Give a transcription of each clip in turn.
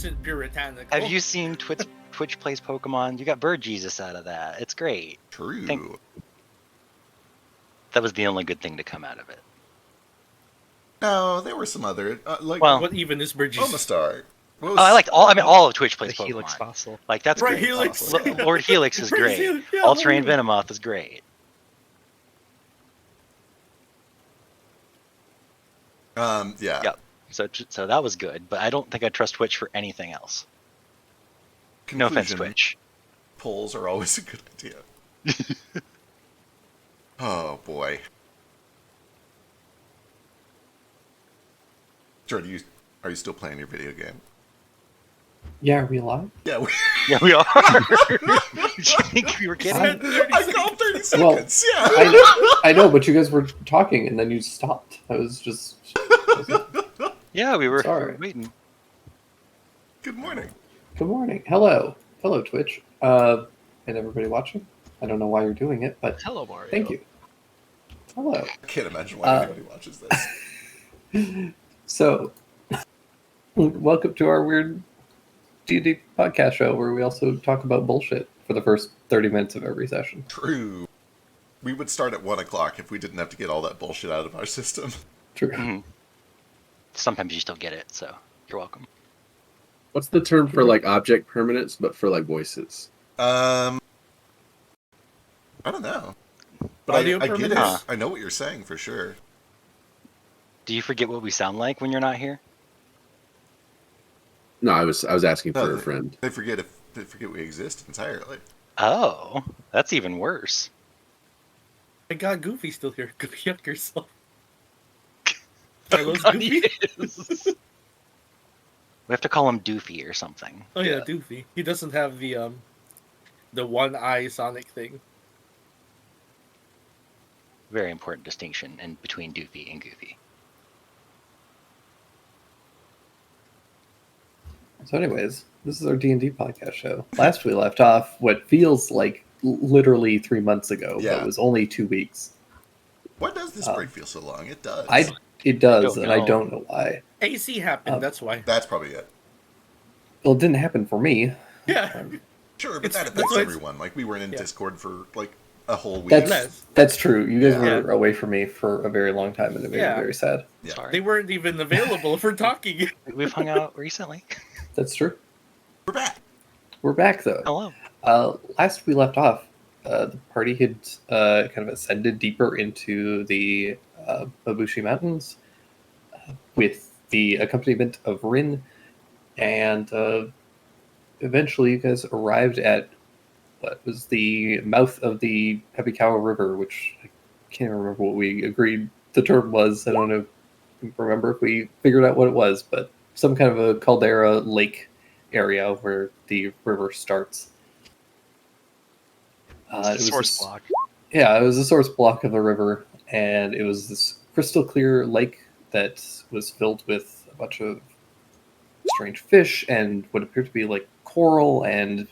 100% puritanical. Have you seen Twitch plays Pokemon? You got Bird Jesus out of that. It's great. True. That was the only good thing to come out of it. No, there were some other What even is Burgess? Omastar. I liked all of Twitch plays The Pokemon. Helix fossil. Like that's Right, great. Helix. Lord Helix is great. Yeah, All-Terrain Venomoth is great. Yeah. Yep. So that was good, but I don't think I trust Twitch for anything else. No offense, Conclusion, Twitch. Polls are always a good idea. Oh boy. Jordan, are you still playing your video game? Yeah, are we live? Yeah, Yeah, we are. Did you think we were kidding? I called 30 Well, seconds. Yeah. I know, but you guys were talking and then you stopped. I was just. Yeah, we were Sorry. waiting. Good morning. Good morning. Hello, Twitch. And everybody watching. I don't know why you're doing it, but Hello, Mario. thank you. Hello. I can't imagine why anybody watches this. So, welcome to our weird D&D podcast show where we also talk about bullshit for the first 30 minutes of every session. True. We would start at 1 o'clock if we didn't have to get all that bullshit out of our system. True. Mm-hmm. Sometimes you still get it, so you're welcome. What's the term for like object permanence, but for like voices? I don't know. But Audio I get it. permanence? I know what you're saying for sure. Do you forget what we sound like when you're not here? No, I was asking No, for a friend. They forget we exist entirely. Oh, that's even worse. I got Goofy still here. Go yuck yourself. Carlos Goofy? We have to call him Doofy or something. Oh yeah, Doofy. He doesn't have the one eye Sonic thing. Very important distinction in between Doofy and Goofy. So anyways, this is our D&D podcast show. Last we left off what feels like literally 3 months ago, but Yeah. it was only 2 weeks. Why does this break feel so long? It does. It does, don't and I know. don't know why. AC happened, that's why. That's probably it. Well, it didn't happen for me. Yeah. Sure, but It's- that that's affects why it's- everyone. Like, we weren't in Yeah. Discord for, like, a whole week. That's true. You guys Yeah. were away from me for a very long time, and it made Yeah. me very sad. Yeah. Sorry. They weren't even available for talking. We've hung out recently. That's true. We're back. We're back, though. Hello. Last we left off, the party had kind of ascended deeper into the Mabushi Mountains with the accompaniment of Rin, and eventually you guys arrived at what was the mouth of the Pepikawa River, which I can't remember what we agreed the term was. I don't remember if we figured out what it was, but some kind of a caldera lake area where the river starts. It was Source this- block. Yeah, it was the source block of the river, and it was this crystal clear lake that was filled with a bunch of strange fish and what appeared to be like coral and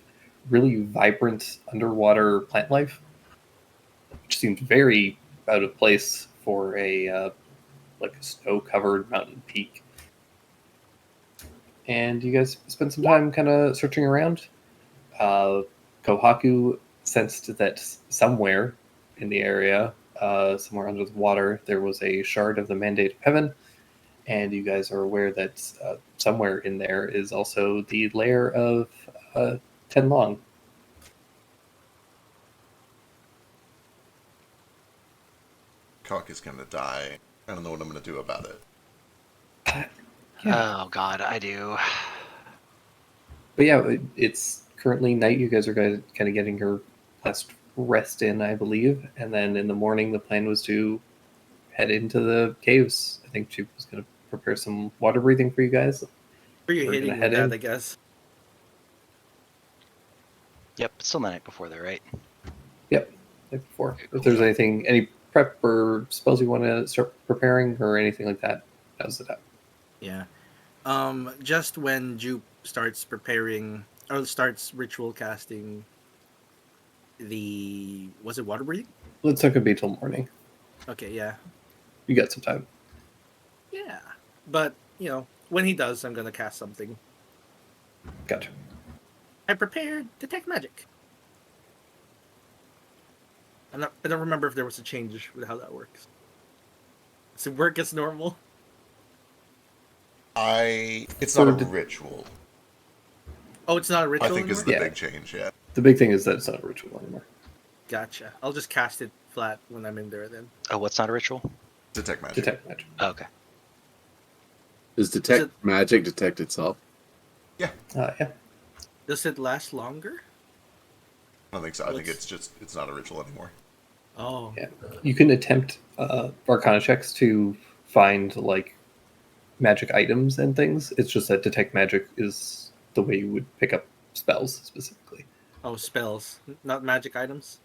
really vibrant underwater plant life, which seemed very out of place for a like a snow-covered mountain peak. And you guys spent some time kind of searching around. Kohaku sensed that somewhere in the area, somewhere under the water, there was a shard of the Mandate of Heaven, and you guys are aware that somewhere in there is also the lair of Tenlong. Cock is gonna die. I don't know what I'm gonna do about it. Oh God, I do. But yeah, it's currently night. You guys are kind of getting your last rest in, I believe. And then in the morning, the plan was to head into the caves. I think she was going to prepare some water breathing for you guys. Where you We're hitting gonna with head that, in. I guess. Yep, it's still the night before though, right? Yep, night before. Okay, If cool. there's any prep or spells you want to start preparing or anything like that, now's the time. Yeah. Just when Jupe starts preparing or starts ritual casting was it water breathing? Let's not gonna be till morning. Okay, yeah. You got some time. Yeah. But, when he does, I'm gonna cast something. Gotcha. I prepared detect magic. I don't remember if there was a change with how that works. Does it work as normal? It's So not a did- ritual. Oh, it's not a I ritual think is anymore? the Yeah. big change, yeah. The big thing is that it's not a ritual anymore. Gotcha. I'll just cast it flat when I'm in there then. Oh, what's not a ritual? Detect magic. Detect magic. Oh, okay. Does detect Is it- magic detect itself? Yeah. Does it last longer? I don't think so. I think What's- it's not a ritual anymore. Oh. Yeah. You can attempt Arcana checks to find like magic items and things. It's just that detect magic is the way you would pick up spells specifically. Oh, spells, not magic items.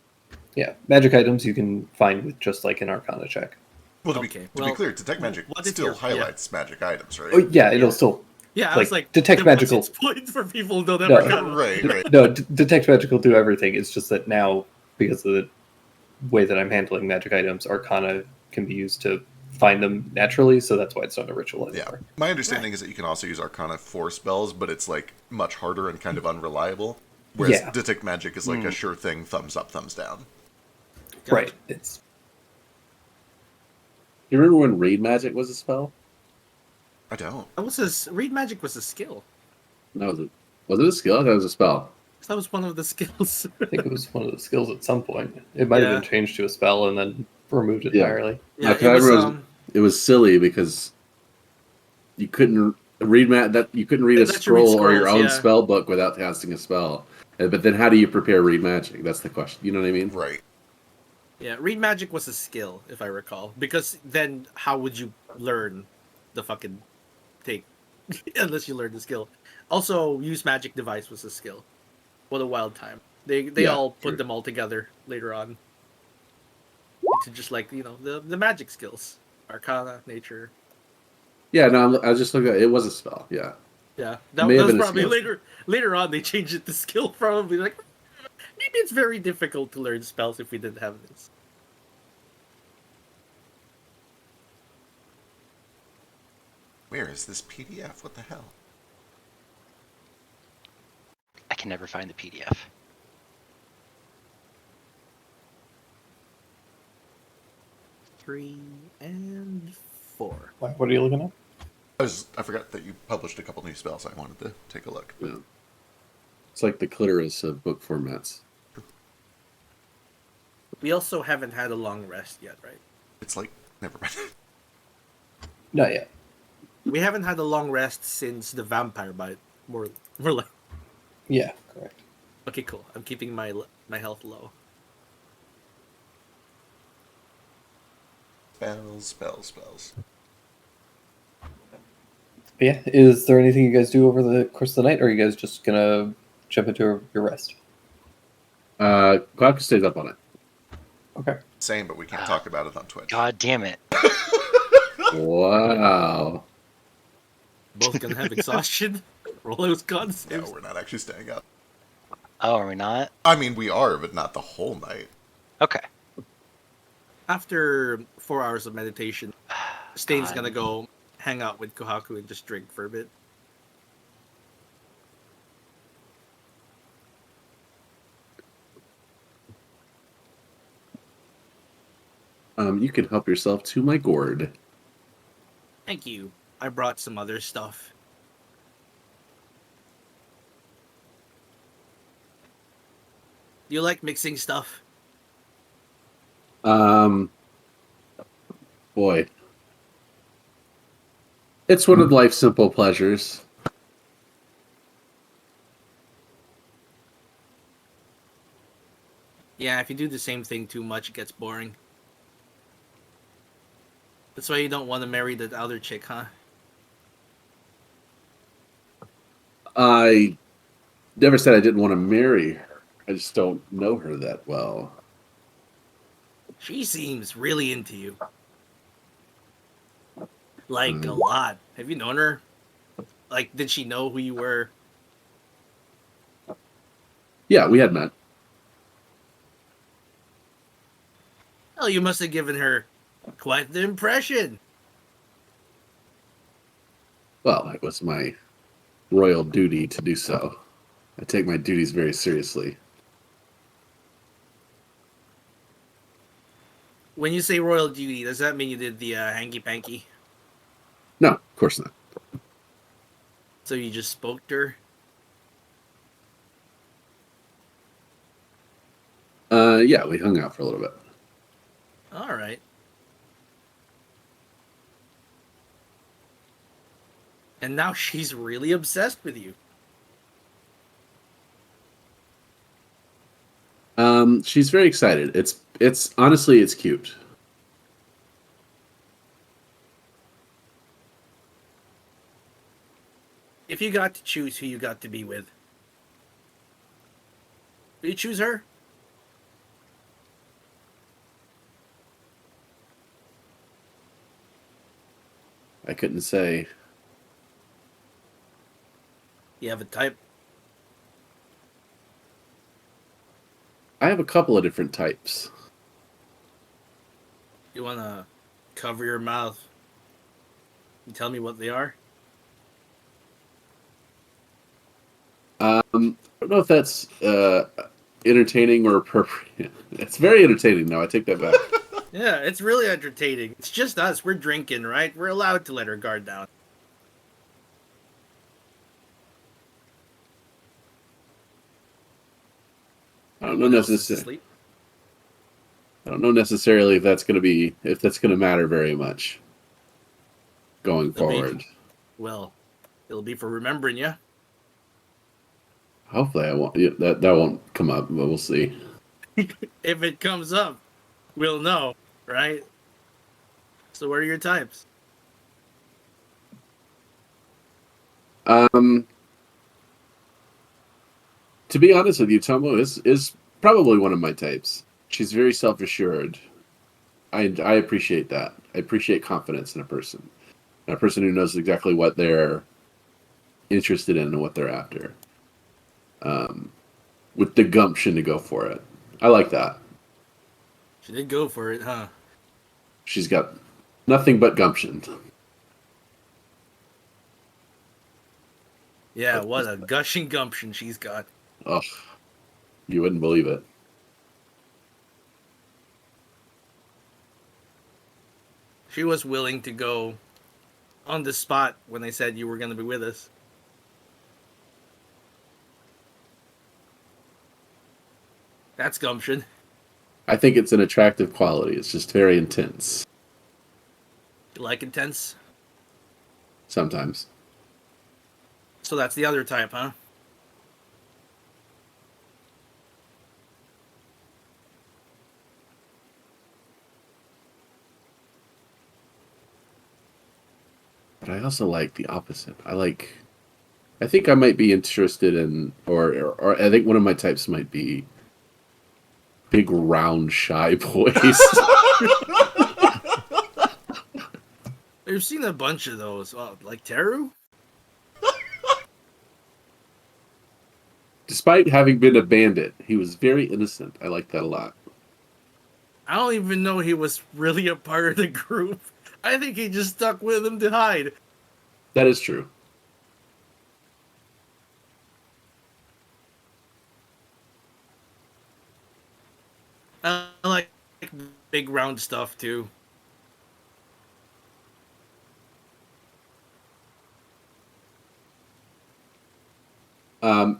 Yeah, magic items you can find with just like an Arcana check. Well, to, Okay, be, to well, be clear, detect magic what if still you're- highlights magic items, right? Oh yeah, it'll Yeah. still Yeah, I Like, was like, detect then what's magical- its point for people who don't have No. Arcana? Right. no detect magic will do everything. It's just that now because of the way that I'm handling magic items, Arcana can be used to find them naturally. So that's why it's not a ritual Yeah. anymore. My understanding is that you can also use Arcana for spells, but it's like much harder and kind of unreliable. Whereas Yeah. detect magic is like a sure thing, thumbs up, thumbs down. Gotcha. Right. It's You remember when raid magic was a spell? I don't. That was read magic was a skill. That was it a skill? That was a spell. That was one of the skills. I think it was one of the skills at some point. It might have Yeah. been changed to a spell and then removed Yeah. entirely. yeah, Okay, it was. everyone's- It was silly because you couldn't read you couldn't read a That you read scroll or your scrolls, own yeah. spell book without casting a spell. But then how do you prepare read magic? That's the question. You know what I mean? Right. Yeah, read magic was a skill, if I recall. Because then, how would you learn the fucking thing? Unless you learn the skill. Also, use magic device was a skill. What a wild time. They Yeah, all put true. them all together later on. To just like, the magic skills. Arcana, nature. Yeah, no, I was just looking at it. It was a spell. Yeah. Yeah. May That have was been a probably skill. later on they changed it to skill, probably like maybe it's very difficult to learn spells if we didn't have this. Where is this PDF? What the hell? I can never find the PDF. Three and four. What are you looking at? I forgot that you published a couple new spells. I wanted to take a look. Yeah. It's like the clitoris of book formats. We also haven't had a long rest yet, right? It's like never mind. Not yet. We haven't had a long rest since the vampire bite. More like Yeah, correct. okay, cool. I'm keeping my health low. Spells. But yeah, is there anything you guys do over the course of the night, or are you guys just gonna jump into your rest? Glaucus stays up on it. Okay. Same, but we can't talk about it on Twitch. God damn it. Wow. Both gonna have exhaustion. Roll those con No, saves. we're not actually staying up. Oh, are we not? I mean, we are, but not the whole night. Okay. After 4 hours of meditation, Stain's God. gonna go hang out with Kohaku and just drink for a bit. You can help yourself to my gourd. Thank you. I brought some other stuff. Do you like mixing stuff? Boy. It's one of life's simple pleasures. Yeah, if you do the same thing too much, it gets boring. That's why you don't want to marry that other chick, huh? I never said I didn't want to marry her. I just don't know her that well. She seems really into you. Like, a lot. Have you known her? Like, did she know who you were? Yeah, we had met. Oh, you must have given her quite the impression. Well, it was my royal duty to do so. I take my duties very seriously. When you say royal duty, does that mean you did the hanky panky? No, of course not. So you just spoke to her? Yeah, we hung out for a little bit. All right. And now she's really obsessed with you. She's very excited. It's honestly, it's cute. If you got to choose who you got to be with, do you choose her? I couldn't say. You have a type? I have a couple of different types. You want to cover your mouth and tell me what they are? I don't know if that's entertaining or appropriate. It's very entertaining, though. I take that back. Yeah, it's really entertaining. It's just us. We're drinking, right? We're allowed to let our guard down. I don't know Who else is necessarily. asleep? I don't know necessarily if that's going to matter very much going It'll be- forward. Well, it'll be for remembering you. Hopefully, I won't. Yeah, that won't come up, but we'll see. If it comes up, we'll know, right? So what are your types? To be honest with you, Tomo is probably one of my types. She's very self-assured. I appreciate that. I appreciate confidence in a person who knows exactly what they're interested in and what they're after. With the gumption to go for it. I like that. She did go for it, huh? She's got nothing but gumption. Yeah, what a gushing gumption she's got. Oh, you wouldn't believe it. She was willing to go on the spot when they said you were going to be with us. That's gumption. I think it's an attractive quality. It's just very intense You like intense? sometimes. So that's the other type, huh? But I also like the opposite. I think I might be interested in, or I think one of my types might be big, round, shy boys. I've seen a bunch of those. Like Teru? Despite having been a bandit, he was very innocent. I like that a lot. I don't even know he was really a part of the group. I think he just stuck with him to hide. That is true. I like big round stuff too.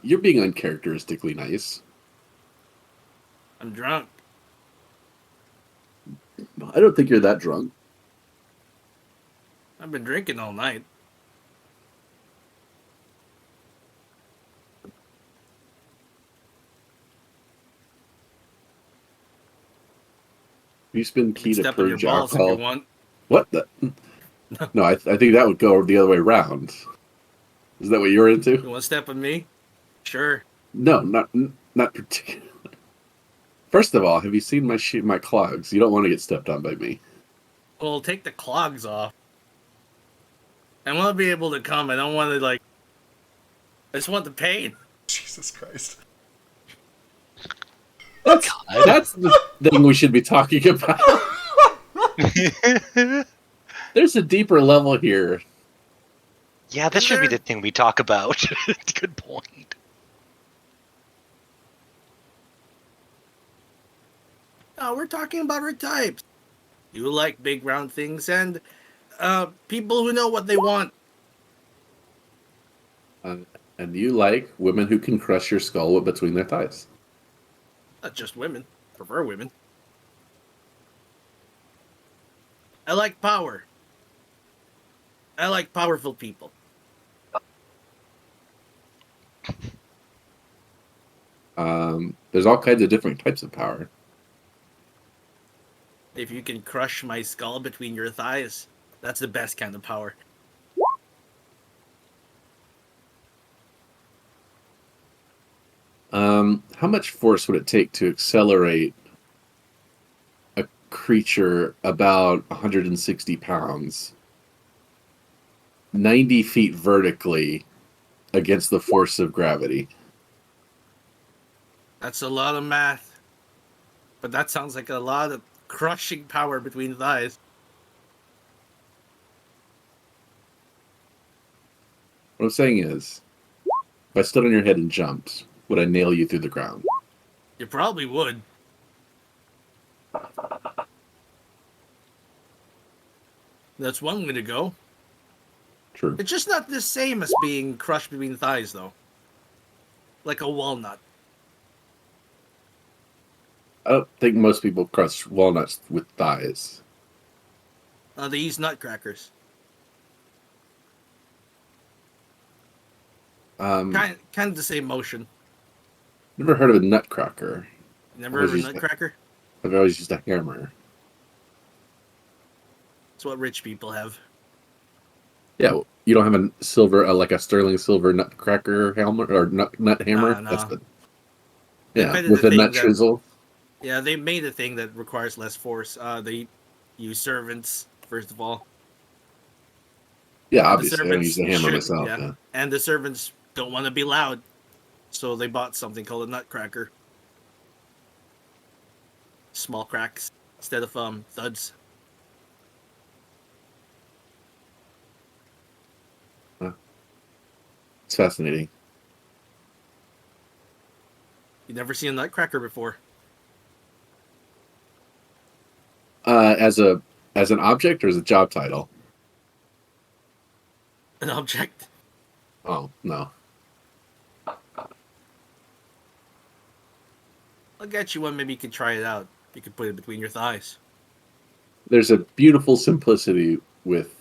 You're being uncharacteristically nice. I'm drunk. I don't think you're that drunk. I've been drinking all night. You spend key to Step on your purge balls if you alcohol. want. What the? No, I think that would go the other way around. Is that what you're into? You want to step on me? Sure. No, not particularly. First of all, have you seen my clogs? You don't want to get stepped on by me. Well, take the clogs off. I want to be able to come. I don't want to, like... I just want the pain. Jesus Christ. That's the thing we should be talking about. There's a deeper level here Yeah, this Is should be there- the thing we talk about. Good point. No, we're talking about our types. You like big round things and people who know what they want. And you like women who can crush your skull between their thighs. Not just women. Prefer women. I like power. I like powerful people. There's all kinds of different types of power. If you can crush my skull between your thighs, that's the best kind of power. How much force would it take to accelerate a creature about 160 pounds, 90 feet vertically against the force of gravity? That's a lot of math. But that sounds like a lot of crushing power between thighs. What I'm saying is, if I stood on your head and jumped, would I nail you through the ground? You probably would. That's one way to go. True. It's just not the same as being crushed between the thighs, though. Like a walnut. I don't think most people crush walnuts with thighs. They use nutcrackers. Kind of the same motion. Never heard of a nutcracker. Never heard of a Always used nutcracker? I've always used a hammer. It's what rich people have. Yeah, well, you don't have a silver, like a sterling silver nutcracker helmet or nut hammer. No. That's the They yeah invented with the a nut thing that- chisel. Yeah, they made a thing that requires less force. They use servants, first of all. Yeah, the obviously I don't servants use a hammer should- myself. yeah. Yeah. And the servants don't want to be loud. So they bought something called a nutcracker. Small cracks instead of thuds. It's fascinating. You never seen a nutcracker before. As an object or as a job title? An object. Oh no. I'll get you one. Maybe you can try it out. You can put it between your thighs. There's a beautiful simplicity with.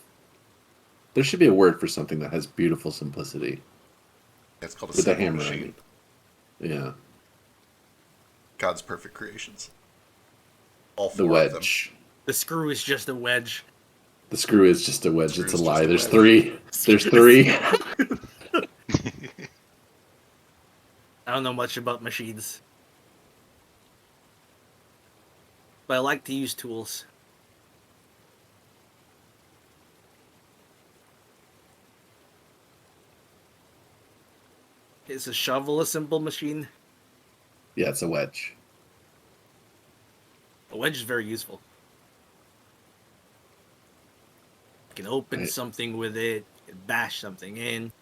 There should be a word for something that has beautiful simplicity It's called a with a simple hammer. I machine. mean. Yeah, God's perfect creations. All the four of them. wedge. The screw is just a wedge. The screw is just a wedge. Screw It's is a just lie. a There's wedge. three. There's three. I don't know much about machines. But I like to use tools. Is a shovel a simple machine? Yeah, it's a wedge. A wedge is very useful. You can open Right. something with it, you can bash something in,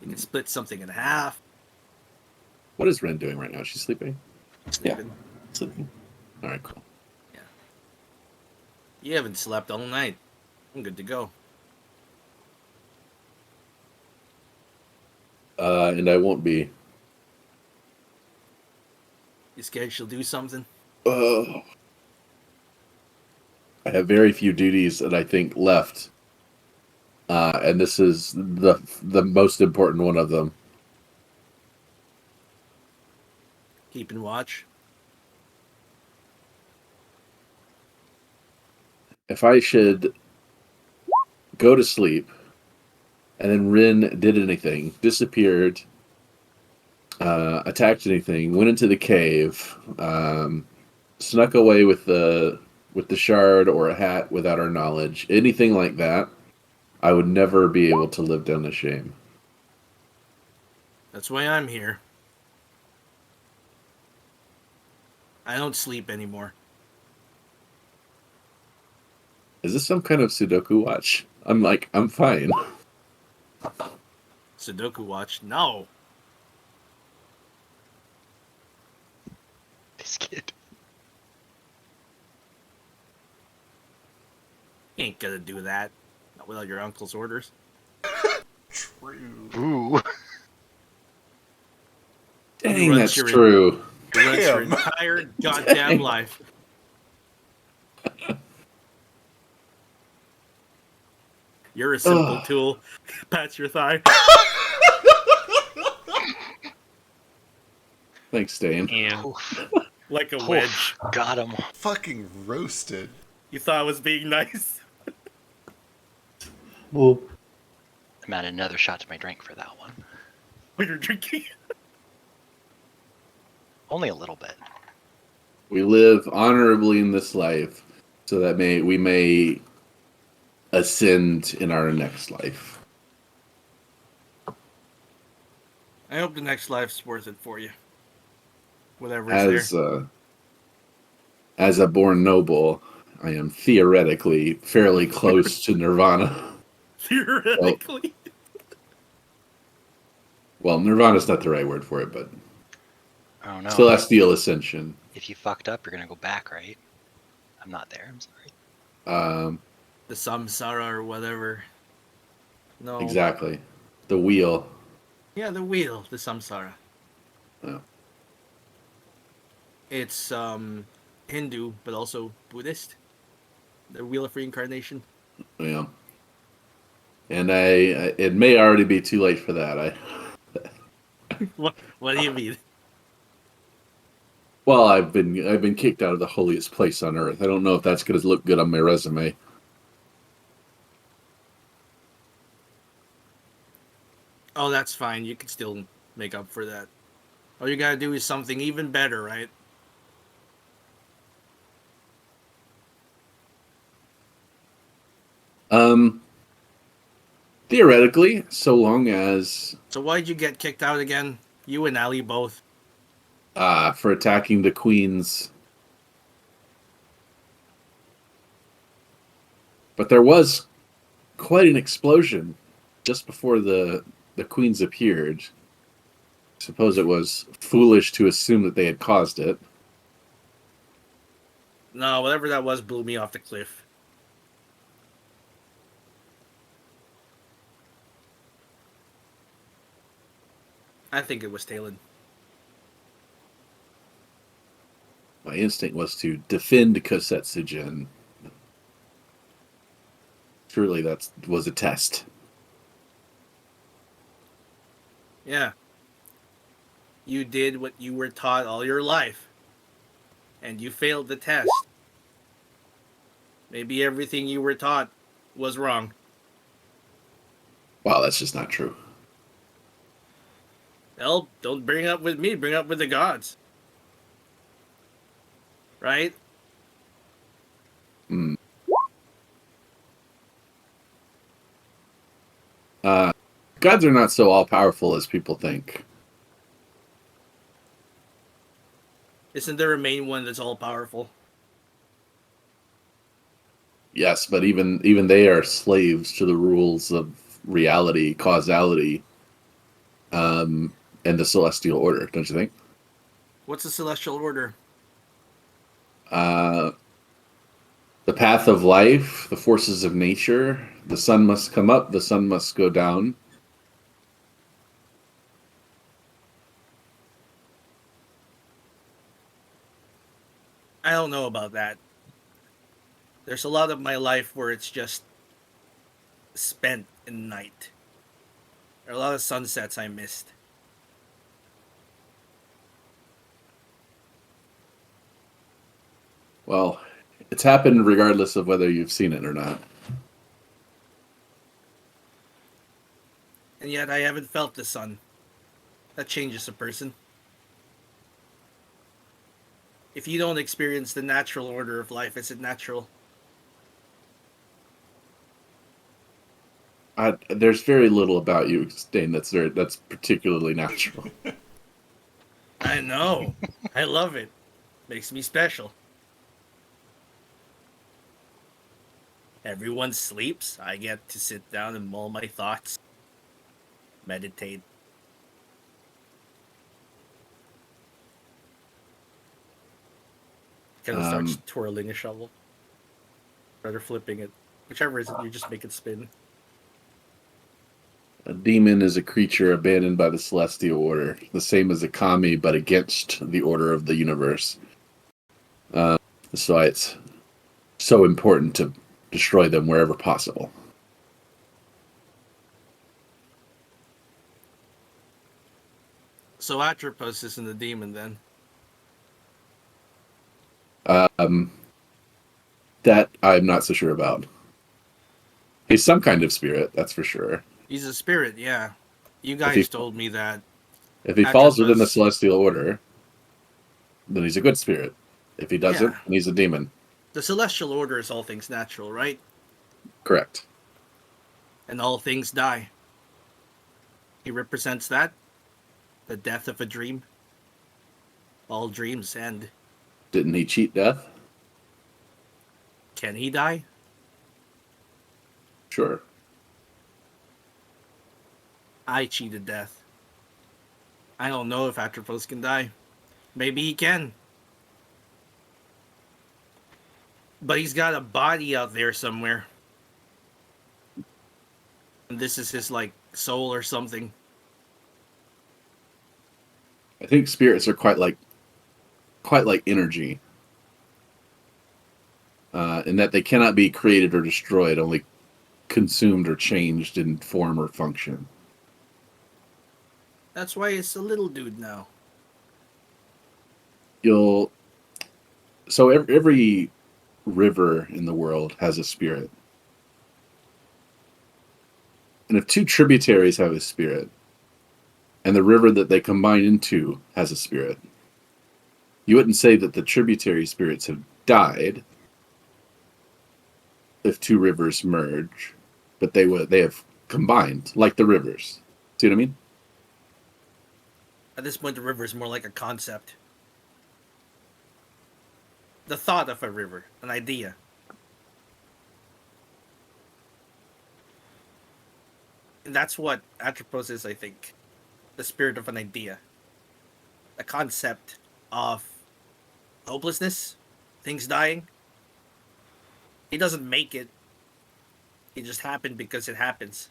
you can split something in half. What is Ren doing right now? She's sleeping. Yeah. Sleeping. Sleeping. All right, cool. You haven't slept all night. I'm good to go. And I won't be. You scared she'll do something? Oh. I have very few duties that I think left, and this is the most important one of them. Keeping watch? If I should go to sleep, and then Rin did anything, disappeared, attacked anything, went into the cave, snuck away with the shard or a hat without our knowledge, anything like that, I would never be able to live down the shame. That's why I'm here. I don't sleep anymore. Is this some kind of Sudoku watch? I'm fine. Sudoku watch? No. This kid. You ain't gonna do that. Not without your uncle's orders. True. Ooh. Dang, runs that's your- true. It runs your Damn. entire goddamn Dang. life. You're a simple Ugh. tool. Pats your thigh. Thanks, Dane. Yeah. Oof. Like a Oof. wedge. Got him. Fucking roasted. You thought I was being nice. Well, I'm adding another shot to my drink for that one. When you're drinking. Only a little bit. We live honorably in this life, so that we may ascend in our next life. I hope the next life's worth it for you. Whatever is there. As a born noble, I am theoretically fairly close to Nirvana. Theoretically. Well, Nirvana's not the right word for it, but I don't know. celestial ascension. If you fucked up, you're gonna go back, right? I'm not there. I'm sorry. The samsara or whatever. No. Exactly. The wheel. Yeah, the wheel, the samsara. Oh. It's Hindu, but also Buddhist. The wheel of reincarnation. Yeah. And it may already be too late for that. What do you mean? Well, I've been kicked out of the holiest place on earth. I don't know if that's going to look good on my resume. Oh, that's fine. You can still make up for that. All you gotta do is something even better, right? Theoretically, so long as So why'd you get kicked out again? You and Ali both. for attacking the queens. But there was quite an explosion just before the queens appeared. Suppose it was foolish to assume that they had caused it. No, whatever that was blew me off the cliff. I think it was Talon. My instinct was to defend Kosetsujin. Surely that was a test. Yeah. You did what you were taught all your life. And you failed the test. Maybe everything you were taught was wrong. Wow, that's just not true. Well, don't bring up with me, bring up with the gods. Right? Hmm. Gods are not so all-powerful as people think. Isn't there a main one that's all powerful? Yes, but even they are slaves to the rules of reality, causality, and the celestial order, don't you think? What's the celestial order? The path of life, the forces of nature, the sun must come up, the sun must go down. I don't know about that. There's a lot of my life where it's just spent in night. There are a lot of sunsets I missed. Well, it's happened regardless of whether you've seen it or not. And yet I haven't felt the sun. That changes a person. If you don't experience the natural order of life, is it natural? There's very little about you, Stain, that's particularly natural. I know. I love it. Makes me special. Everyone sleeps. I get to sit down and mull my thoughts. Meditate. Kind of starts twirling a shovel. Rather flipping it. Whichever is it, you just make it spin. A demon is a creature abandoned by the Celestial Order, the same as a kami, but against the order of the universe. That's why it's so important to destroy them wherever possible. So Atropos isn't a demon then. That I'm not so sure about. He's some kind of spirit, that's for sure. He's a spirit, yeah. You he- guys told me that. If he falls within the Atropos- Celestial Order, then he's a good spirit. If he doesn't, Yeah. then he's a demon. The celestial order is all things natural, right? Correct. And all things die. He represents that. The death of a dream. All dreams end. Didn't he cheat death? Can he die? Sure. I cheated death. I don't know if Atropos can die. Maybe he can. But he's got a body out there somewhere. And this is his, like, soul or something. I think spirits are quite like energy. In that they cannot be created or destroyed, only consumed or changed in form or function. That's why it's a little dude now. So every river in the world has a spirit. And if two tributaries have a spirit, and the river that they combine into has a spirit, you wouldn't say that the tributary spirits have died if two rivers merge, but they have combined, like the rivers. See what I mean? At this point, the river is more like a concept. The thought of a river, an idea. And that's what Atropos is, I think. The spirit of an idea. A concept of hopelessness, things dying. He doesn't make it. It just happened because it happens.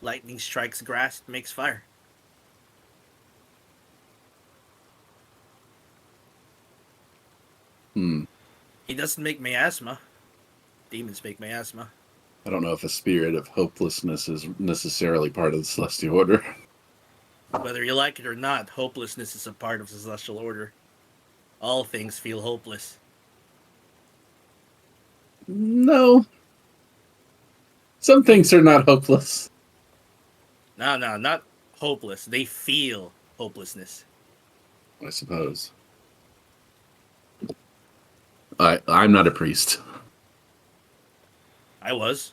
Lightning strikes grass, makes fire. He doesn't make miasma. Demons make miasma. I don't know if a spirit of hopelessness is necessarily part of the Celestial Order. Whether you like it or not, hopelessness is a part of the celestial order. All things feel hopeless. No. Some things are not hopeless. No, not hopeless. They feel hopelessness. I suppose. I'm not a priest. I was.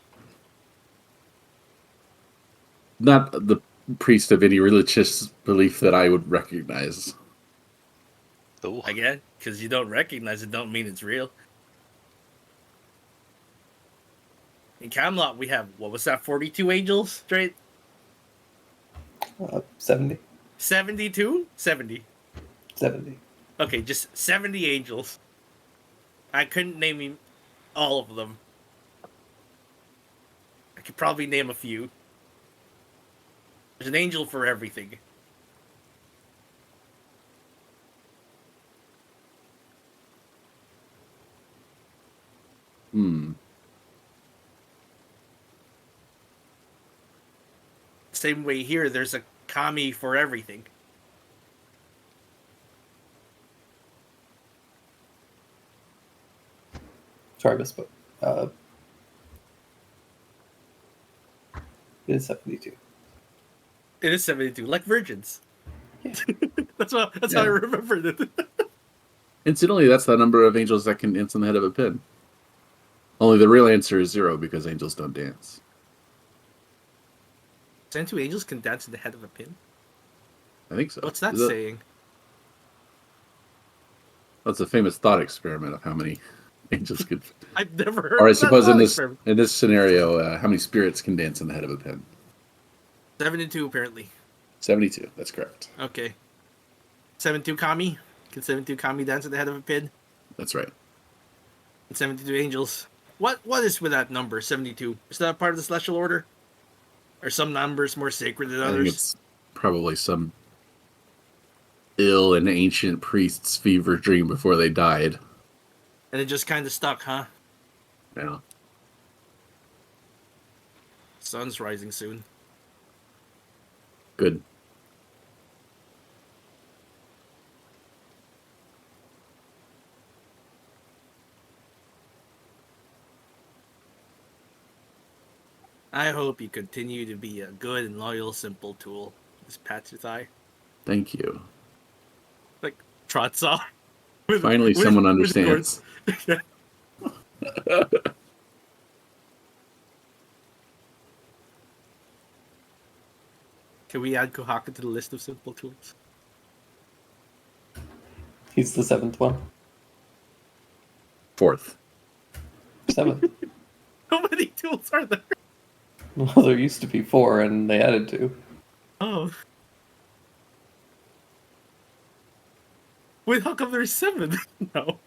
Not the priest of any religious belief that I would recognize. Ooh. Again, because you don't recognize it, don't mean it's real. In Camelot, we have, what was that, 42 angels straight? 70. 72? 70. 70. Okay, just 70 angels. I couldn't name all of them. I could probably name a few. There's an angel for everything. Same way here, there's a kami for everything. Sorry, I misspoke. It is 72. It is 72, like virgins. Yeah. That's how I remembered it. Incidentally, that's the number of angels that can dance on the head of a pin. Only the real answer is 0 because angels don't dance. 72 angels can dance in the head of a pin? I think so. What's that Is it- saying? That's a famous thought experiment of how many Angels could. I've never heard. Or I of that suppose thought in this experiment. scenario, how many spirits can dance on the head of a pin? 72 apparently. 72. That's correct. Okay. 72 Kami. Can 72 Kami dance at the head of a pin? That's right. And 72 angels. What is with that number 72? Is that part of the celestial order? Are some numbers more sacred than I think others? it's probably some ill and ancient priest's fever dream before they died. And it just kind of stuck, huh? Yeah. Sun's rising soon. Good. I hope you continue to be a good and loyal simple tool. Just pats your thigh. Thank you. Like trots off. Finally, someone understands. Can we add Kohaku to the list of simple tools? He's the seventh one. Fourth. Seventh. How many tools are there? Well, there used to be 4, and they added 2. Oh. Wait, how come there's 7? No.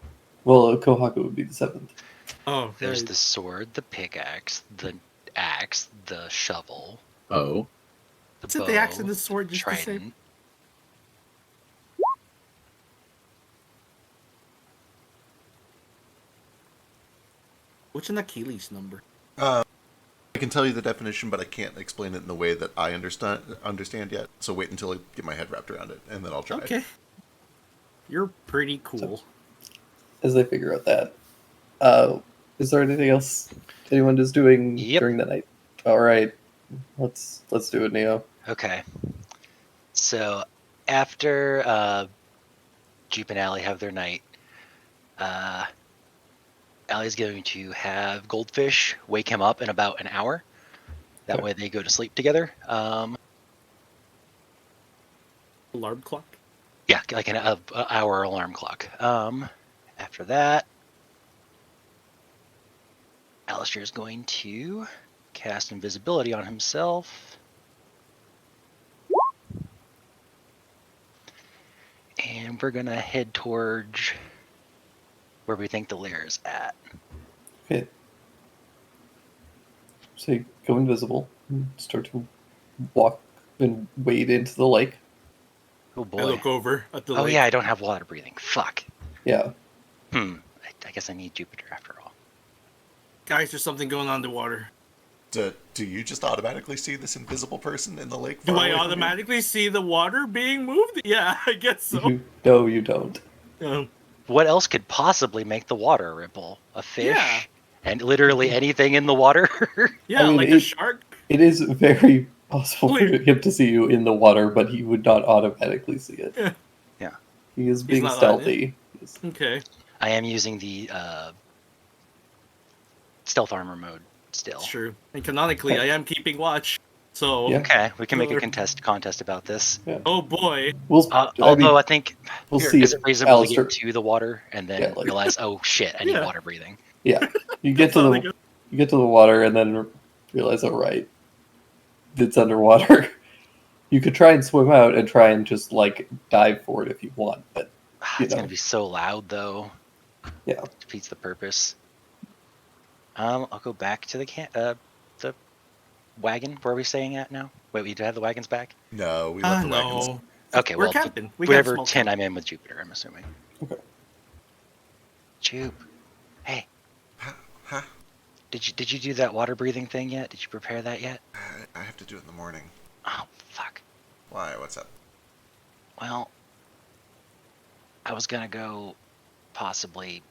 Well, Kohaku would be the 7th. Oh, There's right. the sword, the pickaxe, the axe, the shovel, Oh. the Isn't bow, the axe and the sword just the trident. same? What's an Achilles number? I can tell you the definition, but I can't explain it in the way that I understand yet. So wait until I get my head wrapped around it, and then I'll try. Okay. You're pretty cool. As they figure out that. Is there anything else anyone is doing Yep. during the night? All right. Let's do it, Neo. Okay. So after Jeep and Allie have their night, Allie's going to have Goldfish wake him up in about an hour. That Okay. way they go to sleep together. Alarm clock? Yeah, like an hour alarm clock. After that, Alistair is going to cast invisibility on himself. And we're going to head towards where we think the lair is at. Okay. So you go invisible and start to walk and wade into the lake. Oh I boy. look over at the Oh lake. yeah, I don't have water breathing. Fuck. Yeah. I guess I need Jupiter after all. Guys, there's something going on in the water. Do you just automatically see this invisible person in the lake? Do far I away from you? automatically see the water being moved? Yeah, I guess so. No, you don't. What else could possibly make the water ripple? A fish? Yeah. And literally anything in the water? Yeah, I mean, like a it- shark. It is very possible for Clear. him to see you in the water, but he would not automatically see it. Yeah. Yeah. He is being not letting stealthy. Okay. I am using the stealth armor mode still. It's true. And canonically, I am keeping watch. So, Yeah. Okay, we can make a Sure. contest about this. oh boy. We'll, Although I think we'll here, see is if it reasonable Alistair. to get to the water and then Yeah, like- realize, oh shit, I need Yeah. water breathing. Yeah, you get to That's how the they go. you get to the water and then realize, oh right, it's underwater. You could try and swim out and try and just like dive for it if you want, but You It's know. gonna be so loud though. Yeah. It defeats the purpose. I'll go back to the wagon. Where are we staying at now? Wait, we do have the wagons back? No, we left the wagons. no. Okay, We're well, camping. We got whatever small tent camp. I'm in with Jupiter, I'm assuming. Okay. Jupe, hey, Huh? did you do that water breathing thing yet? Did you prepare that yet? I have to do it in the morning. Oh fuck. Why? What's up? Well, I was gonna go possibly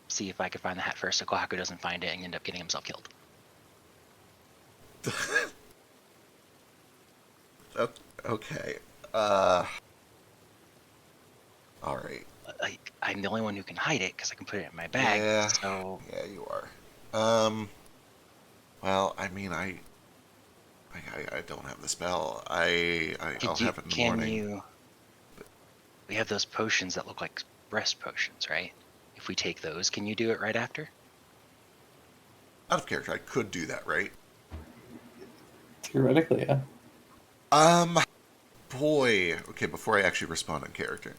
see if I could find the hat first so Kohaku doesn't find it and end up getting himself killed. Okay. All right. Like, I'm the only one who can hide it because I can put it in my bag. Yeah. So Yeah, you are. Well, I mean, I don't have the spell. I'll have it in the can morning. you? We have those potions that look like rest potions, right? If we take those, can you do it right after? Out of character, I could do that, right? Theoretically, yeah. Boy. Okay, before I actually respond on character.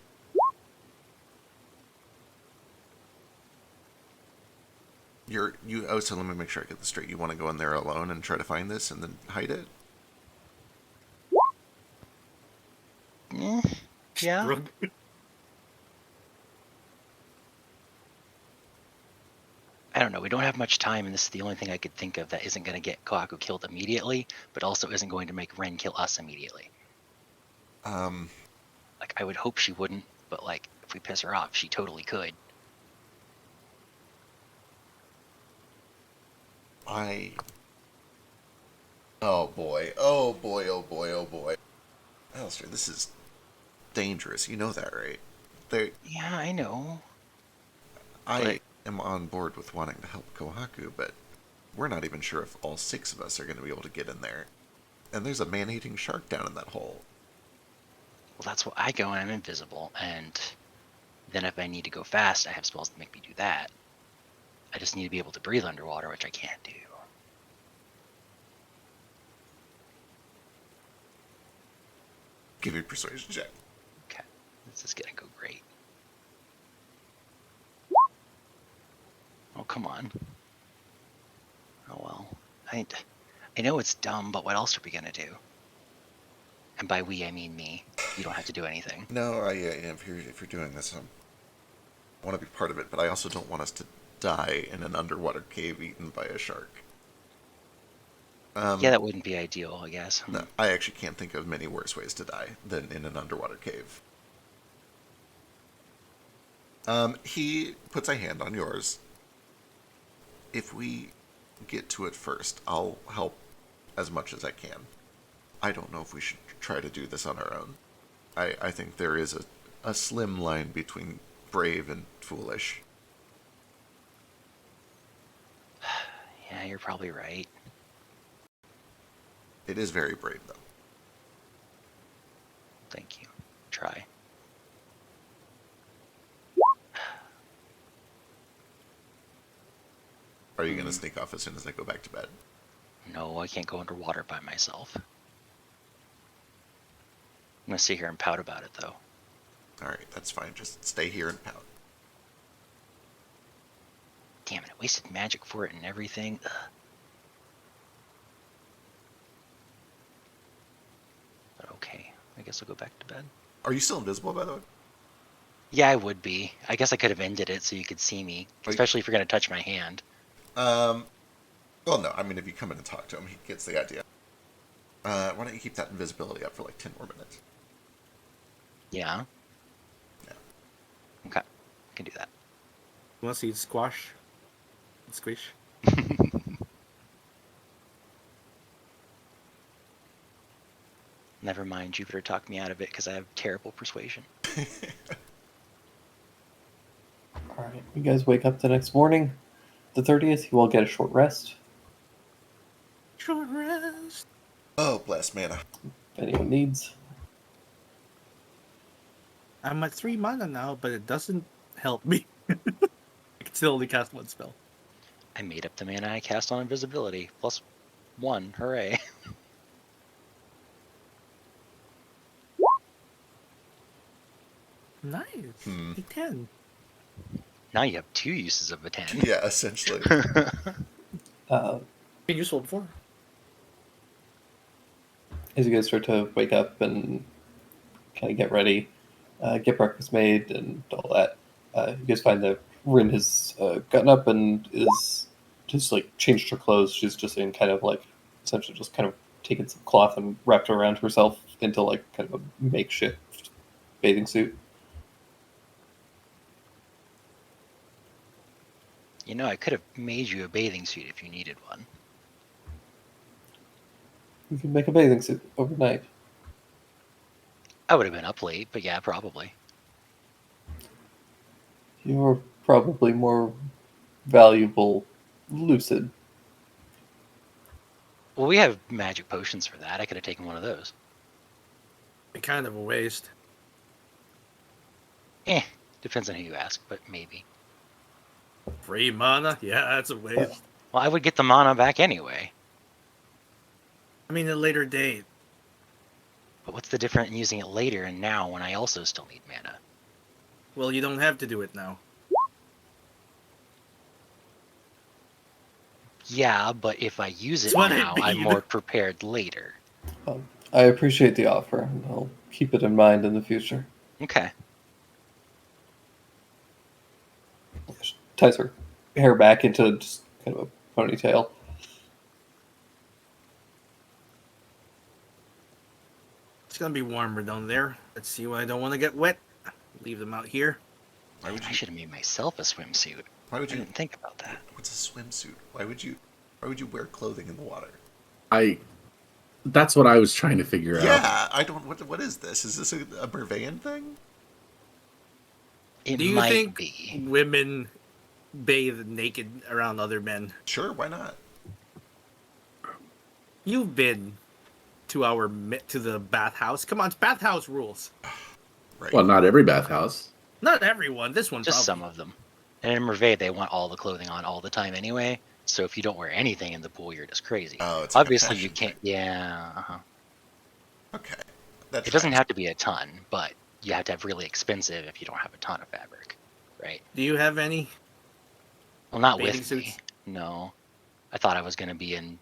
So let me make sure I get this straight. You want to go in there alone and try to find this and then hide it? Yeah. Rogue. I don't know. We don't have much time, and this is the only thing I could think of that isn't going to get Kohaku killed immediately, but also isn't going to make Ren kill us immediately. Like, I would hope she wouldn't, but like, if we piss her off, she totally could. Oh boy. Oh boy, oh boy, oh boy. Alistair, this is dangerous. You know that, right? Yeah, I know. I am on board with wanting to help Kohaku, but we're not even sure if all 6 of us are going to be able to get in there. And there's a man-eating shark down in that hole. Well, that's what I go and I'm invisible, and then if I need to go fast, I have spells that make me do that. I just need to be able to breathe underwater, which I can't do. Give me a persuasion check. Okay, this is gonna go great. Oh, come on. Oh well. I know it's dumb, but what else are we gonna do? And by we, I mean me. You don't have to do anything. No, if you're doing this, I want to be part of it, but I also don't want us to die in an underwater cave eaten by a shark. Yeah, that wouldn't be ideal, I guess. No, I actually can't think of many worse ways to die than in an underwater cave. He puts a hand on yours. If we get to it first, I'll help as much as I can. I don't know if we should try to do this on our own. I think there is a slim line between brave and foolish. Yeah, you're probably right. It is very brave, though. Thank you. Try. Are you going to sneak off as soon as I go back to bed? No, I can't go underwater by myself. I'm gonna sit here and pout about it, though. Alright, that's fine. Just stay here and pout. Damn it, I wasted magic for it and everything. Ugh. But okay, I guess I'll go back to bed. Are you still invisible, by the way? Yeah, I would be. I guess I could have ended it so you could see me, especially if you're gonna touch my hand. Well, no. I mean, if you come in and talk to him, he gets the idea. Why don't you keep that invisibility up for like 10 more minutes? Yeah? Yeah. Okay, I can do that. You want to see squash? Squish? Never mind, Jupiter talked me out of it because I have terrible persuasion. All right, you guys wake up the next morning, the 30th. You all get a short rest. Short rest. Oh, bless mana. If anyone needs. I'm at 3 mana now, but it doesn't help me. I can still only cast 1 spell. I made up the mana I cast on invisibility. +1, hooray. Nice. Hmm. A 10. Now you have 2 uses of a 10. Yeah, essentially. Been useful before. As you guys start to wake up and kind of get ready, get breakfast made and all that, you guys find that Rin has gotten up and is just like changed her clothes. She's just in kind of like essentially just kind of taken some cloth and wrapped it around herself into like kind of a makeshift bathing suit. You know, I could have made you a bathing suit if you needed one. You can make a bathing suit overnight. I would have been up late, but yeah, probably. You're probably more valuable lucid. Well, we have magic potions for that. I could have taken one of those. Be kind of a waste. Depends on who you ask, but maybe. Free mana? Yeah, that's a waste. Well, I would get the mana back anyway. I mean, a later date. But what's the difference in using it later and now when I also still need mana? Well, you don't have to do it now. Yeah, but if I use it That's what I now, I'm mean. more prepared later. I appreciate the offer, and I'll keep it in mind in the future. Okay. She ties her hair back into just kind of a ponytail. It's gonna be warmer down there. Let's see why I don't want to get wet. Leave them out here. Why would I you? should have made myself a swimsuit. Why I would you? didn't think about that. What's a swimsuit? Why would you? Why would you wear clothing in the water? That's what I was trying to figure out. Yeah, I don't. What is this? Is this a Mervean thing? It Do you might think be. women bathe naked around other men? Sure, why not? You've been to the bathhouse. Come on, it's bathhouse rules. Right. Well, not every bathhouse. Not everyone. This one Just probably. some of them. And in Merveille, they want all the clothing on all the time anyway. So if you don't wear anything in the pool, you're just crazy. Oh, it's like a Obviously, you fashion can't. thing. Yeah. Uh-huh. Okay. That's It doesn't have to be a ton, but you have to have really expensive if you don't have a ton of fabric, right? Do you have any? Well, not Bathing with me. suits? No. I thought I was going to be in,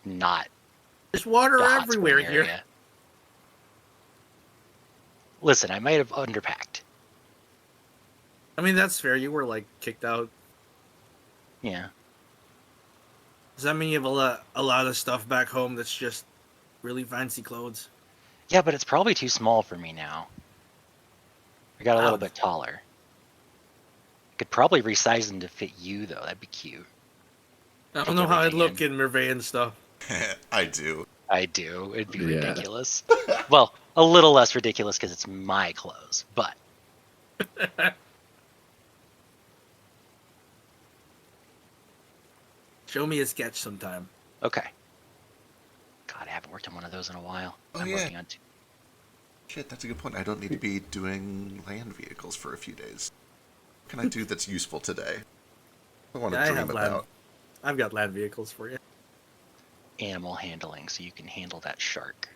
not There's water the hot everywhere spring here. area. Listen, I might have underpacked. I mean, that's fair. You were like kicked out. Yeah. Does that mean you have a lot of stuff back home that's just really fancy clothes? Yeah, but it's probably too small for me now. I got a little Wow. bit taller. I could probably resize them to fit you, though. That'd be cute. I don't Take know how I'd everything look in. in Merveille and stuff. I do. I do. It'd be Yeah. ridiculous. Well, a little less ridiculous because it's my clothes, but Show me a sketch sometime. okay. God, I haven't worked on one of those in a while. Oh, I'm yeah. working on two. Shit, that's a good point. I don't need to be doing land vehicles for a few days. What can I do that's useful today? I want to Yeah, I dream have land. about. I've got land vehicles for you. Animal handling, so you can handle that shark.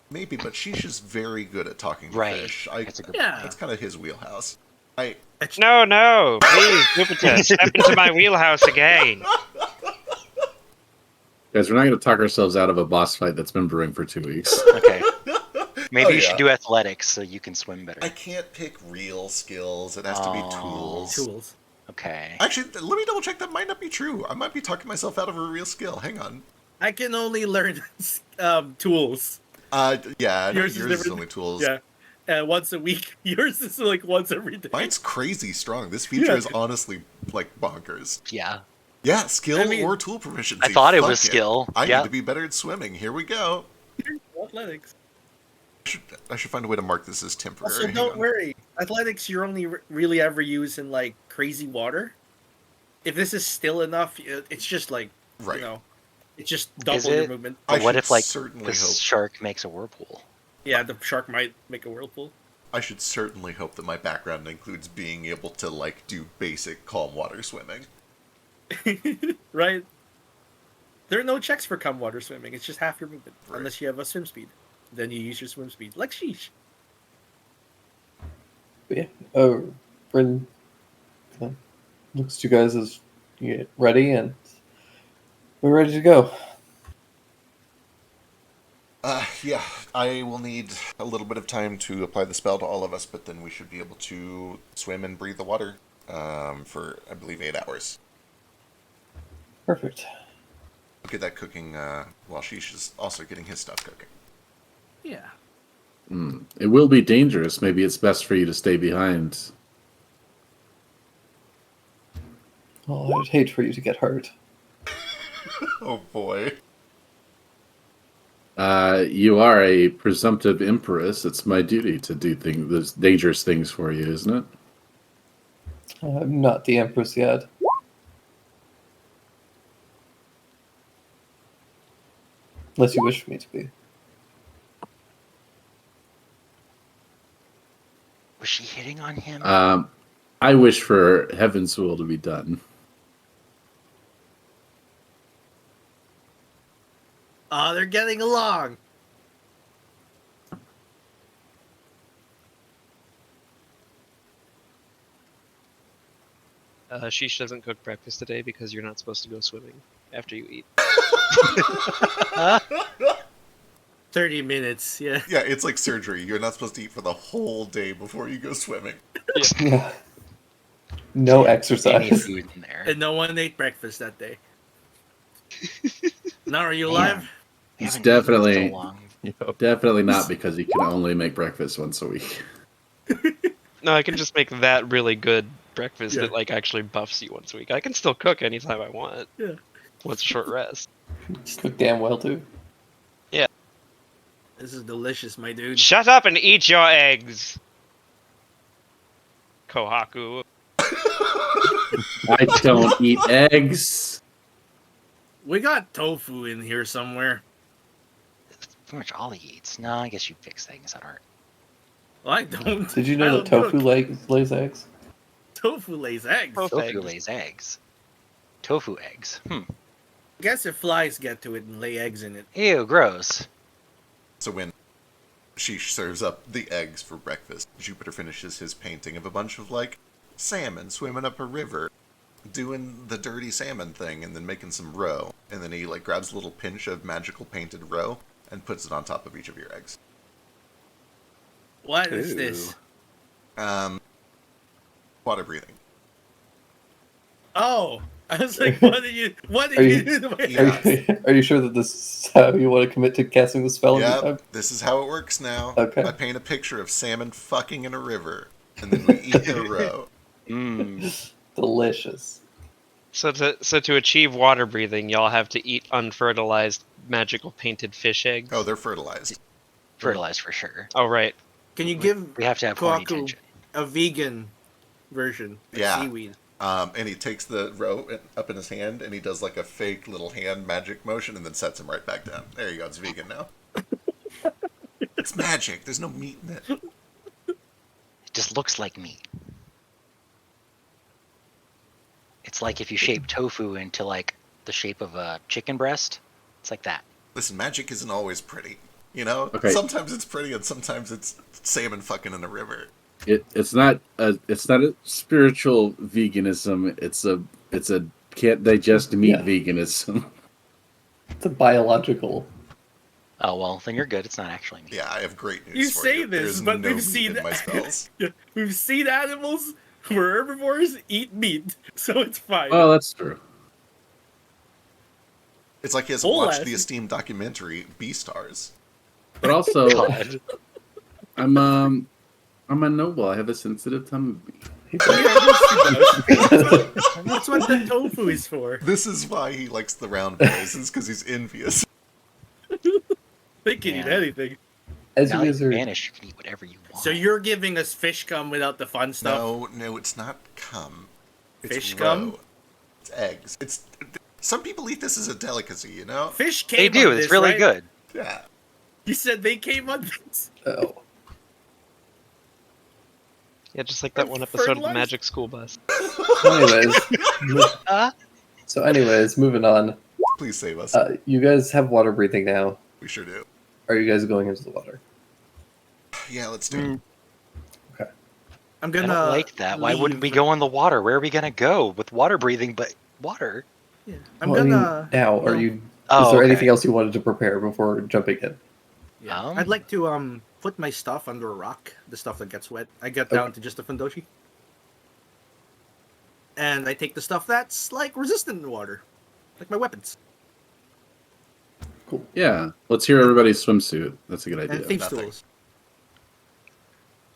Maybe, but she's just very good at talking to Right. fish. That's a good Yeah. That's kind of his wheelhouse. No, please, Jupiter, step into my wheelhouse again. Guys, we're not going to talk ourselves out of a boss fight that's been brewing for 2 weeks. Okay. Maybe Oh, you yeah. should do athletics so you can swim better. I can't pick real skills. It has to be Oh. tools. Tools. Okay. Actually, let me double check. That might not be true. I might be talking myself out of a real skill. Hang on. I can only learn tools. Yeah, I know Yours is yours is different. only tools. Yeah. Once a week. Yours is like once every day. Mine's crazy strong. This feature Yeah. is honestly like bonkers. Yeah. Yeah, skill I mean- or tool proficiency. I thought it Fuck was skill. I Yeah. need to be better at swimming. Here we go. Athletics. I should find a way to mark this as temporary. Also, Hang don't on. worry. Athletics, you're only really ever use in like crazy water. If this is still enough, it's just like Right. it's just double Is your it? movement. I But what should if, like, certainly This hope. shark makes a whirlpool. Yeah, the shark might make a whirlpool. I should certainly hope that my background includes being able to like do basic calm water swimming. Right? There are no checks for calm water swimming. It's just half your movement, Right. unless you have a swim speed. Then you use your swim speed, like sheesh. But yeah, Bryn kind of looks at you guys as you get ready, and we're ready to go. Yeah, I will need a little bit of time to apply the spell to all of us, but then we should be able to swim and breathe the water for, I believe, 8 hours. Perfect. I'll get that cooking while Sheesh is also getting his stuff cooking. Yeah. It will be dangerous. Maybe it's best for you to stay behind. Well, I'd hate for you to get hurt. Oh boy. You are a presumptive empress. It's my duty to do those dangerous things for you, isn't it? I'm not the Empress yet. Unless you wish for me to be. Was she hitting on him? I wish for Heaven's will to be done. Oh, they're getting along. Sheesh doesn't cook breakfast today because you're not supposed to go swimming after you eat. 30 minutes, yeah. Yeah, it's like surgery. You're not supposed to eat for the whole day before you go swimming. Yeah. No Any exercise. food in there. And no one ate breakfast that day. Now, are you alive? We It's haven't eaten in definitely- so long. Definitely not because he can only make breakfast once a week. No, I can just make that really good breakfast Yeah. that like actually buffs you once a week. I can still cook anytime I want. Yeah. Once a short rest. Cook damn well too. This is delicious, my dude. Shut up and eat your eggs, Kohaku. I don't eat eggs. We got tofu in here somewhere. That's pretty much all he eats. No, I guess you fix things that aren't. Well, I don't. Did you I know that don't tofu cook. lays eggs? Tofu lays eggs. Tofu. Tofu eggs. lays eggs. Tofu eggs. I guess if flies get to it and lay eggs in it. Ew, gross. So when Sheesh serves up the eggs for breakfast, Jupiter finishes his painting of a bunch of, like, salmon swimming up a river, doing the dirty salmon thing, and then making some roe. And then he, like, grabs a little pinch of magical painted roe and puts it on top of each of your eggs. What is this? Water breathing. Oh, I was like, what are you? What Are are you- you? Yeah. Are you sure that this is how you want to commit to casting the spell? every Yep, time? this is how it works now. Okay. I paint a picture of salmon fucking in a river, and then we eat the roe. Mmm. Delicious. So to achieve water breathing, y'all have to eat unfertilized magical painted fish eggs. Oh, they're fertilized. Fertilized for sure. Oh right. Can you give We have to have horny Kohaku tension. a vegan version of Yeah. seaweed? And he takes the roe up in his hand, and he does like a fake little hand magic motion, and then sets him right back down. There you go. It's vegan now. It's magic. There's no meat in it. It just looks like meat. It's like if you shape tofu into like the shape of a chicken breast. It's like that. Listen, magic isn't always pretty. You know, Okay. sometimes it's pretty, and sometimes it's salmon fucking in a river. It's not a spiritual veganism. It's a can't digest meat Yeah. veganism. It's a biological. Oh well, then you're good. It's not actually meat. Yeah, I have great news You for say you. this, There's but no we've meat seen in my spells. we've seen animals who are herbivores eat meat, so it's fine. Oh, that's true. It's like he hasn't Whole watched ass. the esteemed documentary Beastars. But also, God. I'm a noble. I have a sensitive tummy. He That's what the tofu is for. This is why he likes the round boys, is because he's envious. They can eat Yeah. anything. As Now you that guys you're are, Spanish, you can eat whatever you want. So you're giving us fish cum without the fun stuff? No, it's not cum. It's Fish roe. cum? It's eggs. It's some people eat this as a delicacy, you know? Fish came they do. on It's this, really right? good. Yeah. You said they came on this. oh, Yeah, just like that Or one episode of fertilized? Magic School Bus. anyways, moving on. Please save us. You guys have water breathing now. We sure do. Are you guys going into the water? Yeah, let's do it. I'm I gonna don't like that. Why wouldn't we leave. go in the water? Where are we gonna go with water breathing? But water. Yeah. I'm Well, I gonna. mean, now, are well, you? Oh, is there okay. anything else you wanted to prepare before jumping in? Yeah. Um, I'd like to put my stuff under a rock. The stuff that gets wet. I get down to just a fundoshi. And I take the stuff that's like resistant in water, like my weapons Cool. Yeah, let's hear everybody's swimsuit. That's a good and idea. thief nothing. tools.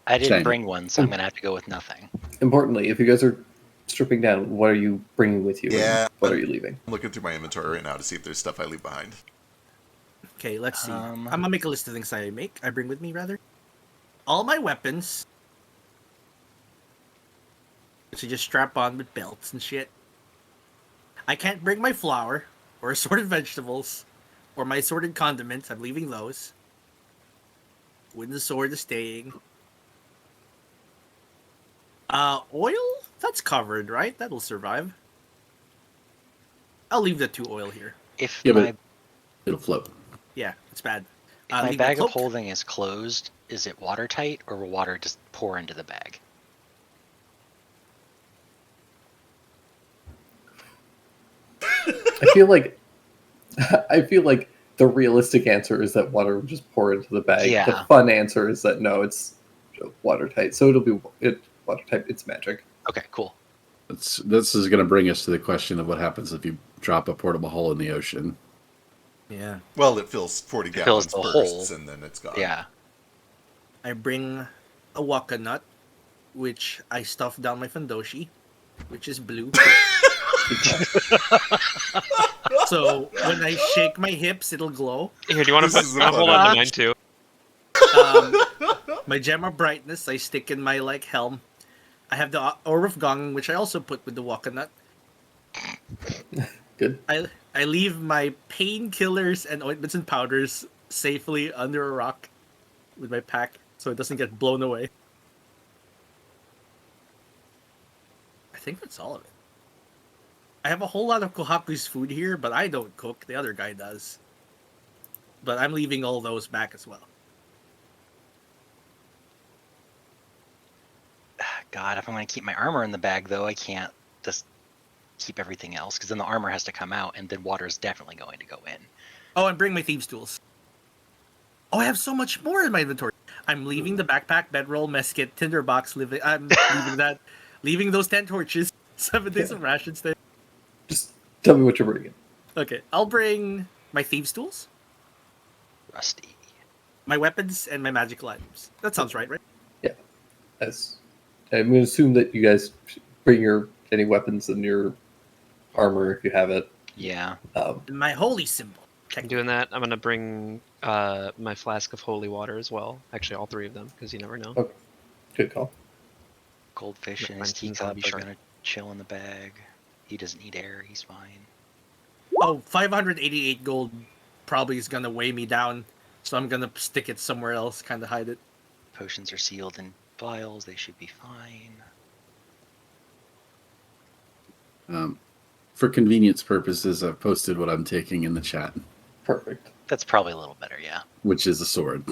I didn't Shame. bring one, so I'm gonna have to go with nothing. Importantly, if you guys are stripping down, what are you bringing with you? and Yeah. What are you leaving? I'm looking through my inventory right now to see if there's stuff I leave behind. Okay, let's see. Um, I'm gonna make a list of things I bring with me rather. All my weapons. So just strap on with belts and shit. I can't bring my flour or assorted vegetables or my assorted condiments. I'm leaving those. Wooden sword is staying. Oil? That's covered, right? That'll survive. I'll leave the 2 oil here. If Yeah, my but it'll float. Yeah, it's bad. if my leave the bag of cloak. holding is closed, is it watertight or will water just pour into the bag? I feel like the realistic answer is that water will just pour into the bag. Yeah. The fun answer is that no, it's watertight. So it'll be watertight. It's magic. Okay, cool. This is going to bring us to the question of what happens if you drop a portable hole in the ocean. Yeah. Well, it fills 40 fills gallons the bursts, hole. and then it's gone. Yeah. I bring a waka nut, which I stuff down my fundoshi, which is blue. So when I shake my hips, it'll glow. Here, do you want to This put? is I'll hold funny. on to mine too. My gem of brightness, I stick in my helm. I have the Orb of Gong, which I also put with the waka nut. Good. I leave my painkillers and ointments and powders safely under a rock with my pack, so it doesn't get blown away. I think that's all of it. I have a whole lot of Kohaku's food here, but I don't cook. The other guy does. But I'm leaving all those back as well. God, if I'm going to keep my armor in the bag, though, I can't just keep everything else, because then the armor has to come out, and then water is definitely going to go in. Oh, and bring my thieves' tools. Oh, I have so much more in my inventory. I'm leaving the backpack, bedroll, mesket, tinderbox. I'm leaving that. Leaving those 10 torches. 7 days of ration stay. Just tell me what you're bringing. Okay, I'll bring my thieves' tools, Rusty. my weapons, and my magical items. That sounds right? As I'm going to assume that you guys bring any weapons and your armor if you have it. Yeah. And my holy symbol. I'm doing that. I'm gonna bring my flask of holy water as well. Actually, all 3 of them, because you never know. Okay. Good call. Goldfish Yeah, and his mine's in teacup zombie are shark. going to chill in the bag. He doesn't need air. He's fine. Oh, 588 gold probably is gonna weigh me down, so I'm gonna stick it somewhere else, kind of hide it. Potions are sealed in vials. They should be fine. For convenience purposes, I've posted what I'm taking in the chat, Perfect. That's probably a little better, yeah. which is a sword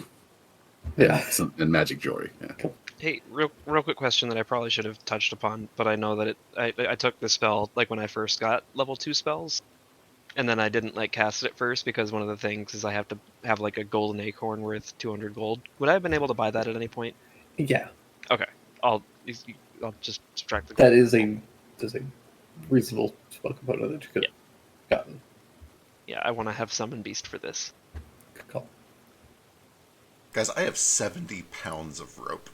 Yeah. and magic jewelry. Yeah. Hey, real quick question that I probably should have touched upon, but I know that I took the spell like when I first got level 2 spells, and then I didn't cast it at first because one of the things is I have to have like a golden acorn worth 200 gold. Would I have been able to buy that at any point? Yeah. Okay, I'll just subtract the That gold. is a reasonable spell component that you could have gotten. Yeah, I want to have summon beast for this. Good call. Guys, I have 70 pounds of rope.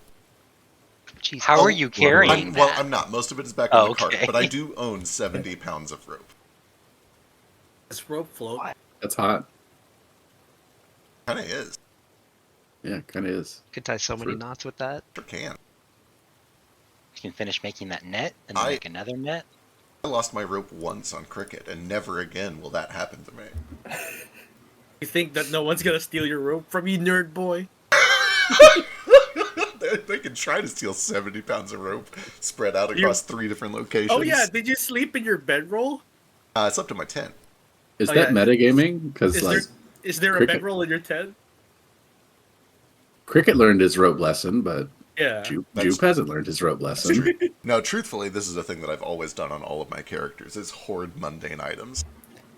Jeez, how are you carrying that? Well, I'm not. Most of it is back in the cart, Okay. but I do own 70 pounds of rope. This rope float. That's hot. Kind of is. Yeah, kind of is. Could tie so many True. knots with that. Sure can. You can finish making that net and then make another net. I lost my rope once on cricket, and never again will that happen to me. You think that no one's gonna steal your rope from you, nerd boy? They can try to steal 70 pounds of rope spread out across 3 different locations. Oh yeah, did you sleep in your bedroll? It's up to my tent. Is Oh, that yeah. metagaming? Because Is there a Cricket. bedroll in your tent? Cricket learned his rope lesson, but Yeah. Jupe That's- hasn't learned his rope lesson. No, truthfully, this is a thing that I've always done on all of my characters, is hoard mundane items.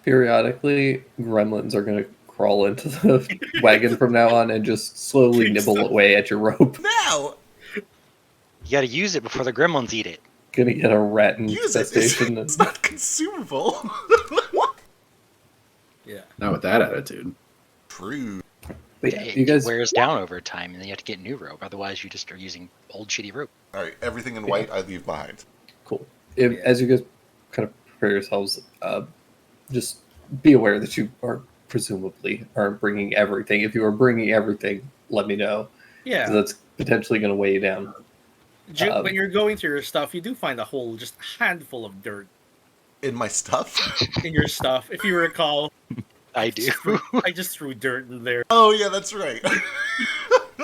Periodically, gremlins are going to crawl into the wagon from now on and just slowly nibble away at your rope. Now! You got to use it before the gremlins eat it. Gonna get a rat Use it! infestation. It's not consumable! Yeah. Not with that attitude. True. But yeah, It you guys, wears down over time, and then you have to get new rope. Otherwise, you just are using old shitty rope. Alright, everything in white I leave behind. cool. As you guys kind of prepare yourselves, just be aware that you are presumably aren't bringing everything. If you are bringing everything, let me know. 'Cause Yeah. that's potentially going to weigh you down. When you're going through your stuff, you do find a whole just handful of dirt In my stuff? in your stuff. If you recall, I do. I just threw dirt in there. Oh, yeah, that's right.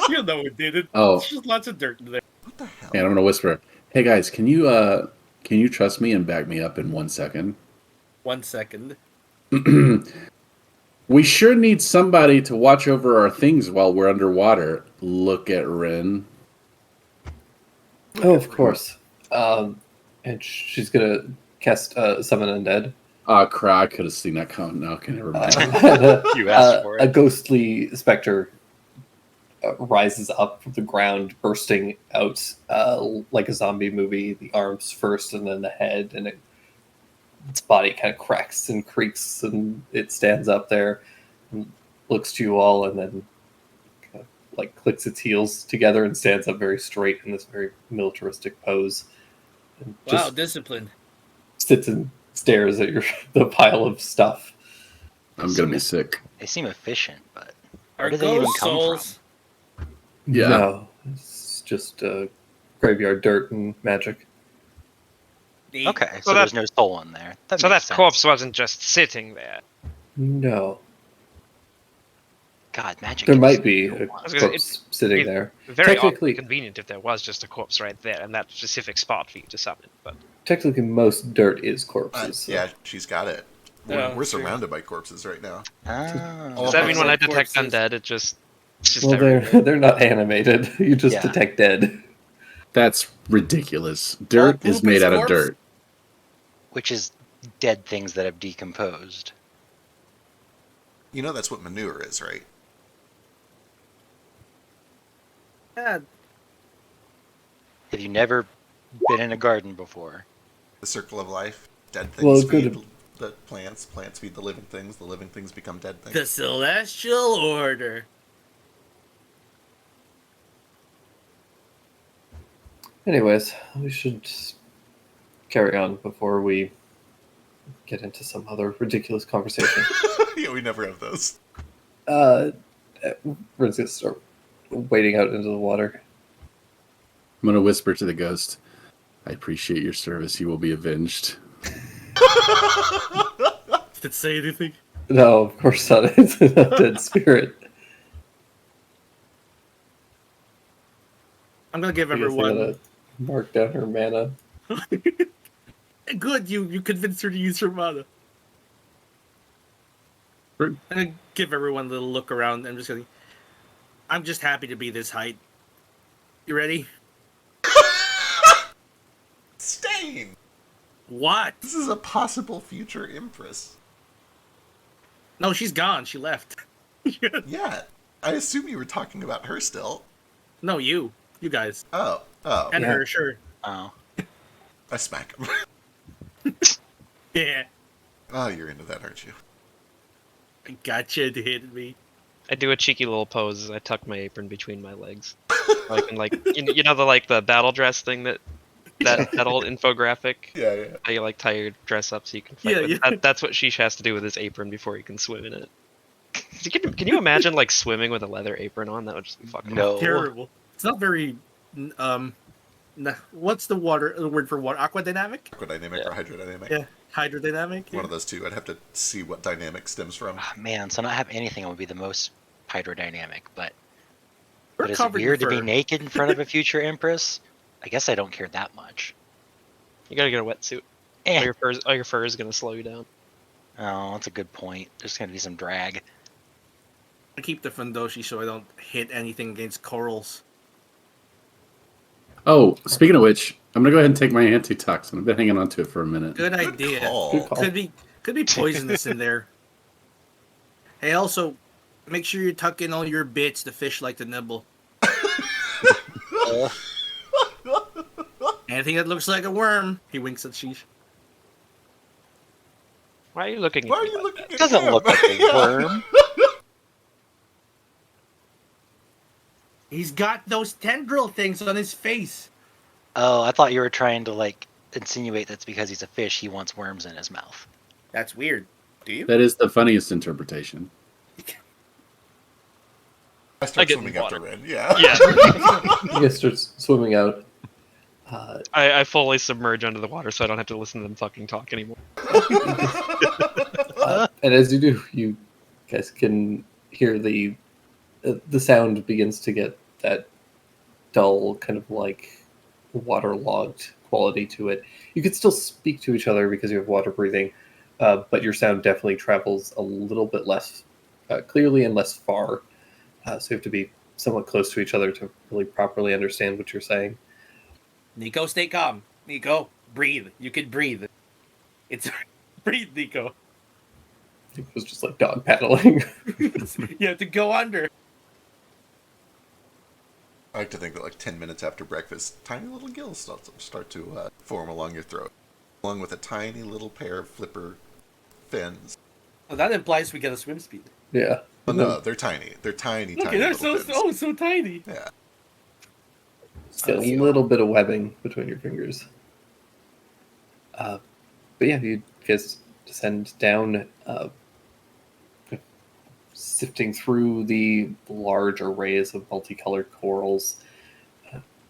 You know who did it. Oh, There's just lots of dirt in there. What the hell? and I'm gonna whisper, Hey guys, can you trust me and back me up in 1 second? 1 second. We sure need somebody to watch over our things while we're underwater. Look at Rin. Oh, of course. And she's gonna cast summon undead. Ah, crap! I could have seen that coming. No, okay, never mind. You asked for A it. ghostly specter rises up from the ground, bursting out like a zombie movie. The arms first, and then the head, and its body kind of cracks and creaks, and it stands up there, and looks to you all, and then kind of, like clicks its heels together and stands up very straight in this very militaristic pose. And Wow, just discipline. sits and stares at the pile of stuff. I'm gonna be sick. They seem efficient, but Are where do they even ghost come souls? Yeah. No, it's just graveyard dirt and magic. Neat. from? Okay, so Well, there's no soul in there. That So that makes sense. corpse wasn't just sitting there. No, God, magic. there is might be so a wild. was gonna- corpse sitting it- there. Very Technically- awkwardly convenient if there was just a corpse right there in that specific spot for you to summon. But Technically, most dirt is corpses. so- Yeah, she's got it. We're, Yeah, we're true. surrounded by corpses right now. Ah. All does that mean when I Corpses. detect undead, it's just Well, everywhere? they're not animated. You just Yeah. detect dead. That's ridiculous. Dirt poop is made is out of corpse? dirt. Which is dead things that have decomposed. You know that's what manure is, right? Yeah, Have you never been in a garden before? The circle of life. Dead Well, things good- feed the plants. Plants feed the living things become dead things. the celestial order. Anyways, we should carry on before we get into some other ridiculous conversation. Yeah, we never have those. We're just gonna start wading out into the water. I'm gonna whisper to the ghost. I appreciate your service. You will be avenged. Did it say anything? No, of course not. It's an undead spirit. I'm gonna give I guess they everyone. gotta mark down her mana. Good, you convinced her to use her mana. Good. I'm gonna give everyone a little look around. I'm just happy to be this height. You ready? Stain! What? This is a possible future Empress. No, she's gone. She left. Yeah. I assume you were talking about her still. No, you guys, Oh. and Yeah. her, sure. Oh. I smack him. Yeah, Oh, you're into that, aren't you? I gotcha. It hit me. I do a cheeky little pose as I tuck my apron between my legs, you know the battle dress thing that old infographic. Yeah, yeah. How you like tie your dress up so you can fight Yeah, with. yeah. That's what Sheesh has to do with his apron before he can swim in it. Can you imagine like swimming with a leather apron on? That would just be fucking No. Terrible. It's not very. What's the word for water? Aquadynamic? Aquadynamic or hydrodynamic? Yeah, hydrodynamic. One of those two. I'd have to see what dynamic stems from. Ah, man, so not have anything would be the most hydrodynamic, but We're is it covered in weird to be fur. naked in front of a future empress? I guess I don't care that much. You gotta get a wetsuit. Eh. All your fur is gonna slow you down. Oh, that's a good point. There's gonna be some drag. I keep the fundoshi so I don't hit anything against corals. Oh, speaking of which, I'm gonna go ahead and take my anti-tux, and I've been hanging on to it for a minute. Good idea. call. Good call. Could be poisonous in there. Hey, also, make sure you tuck in all your bits. The fish like to nibble. Anything that looks like a worm. He winks at Sheesh. Why are you looking? Why at are me you like looking It at doesn't him? look like a Yeah. worm. He's got those tendril things on his face. Oh, I thought you were trying to like insinuate that's because he's a fish. He wants worms in his mouth. That's weird. Do you? That is the funniest interpretation. I start get in swimming after water. Ren. Yeah. Yeah, You guys start swimming out. I fully submerge under the water so I don't have to listen to them fucking talk anymore. And as you do, you guys can hear the sound begins to get that dull kind of like waterlogged quality to it. You could still speak to each other because you have water breathing, but your sound definitely travels a little bit less clearly and less far. So you have to be somewhat close to each other to really properly understand what you're saying. Nico, stay calm. Nico, breathe. You can breathe. It's breathe, Nico. It was just like dog paddling. You have to go under. I like to think that like 10 minutes after breakfast, tiny little gills start to form along your throat, along with a tiny little pair of flipper fins. Well, that implies we get a swim speed. Yeah. Oh, no, they're tiny. They're tiny, Look, tiny they're little so fins. so tiny. Yeah. Still a little bit of webbing between your fingers. But yeah, you guys descend down, sifting through the large arrays of multicolored corals,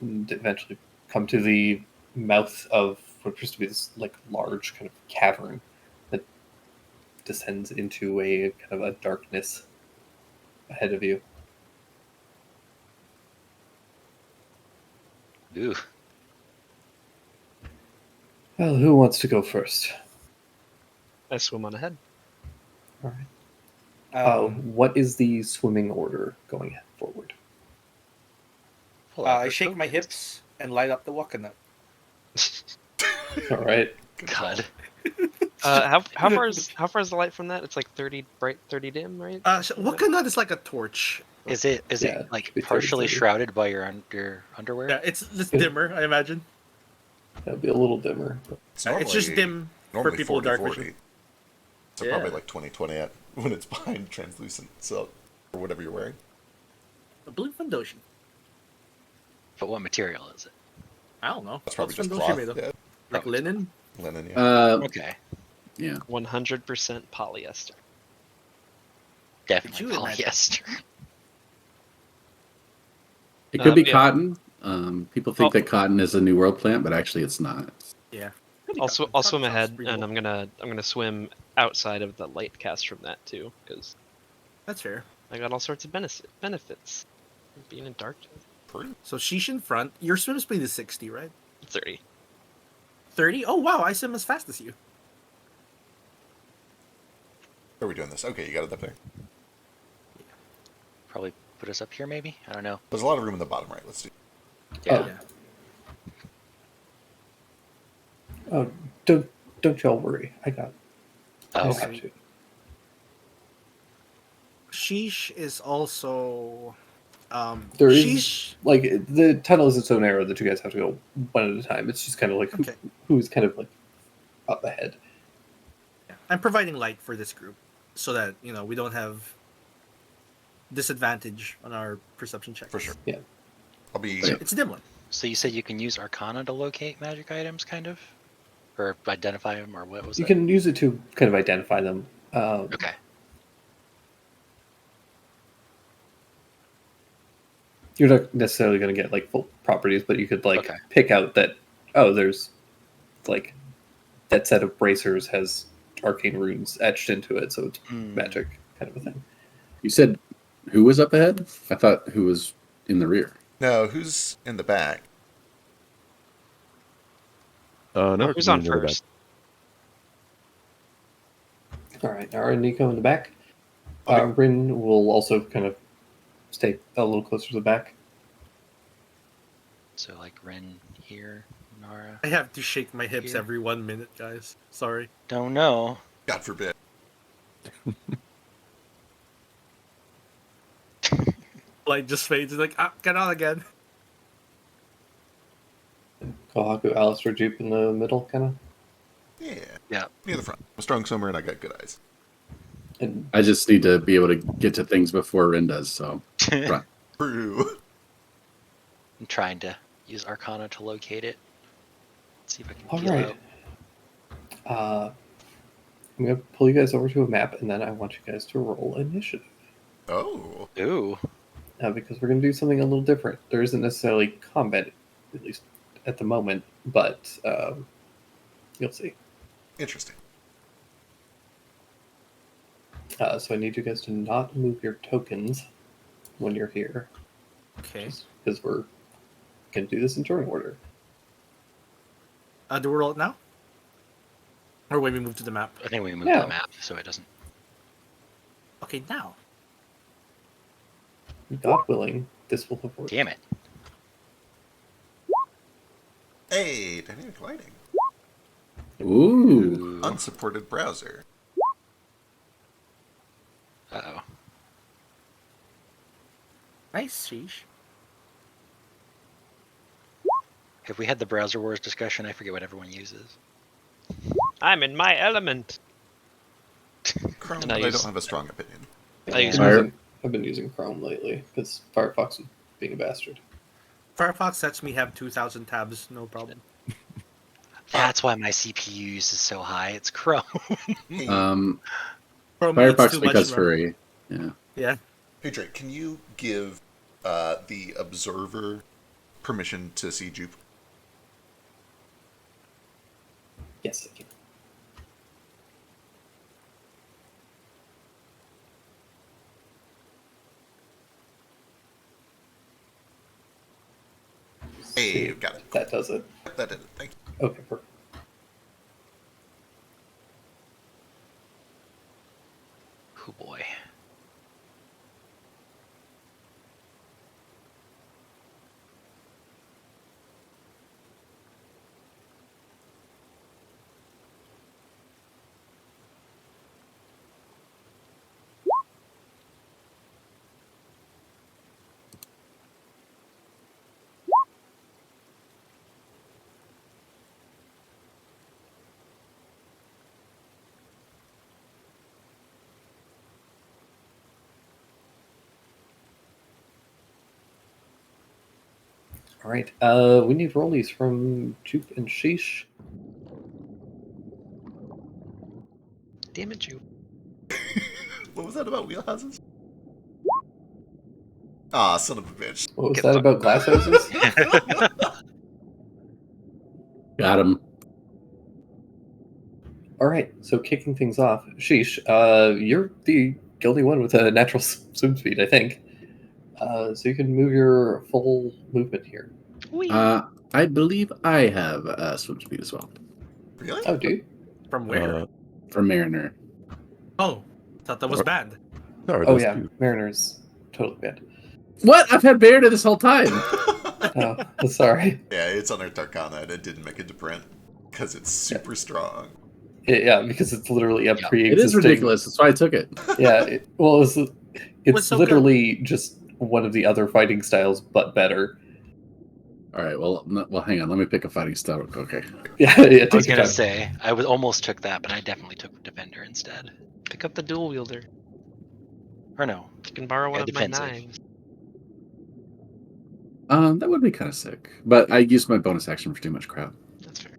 and eventually come to the mouth of what appears to be this like large kind of cavern that descends into a kind of a darkness ahead of you. Ooh. Well, who wants to go first? I swim on ahead. All right. What is the swimming order going forward? Pull out I her shake my focus. hips and light up the walkanut. All right. God. How far is the light from that? It's like 30 bright, 30 dim, right? Walkanut is like a torch. Is it Yeah, it like should be 30, partially 30. shrouded by your underwear? Yeah, it's dimmer, I imagine. That'll be a little dimmer. It's just dim for normally people with 40, dark 40. vision. So Yeah. probably like 20 at when it's behind translucent silk or whatever you're wearing. A blue Fundoshi. But what material is it? I don't know. That's probably What's just Fundoshi cloth. made of? Yeah. Like linen? Linen, yeah. Okay. Yeah. 100% polyester. Definitely you imagine? polyester. It could be Yeah. cotton. People think Oh. that cotton is a New World plant, but actually it's not. Yeah. I'll swim Cotton ahead, sounds pretty and cool. I'm gonna swim outside of the light cast from that too, because That's fair. I got all sorts of benefits. Being in darkness. Pretty. So sheesh in front. Your swim speed is 60, right? 30. 30? Oh wow, I swim as fast as you. How are we doing this? Okay, you got it up there. Probably put us up here, maybe? I don't know. There's a lot of room in the bottom right. Let's do. Yeah. Yeah. Oh, don't y'all worry. I got Oh, I okay. got you. Sheesh is also There is sheesh. like the tunnel isn't so narrow that you guys have to go one at a time. It's just kind of like Okay. who's kind of like up ahead. I'm providing light for this group so that, we don't have disadvantage on our perception checks. For sure. Yeah. I'll be. Yeah. It's a dim one. So you said you can use Arcana to locate magic items, kind of? Or identify them, or what was You it? can use it to kind of identify them. Okay. You're not necessarily going to get like full properties, but you could like Okay. pick out that there's like that set of bracers has arcane runes etched into it, so it's Hmm. magic kind of a thing. You said who was up ahead? I thought who was in the rear. No, who's in the back? No, Who's on first? All right, Nara and Nico in the back. Okay. Rin will also kind of stay a little closer to the back. So like Ren here, Nara. I have to shake my hips Here. every 1 minute, guys. Sorry. Don't know. God forbid. Light just fades. It's like, get on again. Kohaku, Alistair, Jupe in the middle, kind of. Yeah. Yeah. Near the front. I'm a strong swimmer and I got good eyes. And I just need to be able to get to things before Rin does. So I'm True. trying to use Arcana to locate it. Let's see if I can all feel right, out. I'm gonna pull you guys over to a map, and then I want you guys to roll initiative Oh. Ooh. because we're gonna do something a little different. There isn't necessarily combat, at least at the moment, but you'll see. Interesting. So I need you guys to not move your tokens when you're here, Okay. because we're gonna do this in turn order. Do we roll it now? Or when we move to the map? I think we moved Yeah. the map so it doesn't. Okay, now. God willing, this will have worked. Damn it. Hey, dynamic lighting. Ooh. Unsupported browser. Uh-oh. Nice, sheesh. Have we had the browser wars discussion? I forget what everyone uses. I'm in my element. Chrome, And I I use- don't have a strong opinion. I use I've been using Chrome lately because Firefox is being a bastard. Firefox lets me have 2,000 tabs, no problem. That's why my CPU use is so high. It's Chrome. Hey, Chrome eats Firefox too because much free. Yeah. Yeah. hey Drake, can you give the observer permission to see Jupe? Yes, I can. Hey, got it. That does it. That did it. Thank you. Okay, perfect. Oh boy. All right. We need rollies from Jupe and Sheesh. Damn it, you. What was that about wheelhouses? Ah, son of a bitch. What was Get that the- about glass houses? Got him. All right. So kicking things off, Sheesh, you're the only one with a natural swim speed, I think. So you can move your full movement here. I believe I have swim speed as well. Really? Oh, dude. From where? For Mariner. Oh, thought that was Or- banned. Sorry, Oh those yeah, two. Mariner's totally bad. What? I've had Mariner this whole time. Oh, sorry. Yeah, it's on our Tarkana and it didn't make it to print because it's super strong. Yeah, because it's literally a Yeah. pre-existing. It is ridiculous. That's why I took it. Yeah, it's What's so literally just one of the other fighting styles, but better. All right. Well, hang on. Let me pick a fighting style. Okay. Yeah, I was take your gonna time. say almost took that, but I definitely took Defender instead. Pick up the dual wielder. Or no, You can borrow one Yeah, of my defensive. knives. That would be kind of sick. But I used my bonus action for too much crap. That's fair.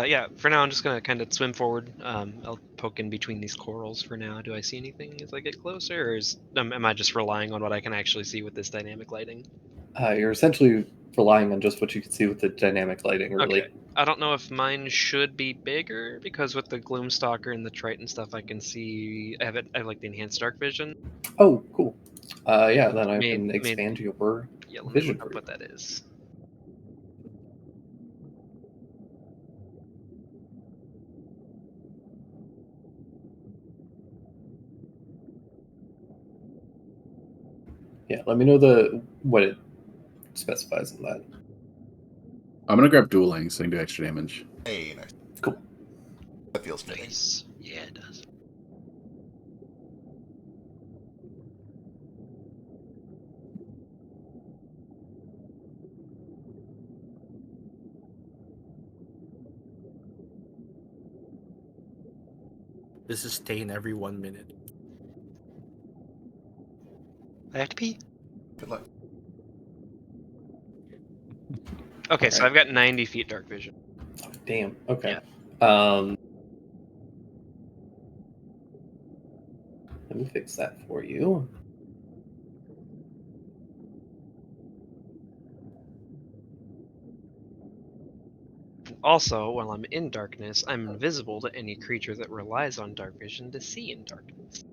Yeah, for now I'm just gonna kind of swim forward. I'll poke in between these corals for now. Do I see anything as I get closer, or am I just relying on what I can actually see with this dynamic lighting? You're essentially relying on just what you can see with the dynamic lighting, really. Okay. I don't know if mine should be bigger because with the Gloomstalker and the Triton stuff, I can see. I have like the enhanced dark vision. Oh, cool. Yeah, then I May- can may- expand your Yeah, let me vision look for up you. what that is. Yeah, let me know what it specifies in that. I'm gonna grab dueling so I can do extra damage. Hey, nice. Cool. That feels fitting. nice. Yeah, it does. This is staying every 1 minute. I have to pee. Good luck. Okay, so Alright. I've got 90 feet dark vision. Oh, damn. Okay. Let me fix that for you. Also, while I'm in darkness, I'm invisible to any creature that relies on dark vision to see in darkness.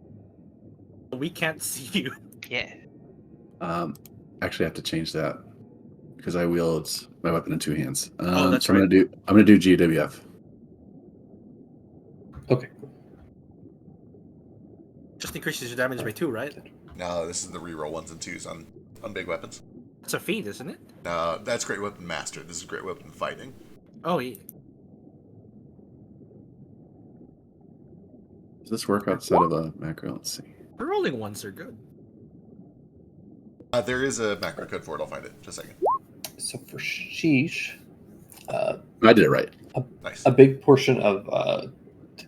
We can't see you. Yeah. Actually, I have to change that because I wield my weapon in two hands. that's so right. I'm gonna do GWF. Okay. Just increases your damage by 2, right? No, this is the reroll 1s and 2s on big weapons. That's a feat, isn't it? No, that's Great Weapon Master. This is Great Weapon Fighting. Oh, yeah. Does this work outside of a macro? Let's see. The rolling ones are good. There is a macro code for it. I'll find it. Just a second. So for Sheesh, I did it right. Nice. a big portion of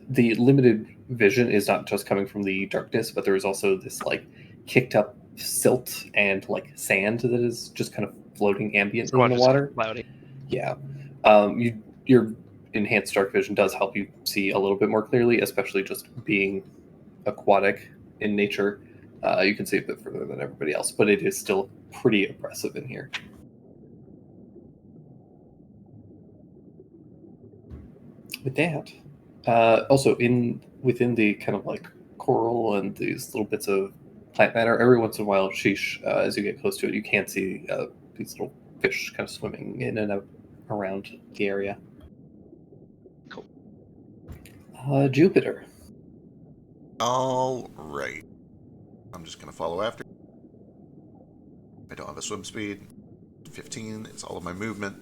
the limited vision is not just coming from the darkness, but there is also this like kicked up silt and like sand that is just kind of floating ambient in the water. Cloudy. Yeah. Your enhanced dark vision does help you see a little bit more clearly, especially just being aquatic in nature. You can see a bit further than everybody else, but it is still pretty oppressive in here. With that, also within the kind of like coral and these little bits of plant matter, every once in a while, Sheesh, as you get close to it, you can see these little fish kind of swimming in and out around the area. Cool. Jupiter. All right. I'm just going to follow after. I don't have a swim speed. 15 is all of my movement.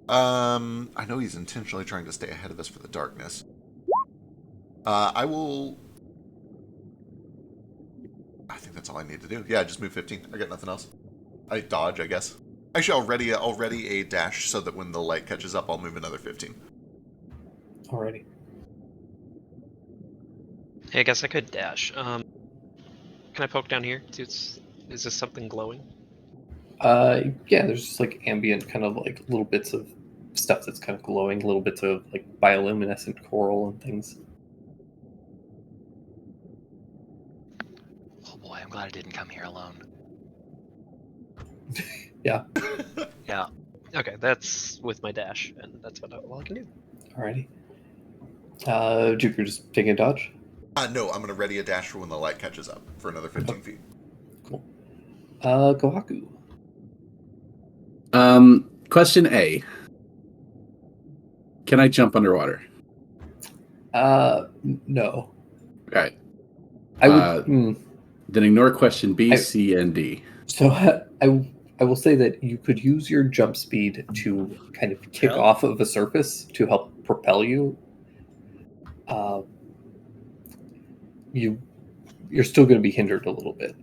I know he's intentionally trying to stay ahead of us for the darkness. I think that's all I need to do. Yeah, just move 15. I got nothing else. I dodge, I guess. Actually, already a dash so that when the light catches up, I'll move another 15. Alrighty. Hey, I guess I could dash. Can I poke down here? Is this something glowing? Yeah, there's just like ambient kind of like little bits of stuff that's kind of glowing, little bits of like bioluminescent coral and things. Oh boy, I'm glad I didn't come here alone. Yeah. Yeah. Okay, that's with my dash, and that's about all I can do. Alrighty. Jupiter just taking a dodge. No, I'm going to ready a dash for when the light catches up for another 15 feet. Cool. Kohaku. Question A. Can I jump underwater? No. Okay. I would. Then ignore question B, I- C, and D. So I will say that you could use your jump speed to kind of kick Propel? off of a surface to help propel you. You're still going to be hindered a little bit.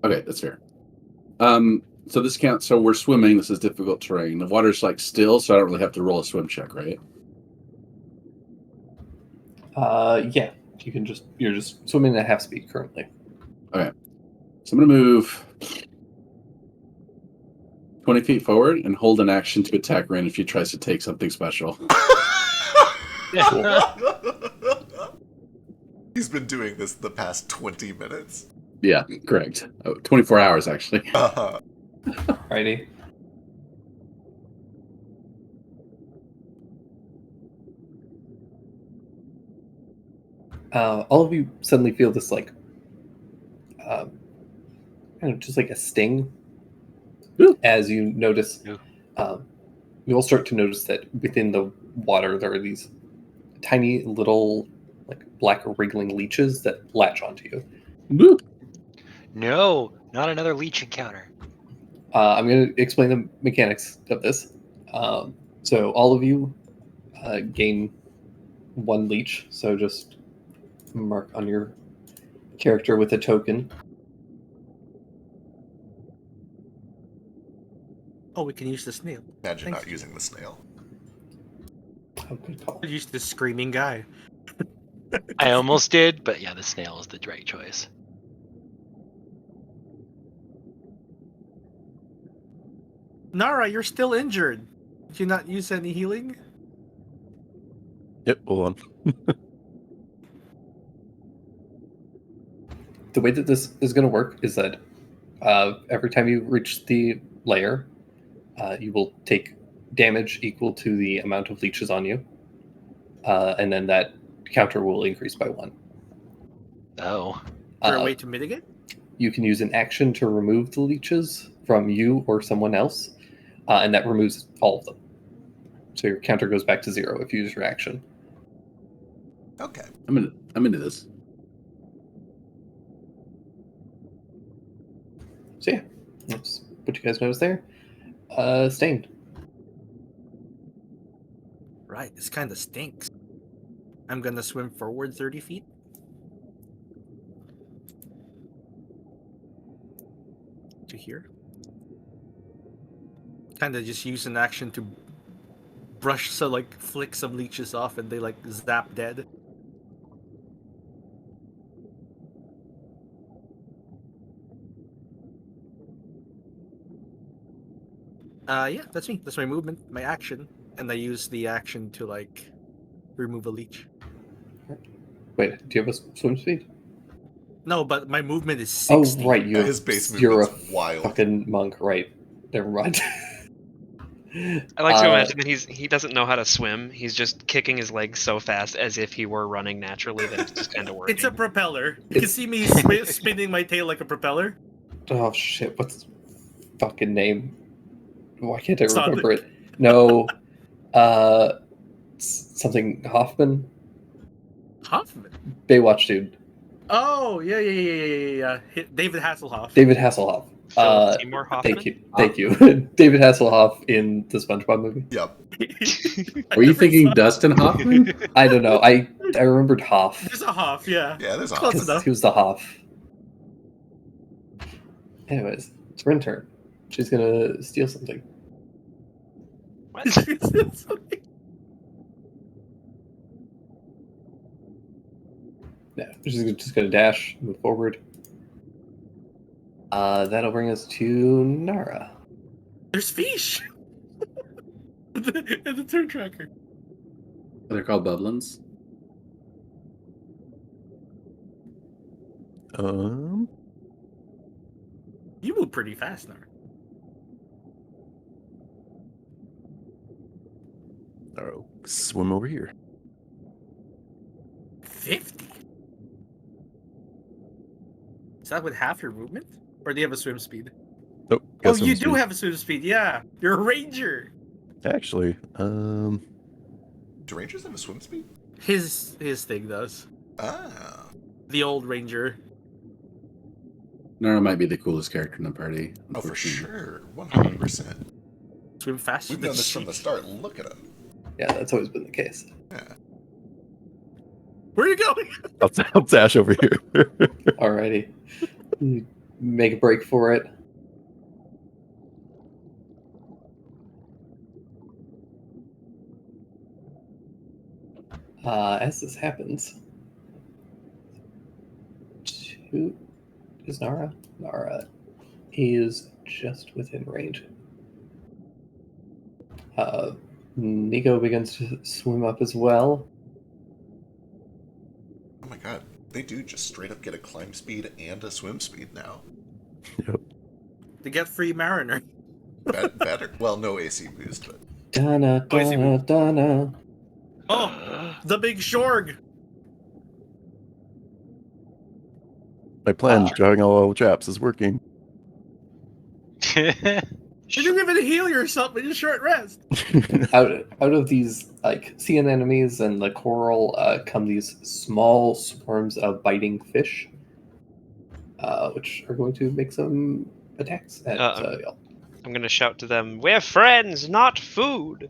Okay, that's fair. So this counts. So we're swimming. This is difficult terrain. The water's like still, so I don't really have to roll a swim check, right? Yeah, you're just swimming at half speed currently. Okay. So I'm gonna move 20 feet forward and hold an action to attack Rin if he tries to take something special. He's been doing this the past 20 minutes. Yeah, correct. 24 hours actually. Alrighty. All of you suddenly feel this like, kind of just like a sting, Ooh. as you notice. Ooh. You'll start to notice that within the water there are these tiny little like black wriggling leeches that latch onto you. Woo. No, not another leech encounter. I'm going to explain the mechanics of this. So all of you gain one leech. So just mark on your character with a token. Oh, we can use the snail. Imagine Thanks. not using the snail. Oh, good call. Use the screaming guy. I almost did, but yeah, the snail is the right choice. Nara, you're still injured. Did you not use any healing? Yep, hold on. The way that this is going to work is that every time you reach the layer, you will take damage equal to the amount of leeches on you, and then that counter will increase by 1. Oh. Is there a Uh, way to mitigate? You can use an action to remove the leeches from you or someone else, and that removes all of them. So your counter goes back to 0 if you use your action. Okay. I'm into this. So yeah, that's what you guys notice there. Stained. Right, this kind of stinks. I'm gonna swim forward 30 feet. To here. Kind of just use an action to brush, so like flick some leeches off and they like zap dead. Yeah, that's me. That's my movement, my action. And I use the action to like remove a leech. Wait, do you have a swim speed? No, but my movement is 60. Oh, right. His base you're a movement's wild. fucking monk, right? Never mind. I like to imagine that he doesn't know how to swim. He's just kicking his legs so fast as if he were running naturally that it's just kind of working. It's a propeller. You can see me spinning my tail like a propeller. Oh shit! What's his fucking name? Why can't I Sonic. remember it? No, something Hoffman, Hoffman. Baywatch dude, Oh, yeah. David Hasselhoff. David Hasselhoff. Phil Seymour Hoffman? Thank you, David Hasselhoff in the SpongeBob movie. Yep. Were you thinking Dustin Hoffman? I don't know. I remembered Hoff. There's a Hoff, yeah. Yeah, there's Close options. enough. He was the Hoff. Anyways, it's Rin turn. She's gonna steal something. What? No, she's just gonna dash, move forward. That'll bring us to Nara. There's fish. And the turn tracker. They're called bubblins. You move pretty fast now. Oh, swim over here. 50? Is that with half your movement? Or do you have a swim speed? Nope. Oh, got some you do speed. have a swim speed, yeah. You're a ranger. Actually, Do Rangers have a swim speed? His thing does. Ah. The old ranger. Nara might be the coolest character in the party. Oh, for unfortunately. sure. 100%. Swim faster We've than known this from the sheep. start. Look at him. Yeah, that's always been the case. Yeah. Where are you going? I'll dash over here. Alrighty. You make a break for it. As this happens, is Nara? Nara is just within range. Nico begins to swim up as well. Oh my god. They do just straight up get a climb speed and a swim speed now. Yep. To get free mariner. Better. Well, no AC boost, but Donna, Noisy Donna, move. Donna. Oh, the big Shorg. My plan, drawing all traps, is working. You didn't even heal yourself in your short rest. Out of these like sea anemones and the coral come these small swarms of biting fish, which are going to make some attacks at y'all. I'm gonna shout to them, "We're friends, not food!"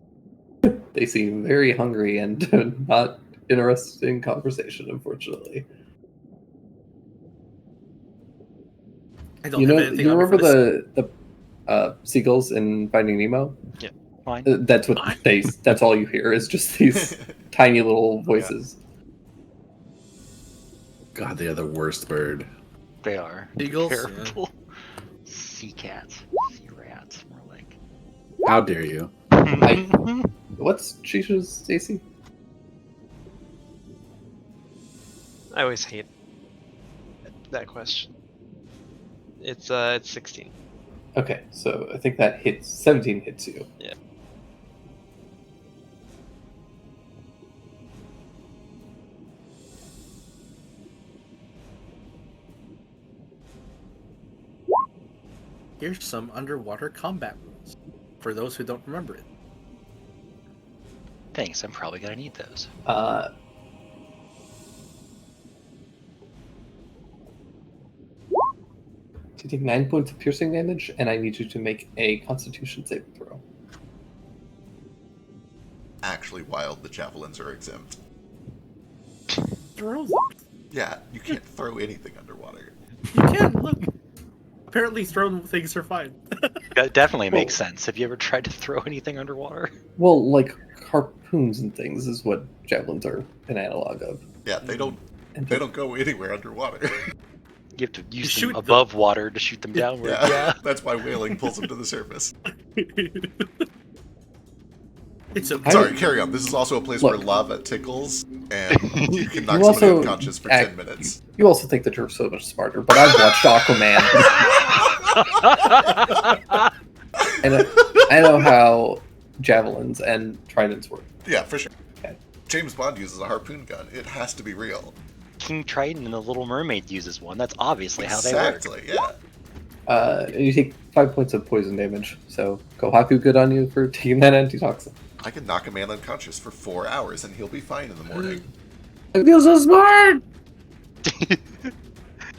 They seem very hungry and not interested in conversation, unfortunately. I don't You have know, anything you on me for remember this. the seagulls in Finding Nemo? Fine. That's what that's all you hear is just these tiny little voices. God, they are the worst bird. They are. Eagles? Terrible. Sea cats. Sea rats, more like. How dare you? What's Shisha's AC? I always hate that question. It's 16. Okay, so I think that hits 17 hits you. Yeah. Here's some underwater combat rules. for those who don't remember it. Thanks, I'm probably gonna need those. You take 9 points of piercing damage, and I need you to make a Constitution saving throw. Actually, wild, the javelins are exempt. Throw them. Yeah, you can't throw anything underwater. You can, look. Apparently thrown things are fine. That definitely makes Oh. sense. Have you ever tried to throw anything underwater? Well, like harpoons and things is what javelins are an analog of. Yeah, they don't go anywhere underwater. You have to use shoot them them. above water to shoot them downward. yeah, Yeah. that's why whaling pulls them to the surface. It's a I Sorry, would- carry on. This is also a place Look. where lava tickles, and you can knock You somebody also unconscious for act- 10 minutes. You also think that you're so much smarter, but I've watched Aquaman. And I know how javelins and tridents work. Yeah, for sure. Okay. James Bond uses a harpoon gun. It has to be real. King Triton and the Little Mermaid uses one. That's obviously how they work. Exactly, yeah. You take 5 points of poison damage, so Kohaku good on you for taking that antitoxin. I can knock a man unconscious for 4 hours and he'll be fine in the morning. I feel so smart.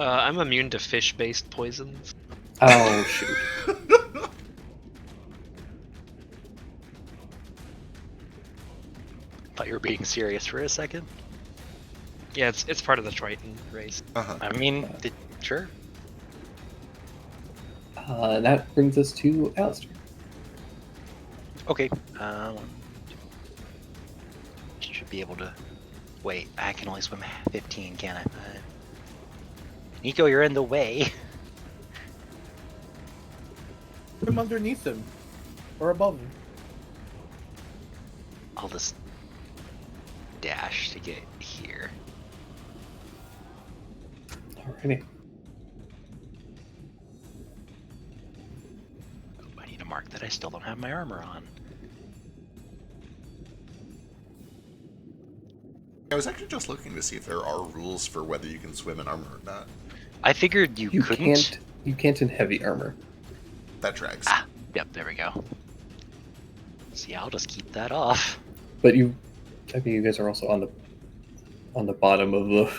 I'm immune to fish-based poisons. Oh, shoot. Thought you were being serious for a second. Yeah, it's part of the Triton race. Uh-huh. I mean, sure. And that brings us to Alistair. Okay. Should be able to. Wait, I can only swim 15, can I? Nico, you're in the way. Put him underneath him. Or above him. I'll just dash to get here. Alrighty. I need to mark that I still don't have my armor on. I was actually just looking to see if there are rules for whether you can swim in armor or not. I figured you couldn't. You can't in heavy armor. That tracks. Ah, yep, there we go. See, I'll just keep that off. But you guys are also on the bottom of the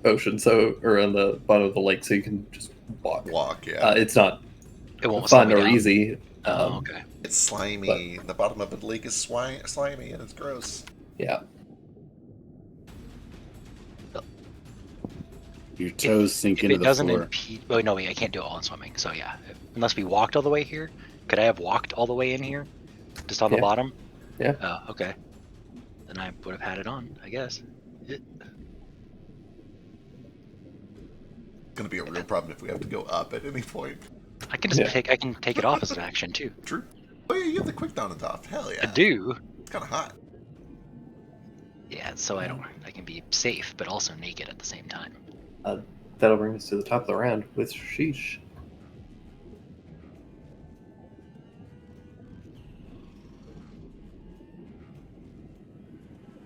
ocean, or on the bottom of the lake, so you can just walk. Walk, yeah. It's not It won't slow fun me or down. easy. Oh, okay. It's slimy. The bottom of the lake is slimy and it's gross. Yeah. Your toes sink If into it the doesn't floor. impede. Oh no, wait, I can't do it all in swimming. So yeah, unless we walked all the way here. Could I have walked all the way in here, just on the Yeah. bottom? Yeah. Oh, okay. Then I would have had it on, I guess. It's gonna be a real problem if we have to go up at any point. I can just Yeah. take. I can take it off as an action too. True. Oh yeah, you have the quick down and top. Hell yeah. I do. It's kind of hot. Yeah, so I can be safe, but also naked at the same time. That'll bring us to the top of the round with Sheesh.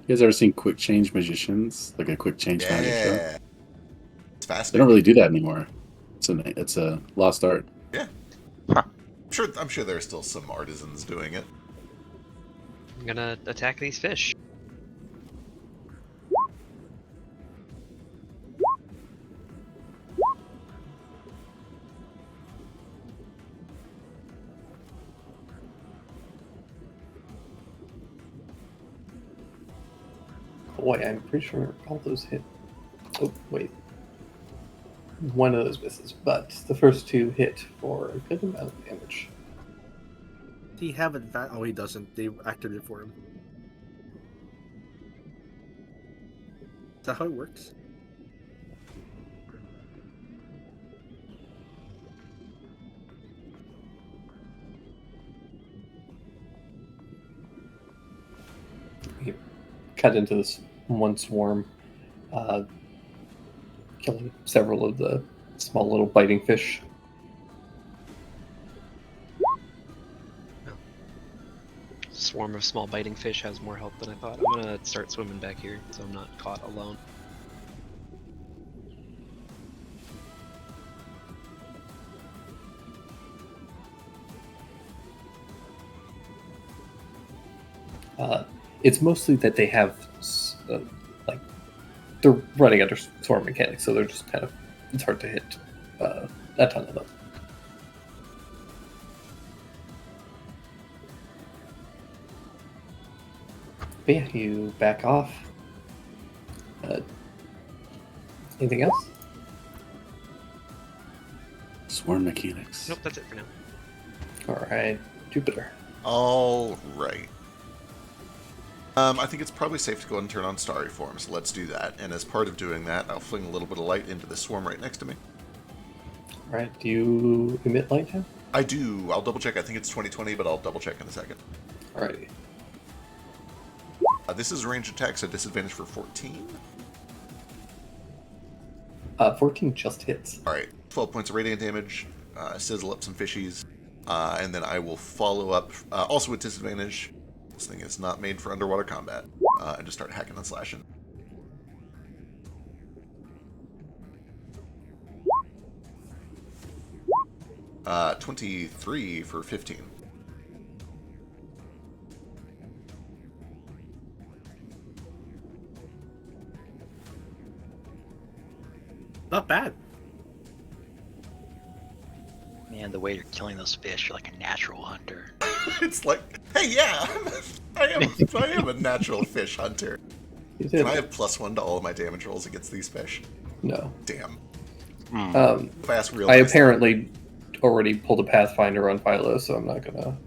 You guys ever seen quick change magicians? Like a quick change magic show? Yeah. It's They don't fascinating. really do that anymore. It's a lost art. I'm sure there are still some artisans doing it. I'm gonna attack these fish. Boy, I'm pretty sure all those hit. Oh, wait. One of those misses, but the first two hit for a good amount of damage. Does he have advantage? Oh, he doesn't. They activated it for him. Is that how it works? Cut into this one swarm, killing several of the small little biting fish. Swarm of small biting fish has more health than I thought. I'm gonna start swimming back here so I'm not caught alone. It's mostly that they have like they're running under swarm mechanics, so they're just kind of it's hard to hit a ton of them. But yeah, you back off. Anything else? Swarm mechanics. Nope, that's it for now. All right, Jupiter. All right. I think it's probably safe to go ahead and turn on Starry Form, so let's do that. And as part of doing that, I'll fling a little bit of light into the swarm right next to me. All right, do you emit light now? I do. I'll double check. I think it's 2020, but I'll double check in a second. All right. This is range attack, so disadvantage for 14. 14 just hits. All right, 12 points of radiant damage. Sizzle up some fishies, and then I will follow up also with disadvantage. This thing is not made for underwater combat, and just start hacking and slashing. Uh, 23 for 15. Not bad. Man, the way you're killing those fish, you're like a natural hunter. It's like, hey, yeah, I am a natural fish hunter. You did. Can I have +1 to all of my damage rolls against these fish? No. Damn. If I ask real I nice, apparently already pulled a Pathfinder on Philo, so I'm not gonna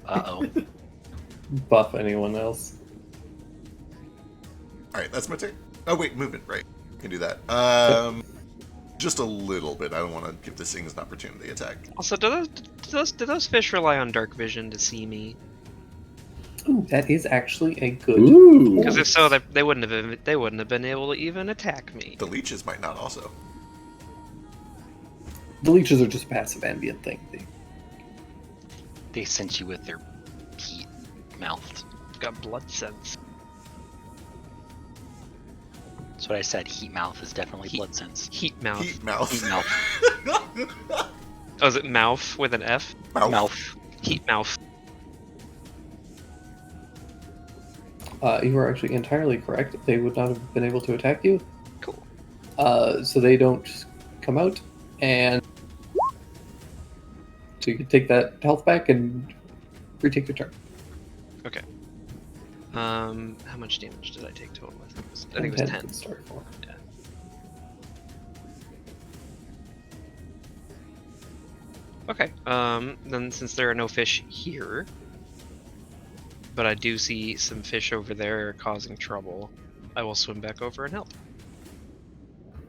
Uh-oh. buff anyone else. All right, that's my turn. Oh wait, movement, right? I can do that. Just a little bit. I don't want to give this thing an opportunity attack. Also, do those fish rely on dark vision to see me? Ooh, that is actually a good. Ooh. Because if so, they wouldn't have been able to even attack me. The leeches might not also. The leeches are just a passive ambient thing. They sent you with their heat mouth. Got blood sense. That's what I said. Heat mouth is definitely blood sense. Heat mouth. Heat mouth. Heat mouth. Oh, is it mouth with an F? Mouth. Heat mouth. You are actually entirely correct. They would not have been able to attack you. Cool. So they don't come out, and so you can take that health back and retake your turn. Okay. How much damage did I take total? I think it was 10. to start for. Yeah. Okay. Then since there are no fish here, but I do see some fish over there causing trouble, I will swim back over and help.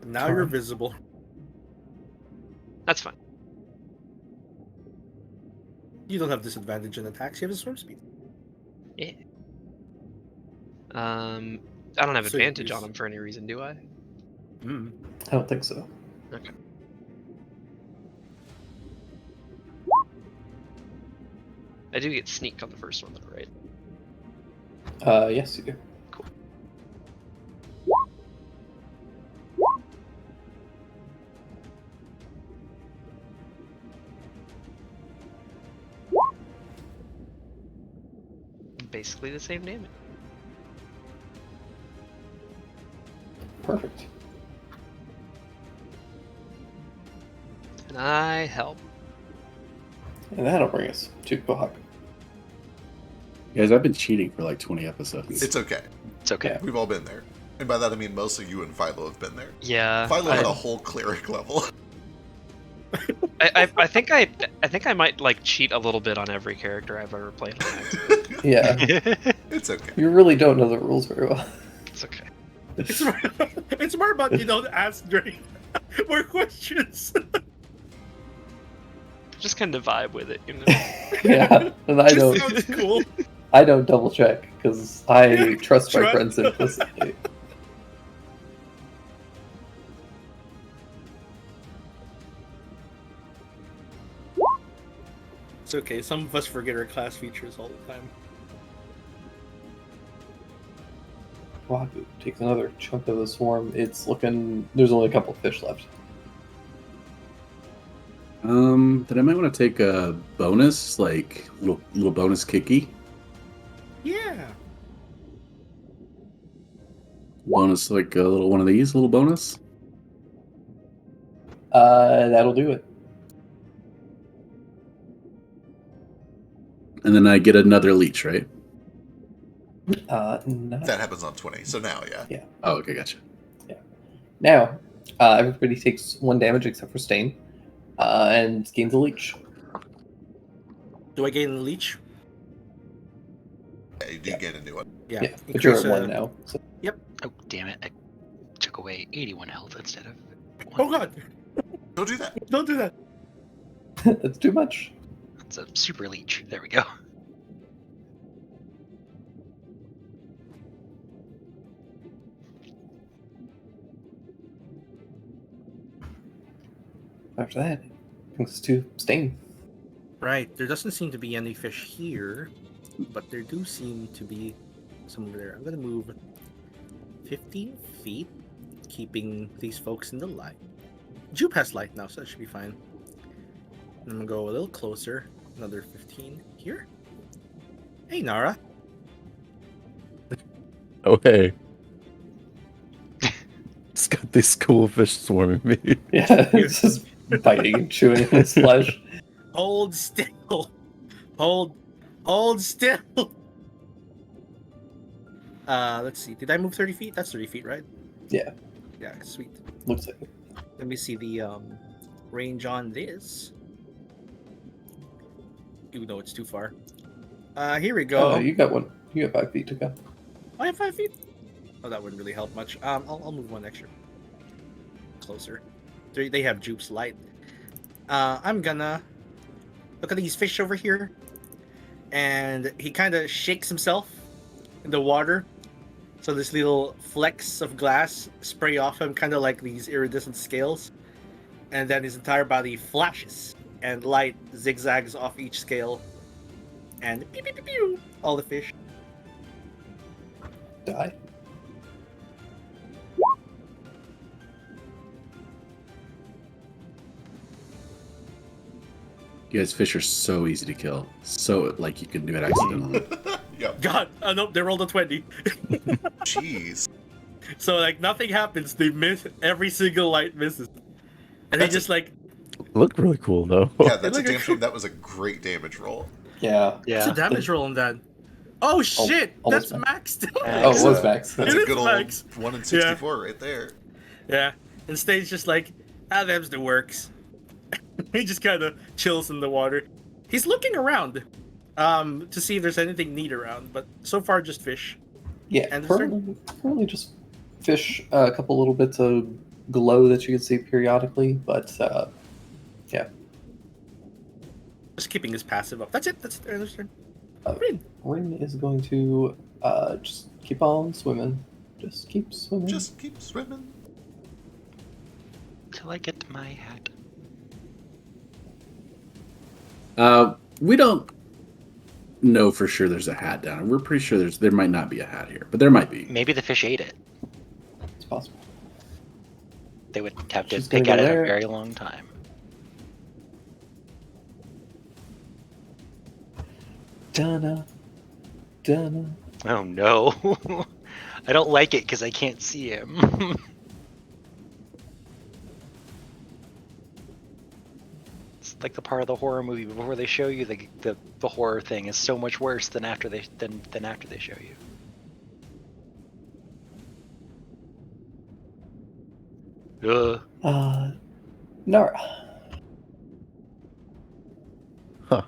Now you're visible. That's fine. You don't have disadvantage in attacks. You have a swim speed. Yeah. I don't have So advantage you- on them for any reason, do I? Mm. I don't think so. Okay. I do get sneak on the first one, though, right? Yes, you do. Cool. Basically the same damage. Perfect. And I help. And that'll bring us to Quahog. Guys, I've been cheating for like 20 episodes. It's okay. It's okay. Yeah. We've all been there. And by that I mean mostly you and Philo have been there. Yeah. Philo had a whole cleric level. I think I might like cheat a little bit on every character I've ever played on accident. Yeah, It's okay. you really don't know the rules very well. It's okay. It's more about you don't ask Drake more questions. Just kind of vibe with it, you know. Yeah, and I Just don't. sounds cool. I don't double check because I trust my Trust. friends implicitly. It's okay. Some of us forget our class features all the time. Wagyu takes another chunk of the swarm. It's looking. There's only a couple fish left. Then I might want to take a bonus, like little bonus kicky. bonus, like a little one of these, a little bonus. That'll do it. And then I get another leech, right? No. That happens on 20. So now, yeah. Oh, okay, gotcha. Now, everybody takes 1 damage except for Stain, and gains a leech. Do I gain a leech? Yeah, you do get a new one. Yeah. Yeah, but you're at increase, 1 now. So. Oh, damn it. I took away 81 health instead of 1. Oh god! Don't do that. Don't do that. That's too much. That's a super leech. There we go. After that, brings us to Stain. Right. There doesn't seem to be any fish here, but there do seem to be some over there. I'm gonna move 15 feet, keeping these folks in the light. Jupe has light now, so that should be fine. And I'm gonna go a little closer. Another 15 here. Hey, Nara. Oh, hey. It's got these cool fish swarming me. Yeah, it's just biting and chewing his flesh. Hold still. Hold still. Let's see. Did I move 30 feet? That's 30 feet, right? Yeah. Yeah, sweet. Looks like it. Let me see the range on this. Even though it's too far. Here we go. Oh, you got 1. You got 5 feet to go. I have 5 feet. Oh, that wouldn't really help much. I'll move 1 extra closer. They have Jupe's light. I'm gonna look at these fish over here, and he kind of shakes himself in the water, so this little flecks of glass spray off him, kind of like these iridescent scales, and then his entire body flashes, and light zigzags off each scale, and pew, pew, pew, pew, all the fish. Die. You guys, fish are so easy to kill. So, like, you can do it accidentally. Yep. God, nope, they rolled a 20. Jeez. So like nothing happens. They miss every single light misses, and they That's just like Looked really cool though. Yeah, that's a Look at- damn shame. That was a great damage roll. Yeah. what's the damage roll on that? Oh shit, almost that's maxed. Oh, it was max. That's It a is good old max. 1 in 64 right there. Yeah, and Stain's just like, them's the works. He just kind of chills in the water. He's looking around, to see if there's anything neat around, but so far just fish. Yeah, And there's currently just fish, a couple little bits of glow that you can see periodically, but yeah. Just keeping his passive up. That's it. That's his turn. Uh, Rin is going to just keep on swimming. Just keep swimming. Just keep swimming. Till I get to my hat. We don't know for sure there's a hat down. We're pretty sure there might not be a hat here, but there might be. Maybe the fish ate it. It's possible. They would have to She's pick gonna at go it a there. very long time. Donna. Donna. Oh no. I don't like it because I can't see him. It's like the part of the horror movie before they show you the horror thing is so much worse than after they show you. Nara. Huh.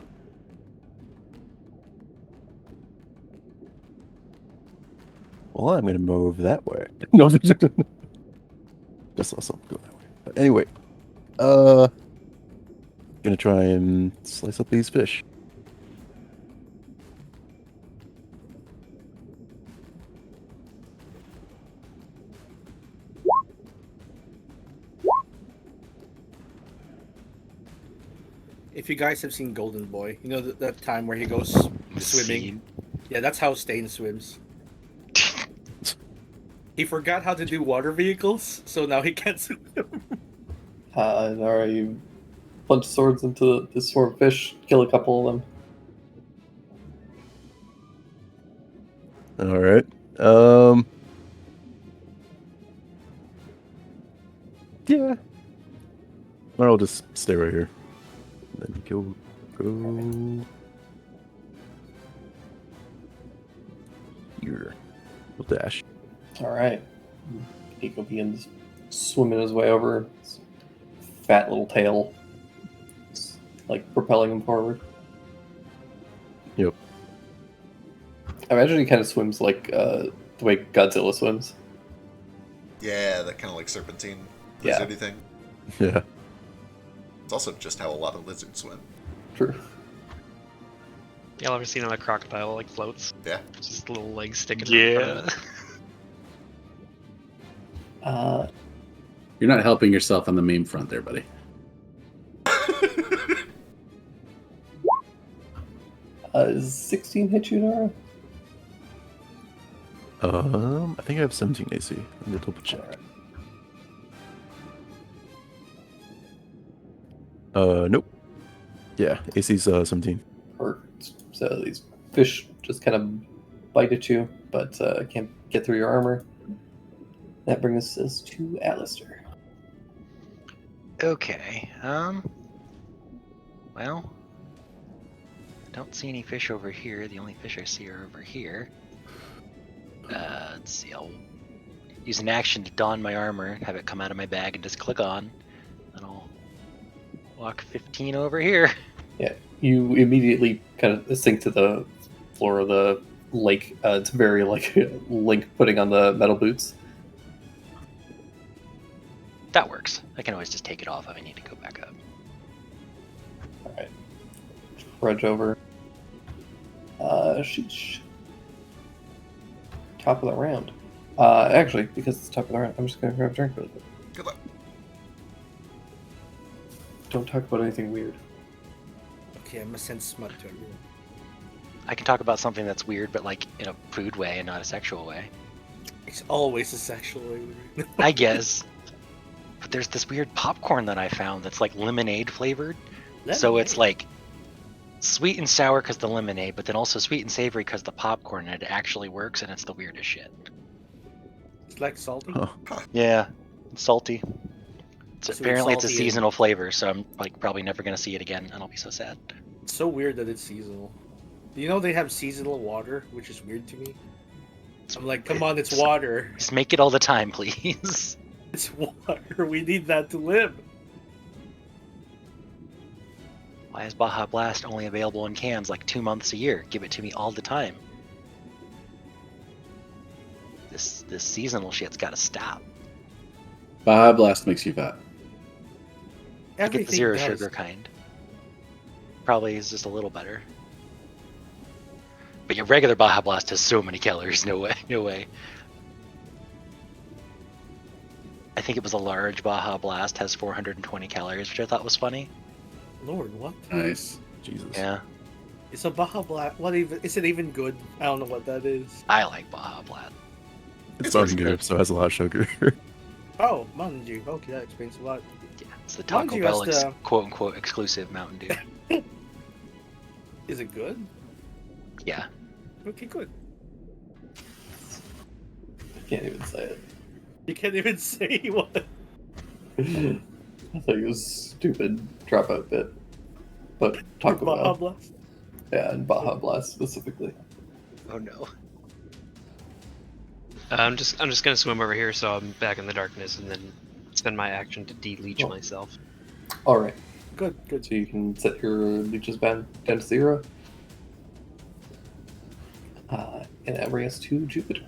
Well, I'm gonna move that way. No, just saw something go that way. But anyway, gonna try and slice up these fish. If you guys have seen Golden Boy, you know that time where he goes The swimming. scene. Yeah, that's how Stain swims. He forgot how to do water vehicles, so now he can't swim. Nara, you punch swords into this swarm of fish, kill a couple of them. All right. Yeah. Or I'll just stay right here. Then go. Here. We'll dash. All right. Nico begins swimming his way over. His fat little tail, it's like propelling him forward. Yep. I imagine he kind of swims like the way Godzilla swims. Yeah, that kind of like serpentine Yeah. lizardy thing. Yeah. It's also just how a lot of lizards swim. True. Y'all ever seen how a crocodile like floats? Yeah. Just little legs sticking Yeah. out of it. You're not helping yourself on the meme front there, buddy. 16 hit you, Nora? I think I have 17 AC. Let me double check. Nope. Yeah, AC's 17. Perfect. So these fish just kind of bite at you, but can't get through your armor. That brings us to Alistair. Okay. Well, I don't see any fish over here. The only fish I see are over here. Let's see. I'll use an action to don my armor, have it come out of my bag, and just click on. Then I'll walk 15 over here. Yeah, you immediately kind of sink to the floor of the lake. It's very like Link putting on the metal boots. That works. I can always just take it off if I need to go back up. All right, trudge over. Sheesh. Top of the round. Actually, because it's top of the round, I'm just gonna grab a drink really quick. Good luck. Don't talk about anything weird. Okay, I'm gonna send smut to everyone. I can talk about something that's weird, but like in a food way and not a sexual way. It's always a sexual way. I guess. But there's this weird popcorn that I found that's like lemonade flavored. So it's like sweet and sour because the lemonade, but then also sweet and savory because the popcorn, and it actually works, and it's the weirdest shit. It's like salty. Huh. Yeah, it's salty. Sweet, Apparently it's a salty, and- seasonal flavor, so I'm like probably never gonna see it again, and I'll be so sad. It's so weird that it's seasonal. You know they have seasonal water, which is weird to me. I'm like, come on, it's water. Just make it all the time, please. It's water. We need that to live. Why is Baja Blast only available in cans like 2 months a year? Give it to me all the time. This seasonal shit's gotta stop. Baja Blast makes you fat. I get the Everything zero does. sugar kind. Probably is just a little better. But your regular Baja Blast has so many calories. No way. No way. I think it was a large Baja Blast has 420 calories, which I thought was funny. Lord, what? Nice. Jesus. Yeah, It's a Baja Blast. What even? Is it even good? I don't know what that is. I like Baja Blast. It's It's Mountain pretty Dew, good. so it has a lot of sugar. Oh, Mountain Dew. Okay, that explains a lot. Yeah, it's the Mountain Taco Dew Bell has the- quote unquote exclusive Mountain Dew. Is it good? Yeah. Okay, good. I can't even say it. You can't even say what. I thought it was stupid dropout bit. But Taco Baja Bell. Blast. Yeah, and Baja Blast specifically. Oh no. I'm just gonna swim over here, so I'm back in the darkness, and then spend my action to de-leech Oh. myself. Alright, Good, good. so you can set your leeches down to 0. And that brings us to Jupiter.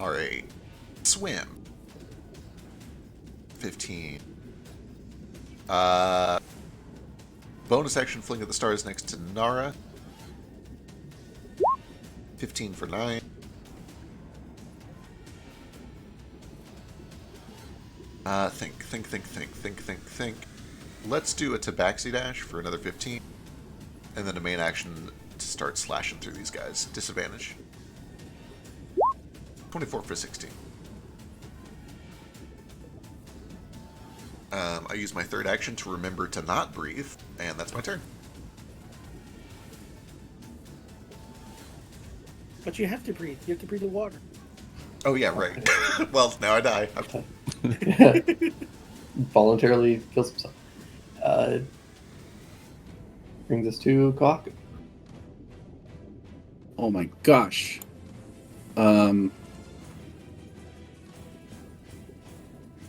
Alright. Swim. 15. Bonus action fling at the stars next to Nara. 15 for 9. Think. Let's do a Tabaxi dash for another 15. And then a main action to start slashing through these guys. Disadvantage. 24 for 16. I use my third action to remember to not breathe, and that's my turn. But you have to breathe. You have to breathe the water. Oh yeah, right. Well, now I die. Voluntarily kills himself. Brings us to Kohaku. Oh my gosh.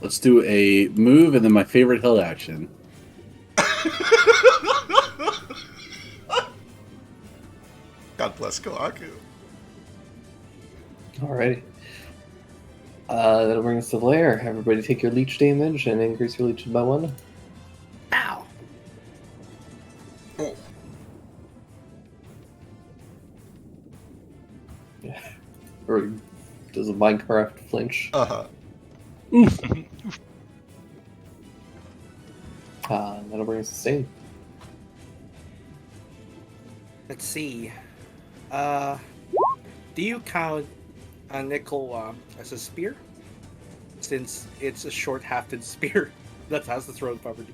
Let's do a move and then my favorite hill action. God bless Kohaku. Alrighty. That'll bring us to Lair. Everybody take your leech damage and increase your leeches by 1. Ow! Oh, Or does a Minecraft flinch? uh-huh. That'll bring us to Stain. Let's see. Do you count a nickel as a spear? Since it's a short-hafted spear that has the throwing property.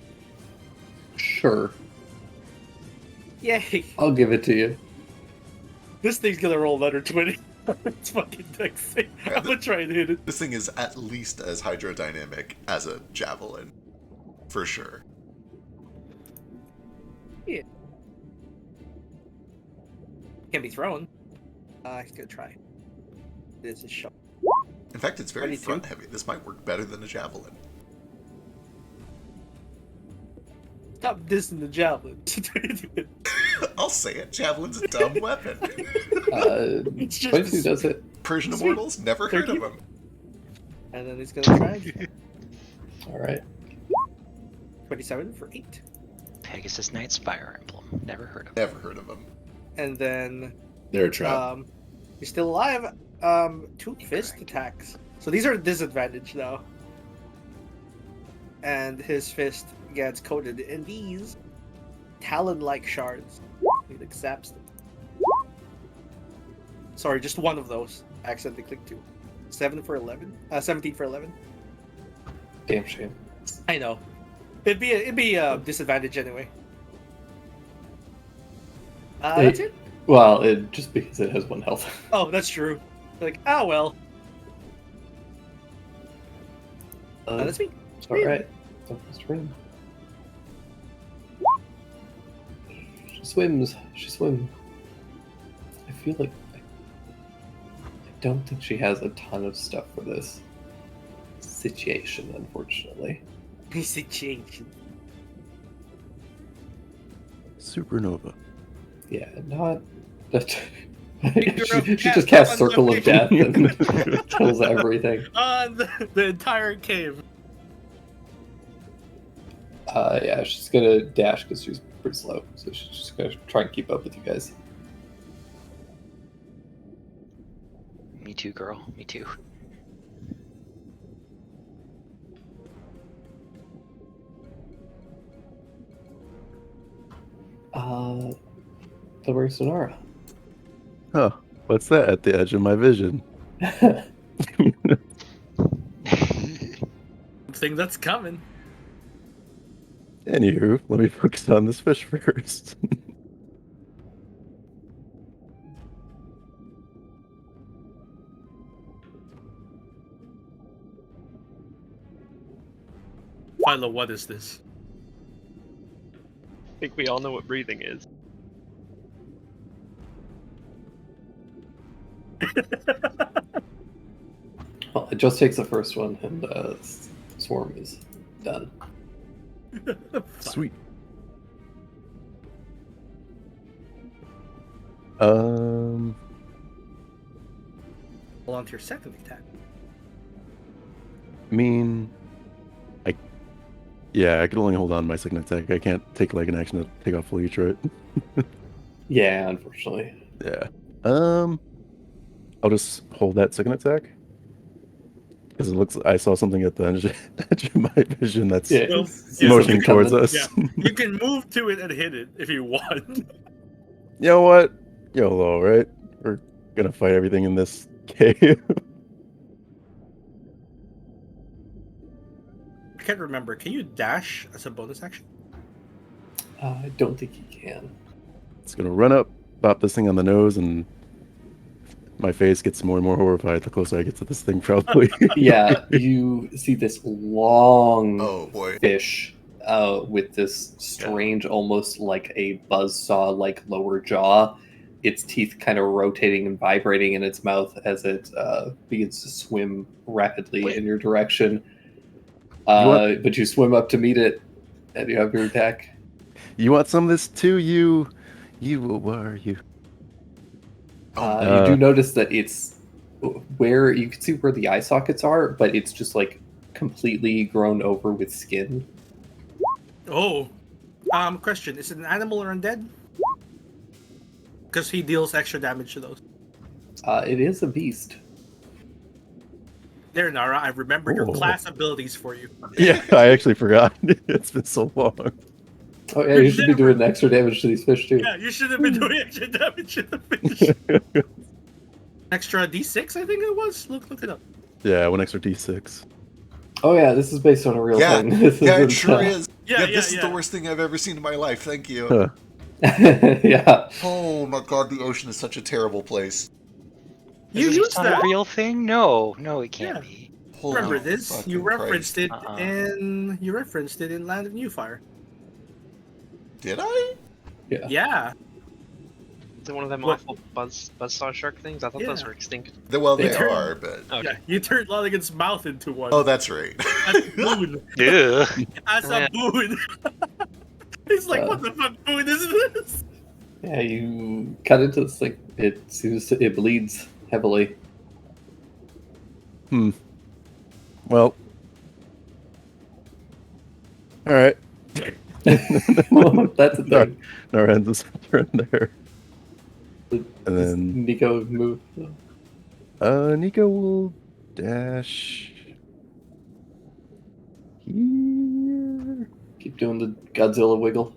Sure. Yay! I'll give it to you. This thing's gonna roll another 20. It's fucking dex thing. I'm gonna try and hit it. This thing is at least as hydrodynamic as a javelin. For sure. Can be thrown. He's gonna try. This is shot. In fact, it's very 22. front heavy. This might work better than a javelin. Stop dissing the javelin. I'll say it. Javelin's a dumb weapon. It's just 22 does it. Persian Sweet. immortals? Never heard of 30. them. And then he's gonna try again. Alright. 27 for 8. Pegasus Knight's Fire Emblem. Never heard of it. Never heard of them. And then They're a trap. he's still alive. 2 fist attacks. So these are disadvantaged now. And his fist gets coated in these talon-like shards. It accepts them. Sorry, just one of those. Accidentally clicked 2. 7 for 11. 17 for 11. Damn shame. I know. It'd be a disadvantage anyway. That's it. Well, just because it has 1 health. Oh, that's true. Like, oh well. That's me. Alright. So, Mr. Rin. She swims. She swims. I feel like I don't think she has a ton of stuff for this situation, unfortunately. Situation. Supernova. Yeah, not. That. Finger of she death just casts on Circle the of Death and kills everything. On the entire cave. Yeah, she's gonna dash because she's pretty slow, so she's just gonna try and keep up with you guys. Me too, girl. Me too. Delaware Sonara. Huh. What's that at the edge of my vision? Thing that's coming. Anywho, let me focus on this fish first. Philo, what is this? I think we all know what breathing is. Well, it just takes the first one, and Swarm is done. Sweet. Hold on to your second attack. I mean, I can only hold on to my second attack. I can't take like an action to take off leech, right? Yeah, unfortunately. Yeah. I'll just hold that second attack. Because it looks, I saw something at the edge of my vision that's Yeah, Well, it's- yeah, motioning something towards coming. us. Yeah. You can move to it and hit it if you want. You know what? YOLO, right? We're gonna fight everything in this cave. I can't remember. Can you dash as a bonus action? I don't think he can. It's gonna run up, pop this thing on the nose, and My face gets more and more horrified the closer I get to this thing, probably. Yeah, you see this long Oh boy. fish with this strange, almost like a buzzsaw like lower jaw. Its teeth kind of rotating and vibrating in its mouth as it begins to swim rapidly in your direction. But you swim up to meet it, and you have your attack. You want some of this too? You, what are you? You do notice that it's where you can see where the eye sockets are, but it's just like completely grown over with skin. Oh. Question: is it an animal or undead? Because he deals extra damage to those. It is a beast. There, Nara. I remember your Oh. class abilities for you. Yeah, I actually forgot. It's been so long. Oh yeah, you should be doing extra damage to these fish too. Yeah, you should have been doing extra damage to the fish. Extra D6, I think it was. Look it up. Yeah, 1 extra D6. Oh yeah, this is based on a real Yeah, thing. This yeah, it isn't, sure is. Yeah, This yeah, is the yeah. worst thing I've ever seen in my life. Thank you. Huh. Yeah. Oh my god, the ocean is such a terrible place. You Is used this not that. a real thing? No, it can't Yeah. be. Holy Remember this? You fucking referenced Christ. it in Land of Newfire. Did I? Yeah. Is it one of them What? awful buzzsaw shark things? I thought those Yeah. were extinct. Well, They they turn- are, but Okay. Yeah. You turned Lonigan's mouth into one. oh, that's right. As a boon. Yeah. As Oh, yeah. a boon. He's like, what the fuck boon is this? Yeah, you cut into this thing. It bleeds heavily. Well. Alright. That's a thing. Narend's turn there. And Does then Nico move. Nico will dash here. Keep doing the Godzilla wiggle.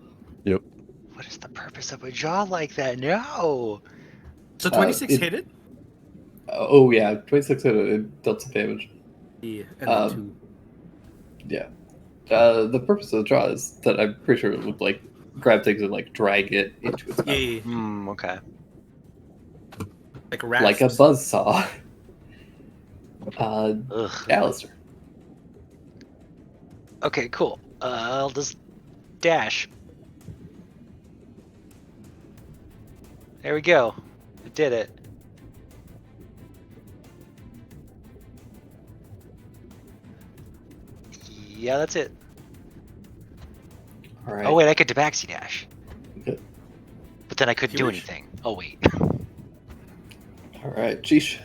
What is the purpose of a jaw like that? No. So 26 it- hit it? Oh yeah, 26 hit it dealt some damage. Yeah. And Um, then 2. Yeah. The purpose of the draw is that I'm pretty sure it would like grab things and like drag it into its mouth. Yeah. Okay. Like a rat. Like a buzzsaw. Ugh. Alistair. Okay, cool. I'll just dash. There we go. I did it. Yeah, that's it. All right. Oh wait, I could Tabaxi dash. Good. But then I couldn't You do wish. anything. Oh wait. All right, Sheesh.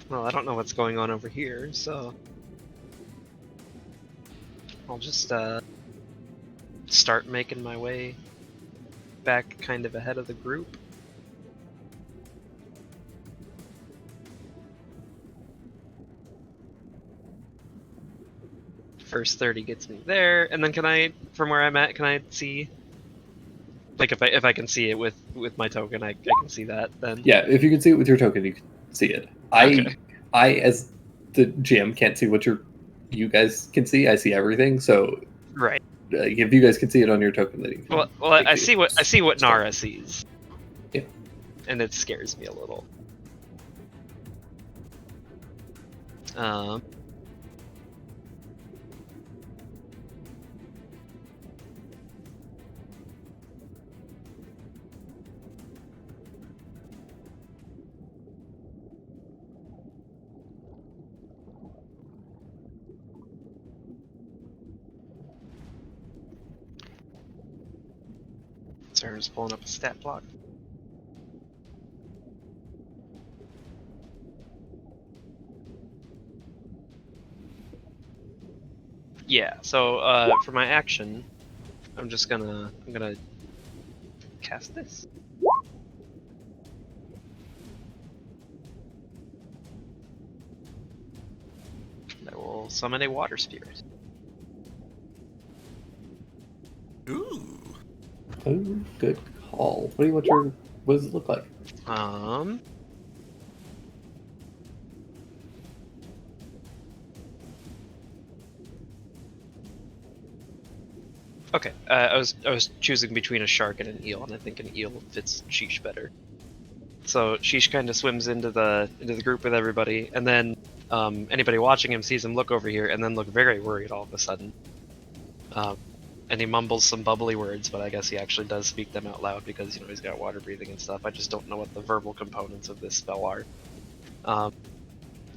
Well, I don't know what's going on over here, so I'll just start making my way back kind of ahead of the group. First 30 gets me there, and then can I, from where I'm at, can I see? Like if I can see it with my token, I can see that then. Yeah, if you can see it with your token, you can see it. Okay. I as the GM can't see what you guys can see. I see everything. So Right. if you guys can see it on your token, then you can. Well, I Like see what Nara sees. Yeah. And it scares me a little. Um. Sorry, I'm just pulling up a stat block. Yeah, so for my action, I'm gonna cast this. I will summon a water spirit. Ooh. Oh, good call. What does it look like? Okay, I was choosing between a shark and an eel, and I think an eel fits Sheesh better. So Sheesh kind of swims into the group with everybody, and then anybody watching him sees him look over here, and then look very worried all of a sudden. And he mumbles some bubbly words, but I guess he actually does speak them out loud because he's got water breathing and stuff. I just don't know what the verbal components of this spell are.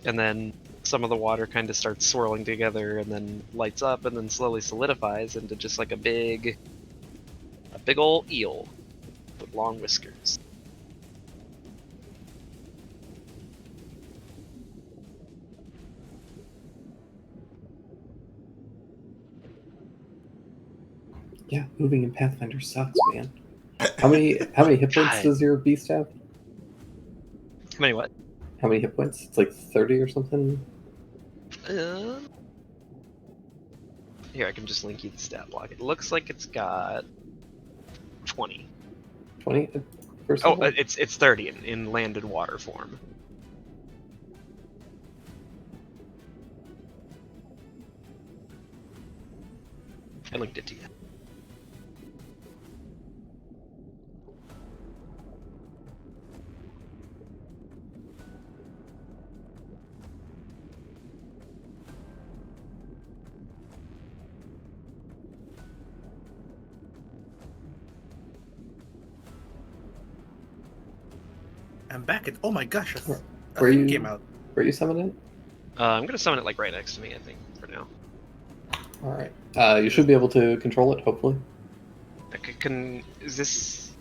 And then some of the water kind of starts swirling together, and then lights up, and then slowly solidifies into just like a big old eel with long whiskers. Yeah, moving in Pathfinder sucks, man. How many hit points God. does your beast have? How many what? How many hit points? It's like 30 or something. Here, I can just link you the stat block. It looks like it's got 20. 20 at first Oh, level? it's 30 in land and water form. I linked it to you. I'm back at. Oh my gosh! A Where thing you- came out. Where you summon it? I'm gonna summon it like right next to me, I think, for now. All right. You should be able to control it, hopefully. Is this?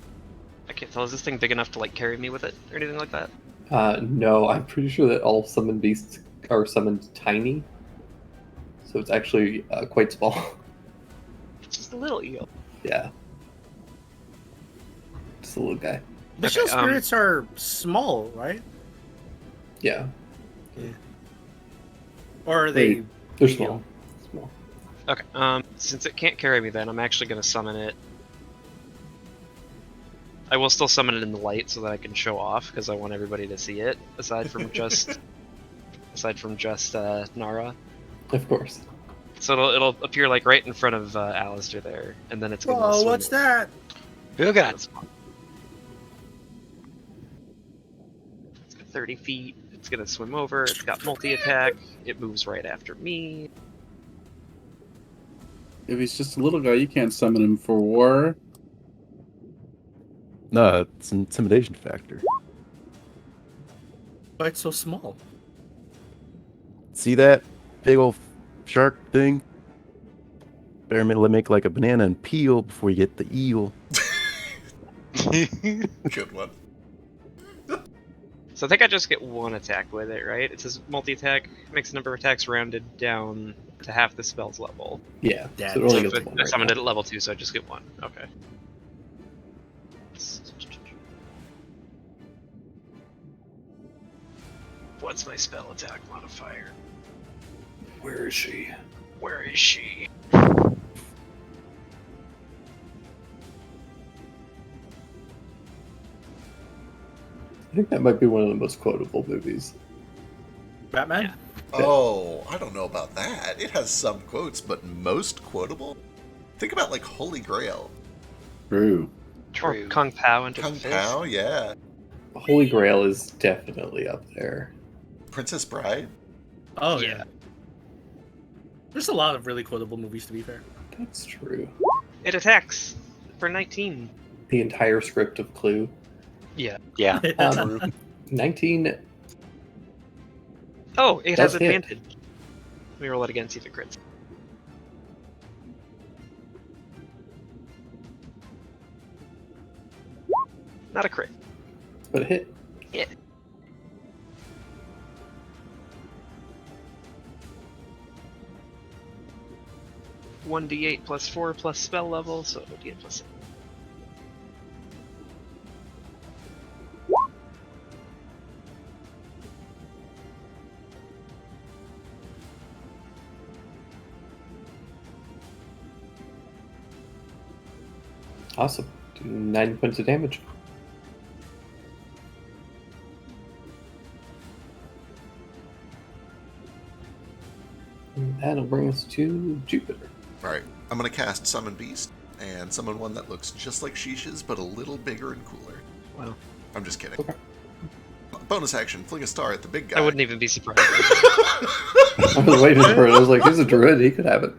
I can't tell. Is this thing big enough to like carry me with it or anything like that? No, I'm pretty sure that all summoned beasts are summoned tiny. So it's actually quite small. It's just a little eel. Yeah. Just a little guy. The Okay, shield spirits are small, right? Yeah. Or are they? Wait. They're medium? small. Small. Okay. Since it can't carry me, then I'm actually gonna summon it. I will still summon it in the light so that I can show off because I want everybody to see it. Aside from just Nara. Of course. So it'll appear like right in front of Alistair there, and then it's gonna. Whoa! swim What's that? Look at it. It's got 30 feet. It's gonna swim over. It's got multi-attack. It moves right after me. If he's just a little guy, you can't summon him for war. No, it's an intimidation factor. Why it's so small? See that big old shark thing? Better make like a banana and peel before you get the eel. Good one. So I think I just get one attack with it, right? It says multi-attack makes the number of attacks rounded down to half the spell's level. Yeah. Yeah, So it only So gets one I right summoned now. it at level 2, so I just get one. Okay. What's my spell attack modifier? Where is she? Where is she? I think that might be one of the most quotable movies. Batman? Yeah. Oh, I don't know about that. It has some quotes, but most quotable? Think about like Holy Grail. True. True. Or Kung Pao into Kung the fist. Pao, yeah. Holy Grail is definitely up there. Princess Bride. Oh Yeah. yeah. There's a lot of really quotable movies, to be fair. That's true. It attacks for 19. The entire script of Clue. Yeah. Yeah. 19. Oh, it has That's hit. advantage. Let me roll it again, see if it crits. Not a crit. But a hit. Yeah. One d8 plus 4 plus spell level, so d8 plus 6. Awesome. Do 9 points of damage. And that'll bring us to Jupiter. All right. I'm going to cast Summon Beast and summon one that looks just like Sheesh's, but a little bigger and cooler. Wow. I'm just kidding. Okay. Bonus action, fling a star at the big guy. I wouldn't even be surprised. I was waiting for it. I was like, he's a druid. He could have it.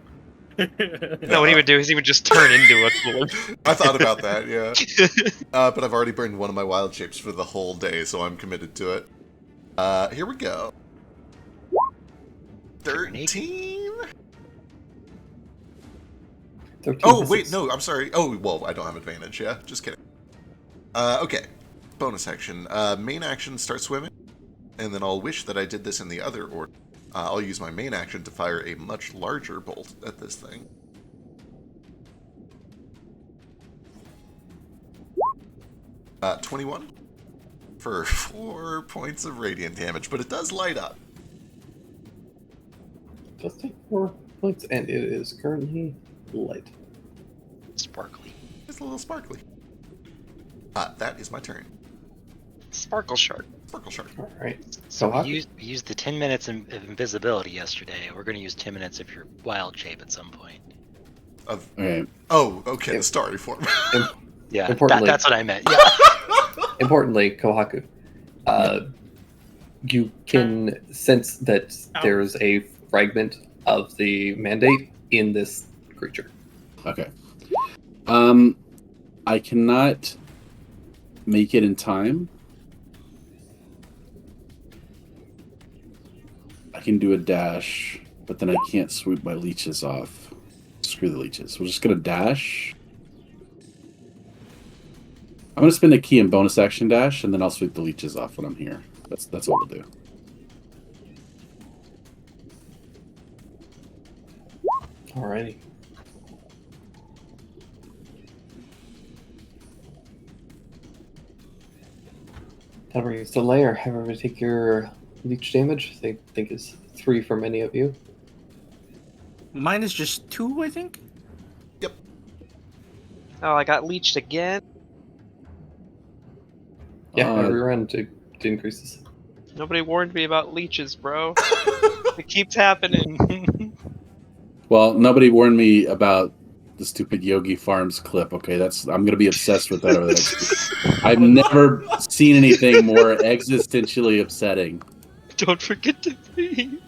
No, what he would do is he would just turn into a cooler. I thought about that, yeah. But I've already burned one of my wild shapes for the whole day, so I'm committed to it. Here we go. 13? 13 Oh, wait, misses. no, I'm sorry. Oh, well, I don't have advantage, yeah? Just kidding. Okay. Bonus action. Main action, start swimming. And then I'll wish that I did this in the other order. I'll use my main action to fire a much larger bolt at this thing. Uh, 21 for 4 points of radiant damage, but it does light up. Just take 4 points, and it is currently light. Sparkly. It's a little sparkly. That is my turn. Sparkle shark. Sparkle shark. All right. So Hawk? we used the 10 minutes of invisibility yesterday. We're going to use 10 minutes of your wild shape at some point. Of Okay. Oh, okay, the starry form. Yeah, Importantly- that's what I meant. Yeah. Importantly, Kohaku, you can sense that there's a fragment of the mandate in this creature. Okay. I cannot make it in time. I can do a dash, but then I can't sweep my leeches off. Screw the leeches. We're just gonna dash. I'm gonna spend a key and bonus action dash, and then I'll sweep the leeches off when I'm here. That's what we'll do. Alrighty. That brings us to Lair. Have everybody take your leech damage. I think is 3 for many of you. Mine is just 2, I think. Oh, I got leeched again. Yeah, Uh, every round to increases. Nobody warned me about leeches, bro. It keeps happening. Well, nobody warned me about the stupid Yogi Farms clip. Okay, I'm gonna be obsessed with that over the next. I've never seen anything more existentially upsetting. Don't forget to breathe.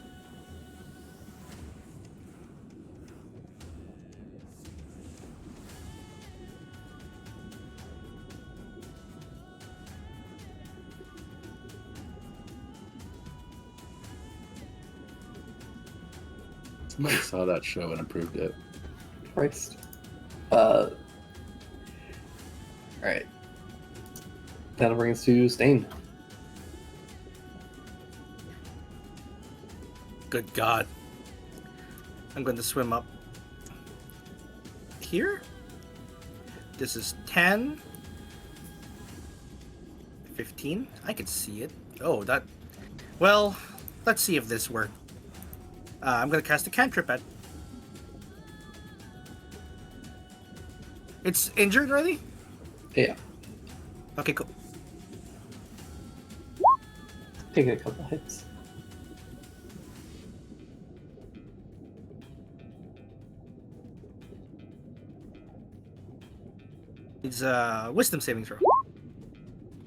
Somebody saw that show and approved it. Christ. Alright. That'll bring us to Stain. Good God. I'm going to swim up here. This is 10. 15. I can see it. Oh, that. Well, let's see if this works. I'm going to cast a cantrip at. It's injured already? Yeah. Okay, cool. Taking a couple hits. It's wisdom saving throw.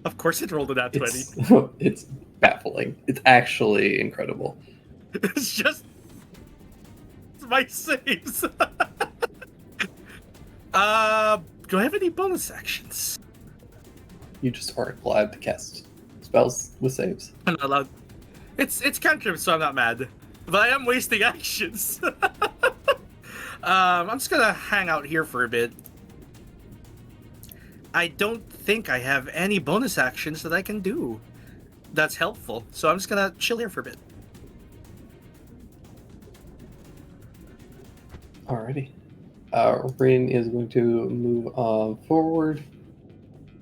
Of course it rolled a nat 20. It's baffling. It's actually incredible. It's just my saves. Do I have any bonus actions? You just aren't allowed to cast spells with saves. I'm not allowed. It's cantrip, so I'm not mad. But I am wasting actions. I'm just gonna hang out here for a bit. I don't think I have any bonus actions that I can do that's helpful, so I'm just gonna chill here for a bit. Alrighty. Rin is going to move forward.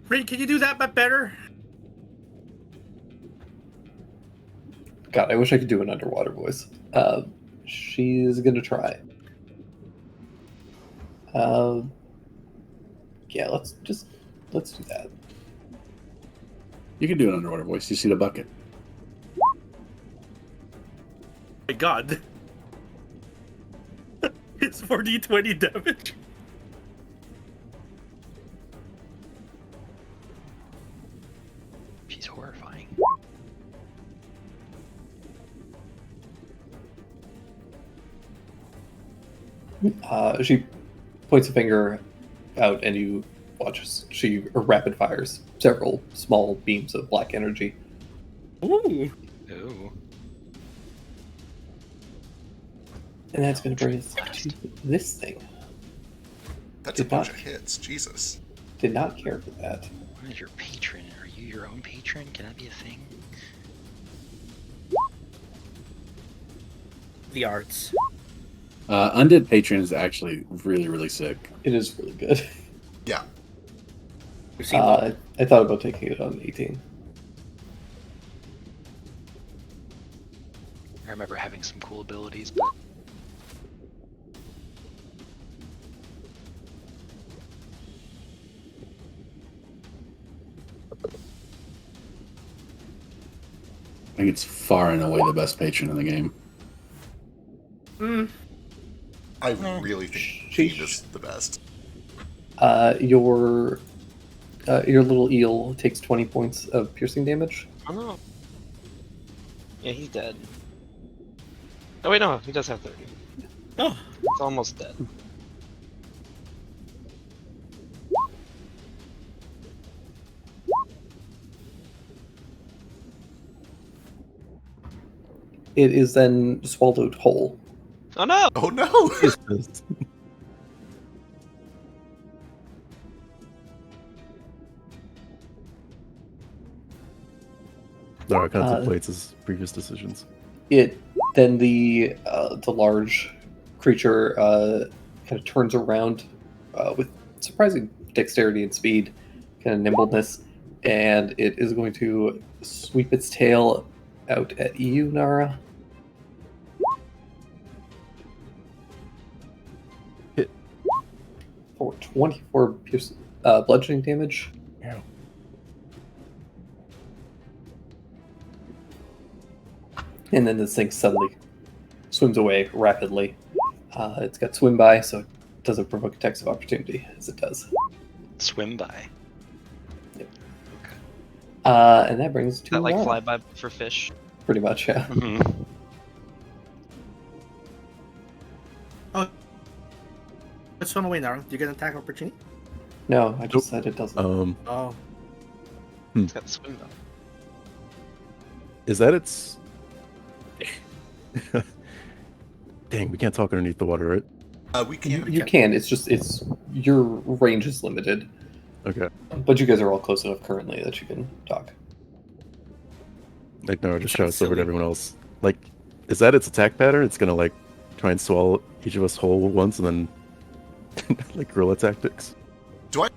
Rin, can you do that but better? God, I wish I could do an underwater voice. She's gonna try. Yeah, let's do that. You can do an underwater voice. You see the bucket. My God. It's 4d20 damage. She's horrifying. She points a finger out, and you watch as she rapid fires several small beams of black energy. Ooh. Ooh. And that's going to bring us to this thing. That's a Did bunch not- of hits. Jesus. Did not care for that. What is your patron? Are you your own patron? Can that be a thing? The arts. Undead Patron is actually really, really sick. It is really good. Yeah. We've seen that. I thought about taking it on 18. I remember having some cool abilities, but I think it's far and away the best patron in the game. I really think Sheesh. Fiend is the best. Your little eel takes 20 points of piercing damage. Oh no. Yeah, he's dead. Oh wait, no, he does have 30. Oh, It's almost dead. It is then swallowed whole. Oh no! Oh no! Jesus. Dara contemplates his previous decisions. It then the large creature kind of turns around with surprising dexterity and speed, kind of nimbleness, and it is going to sweep its tail out at you, Nara. Hit. For 24 bludgeoning damage. Yeah. And then this thing suddenly swims away rapidly. It's got swim by, so it doesn't provoke attacks of opportunity, as it does. swim by. And that brings us to That like Nara, flyby for fish. pretty much, yeah. Mhm. let's run away now. Do you get an attack opportunity? No, I just said it doesn't. Oh. It's got the swim by. Is that its? Dang, we can't talk underneath the water, right? We can. You can. It's your range is limited, Okay. but you guys are all close enough currently that you can talk. Like, no, just That's shouts over to silly. everyone else. Like, is that its attack pattern? It's gonna like try and swallow each of us whole once, and then like guerrilla tactics. Do I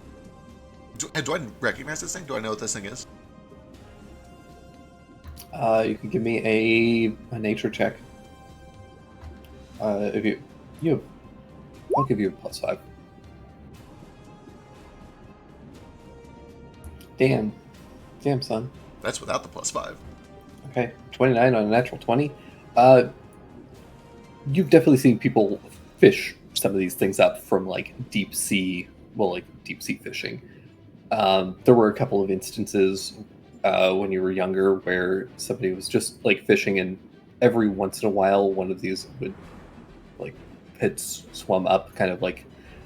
recognize this thing? Do I know what this thing is? You can give me a nature check. If you, I'll give you a +5. Damn, son. That's without the +5. Okay, 29 on a natural 20. You've definitely seen people fish some of these things up from like deep sea fishing. There were a couple of instances when you were younger where somebody was just like fishing, and every once in a while one of these would like had swum up kind of like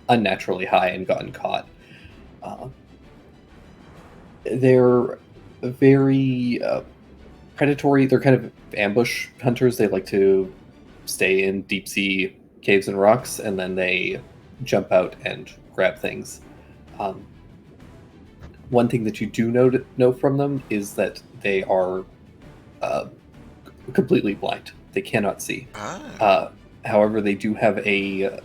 unnaturally high and gotten caught. They're very predatory. They're kind of ambush hunters. They like to stay in deep sea caves and rocks, and then they jump out and grab things. One thing that you do know from them is that they are completely blind. They cannot see. However, they do have a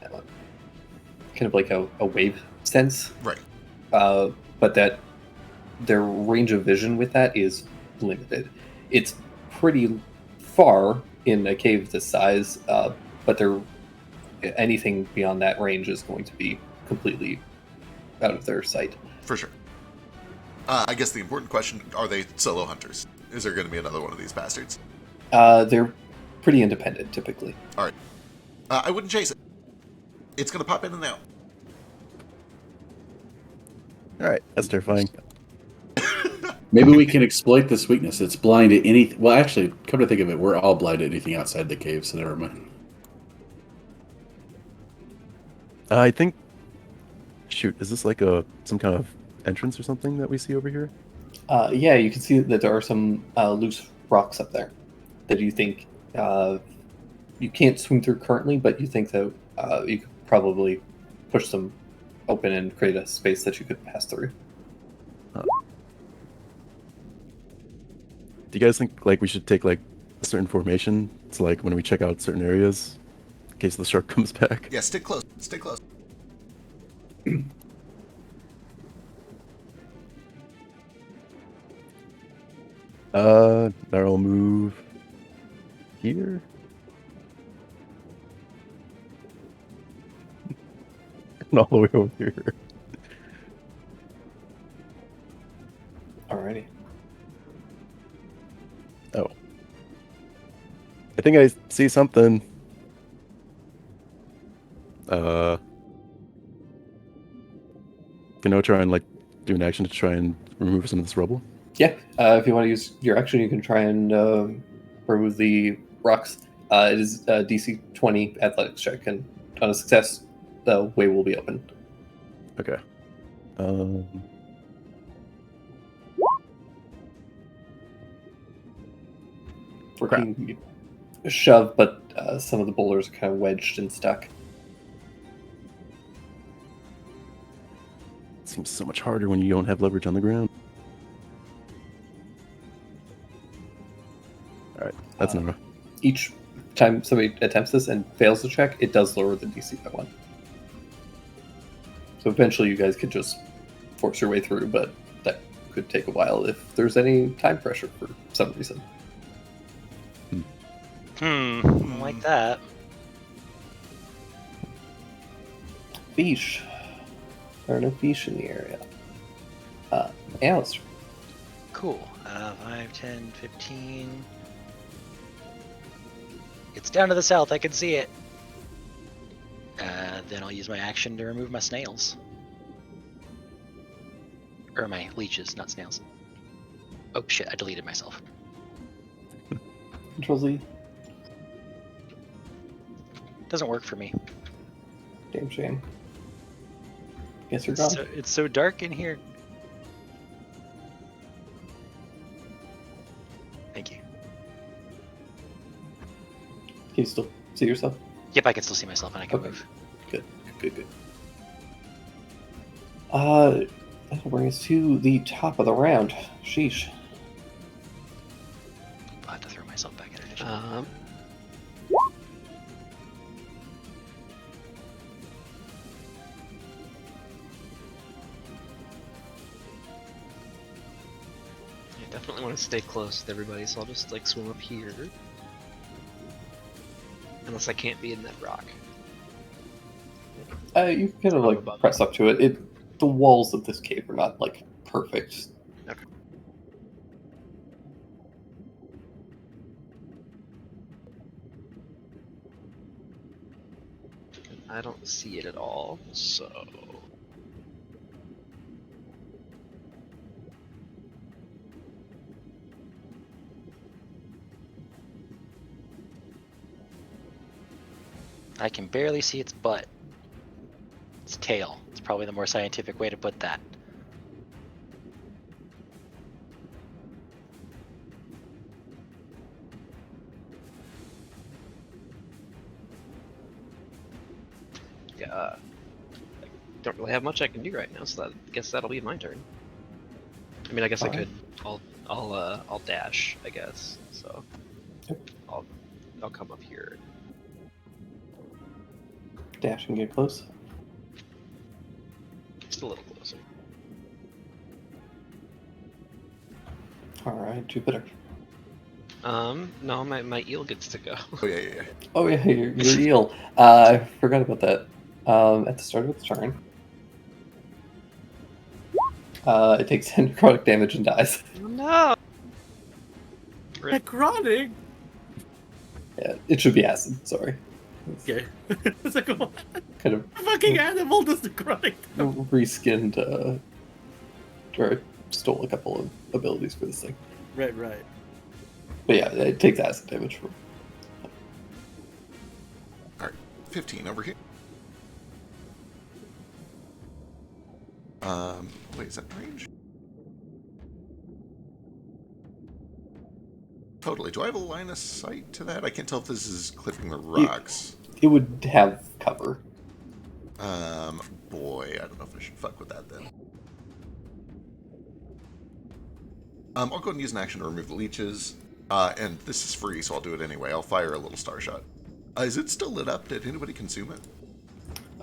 kind of like a wave sense, Right. but that their range of vision with that is limited. It's pretty far in a cave this size, but anything beyond that range is going to be completely out of their sight. For sure. I guess the important question, are they solo hunters? Is there going to be another one of these bastards? They're pretty independent typically. I wouldn't chase it. It's gonna pop in and out. All right, that's terrifying. Maybe we can exploit this weakness. It's blind to anything. Well, actually, come to think of it, we're all blind to anything outside the cave, so never mind. I think. Shoot, is this like some kind of entrance or something that we see over here? Yeah, you can see that there are some loose rocks up there that you think you can't swim through currently, but you think that you could probably push them open and create a space that you could pass through. Do you guys think like we should take like a certain formation to like when we check out certain areas in case the shark comes back? Yeah, stick close. Stick close. I'll move here. And all the way over here. Alrighty. Oh. I think I see something. Can I try and like do an action to try and remove some of this rubble? Yeah, if you want to use your action, you can try and remove the rocks. It is DC 20 athletics check, and on a success, the way will be open. Okay. Working shove, but some of the boulders are kind of wedged and stuck. It seems so much harder when you don't have leverage on the ground. Alright, that's enough. Each time somebody attempts this and fails the check, it does lower the DC by 1. So eventually you guys could just force your way through, but that could take a while if there's any time pressure for some reason. Like that. Fish. There are no fish in the area. Alistair. Cool. 5, 10, 15. It's down to the south. I can see it. Then I'll use my action to remove my snails. Or my leeches, not snails. Oh shit, I deleted myself. Control Z. Doesn't work for me. Damn shame. Guess you're gone. It's so dark in here. Thank you. Can you still see yourself? Yep, I can still see myself and I can Okay. move. Good. That'll bring us to the top of the round. Sheesh. I'll have to throw myself back in initiative. I definitely want to stay close with everybody, so I'll just like swim up here. Unless I can't be in that rock. You can kind of like above. press up to it. The walls of this cave are not like perfect. Okay. I don't see it at all, so I can barely see its butt. Its tail. It's probably the more scientific way to put that. yeah. I don't really have much I can do right now, so I guess that'll be my turn. I mean, I guess I Alright. could. I'll dash, I guess. So I'll come up here. Dash and get close. Just a little closer. Alright, Jupiter. No, my eel gets to go. Oh yeah. Oh yeah, your eel. I forgot about that. At the start of its turn, it takes 10 necrotic damage and dies. Oh, no. Necrotic. Yeah, it should be acid. Sorry. Okay. It's like, what Kind of fucking animal does the grunting? reskinned, or I stole a couple of abilities for this thing. Right, right. But yeah, it takes acid damage from. All right, 15 over here. Wait, is that range? Totally. Do I have a line of sight to that? I can't tell if this is clipping the rocks. It would have cover. Boy, I don't know if I should fuck with that then. I'll go ahead and use an action to remove the leeches. And this is free, so I'll do it anyway. I'll fire a little star shot. Is it still lit up? Did anybody consume it?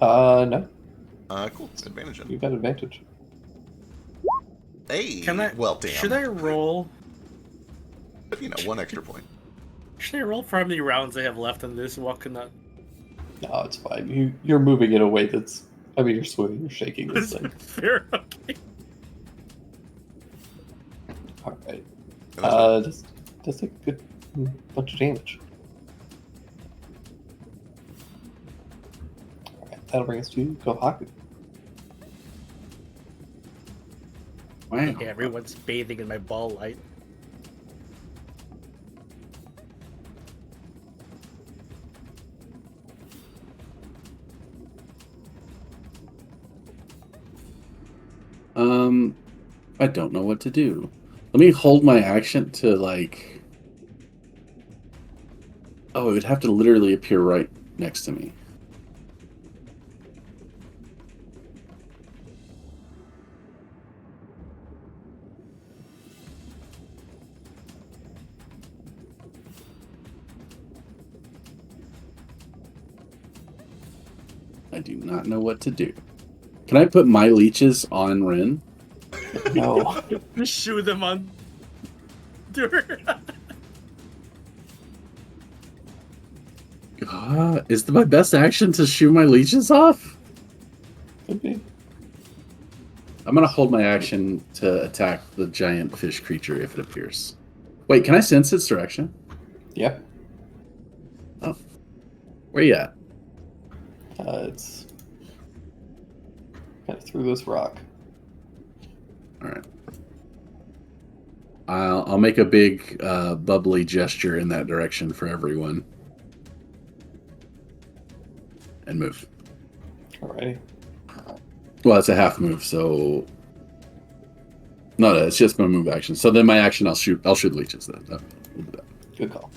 No, Cool. Advantage in. you got advantage. Hey! Can I? Well, damn. Should I roll? You know, 1 extra point. Should I roll for how many rounds I have left on this? What can I? No, it's fine. You're moving in a way that's. I mean, you're swimming, you're shaking this thing. Fair. Okay. All right. And that's Just take a good bunch of damage. All right, that'll bring us to Kohaku. Wow. Okay, everyone's bathing in my ball light. I don't know what to do. Let me hold my action to like. Oh, it would have to literally appear right next to me. I do not know what to do. Can I put my leeches on Ren? No. Just shoo them on. Is my best action to shoo my leeches off? Could be. I'm gonna hold my action to attack the giant fish creature if it appears. Wait, can I sense its direction? Yeah. Where you at? It's kind of through this rock. All right. I'll make a big bubbly gesture in that direction for everyone. And move. Alrighty. Well, it's a half move, so no, it's just my move action. So then my action, I'll shoot leeches. Then we'll do that. Good call.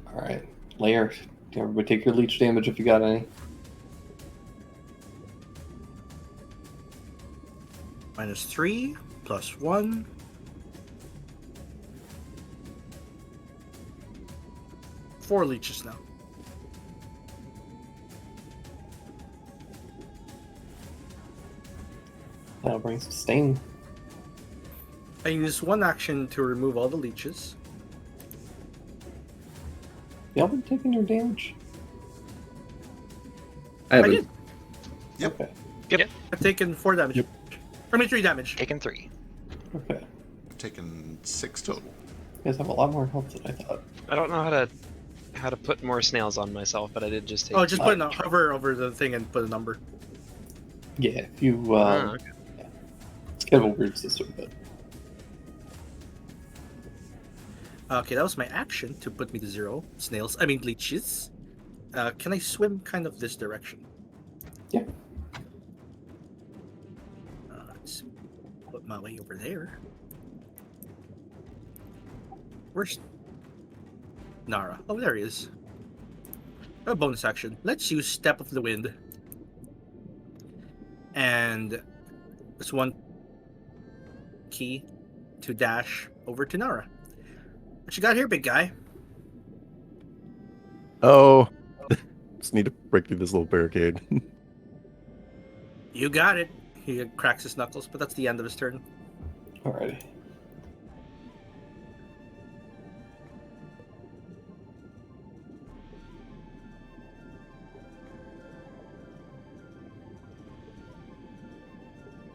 Alright. Layer. Everybody take your leech damage if you got any. -3 plus 1. Four leeches now. That'll bring some stain. I use one action to remove all the leeches. Y'all been taking your damage? I I haven't. did. Yep. Okay. I've taken 4 damage. Yep. I mean 3 damage. Taken 3. Okay. I've taken 6 total. You guys have a lot more health than I thought. I don't know how to put more snails on myself, but I did just take. Oh, just put a hover over the thing and put a number. Yeah, if you. Okay. It's kind of a weird system, but. Okay, that was my action to put me to 0. Snails. I mean leeches. Can I swim kind of this direction? Yeah. Let's put my way over there. Where's Nara? Oh, there he is. A bonus action. Let's use Step of the Wind. And there's one key to dash over to Nara. What you got here, big guy? Oh, just need to break through this little barricade. You got it. He cracks his knuckles, but that's the end of his turn. Alrighty.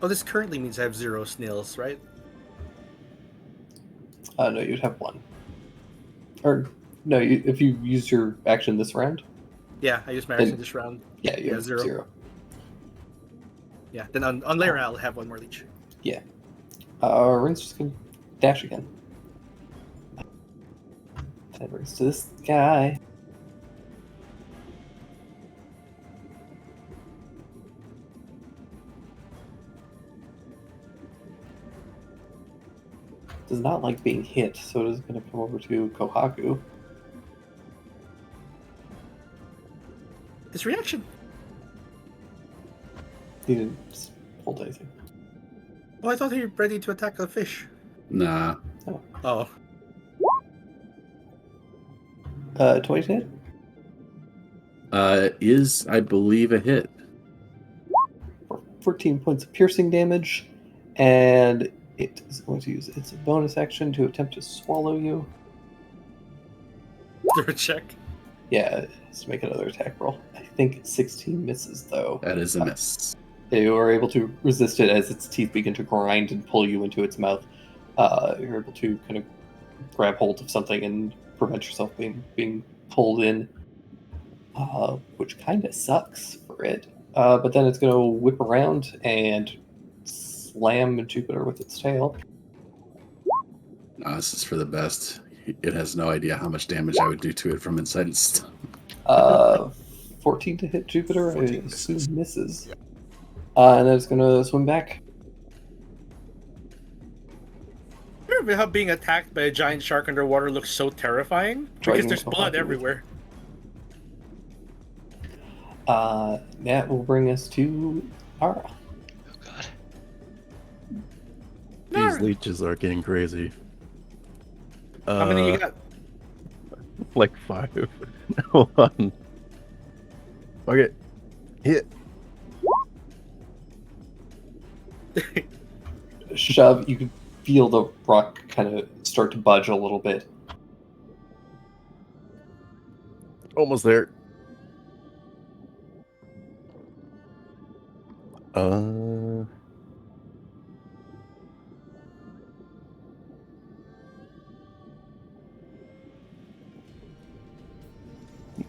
Oh, this currently means I have 0 snails, right? No, you'd have 1. Or No, if you use your action this round, Yeah, I used my Then- action this round. yeah, you Yeah, have zero. 0. Yeah, then on later I'll have one more leech. Rin's just gonna dash again. That brings to this guy. Does not like being hit, so it is going to come over to Kohaku. His reaction. He didn't hold anything. Oh, I thought he was ready to attack the fish. Nah. Oh, 20 to hit? Is, I believe, a hit. For 14 points of piercing damage, and it is going to use its bonus action to attempt to swallow you. throw a check. Yeah, it has to make another attack roll. I think 16 misses, though. That is a miss. You are able to resist it as its teeth begin to grind and pull you into its mouth. You're able to kind of grab hold of something and prevent yourself being pulled in, which kind of sucks for it. But then it's going to whip around and slam Jupiter with its tail. Nah, this is for the best. It has no idea how much damage I would do to it from inside its stomach. 14 to hit Jupiter, I 14 assume misses. Yeah. And then it's going to swim back. Remember how being attacked by a giant shark underwater looks so terrifying? Try Because to there's go blood hockey with- everywhere. That will bring us to Ara. Oh god. These leeches are getting crazy. How many you got? Like 5. Hold on. Okay. Hit. Shove, you can feel the rock kind of start to budge a little bit. Almost there.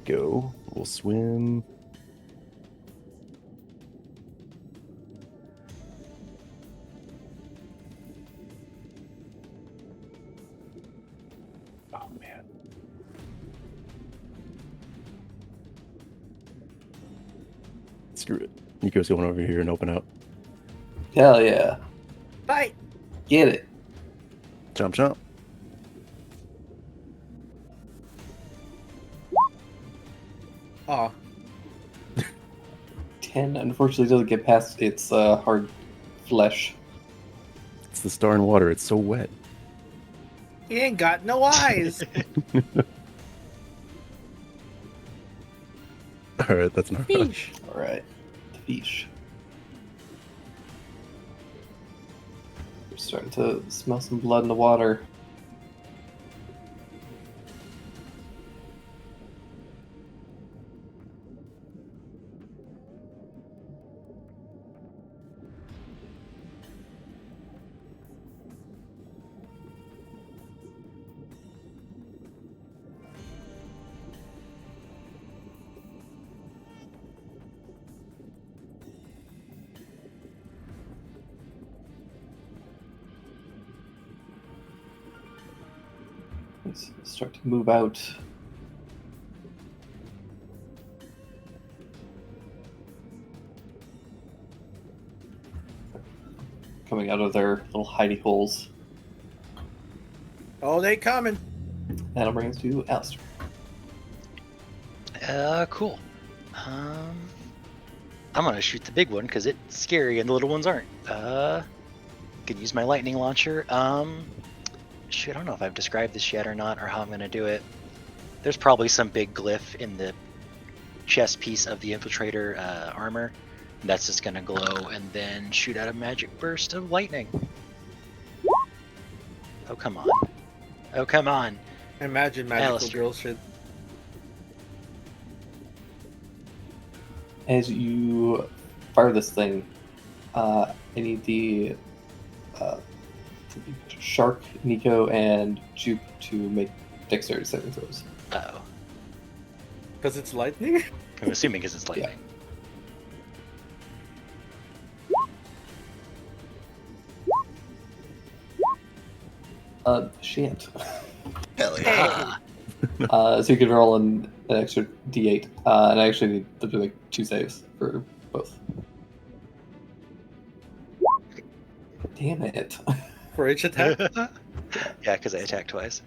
Go. We'll swim. Oh man. Screw it. Nico's going over here and open up. Hell yeah. Bye. Get it. Jump, jump. Oh, 10 unfortunately doesn't get past its hard flesh. It's the star in water. It's so wet. he ain't got no eyes. All right, that's not Fish. Alright. The fish. We're starting to smell some blood in the water. Let's start to move out. Coming out of their little hidey holes. Oh, they coming. That'll bring us to Alistair. Cool. I'm gonna shoot the big one because it's scary and the little ones aren't. Could use my lightning launcher. Shoot, I don't know if I've described this yet or not, or how I'm gonna do it. There's probably some big glyph in the chest piece of the infiltrator armor. That's just gonna glow and then shoot out a magic burst of lightning. Oh come on! Oh come on! Imagine magical Alistair. girl shit. As you fire this thing, I need the Shark, Nico, and Jupe to make dexterity saving throws. Uh-oh. Because it's lightning? I'm assuming because it's lightning. Shan't. Hell yeah. Ah, So you can roll an extra d8, and I actually need them to make 2 saves for both. Damn it! For each attack? yeah, because I attacked twice.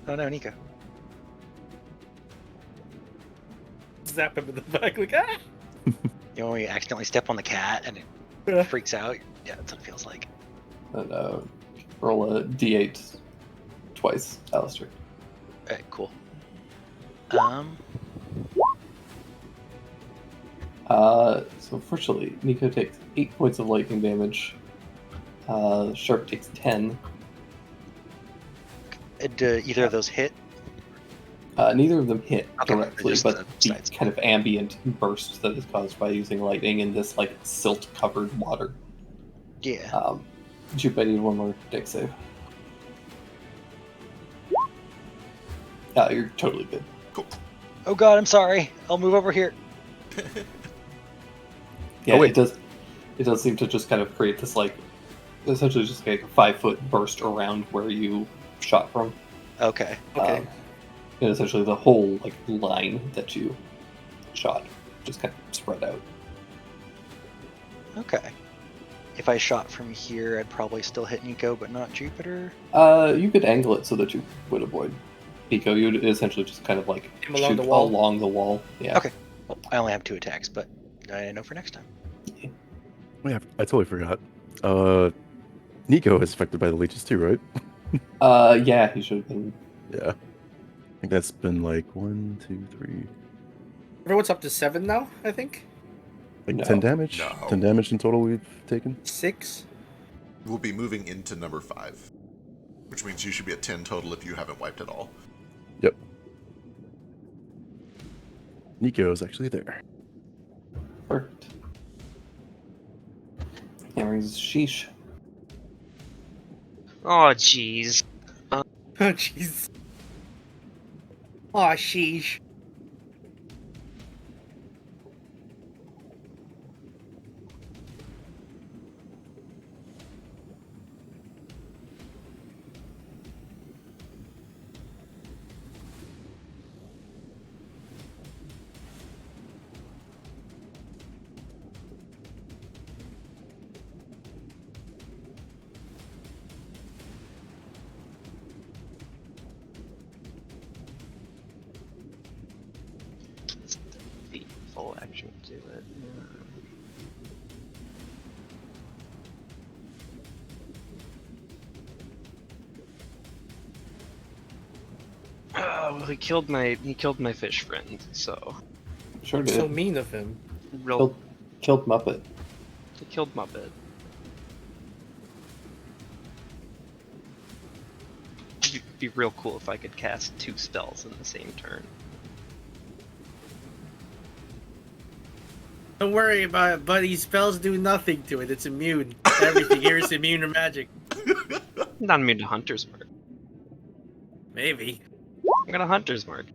Oh no, Nico. Zap him in the back, like, ah! You know when you accidentally step on the cat and it freaks out? Yeah, that's what it feels like. And roll a d8 twice, Alistair. Alright, cool. So unfortunately, Nico takes 8 points of lightning damage. Shark takes 10. Do either of those hit? Neither of them hit Okay, directly, just but the the sides. kind of ambient burst that is caused by using lightning in this like silt-covered water. Yeah. Jupe, I need one more dex save. You're totally good. Oh god, I'm sorry. I'll move over here. Yeah, Oh, wait. it does seem to just kind of create this like essentially just like a 5-foot burst around where you shot from. Okay. Okay. And essentially the whole like line that you shot just kind of spread out. Okay. If I shot from here, I'd probably still hit Nico, but not Jupiter. You could angle it so that you would avoid Pico. You would essentially just kind of like Aim along shoot the wall? along the wall. Yeah. Okay. Well, I only have 2 attacks, but I know for next time. Oh, yeah, I totally forgot. Nico is affected by the leeches too, right? Yeah, he should have been. Yeah. I think that's been like 1, 2, 3, Everyone's up to 7 now, I think. like No. 10 damage. No. 10 damage in total we've taken. 6. We'll be moving into number 5, which means you should be at 10 total if you haven't wiped it all. Yep. Nico is actually there. Perfect. Hammers sheesh. Oh, jeez. Oh, jeez. Aw, sheesh. The full action to it. Well, he killed my fish friend, so Sure did. So mean of him. real Killed Muppet. he killed Muppet. It'd be real cool if I could cast 2 spells in the same turn. Don't worry about it, buddy. Spells do nothing to it. It's immune. Everything here is immune to magic. I'm not immune to Hunter's Mark. Maybe. I'm gonna Hunter's Mark.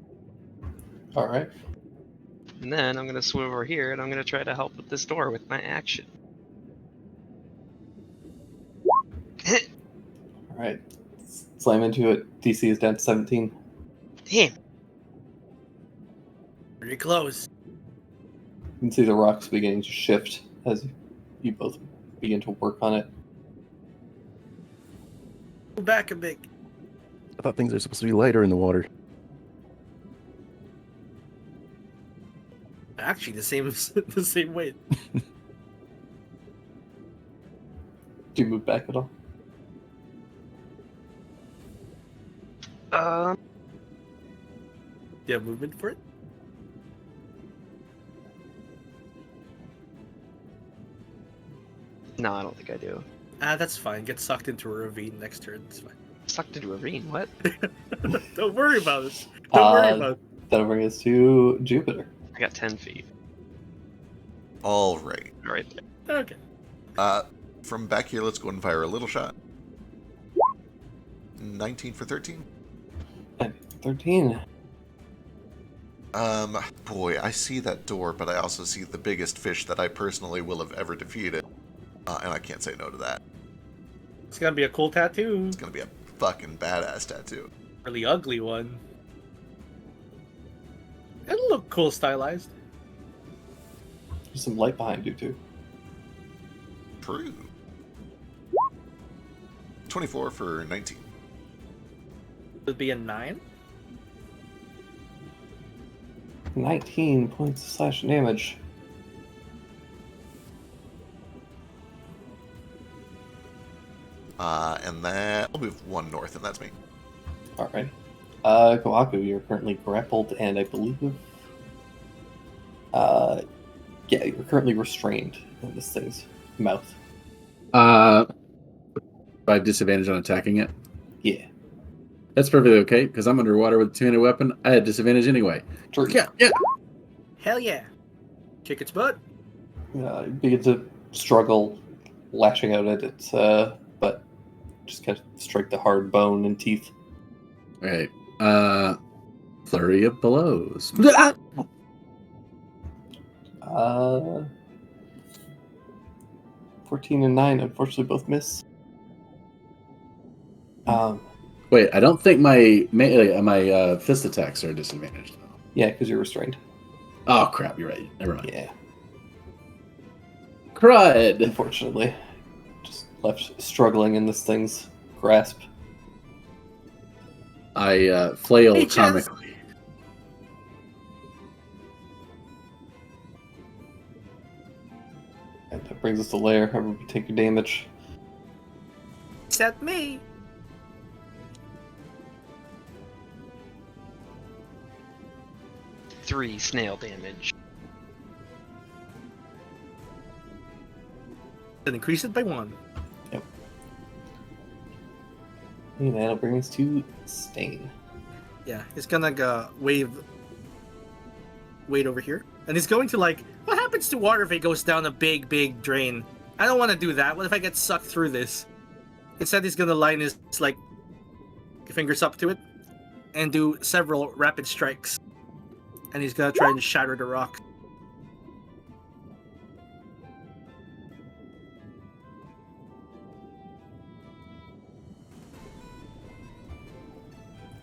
All right. And then I'm gonna swim over here and I'm gonna try to help with this door with my action. All right. Slam into it. DC is down to 17. Damn. Pretty close. You can see the rocks beginning to shift as you both begin to work on it. Go back a bit. I thought things are supposed to be lighter in the water. Actually, the same weight. Do you move back at all? Do you have movement for it? No, I don't think I do. That's fine. Get sucked into a ravine next turn. It's fine. Sucked into a ravine. What? Don't worry about it. Don't worry about it. That'll bring us to Jupiter. I got 10 feet. All right. Right there. Okay. From back here, let's go and fire a little shot. 19 for 13. And 13. Boy, I see that door, but I also see the biggest fish that I personally will have ever defeated. And I can't say no to that. It's gonna be a cool tattoo. It's gonna be a fucking badass tattoo. Really ugly one. It'll look cool stylized. There's some light behind you, too. True. 24 for 19. It'd be a 9. 19 points of slash damage. And that I'll move 1 north, and that's me. Alright. Kohaku, you're currently grappled, and I believe... yeah, you're currently restrained in this thing's mouth. I have disadvantage on attacking it. Yeah. That's perfectly okay, because I'm underwater with a two-handed weapon. I had disadvantage anyway. Sure. Yeah. Hell yeah. Kick its butt. You begin to struggle, lashing out at it, but just kind of strike the hard bone and teeth. Okay. Flurry of blows. 14 and 9, unfortunately, both miss. Wait, I don't think my fist attacks are disadvantaged. Yeah, because you're restrained. Oh crap! You're right. Never mind. Yeah, Crud. unfortunately. Just left struggling in this thing's grasp. I flail Hey, Chaz. comically. And that brings us to Lair. Everybody take your damage. Except me. Three snail damage. Then increase it by 1. And that'll bring us to Stain. Yeah, it's gonna go wait over here. And it's going to like, what happens to water if it goes down a big drain? I don't want to do that. What if I get sucked through this? Instead, he's gonna line his like fingers up to it and do several rapid strikes. And he's gonna try and shatter the rock.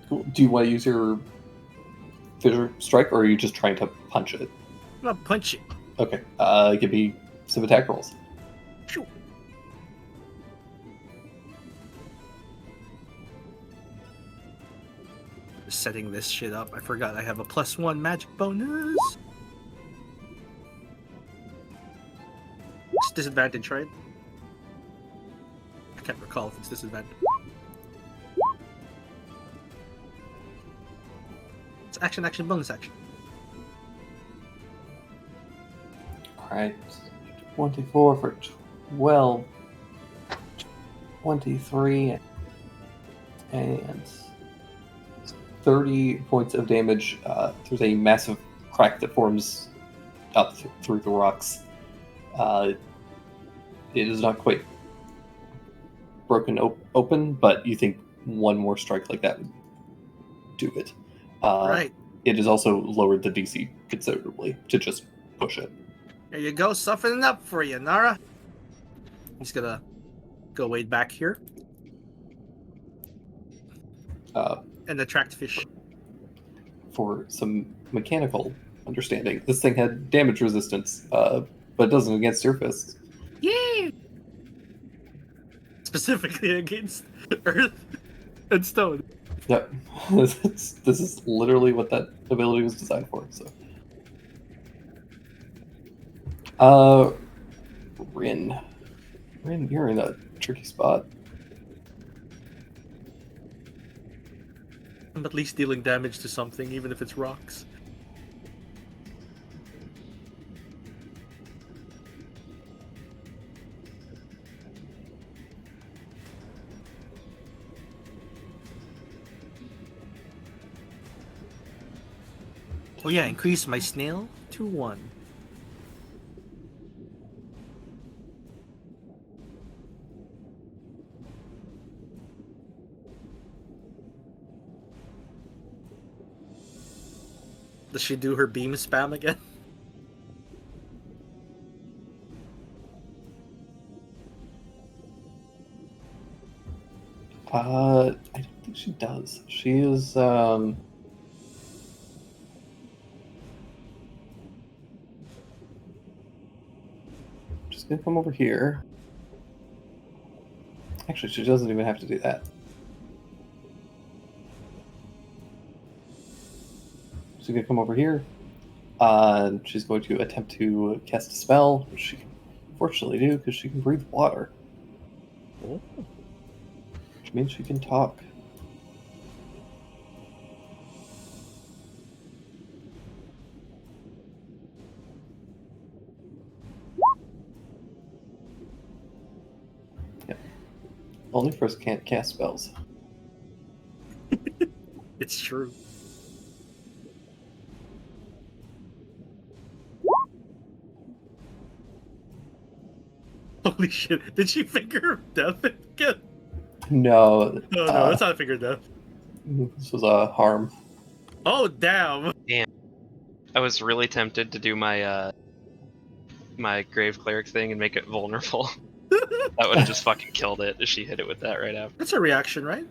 Cool. Do you want to use your fissure strike, or are you just trying to punch it? I'm gonna punch it. Okay. Give me some attack rolls. Shoo. Setting this shit up. I forgot I have a +1 magic bonus. It's disadvantage, right? I can't recall if it's disadvantage. It's action, bonus action. Alright. 24 for 12. 23. And 30 points of damage. There's a massive crack that forms up through the rocks. It is not quite broken open, but you think one more strike like that would do it. Right. It has also lowered the DC considerably to just push it. There you go, softening up for you, Nara. He's gonna go way back here and attract fish. For some mechanical understanding, this thing had damage resistance, but it doesn't against your fists. Yay! Specifically against earth and stone. Yep. This is literally what that ability was designed for. So, Rin, you're in a tricky spot. I'm at least dealing damage to something, even if it's rocks. Oh yeah, increase my snail to 1. Does she do her beam spam again? I don't think she does. She is just gonna come over here. Actually, she doesn't even have to do that. She's gonna come over here. She's going to attempt to cast a spell, which she can fortunately do because she can breathe water. Oh. Which means she can talk. Yep. Only first can't cast spells. It's true. Holy shit! Did she figure death again? No, No, no, that's not a figure death. this was a harm. Oh damn! I was really tempted to do my my grave cleric thing and make it vulnerable. That would have just fucking killed it if she hit it with that right after. That's a reaction, right?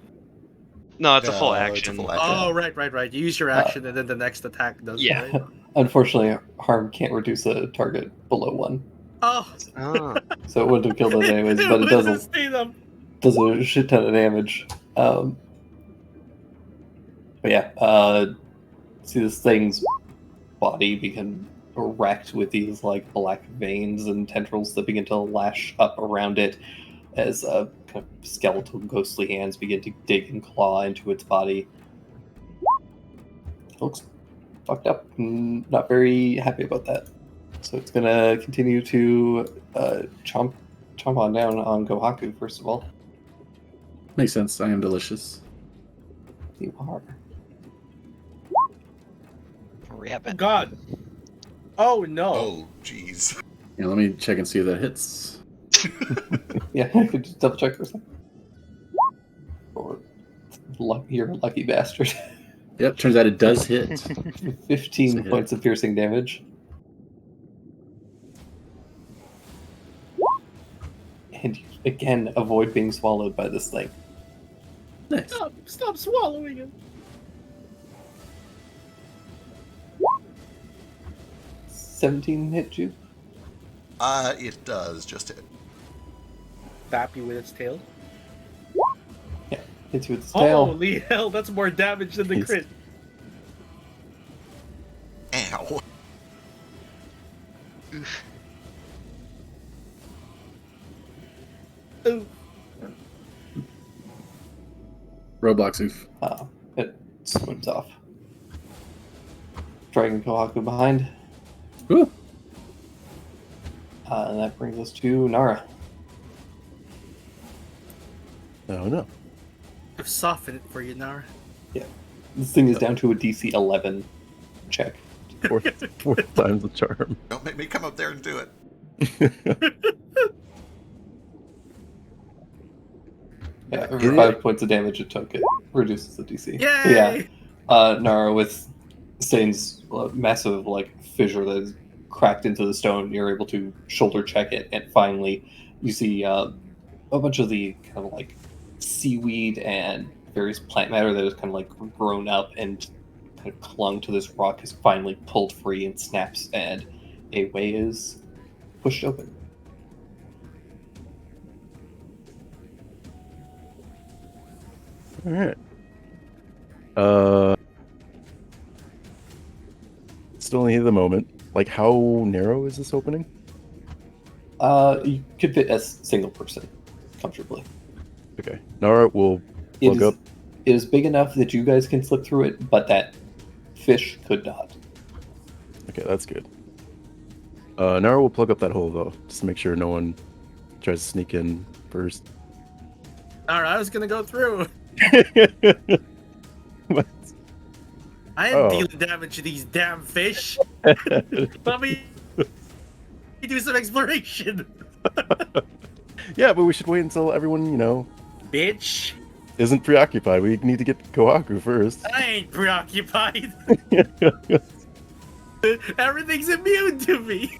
No, it's a full No, it's a action. full action. Oh, right. You use your action and then the next attack does. Yeah. Right? Unfortunately, harm can't reduce a target below 1, Oh. Oh. so it wouldn't have killed it anyways. But it does a shit ton of damage. But yeah, see this thing's body become racked with these like black veins and tendrils that begin to lash up around it as kind of skeletal ghostly hands begin to dig and claw into its body. It looks fucked up and not very happy about that. So it's gonna continue to chomp on down on Kohaku first of all. Makes sense. I am delicious. You are. Rip. God. Oh no. Oh, jeez. Yeah, let me check and see if that hits. Yeah, I could just double check for a second. Or you're a lucky bastard. Yep, turns out it does hit. 15 hit. points of piercing damage. And you, again, avoid being swallowed by this thing. Nice. Stop swallowing it. 17 hit you? It does just hit. Tap you with its tail. Yeah, hits you with its tail. Holy hell, that's more damage than the Jeez. crit. Ow. Ooh. Roblox oof. It swims off. Dragging Kohaku behind. Woo. And that brings us to Nara. Oh no. I've softened it for you, Nara. This thing is down to a DC 11 check. Fourth time's the charm. Don't make me come up there and do it. Yeah, for Idiot. 5 points of damage it took, it reduces the DC. Yay! Yeah. Nara, with Stain's massive like fissure that is cracked into the stone, you're able to shoulder check it, and finally you see a bunch of the kind of like seaweed and various plant matter that has kind of like grown up and kind of clung to this rock is finally pulled free and snaps, and a way is pushed open. All right. Still need the moment. Like, how narrow is this opening? You could fit a single person comfortably. Okay. Nara will It plug is, up. it is big enough that you guys can slip through it, but that fish could not. Okay, that's good. Nara will plug up that hole though, just to make sure no one tries to sneak in first. Nara, I was gonna go through. What? I am Oh. dealing damage to these damn fish. Let me do some exploration. Yeah, but we should wait until everyone, Bitch, isn't preoccupied. We need to get Kohaku first. I ain't preoccupied. Everything's immune to me.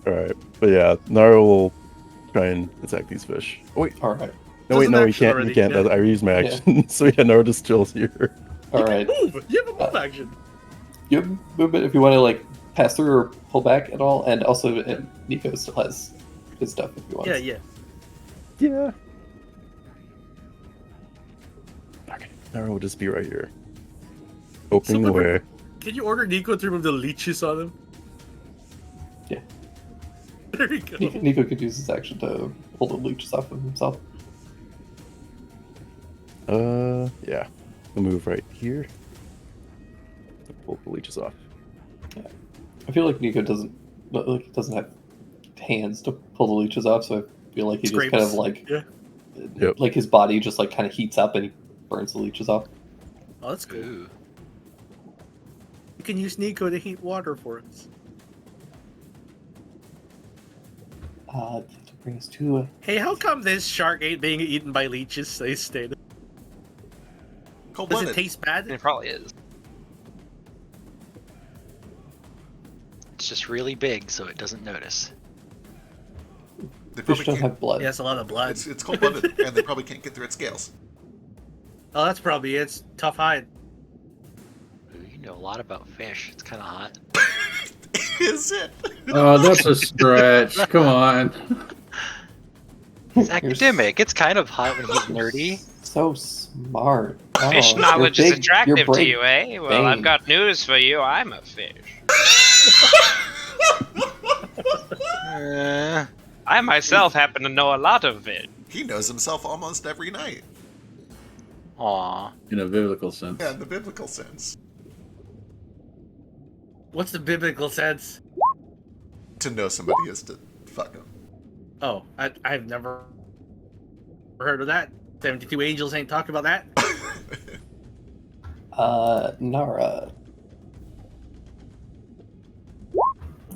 Alright. But yeah, Nara will try and attack these fish. Oh, wait. All right. No, wait, Doesn't no, he action can't. already, He can't. yeah. I used my Yeah. action. So yeah, Nara just chills here. All right. Move. You have a move action. You have movement if you want to like pass through or pull back at all, and also Nico still has his stuff if he wants. Yeah, yeah. Yeah. Okay. Nara will just be right here. Opening the Someone- way. Can you order Nico to remove the leeches on him? Yeah. There you go. Nico could use his action to pull the leeches off of himself. Yeah. We'll move right here. Pull the leeches off. I feel like Nico doesn't have hands to pull the leeches off, so I feel like he just kind Scrapes. of like Yeah. Yep. like his body just like kind of heats up and he burns the leeches off. Oh, that's cool. Ooh. You can use Nico to heat water for us. To bring us to Hey, how come this shark ain't being eaten by leeches? They stayed. Does Cold-blooded. it taste bad? It probably is. It's just really big, so it doesn't notice. They fish probably don't can't, have blood. Yeah, it's a lot of blood. it's cold-blooded, and they probably can't get through its scales. Oh, that's probably it. It's tough hide. Ooh, you know a lot about fish. It's kind of hot. Is it? Oh, that's a stretch. Come on. It's You're academic. It's kind of hot when he's nerdy. so smart. Fish Oh, knowledge you're is big- attractive you're to big you, eh? Well, I've vein. got news for you. I'm a fish. I myself happen to know a lot of fish. He knows himself almost every night. Aw. In a biblical sense. Yeah, in the biblical sense. What's the sense? To know somebody is to fuck him. Oh, I've never heard of that. 72 Angels ain't talking about that. Nara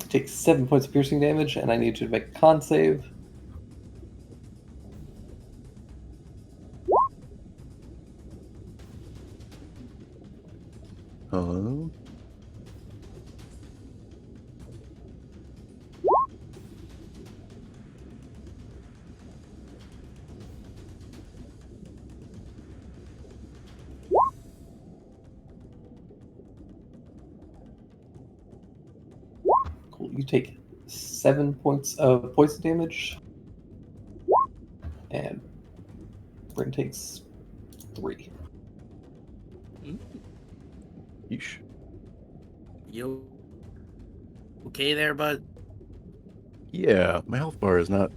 takes 7 points of piercing damage, and I need you to make a con save. Hello? Cool. You take 7 points of poison damage, and Bryn takes 3. Yeesh. You okay there, bud? Yeah, my health bar is not.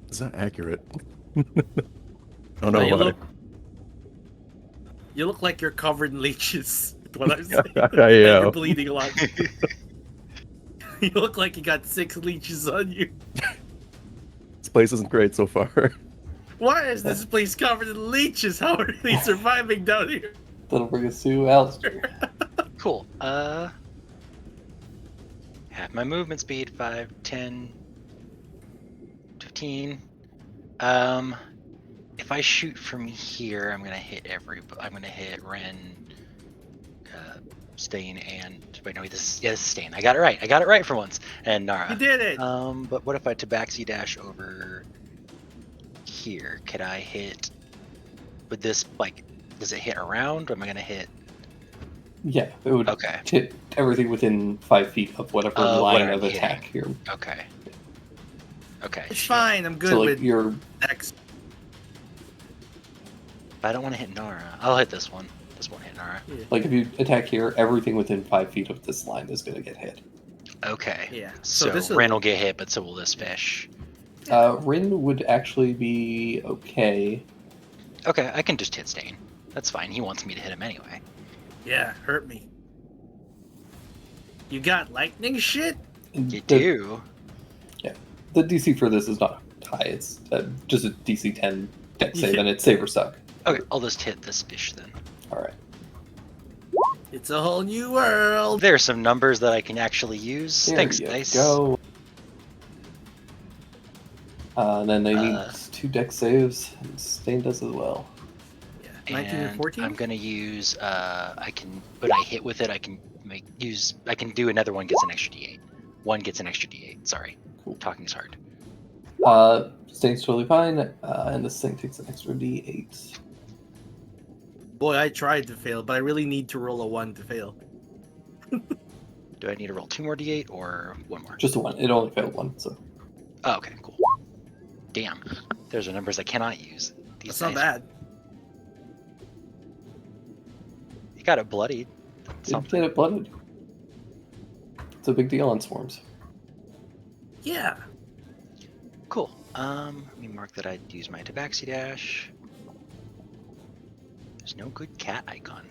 It's not accurate. I don't know you why. look like you're covered in leeches. is What I'm saying. I Like you're am. bleeding a lot. You look like you got 6 leeches on you. This place isn't great so far. Why is this place covered in leeches? How are they surviving down here? That'll bring us to Alistair. Cool. Half my movement speed, 5, 10, 15. If I shoot from here, I'm gonna hit I'm gonna hit Ren, Stain, and wait, no, this is Stain. I got it right for once. And Nara. You did it. But what if I tabaxi dash over here? Could I hit? Would this like? Does it hit around, or am I gonna hit? Yeah, it would Okay. hit everything within 5 feet of whatever line whatever of I'm attack here. Okay. Okay. It's sure. fine. I'm good So like with your X. But I don't want to hit Nara. I'll hit this one. This won't hit Nara. like if you attack here, everything within 5 feet of this line is going to get hit. Okay. Yeah. So, this is Ren will get hit, but so will this fish. Rin would actually be okay. Okay, I can just hit Stain. That's fine. He wants me to hit him anyway. yeah, hurt me. You got lightning shit? And You the, do. The DC for this is not high. It's just a DC 10 deck save, Yeah. and it's save or suck. Okay, I'll just hit this fish then. All right. It's a whole new world. There are some numbers that I can actually use. There Thanks, you dice. go. And then they need Uh, 2 deck saves, and Stain does as well. 19 and 14? I'm gonna use I can when I hit with it I can do another one gets an extra D8. One gets an extra D8. Sorry. Cool. Talking is hard. Staying's totally fine, and this thing takes an extra D8. Boy, I tried to fail, but I really need to roll a 1 to fail. Do I need to roll 2 more D8 or 1 more? Just a 1. It only failed 1, so. Oh, okay, cool. Damn. Those are numbers I cannot use. These That's not dice- bad. You got it bloodied. Didn't Something. get it blooded. It's a big deal on swarms. Yeah. Cool. Let me mark that I'd use my Tabaxi Dash. There's no good cat icon.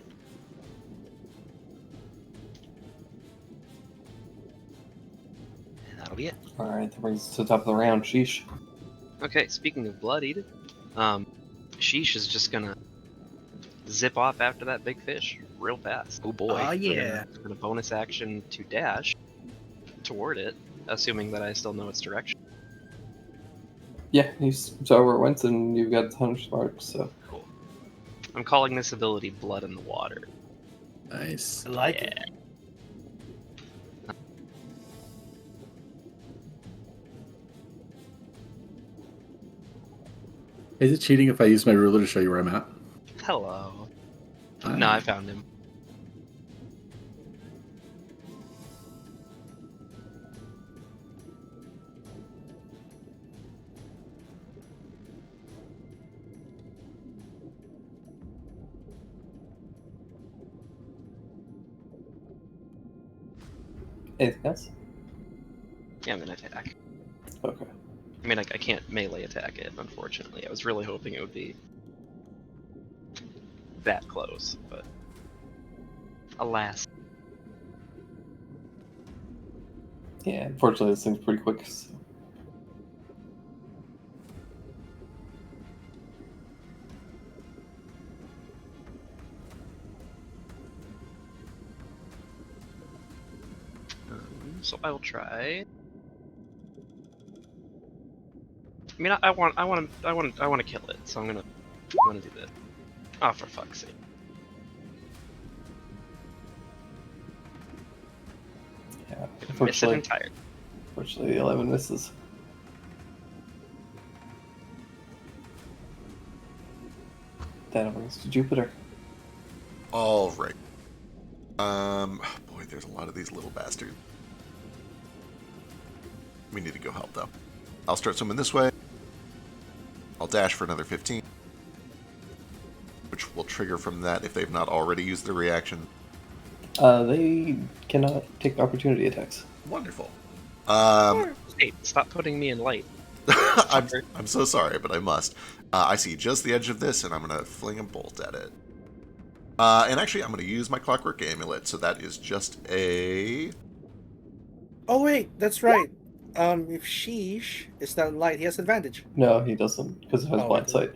And that'll be it. Alright, that brings us to the top of the round. Sheesh. Okay, speaking of bloodied, Sheesh is just gonna zip off after that big fish real fast. Oh boy. Oh, yeah. And a bonus action to dash toward it, assuming that I still know its direction. Yeah, you saw where it went, and you've got 100 marks, so. Cool. I'm calling this ability Blood in the Water. Nice. I like it. Is it cheating if I use my ruler to show you where I'm at? Hello. Hi. No, I found him. Anything else? Yeah, I'm gonna attack. Okay. I mean, I can't melee attack it, unfortunately. I was really hoping it would be that close, but alas. Yeah, unfortunately, this thing's pretty quick, so. So I will try. I mean, I want to kill it, so I'm gonna do this. Oh, for fuck's sake! Yeah, I miss it unfortunately, entirely. 11 misses. That brings us to Jupiter. All right. Boy, there's a lot of these little bastards. We need to go help, though. I'll start swimming this way. I'll dash for another 15. Which will trigger from that if they've not already used their reaction. They cannot take opportunity attacks. Wonderful. Hey, stop putting me in light. I'm so sorry, but I must. I see just the edge of this, and I'm going to fling a bolt at it. And actually, I'm going to use my Clockwork Amulet, so that is just a... Oh, wait, that's right. If Sheesh is not in light, he has advantage. No, he doesn't, because it has Oh, blind okay. sight.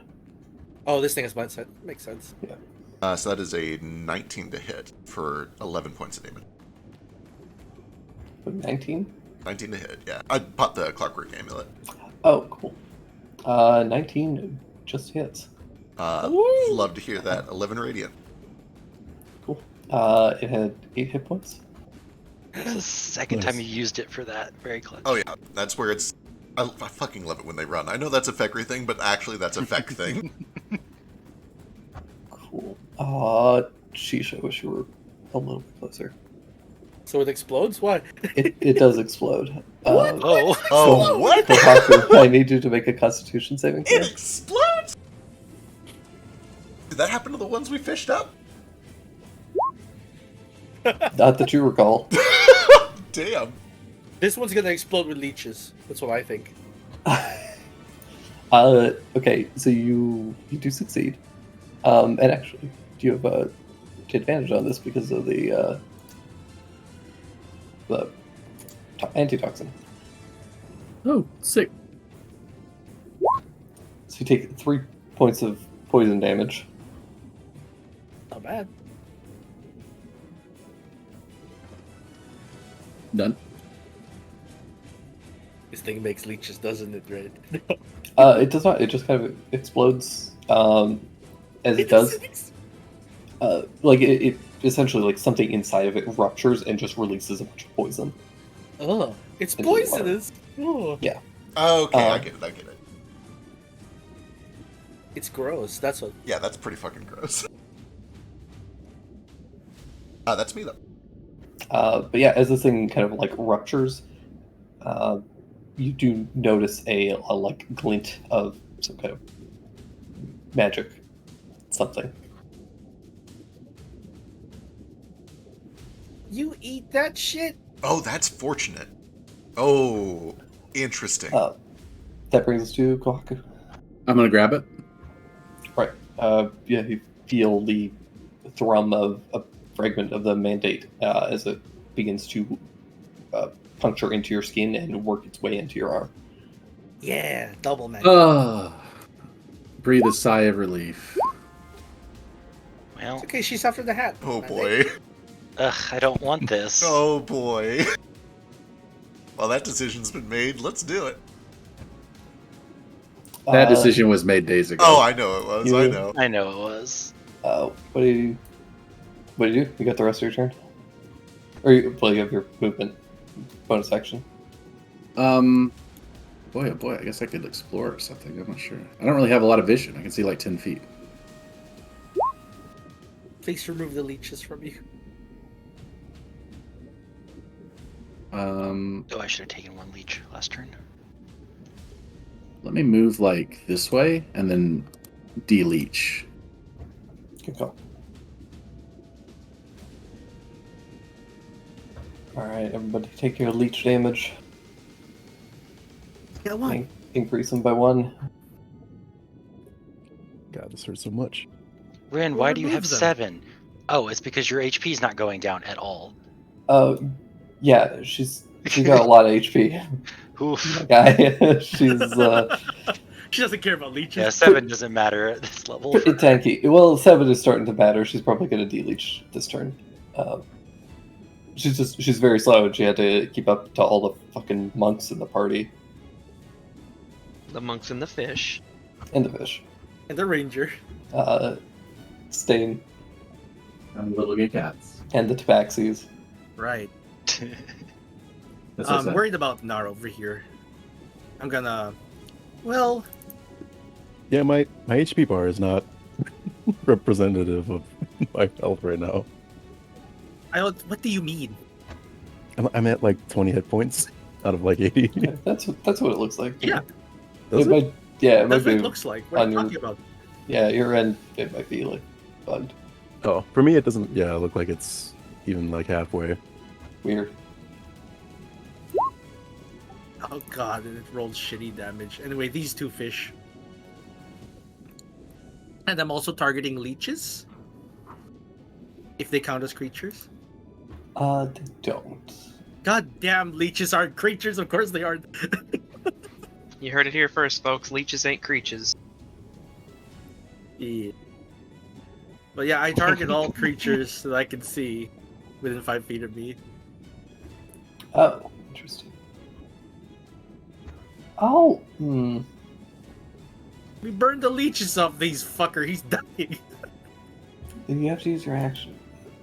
Oh, this thing has blind sight. Makes sense. So that is a 19 to hit for 11 points of damage. What, 19? 19 to hit, yeah. I popped the Clockwork Amulet. Oh, cool. 19 just hits. Love to hear that. 11 Radiant. Cool. It had 8 hit points. It's the second time you used it for that. Very clutch. Oh yeah, that's where it's... I fucking love it when they run. I know that's a Fekri thing, but actually that's a Fek thing. Cool. Sheesh, I wish you were a little bit closer. So it explodes? Why? It does explode. What? Oh. Oh, what? Kohaku, I need you to make a Constitution saving throw. It explodes! Did that happen to the ones we fished up? Not that you recall. Damn. This one's gonna explode with leeches. That's what I think. Okay, so you do succeed. And actually, do you have advantage on this because of the antitoxin? Oh, sick. So you take 3 points of poison damage. Not bad. Done. This thing makes leeches, doesn't it, right? It does not. It just kind of explodes. as it does, like it essentially like something inside of it ruptures and just releases a bunch of poison. Oh, it's Into the water. poisonous. Oh. Yeah. Okay, I Um, get it. I get it. It's gross. That's what. Yeah, that's pretty fucking gross. That's me though. But yeah, as this thing kind of like ruptures, you do notice a like glint of some kind of magic something. You eat that shit? Oh, that's fortunate. Oh, interesting. That brings us to Kohaku. I'm gonna grab it. Right. Yeah, you feel the thrum of a fragment of the mandate as it begins to puncture into your skin and work its way into your arm. Yeah, double man. Breathe a sigh of relief. Well, It's okay, she's after the hat. Oh man. boy. I don't want this. Oh boy. Well, that decision's been made. Let's do it. That decision was made days ago. Oh, I know it was. I You- know. I know it was. What do you do? You got the rest of your turn? Or you have your movement bonus action? Boy, oh boy, I guess I could explore or something. I'm not sure. I don't really have a lot of vision. I can see like 10 feet. Please remove the leeches from you. Oh, I should have taken one leech last turn. Let me move like this way and then de-leech. Good call. Alright, everybody take your leech damage. Yeah, why? Increase them by 1. God, this hurts so much. Rin, Well, why do you have remove them. 7? Oh, it's because your HP is not going down at all. Yeah, she's got a lot of HP. Oof. Guy, she's She doesn't care about leeches. Yeah, 7 doesn't matter at this level. pretty tanky. Well, 7 is starting to batter. She's probably going to de-leech this turn. She's very slow, and she had to keep up to all the fucking monks in the party The monks and the fish. and the fish. And the ranger. Stain And little gay cats. and the tabaxis. Right. That's I'm worried about Nar over here. I'm gonna. Well, Yeah, my HP bar is not representative of my health right now. what do you mean? I'm at like 20 hit points out of like 80. Yeah, that's what it looks like. Yeah. Does it it? might. Yeah, it might That's what be. it looks like. What are you on talking about? Yeah, your end. It might be like bugged. Oh, for me it doesn't. Yeah, look like it's even like halfway. Weird. Oh god, it rolled shitty damage. Anyway, these two fish. And I'm also targeting leeches. If they count as creatures. They don't. God damn, leeches aren't creatures. Of course they aren't. You heard it here first, folks. Leeches ain't creatures. Yeah. But yeah, I target all creatures that I can see within 5 feet of me. Oh, interesting. Oh, We burned the leeches off these fucker. He's dying. Then you have to use your action.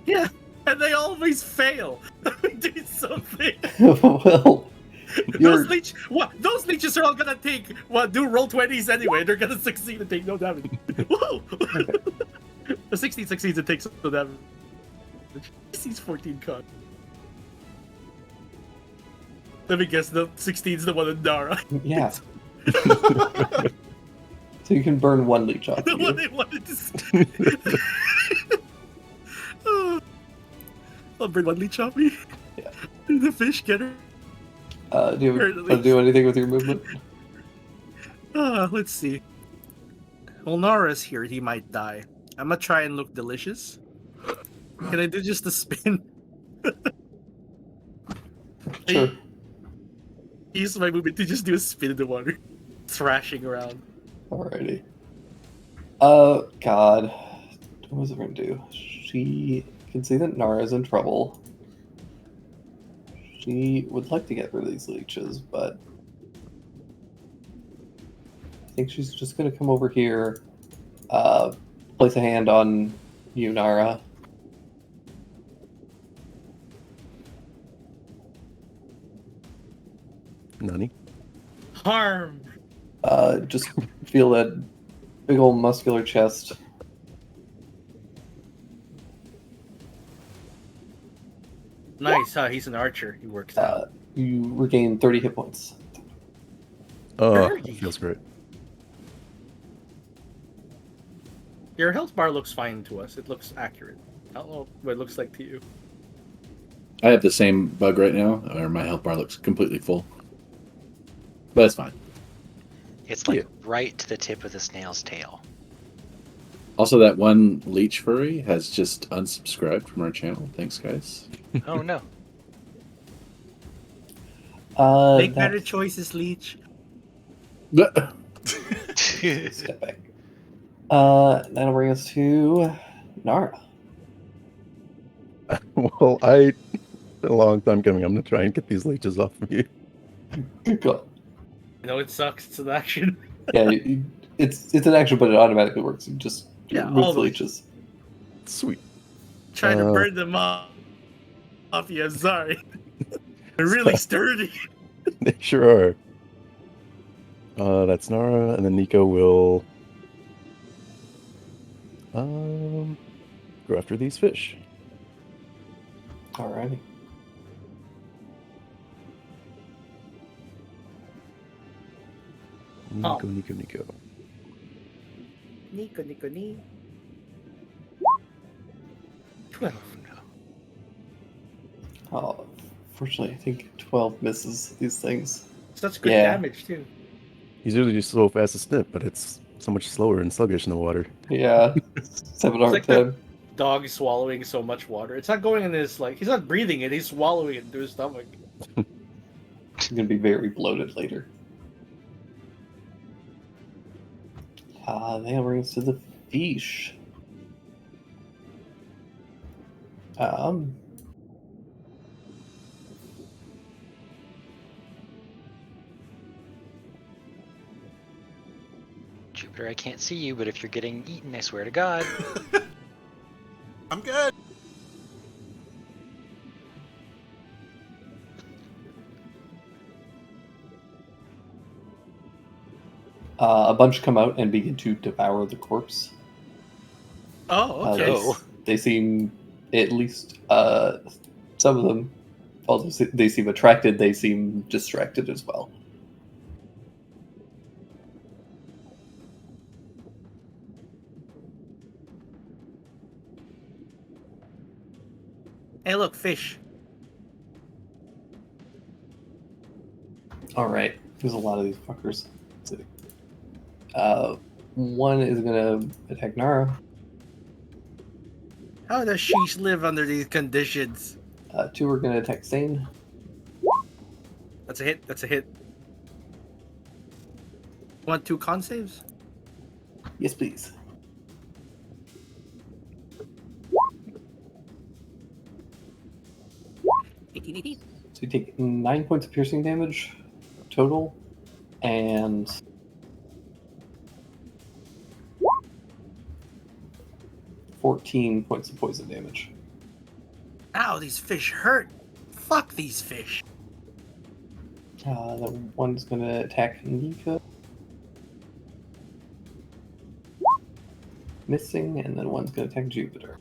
Yeah, and they always fail. Do something. Well, you're, Those leeches are all gonna do roll 20s anyway. They're gonna succeed and take no damage. Whoa! The 16 succeeds and takes no damage. He's 14 con. Let me guess, the 16's the one in Dara. yeah. So you can burn 1 leech off The you. one they wanted to. I'll bring 1 leech off me. Yeah. Did the fish get her? Do you want to do anything with your movement? Let's see. Well, Nara's here. He might die. I'm gonna try and look delicious. Can I do just a spin? Sure. Use my movement to just do a spin in the water. Thrashing around. Alrighty. God. What was it going to do? She can see that Nara's in trouble. She would like to get rid of these leeches, but I think she's just going to come over here, place a hand on you, Nara. Nani? Harm. Just feel that big old muscular chest. Nice, huh? He's an archer. He works out. You regain 30 hit points. Oh, Birdie. that feels great. Your health bar looks fine to us. It looks accurate. I don't know what it looks like to you. I have the same bug right now, or my health bar looks completely full. But it's fine. It's like Yeah. right to the tip of the snail's tail. Also, that one leech furry has just unsubscribed from our channel. Thanks, guys. Oh no. Make better That's- choices, Leech. Step back. That'll bring us to Nara. Well, it's been a long time coming. I'm gonna try and get these leeches off of you. Good call. I know it sucks. It's an action. Yeah, it's an action, but it automatically works. You just Yeah, remove the always. leeches. Sweet. Trying to Uh, burn them off you. I'm sorry. They're really sturdy. They sure are. That's Nara, and then Nico will go after these fish. Alrighty. Nico, Oh. Nico, Nico. Nico, Nico, Nico. 12. Oh, fortunately, I think 12 misses these things. Such good Yeah. damage, too. He's usually just so fast to snip, but it's so much slower and sluggish in the water. Yeah, 7 hard like that- time. Dog is swallowing so much water. It's not going in his, like, he's not breathing it, he's swallowing it into his stomach. He's gonna be very bloated later. That brings us to the fish. Jupiter, I can't see you, but if you're getting eaten, I swear to God. I'm good. A bunch come out and begin to devour the corpse. Oh, okay. They, they seem, at least some of them, although they seem attracted, they seem distracted as well. Hey, look, fish. All right, there's a lot of these fuckers. One is gonna attack Nara. How does she live under these conditions? 2 are gonna attack Sane. That's a hit. That's a hit. Want 2 con saves? Yes, please. So you take 9 points of piercing damage total, and 14 points of poison damage. Ow, these fish hurt. Fuck these fish. The one's gonna attack Nika. Missing, and then one's gonna attack Jupiter.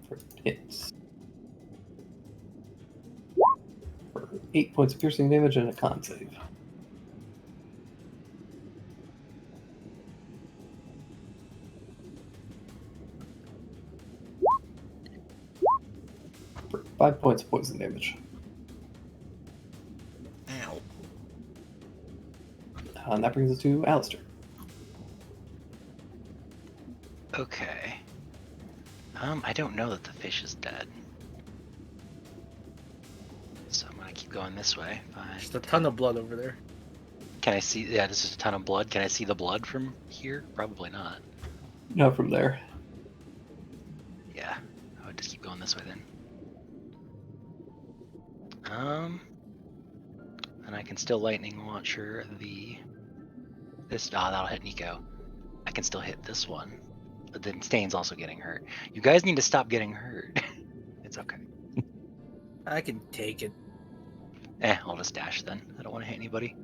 For hits. For 8 points of piercing damage and a con save. For 5 points of poison damage. Ow. And that brings us to Alistair. Okay. I don't know that the fish is dead. So I'm gonna keep going this way. Just a ton of blood over there. Can I see? Yeah, this is a ton of blood. Can I see the blood from here? Probably not. Not from there. Yeah, I would just keep going this way then. And I can still lightning launcher this. Ah, that'll hit Nico. I can still hit this one. But then Stain's also getting hurt. You guys need to stop getting hurt. It's okay. I can take it. I'll just dash then. I don't want to hit anybody.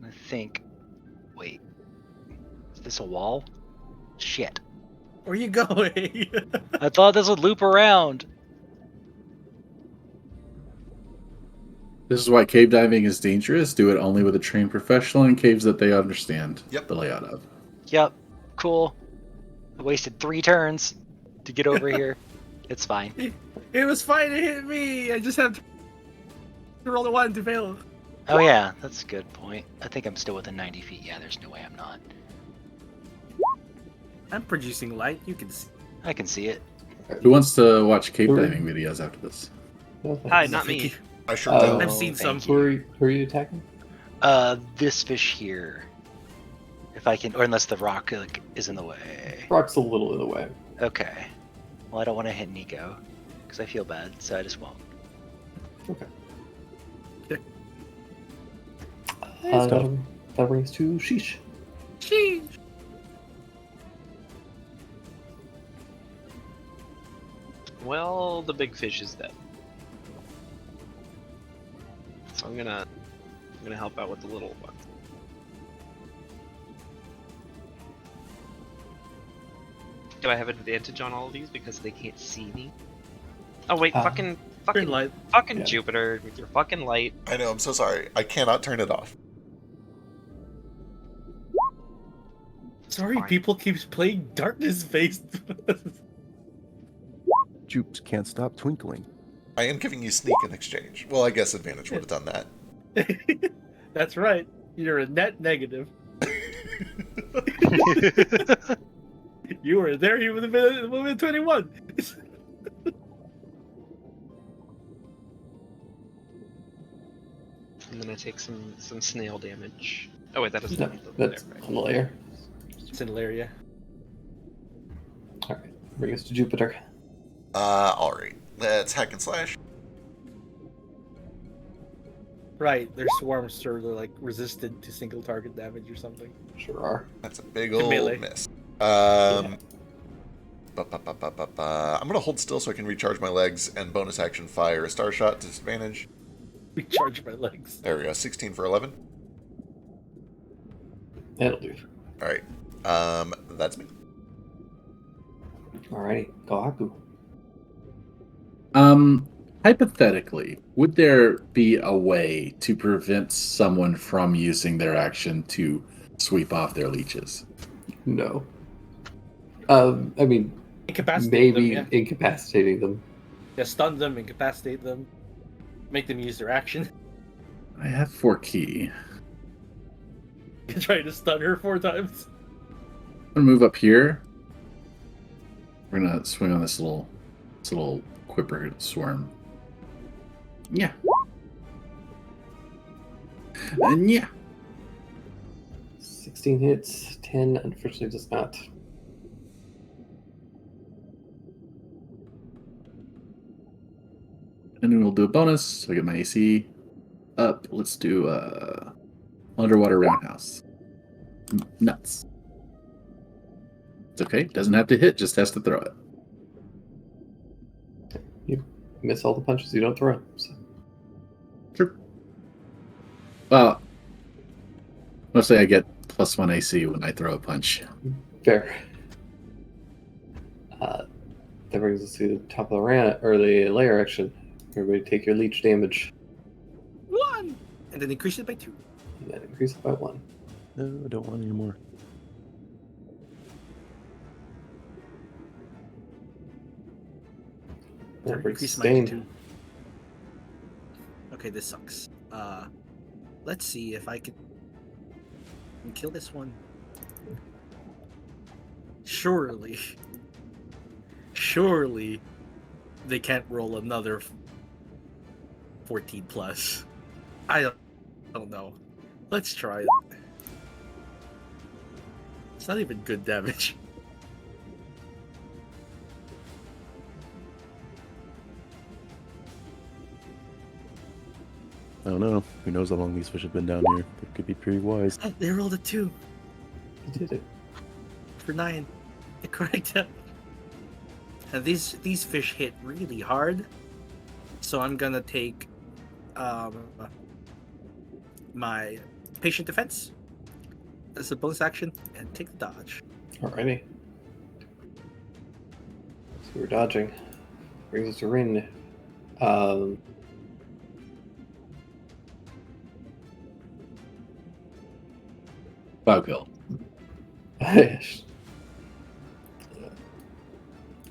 I think. Wait. Is this a wall? Shit. Where you going? I thought this would loop around. This is why cave diving is dangerous. Do it only with a trained professional in caves that they understand Yep. the layout of. Yep. Cool. I wasted 3 turns to get over here. It's fine. It was fine to hit me. I just have to roll a 1 to fail. Oh yeah, that's a good point. I think I'm still within 90 feet. Yeah, there's no way I'm not. I'm producing light. You can see. I can see it. Who wants to watch cave Who- diving videos after this? No, Hi, thanks. not me. I sure Oh. do. I've seen some. thank Who are you attacking? This fish here. If I can, or unless the rock like, is in the way. Rock's a little in the way. Okay. Well, I don't want to hit Nico because I feel bad, so I just won't. Okay. It's tough. That brings to Sheesh. Sheesh. Well, the big fish is dead. So I'm gonna help out with the little one. Do I have advantage on all of these because they can't see me? Oh wait, Ah. Green light. Yeah. Jupiter with your fucking light. I know, I'm so sorry. I cannot turn it off. Sorry, Fine. people keeps playing darkness based. Jupes can't stop twinkling. I am giving you sneak in exchange. Well, I guess advantage would have done that. That's right. You're a net negative. You were there. You would have been 21. And then I take some snail damage. Oh wait, that is No, not over that's there, right? on the layer. It's in Hilaria. Alright, bring us to Jupiter. Alright. Let's hack and slash. Right, their swarms are like resistant to single target damage or something. Sure are. That's a big To old melee. miss. Yeah. I'm gonna hold still so I can recharge my legs and bonus action fire a star shot to disadvantage. Recharge my legs. There we go. 16 for 11. That'll do. Alright. That's me. Alrighty, Gohaku. Hypothetically, would there be a way to prevent someone from using their action to sweep off their leeches? No. I mean, Incapacitate maybe them, incapacitating them. yeah. Stun them, incapacitate them, make them use their action. I have 4 key. Try to stun her 4 times. I'm gonna move up here. We're gonna swing on this little quipper swarm. Yeah. And yeah. 16 hits, 10 unfortunately does not. And then we'll do a bonus. So I get my AC up. Let's do underwater roundhouse. Nuts. It's okay. Doesn't have to hit. Just has to throw it. You miss all the punches you don't throw. So. Sure. Well, mostly I get +1 AC when I throw a punch. Fair. That brings us to the top of the the layer action. Everybody take your leech damage. 1! And then increase it by 2. And then increase it by 1. No, I don't want any more. That brings Increase mine to Stain. 2. Okay, this sucks. Let's see if I can kill this one. Surely they can't roll another 14 plus. I don't know. Let's try it. It's not even good damage. I don't know. Who knows how long these fish have been down here? They could be pretty wise. They rolled a 2. You did it. for 9. The correct. And these fish hit really hard, so I'm gonna take my patient defense as a bonus action and take the dodge. Alrighty. So we're dodging. Brings us to Rin. Bughill.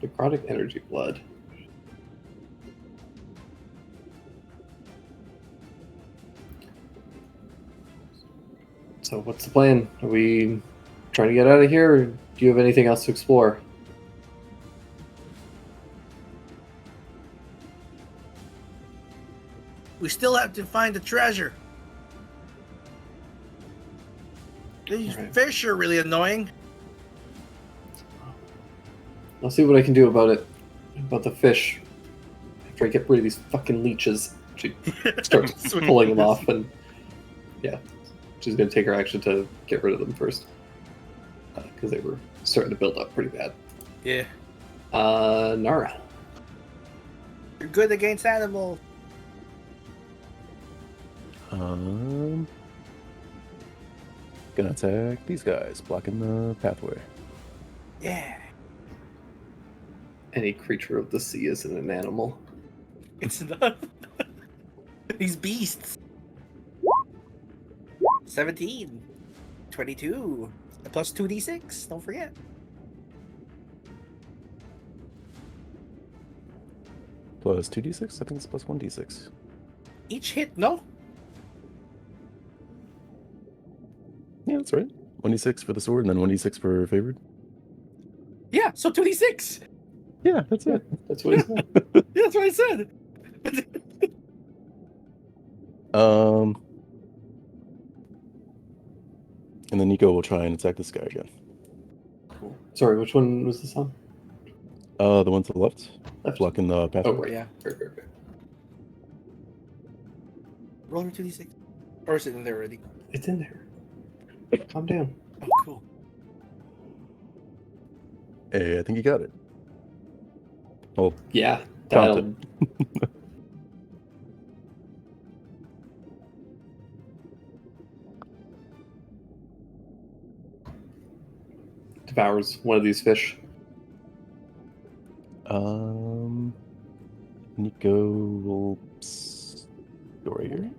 Necrotic energy blood. So what's the plan? Are we trying to get out of here, or do you have anything else to explore? We still have to find the treasure. These Alright. fish are really annoying. I'll see what I can do about it. About the fish. After I get rid of these fucking leeches. She starts pulling them off, and yeah, she's gonna take her action to get rid of them first. Because they were starting to build up pretty bad. Yeah. Nara. You're good against animals. Gonna attack these guys, blocking the pathway. Yeah. Any creature of the sea isn't an animal. It's not. These beasts. 17. 22. Plus 2d6. Don't forget. Plus 2d6? I think it's plus 1d6. Each hit, no? Yeah, that's right. 1d6 for the sword, and then 1d6 for favored. Yeah, so 2d6. Yeah, that's it. That's what he said. Yeah, that's what I said. And then Nico will try and attack this guy again. Cool. Sorry, which one was this on? The one to the left, Left. blocking the pathway. Oh, right. Yeah. Right. Roll your 2d6. Or is it in there already? It's in there. Calm down. Oh, cool. Hey, I think you got it. Oh, Yeah. Count That'll... Devours one of these fish. Nico will go right here.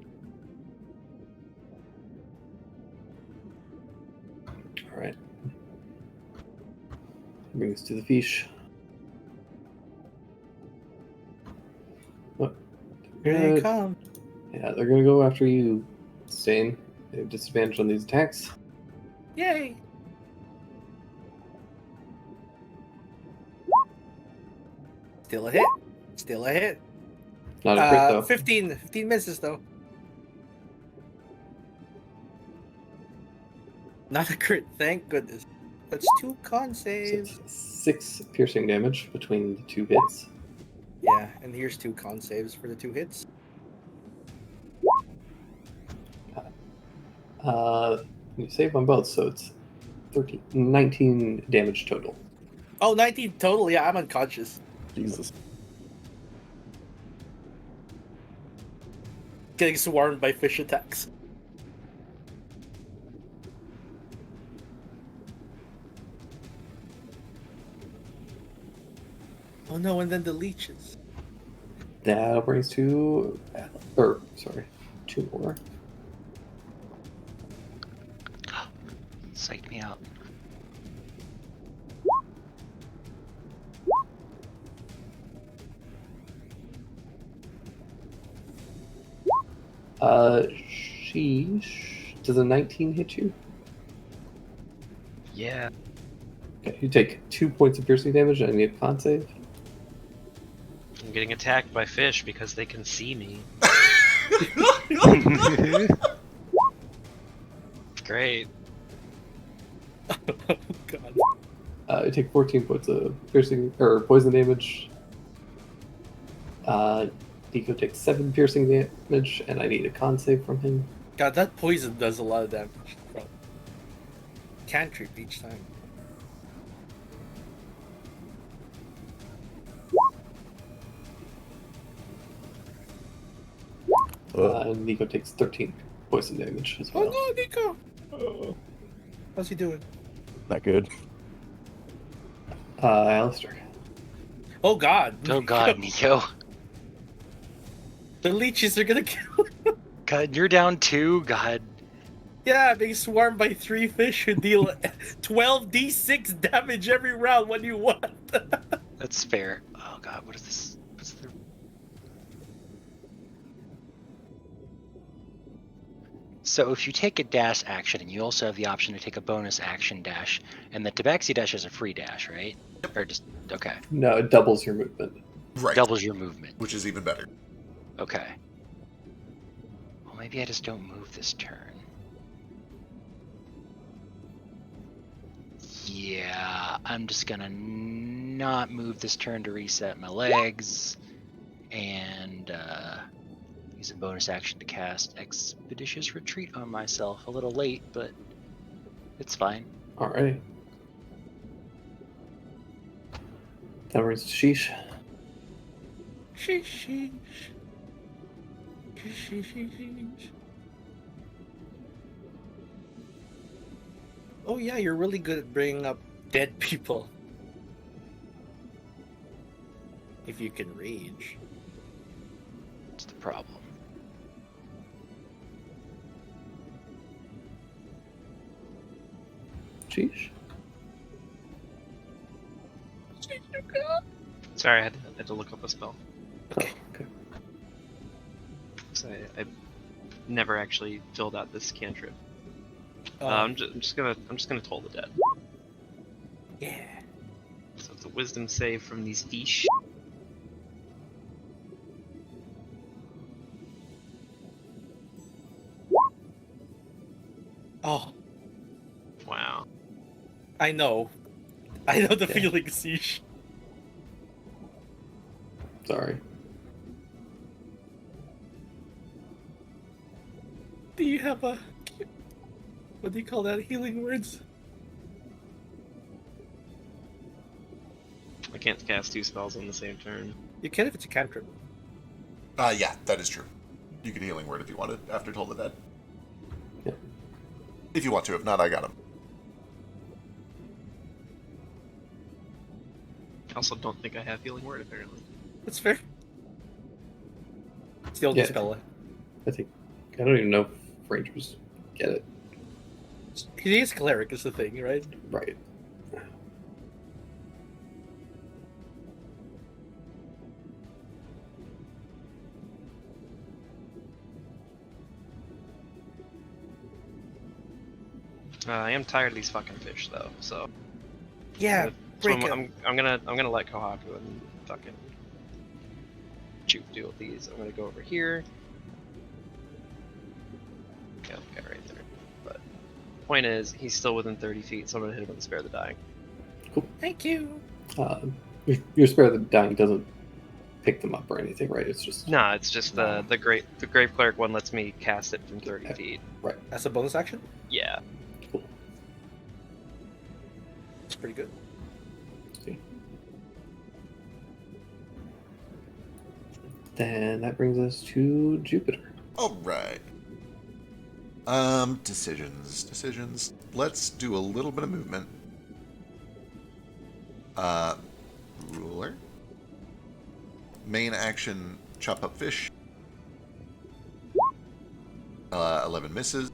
Alright. Bring us to the fish. What? Here they come. Yeah, they're gonna go after you, Stain. They have disadvantage on these attacks. Yay. Still a hit. Still a hit. Not a crit, though. 15 misses, though. Not a crit, thank goodness. That's 2 con So saves. it's 6 piercing damage between the 2 hits. Yeah, and here's 2 con saves for the 2 hits. You save on both, so it's 19 damage total. Oh, 19 total. Yeah, I'm unconscious. Jesus. Getting swarmed by fish attacks. Oh no, and then the leeches. That brings 2 more. Psych me out. Sheesh. Does a 19 hit you? Yeah. Okay, you take 2 points of piercing damage and I need a con save. I'm getting attacked by fish because they can see me. Great. Oh god. You take 14 points of piercing or poison damage. Nico takes 7 piercing damage, and I need a con save from him. God, that poison does a lot of damage. Bro. Cantrip each time. And Nico takes 13 poison damage as well. Oh no, Nico! How's he doing? Not good. Alistair. Oh god. Oh god, Nico. The leeches are gonna kill. God, you're down 2. God. Yeah, being swarmed by 3 fish who deal 12d6 damage every round when you want. That's fair. Oh god, what is this? What's the... So if you take a dash action, and you also have the option to take a bonus action dash, and the Tabaxi dash is a free dash, right? Or just, okay. No, it doubles your movement. Right. Doubles your movement. Which is even better. Okay. Well, maybe I just don't move this turn. Yeah, I'm just gonna not move this turn to reset my legs, and use a bonus action to cast Expeditious Retreat on myself. A little late, but it's fine. Alrighty. That brings Sheesh. Sheesh. Sheesh. Oh yeah, you're really good at bringing up dead people. If you can rage. That's the problem. Sheesh. Sorry, I had to look up a spell. Oh, okay. So I never actually filled out this cantrip. Oh, I'm just gonna toll the dead. yeah. So it's a wisdom save from these fish. Oh, Wow. I know the Okay. feeling, Sheesh. Sorry. Do you have a... What do you call that? Healing words? I can't cast 2 spells on the same turn. You can if it's a cantrip. Yeah, that is true. You can healing word if you wanted after Toll the Dead. Yep. If you want to, if not, I got him. I also don't think I have healing word apparently. That's fair. It's the only Yeah. spell. I don't even know if Rangers get it. He is cleric is the thing, right? Right. I am tired of these fucking fish though, so Yeah, so break I'm gonna let Kohaku and fucking Juke deal with these. I'm gonna go over here. Yeah, okay, right there. But point is, he's still within 30 feet, so I'm gonna hit him with the Spare the Dying. Thank you. Your Spare the Dying doesn't pick them up or anything, right? It's just Nah, it's just the Grave Cleric one lets me cast it from 30 feet. That's a bonus action? Yeah. It's pretty good. Then that brings us to Jupiter. All right. Decisions. Let's do a little bit of movement. Ruler. Main action, chop up fish. 11 misses.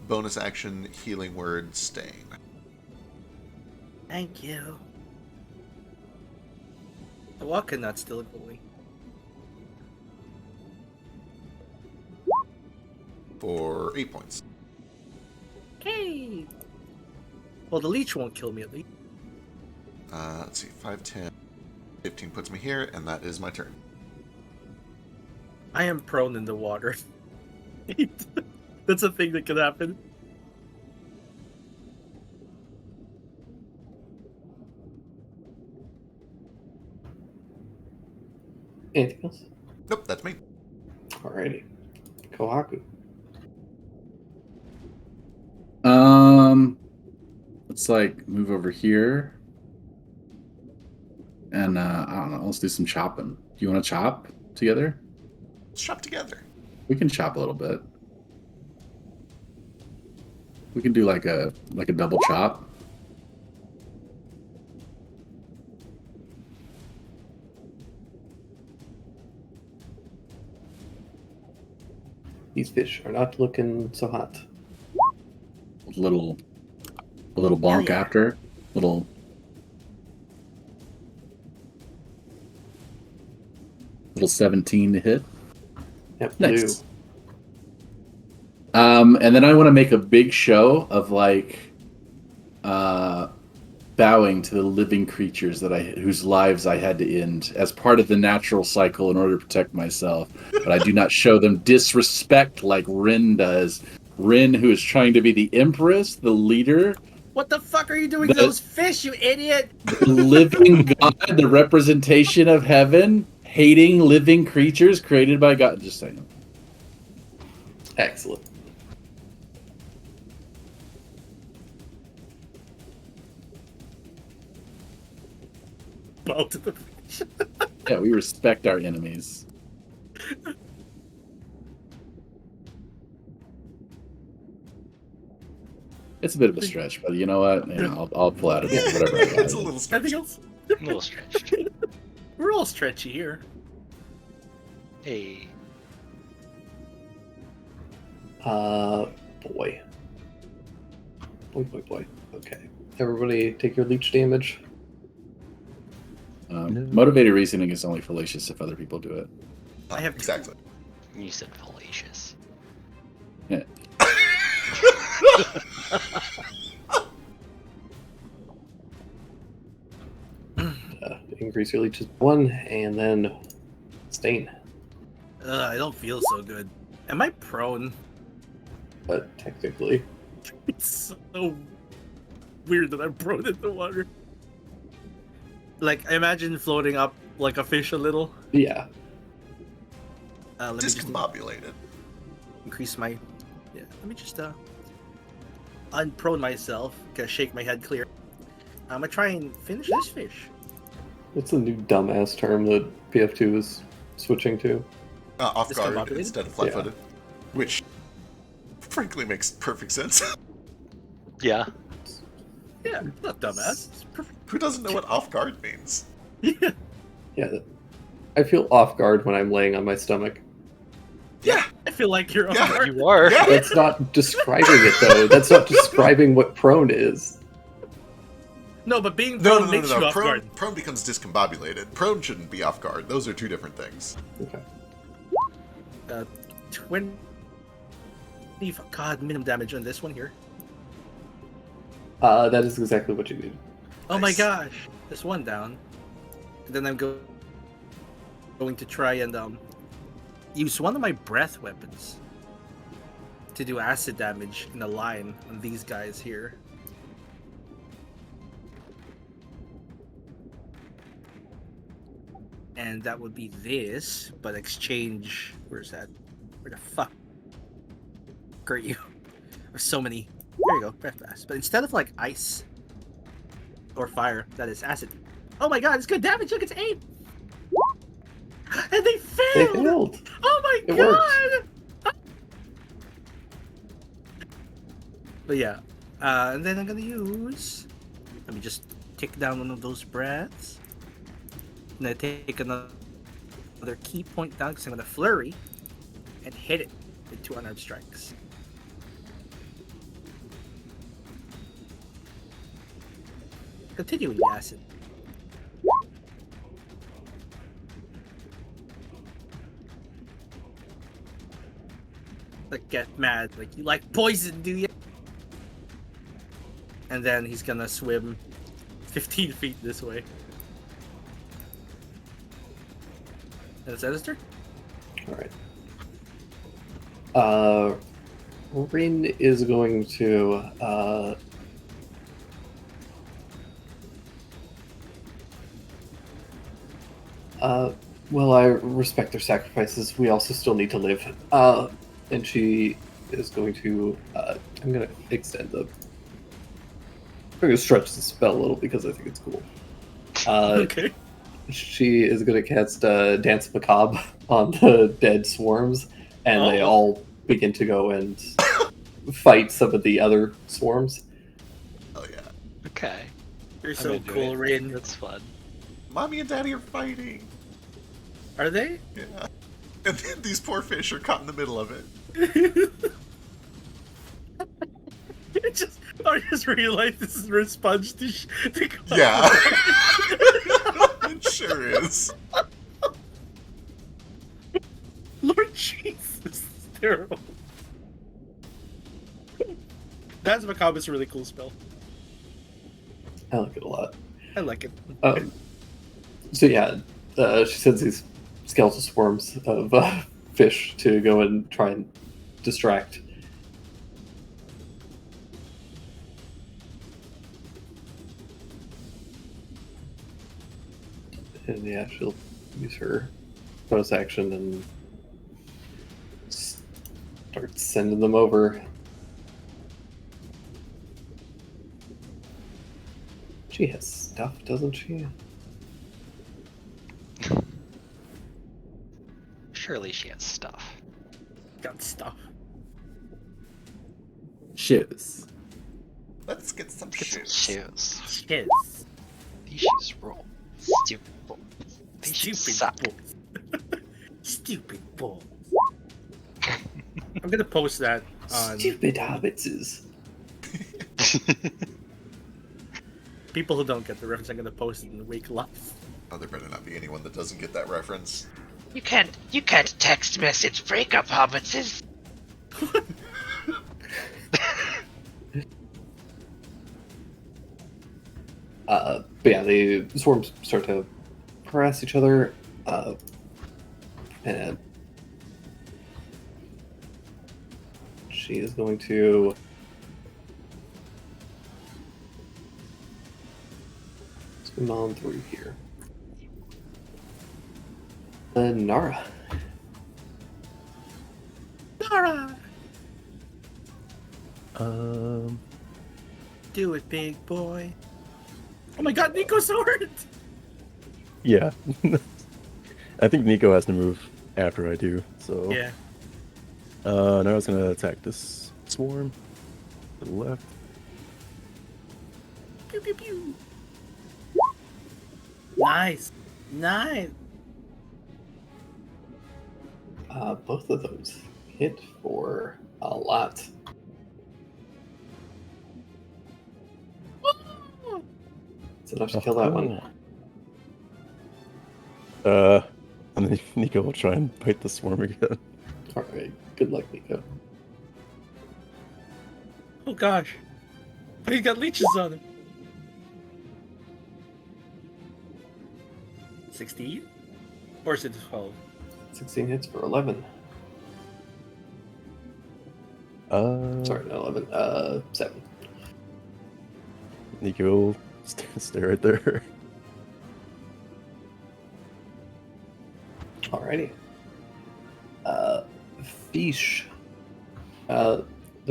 Bonus action, healing word, stain. Thank you. The walking nut's still going. For 8 points. Okay. Well, the leech won't kill me at least. Let's see, 5, 10, 15 puts me here, and that is my turn. I am prone in the water. That's a thing that could happen. Anything else? Nope, that's me. Alrighty. Kohaku. Let's like move over here. And I don't know, let's do some chopping. Do you want to chop together? Let's chop together. We can chop a little bit. We can do like a double chop. These fish are not looking so hot. A little bonk yeah. after. Little 17 to hit. Yep, Nice. blue. And then I want to make a big show of like bowing to the living creatures whose lives I had to end as part of the natural cycle in order to protect myself. But I do not show them disrespect like Rin does. Rin, who is trying to be the empress, the leader, What the fuck are you doing to those fish, you idiot? the living god, the representation of heaven, hating living creatures created by God. Just saying. Excellent. Bow to the fish. Yeah, we respect our enemies. It's a bit of a stretch, but you know what? I'll pull out of it whatever I got. It's a little I stretch. think it's, A little stretched. we're all stretchy here. Hey. Boy. Boy. Okay. Everybody take your leech damage. Motivated reasoning is only fallacious if other people do it. I have exactly. You said fallacious. Yeah. Increase your leeches 1, and then stain. I don't feel so good. Am I prone? But technically, It's so weird that I'm prone in the water. Like, I imagine floating up like a fish a little. yeah. Let me just Discombobulated. increase my... Yeah, let me just unprone myself. Gonna shake my head clear. I'm gonna try and finish this fish. What's the new dumbass term that PF2 is switching to? Off guard Discombobulated? instead of flat-footed. Which, frankly, makes perfect sense. Yeah. Yeah, not dumbass. It's perfect. Who doesn't know what off guard means? Yeah. Yeah. I feel off guard when I'm laying on my stomach. Yeah. I feel like you're on Yeah. guard. You are. Yeah. That's not describing it, though. That's not describing what prone is. No, but being No, prone makes you off Prone, guard. prone becomes discombobulated. Prone shouldn't be off guard. Those are two different things. Okay. 20... God, minimum damage on this one here. That is exactly what you need. Oh my Nice. gosh. This one down. And then I'm going to try and use one of my breath weapons to do acid damage in a line on these guys here. And that would be this, but exchange... Where's that? Where the fuck are you? There's so many. There you go, breath blast. But instead of like ice or fire, that is acid. Oh my god, it's good damage! Look, it's 8! And they They failed! failed. Oh my It god! But yeah, and then I'm gonna use... Let me just tick down one of those breaths. And I take another key point down because I'm gonna flurry and hit it with 2 unarmed strikes. Continuing the acid. Like, get mad. Like, you like poison, do you? And then he's gonna swim 15 feet this way. And it's Edister? Alright. Rin is going to well, I respect their sacrifices. We also still need to live. And she is going to I'm gonna extend the I'm gonna stretch the spell a little because I think it's cool. Okay. She is going to cast Dance Macabre on the dead swarms, and they Oh. all begin to go and fight some of the other swarms. Oh yeah. Okay. You're I'm so into cool, it. Rin. That's fun. Mommy and Daddy are fighting. Are they? Yeah. And then these poor fish are caught in the middle of it. It just, I just realized this is a response to. Yeah. It sure is. Lord Jesus, this is terrible. That's Macabre's a really cool spell. I like it a lot. I like it. So yeah, she sends these skeletal swarms of fish to go and try and distract. And yeah, she'll use her bonus action and start sending them over. She has stuff, doesn't she? Surely she has stuff. Got stuff. Shoes. Let's get some Get some shoes. shoes. Yes. These shoes roll. Stupid bull. These shoes Stupid suck. balls. Stupid balls. I'm gonna post that on Stupid hobbitses. people who don't get the reference. I'm gonna post it in the Wake Live. Oh, there better not be anyone that doesn't get that reference. You can't text message breakup hobbitses. But yeah, the swarms start to harass each other, and she is going to swim on through here. Nara. Nara, Um, do it, big boy. Oh my God, Nico sword! yeah. I think Nico has to move after I do. So Yeah. now I was gonna attack this swarm to the left. Pew pew pew. Nice, nice. Both of those hit for a lot. It's enough to kill that one. And then Nico will try and bite the swarm again. Alright, good luck, Nico. Oh gosh, he's got leeches on him. 16? Or is it 12? 16 hits for 11. Sorry, not 11. 7. Nico will stay right there. Alrighty. Fish. The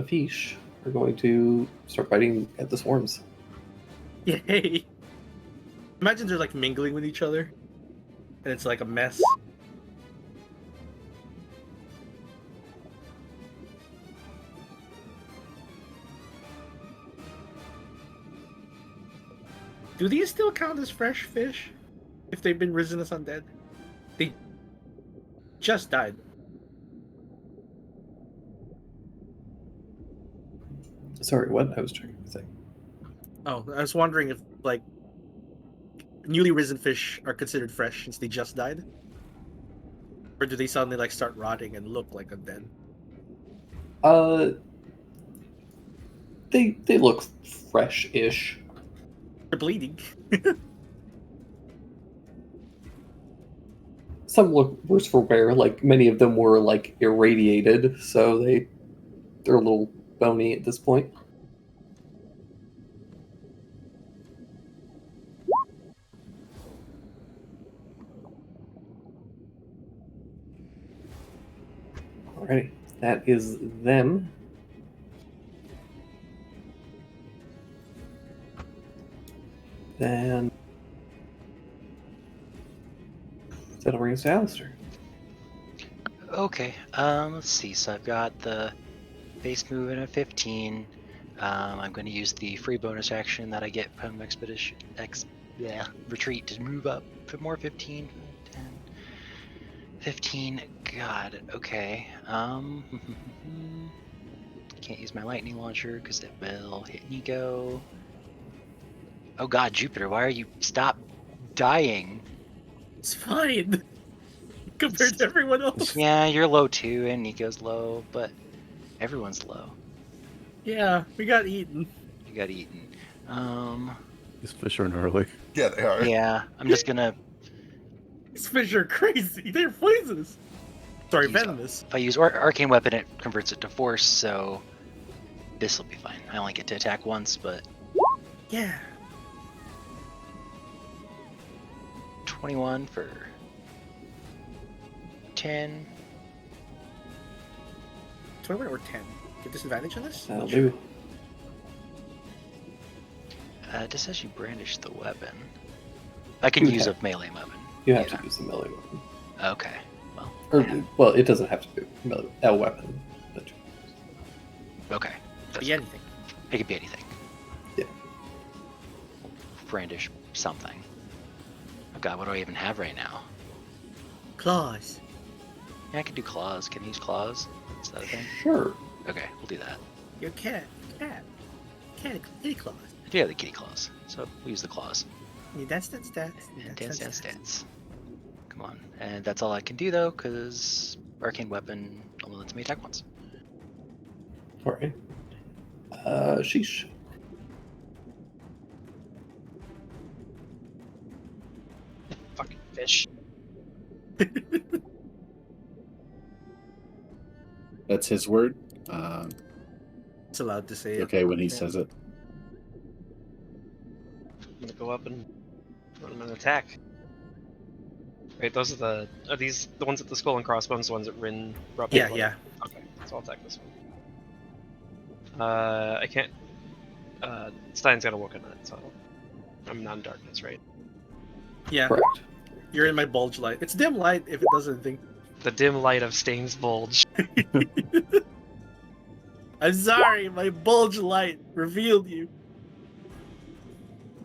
fish are going to start biting at the swarms. Yay! Imagine they're like mingling with each other, and it's like a mess. Do these still count as fresh fish if they've been risen as undead? They just died. Sorry, what? I was checking the thing. Oh, I was wondering if like newly risen fish are considered fresh since they just died, or do they suddenly like start rotting and look like undead? They look fresh-ish. They're bleeding. Some look worse for wear. Like many of them were like irradiated, so they're a little bony at this point. Alrighty, that is them. Then that'll bring us to Alistair. Okay. Let's see. So I've got the base movement of 15. I'm going to use the free bonus action that I get from retreat to move up for more 15, 10, 15. God. Okay. Can't use my lightning launcher because it will hit Nico. Oh God, Jupiter, why are you stop dying? It's fine compared to everyone else. Yeah, you're low too, and Nico's low, but everyone's low. Yeah, we got eaten. You got eaten. These fish are gnarly. Yeah, they are. Yeah, I'm just gonna. These fish are crazy. They're poisonous. Sorry, Use venomous. If I use arcane weapon, it converts it to force, so this will be fine. I only get to attack once, but Yeah. 21 for 10. 21 or 10. Get disadvantage on this? That'll do. Just as you brandish the weapon, I can You use a have- melee weapon. You have Yeah. to use the melee weapon. Okay. Well. Or, yeah. well, it doesn't have to be a weapon. But Okay. That's Be anything. It could be anything. Yeah. Brandish something. Oh God, what do I even have right now? Claws. Yeah, I can do claws. Can I use claws? Is that a thing? sure. Okay, we'll do that. Your cat. Cat. Kitty claws. I do have the kitty claws, so we'll use the claws. You dance. And dance. Come on. And that's all I can do though, because arcane weapon only lets me attack once. All right. Sheesh. Fucking fish. That's his word. It's allowed to say it. Okay, when he says it. I'm gonna go up and run him an attack. Wait, those are these the ones at the skull and crossbones, the ones that Rin brought Yeah, back? yeah. Okay, so I'll attack this one. I can't. Stein's got a woken on it, so I'm not in darkness, right? Yeah. Correct. You're in my bulge light. It's dim light if it does anything. The dim light of Stain's bulge. I'm sorry, my bulge light revealed you.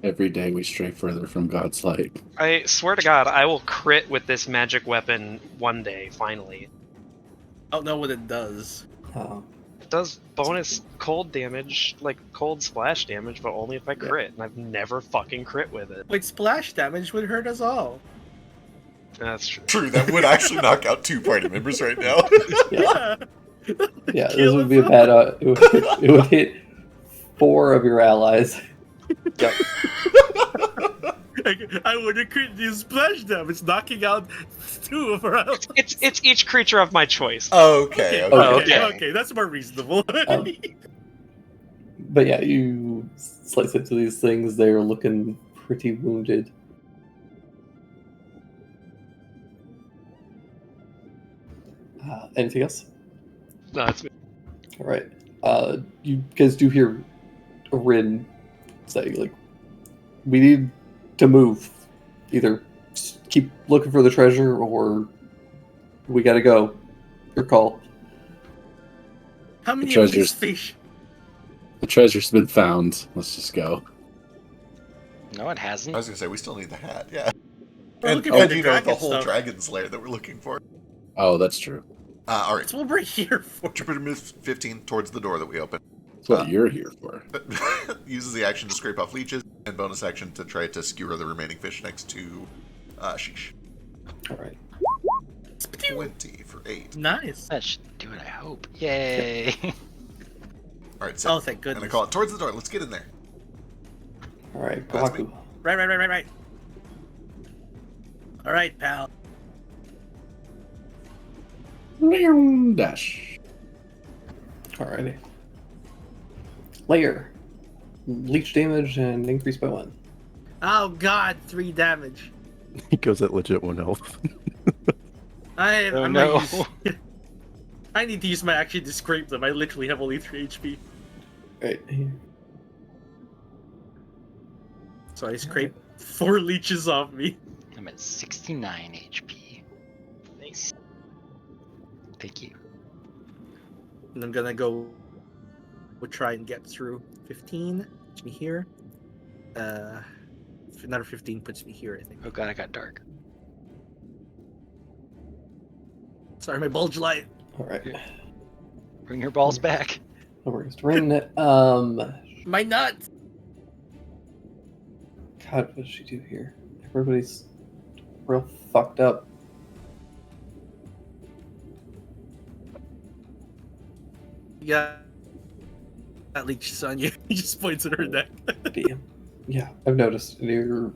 Every day we stray further from God's light. I swear to God, I will crit with this magic weapon one day, finally. I don't know what it does. It does bonus cold damage, like cold splash damage, but only if I crit, and I've never fucking crit with it. Like splash damage would hurt us all. That's true. True, that would actually knock out 2 party members right now. Yeah. Yeah, this Kill would be a us bad. It would hit 4 of your allies. Yep. I would have crit the splash damage, knocking out 2 of our allies. It's each creature of my choice. Okay. Okay, that's more reasonable. But yeah, you slice into these things. They're looking pretty wounded. Anything else? No, it's All right. You guys do hear Rin say, like, we need to move. Either keep looking for the treasure or we gotta go. Your call. How many The of these treasures. fish? The treasure's been found. Let's just go. No, it hasn't. I was gonna say we still need the hat, yeah. We're And looking for the you know dragon the whole stuff. dragon's lair that we're looking for. Oh, that's true. All right. That's what we're here for. Jupiter moves 15 towards the door that we open. That's what you're here for. Uses the action to scrape off leeches, and bonus action to try to skewer the remaining fish next to Sheesh. All right. 20 for 8. Nice. That should do it, I hope. Yay! All right, so Oh, thank and I goodness. call it towards the door. Let's get in there. All right. That's Kawaku. Right. All right, pal. Dash. Alrighty. Layer. Leech damage and increase by 1. Oh God, 3 damage. He goes at legit 1 health. Oh, I'm no. I need to use my action to scrape them. I literally have only 3 HP. Right. So I scrape 4 leeches off me. I'm at 69 HP. Nice. Thank you. And I'm gonna go. We'll try and get through 15. Puts me here. Another 15 puts me here, I think. Oh god, I got dark. Sorry, my bulge light. All right. Bring your balls back. No worries. Rin, My nuts. God, what does she do here? Everybody's real fucked up. Yeah. That leech is on you. He just points at her neck. Damn. Yeah, I've noticed you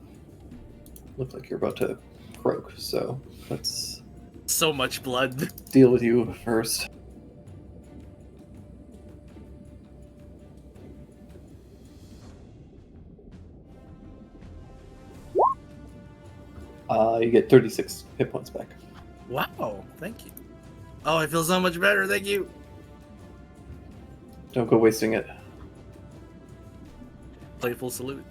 look like you're about to croak, so let's So much blood. deal with you first. You get 36 hit points back. Wow, thank you. Oh, I feel so much better, thank you. Don't go wasting it. Playful salute.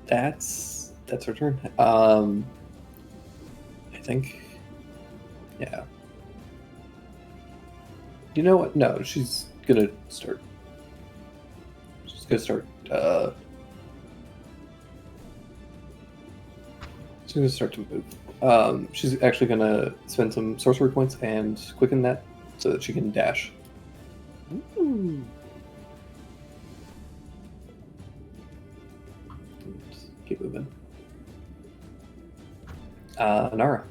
That's her turn. I think. Yeah. You know what? No, she's gonna start. She's gonna start. She's gonna start to move. She's actually gonna spend some sorcery points and quicken that so that she can dash. Ooh. Keep moving. Nara.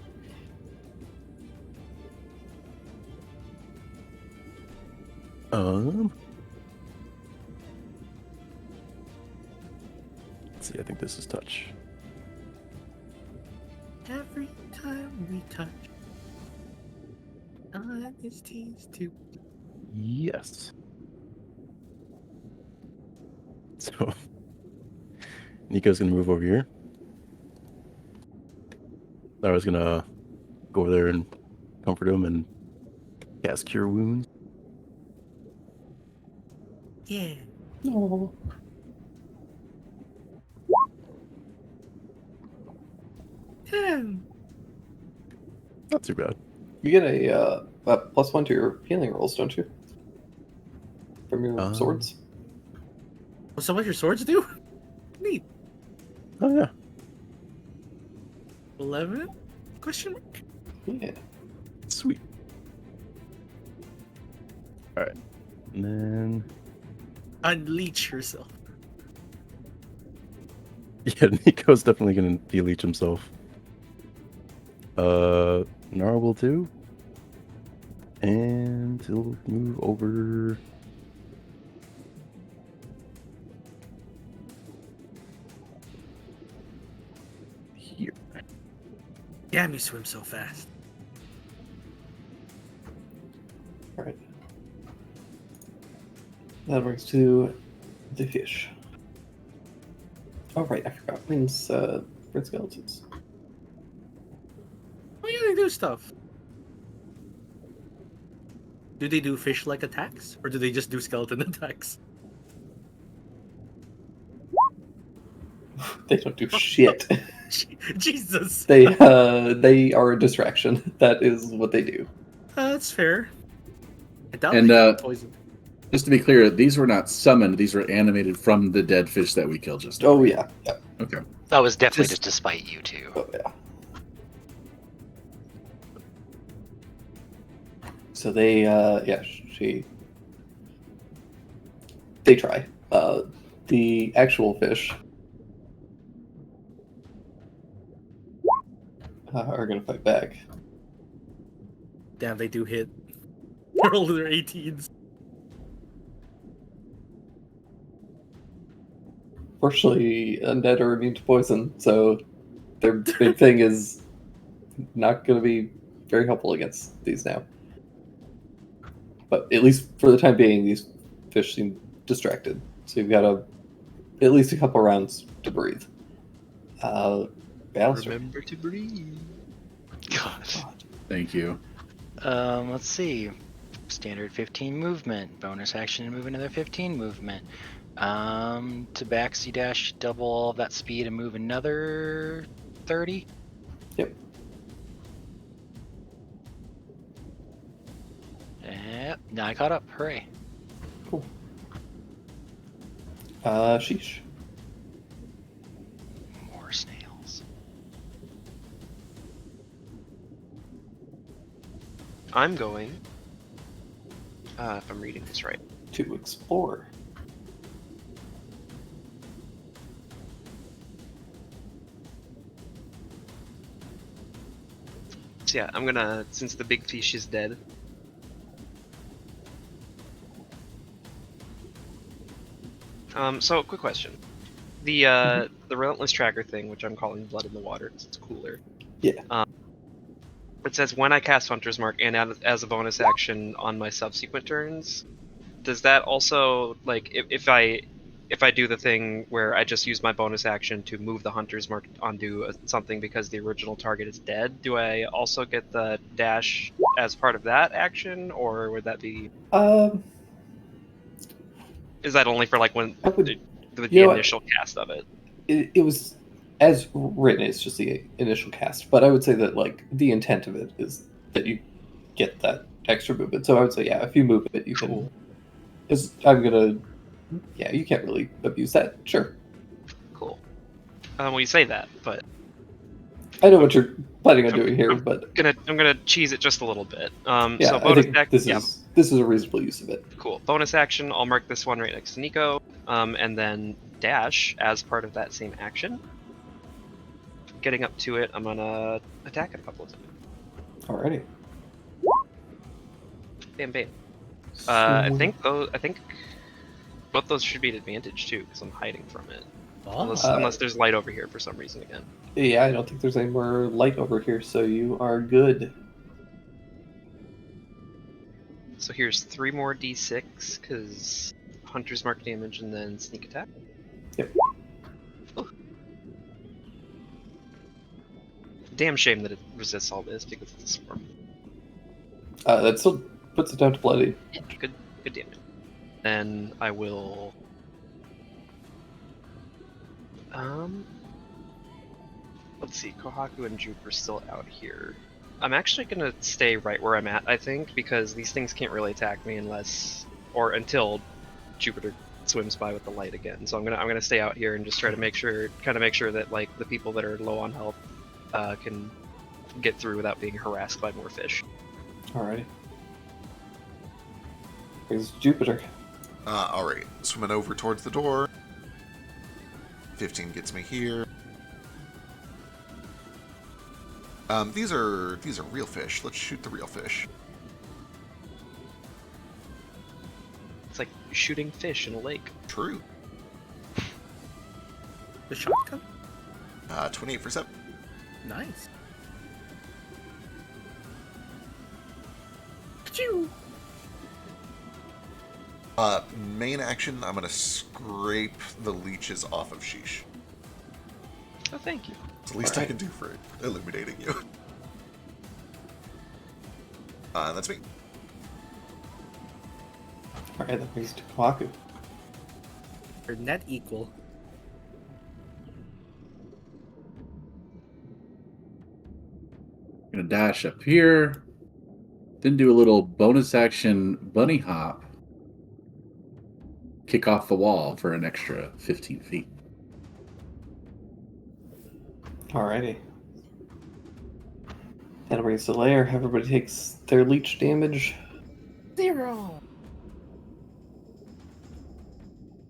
Let's see. I think this is touch. Every time we touch on his teeth too. Yes. So Nico's gonna move over here. Lara's gonna go over there and comfort him and cast Cure Wounds. Yeah. Oh. Not too bad. You get a +1 to your healing rolls, don't you? From your swords. So what your swords do? Neat. Oh yeah. 11? Question mark? Yeah. Sweet. All right. And then Unleash yourself. yeah, Nico's definitely gonna de-leech himself. Nara will too. And he'll move over. Here. Damn, you swim so fast. Alright. That brings to the fish. Oh right, I forgot. Rin's red skeletons. Oh yeah, they do stuff. Do they do fish-like attacks? Or do they just do skeleton attacks? They don't do shit. Jesus! They are a distraction. That is what they do. That's fair. I doubt And, they get poison. Just to be clear, these were not summoned; these were animated from the dead fish that we killed just now. Oh yeah. Yeah. Okay. That was definitely Just- just to spite you two. Oh yeah. So they they try. The actual fish are gonna fight back. Damn, they do hit. They're all in their 18s. Fortunately, undead are immune to poison, so their big thing is not going to be very helpful against these now. But at least for the time being, these fish seem distracted. So you've got at least a couple rounds to breathe. Ballister. Remember to breathe. God. Thank you. Let's see. Standard 15 movement. Bonus action to move another 15 movement. Tabaxi dash, double all of that speed and move another 30. Yep. Now I caught up. Hooray. Cool. Sheesh. More snails. I'm going. If I'm reading this right. To explore. So yeah, I'm gonna, since the big fish is dead. So quick question. The relentless tracker thing, which I'm calling blood in the water, 'cause it's cooler. Yeah. It says when I cast Hunter's Mark and as a bonus action on my subsequent turns, does that also, like, if I do the thing where I just use my bonus action to move the Hunter's Mark onto something because the original target is dead, do I also get the dash as part of that action, or would that be? Is that only for like when I would, the you know what? initial cast of it? It was as written. It's just the initial cast, but I would say that like the intent of it is that you get that extra movement. So I would say, yeah, if you move it, you can. Cool. Because I'm gonna. Yeah, you can't really abuse that. Sure. Cool. Well, you say that, but I know what you're planning on doing here, I'm but I'm gonna cheese it just a little bit. yeah, So I bonus think action. this is a reasonable use of it. Cool. Bonus action, I'll mark this one right next to Nico, and then dash as part of that same action. Getting up to it, I'm gonna attack it a couple of times. Alrighty. Bam, bam. I think both those should be an advantage too, because I'm hiding from it. Oh. Unless there's light over here for some reason again. Yeah, I don't think there's any more light over here, so you are good. So here's 3 more d6, because Hunter's Mark damage and then sneak attack. Yep. Ooh. Damn shame that it resists all this because it's a swarm. That still puts it down to bloody. Yeah, good damage. Then I will. Let's see. Kohaku and Jupe are still out here. I'm actually gonna stay right where I'm at, I think, because these things can't really attack me until Jupiter swims by with the light again. So I'm gonna stay out here and just try to make sure that like the people that are low on health can get through without being harassed by more fish. Alrighty. Here's Jupiter. Alright, swimming over towards the door. 15 gets me here. These are real fish. Let's shoot the real fish. It's like shooting fish in a lake. True. The shotgun? 28 for 7. Nice. Achoo! Main action, I'm gonna scrape the leeches off of Sheesh. Oh, thank you. It's the least I can do for illuminating you. That's me. Alright, that brings us to Kohaku. You're net equal. Gonna dash up here, then do a little bonus action bunny hop, kick off the wall for an extra 15 feet. Alrighty. That'll bring us to lair. Everybody takes their leech damage. 0.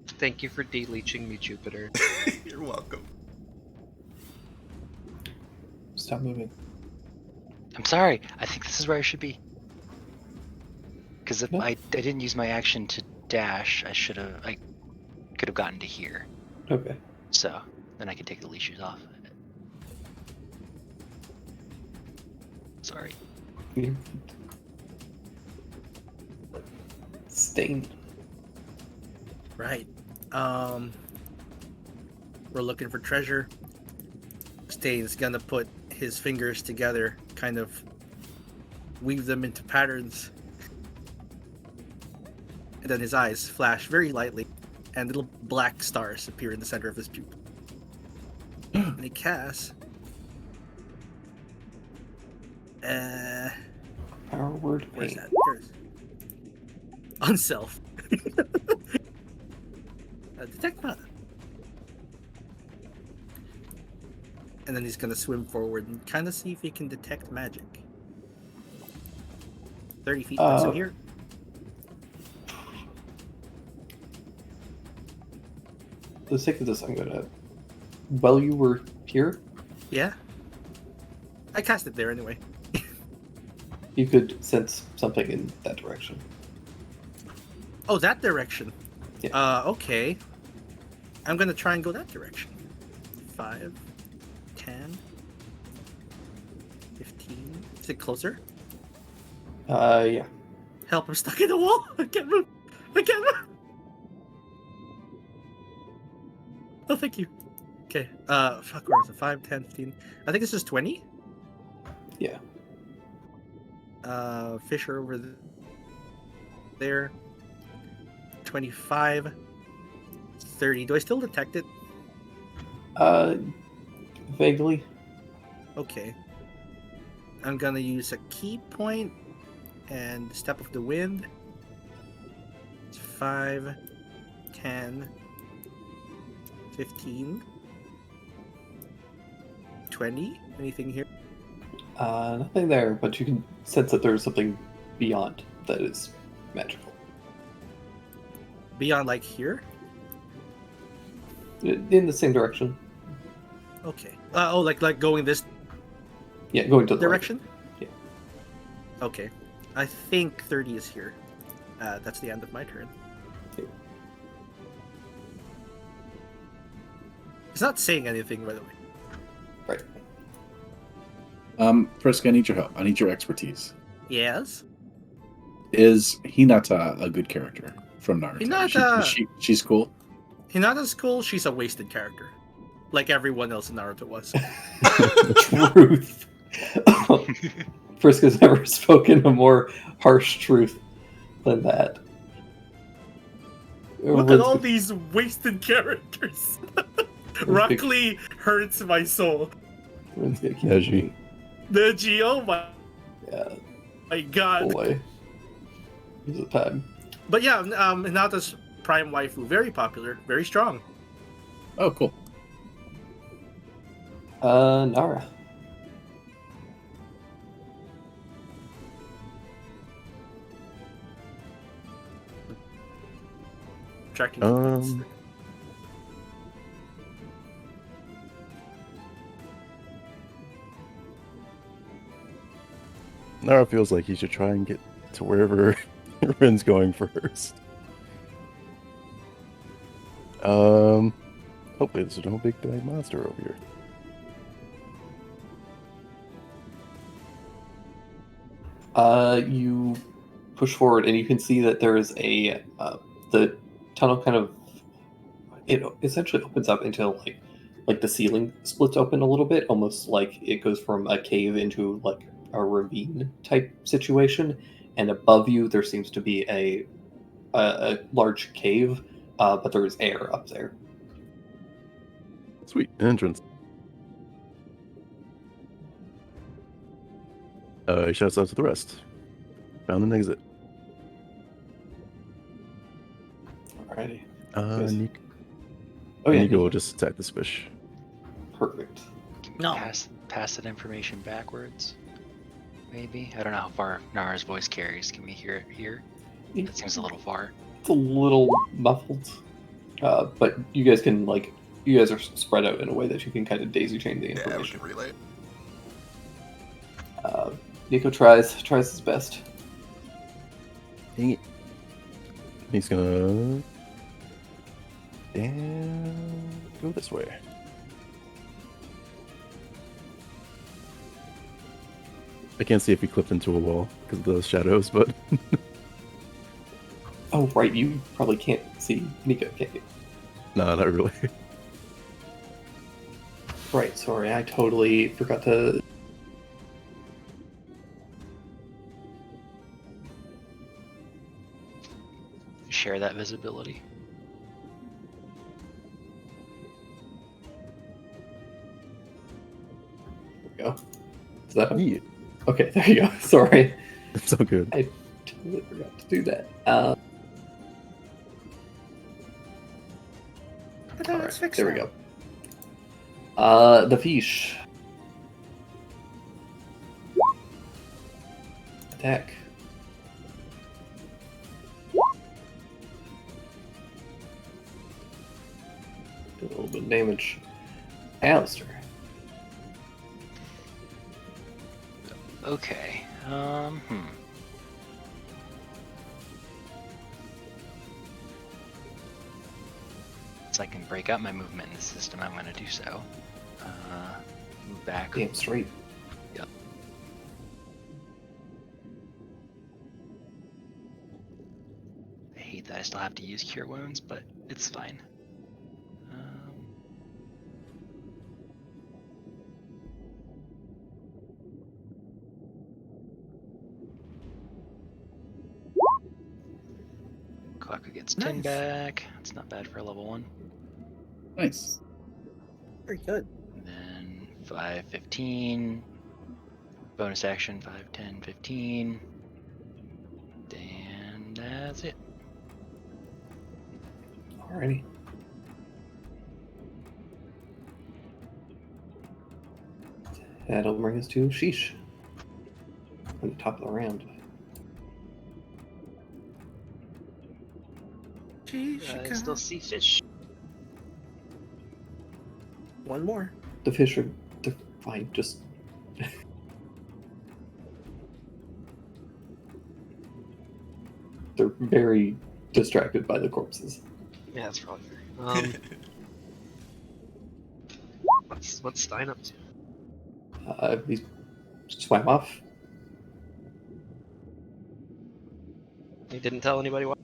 Thank you for de-leeching me, Jupiter. You're welcome. Stop moving. I'm sorry. I think this is where I should be. Because if No. I didn't use my action to dash, I could have gotten to here. Okay. So then I could take the leashes off. Sorry. You're... Stain. Right. We're looking for treasure. Stain's gonna put his fingers together, kind of weave them into patterns. And then his eyes flash very lightly. and little black stars appear in the center of his pupil. And he casts. Power word. Where's pain. that? Where's... Unself. Detect mana. And then he's gonna swim forward and kind of see if he can detect magic. 30 feet puts him here. For the sake of this, I'm gonna. While you were here, Yeah. I cast it there anyway. you could sense something in that direction. Oh, that direction. Yeah. Okay. I'm gonna try and go that direction. 5, 10, 15. Is it closer? Yeah. Help, I'm stuck in the wall. I can't move. I can't move. Oh, thank you. Okay. Fuck, where is it? 5, 10, 15. I think it's just 20. Yeah. Fisher over there. 25. 30. Do I still detect it? Vaguely. Okay. I'm gonna use a key point and step of the wind. It's 5, 10, 15, 20. Anything here? Nothing there, but you can sense that there's something beyond that is magical. Beyond, like here? In the same direction. Okay. Like going this Yeah, going to the direction? Yeah. Okay. I think 30 is here. That's the end of my turn. Yeah. It's not saying anything, by the way. Right. Frisk, I need your help. I need your expertise. Yes? Is Hinata a good character from Naruto? Hinata- She's cool. Hinata's cool. She's a wasted character. Like everyone else in Naruto was. Truth. Frisk has never spoken a more harsh truth than that. Look at all these wasted characters. Rock Lee hurts my soul. Neji. Neji, oh my, Yeah, my god. boy. There's a time. But yeah, Hinata's prime waifu, very popular, very strong. Oh, cool. Nara. Tracking. Nara feels like he should try and get to wherever Rin's going first. Hopefully there's no big bad monster over here. You push forward, and you can see that there is a the tunnel kind of it essentially opens up into like the ceiling splits open a little bit, almost like it goes from a cave into like a ravine type situation. And above you, there seems to be a large cave, but there is air up there. Sweet, an entrance. He shouts out to the rest. Found an exit. Alrighty. Nico. Oh yeah, Nico will just attack this fish. perfect. No. Pass that information backwards. Maybe. I don't know how far Nara's voice carries. Can we hear it here? That seems a little far. It's a little muffled, but you guys can you guys are spread out in a way that you can kind of daisy chain the Yeah, we information. can relay. Nico tries his best. Dang it. He's gonna go this way. I can't see if he clipped into a wall because of those shadows, but Oh right, you probably can't see Nico, can you? no, not really. Right, sorry, I totally forgot to. Share that visibility. Is that Yeah, okay? There you go. Sorry, it's all good. I totally forgot to do that. All right, there we go. The fish. Attack. Do a little bit of damage. Alistair. Okay. So I can break up my movement in the system. I'm going to do so. Move back. Damn straight. Yep. I hate that I still have to use Cure Wounds, but it's fine. Clocker gets 10 Nice. back. It's not bad for a level 1. Nice. Very good. And then 5, 15. Bonus action 5, 10, 15. And that's it. Alrighty. That'll bring us to Sheesh. At the top of the round. I still see fish. One more. The fish are they're fine, just they're very distracted by the corpses. Yeah, that's probably fair. What's Stein up to? He swam off. He didn't tell anybody why.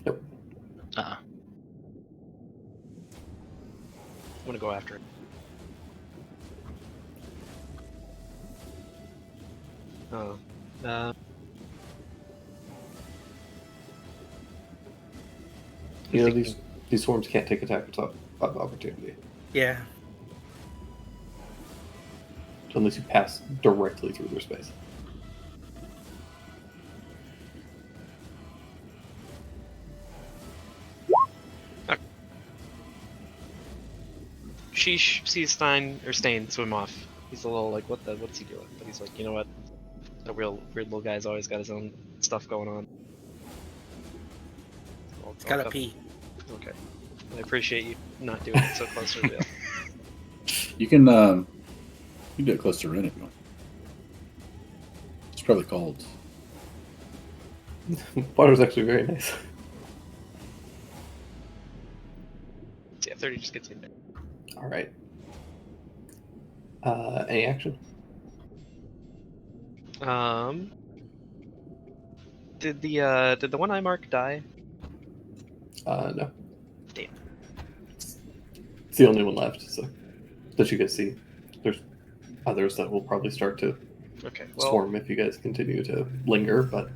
Nope. Uh-uh. I'm gonna go after it. Oh. You know these swarms can't take attack of opportunity Yeah. unless you pass directly through their space. Sheesh sees Stein or Stain swim off. He's a little like, what's he doing? But he's like, you know what? That real weird little guy's always got his own stuff going on. It's gotta pee. Okay. I appreciate you not doing it so close to reveal. You can do it close to Ren if you want. It's probably cold. Water's actually very nice. Yeah, 30 just gets in there. All right. Any action? Did the one eye mark die? No. Damn. It's the only one left, so that you guys see. There's others that will probably start to Okay. Well, swarm if you guys continue to linger, but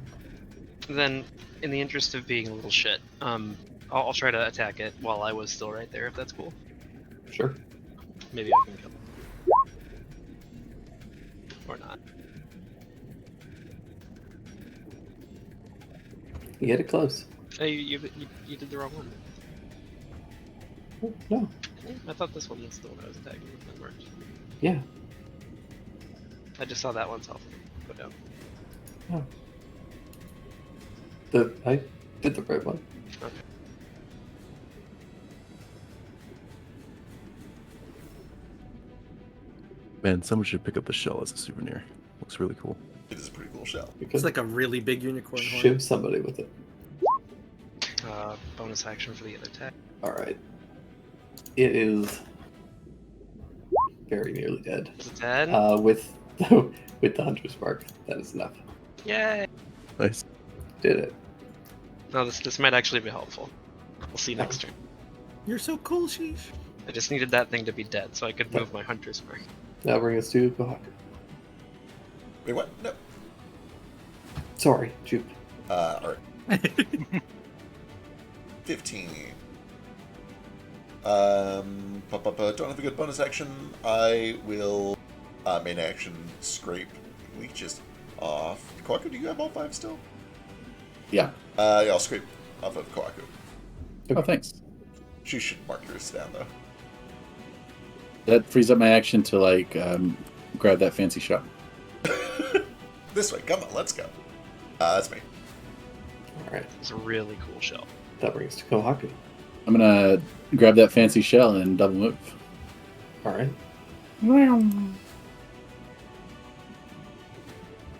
then, in the interest of being a little shit, I'll try to attack it while I was still right there, if that's cool. sure. Maybe I can kill it. Or not. You get it close. Oh, you did the wrong one. Oh, no. I thought this one was the one I was attacking. That worked. Yeah. I just saw that one's health go down. I did the right one. Okay. Man, someone should pick up the shell as a souvenir. Looks really cool. It is a pretty cool shell. You It's could like a really big unicorn horn. shiv somebody with it. Bonus action for the other attack. All right. It is very nearly dead. Is it dead? With with the hunter's mark, that is enough. Yay! Nice. Did it? No, this might actually be helpful. We'll see next turn. You're so cool, Sheesh. I just needed that thing to be dead so I could move my hunter's mark. Now bring us to Bahak. Wait, what? No. Sorry, Jupe. Alright. 15. Don't have a good bonus action. I will Main action, scrape leeches off. Koaku, do you have all 5 still? Yeah. Yeah, I'll scrape off of Koaku. Oh, thanks. She should mark yours down, though. That frees up my action to, like, grab that fancy shell. This way, come on, let's go. That's me. All right, It's a really cool shell. that brings us to Kohaku. I'm going to grab that fancy shell and double move. All right.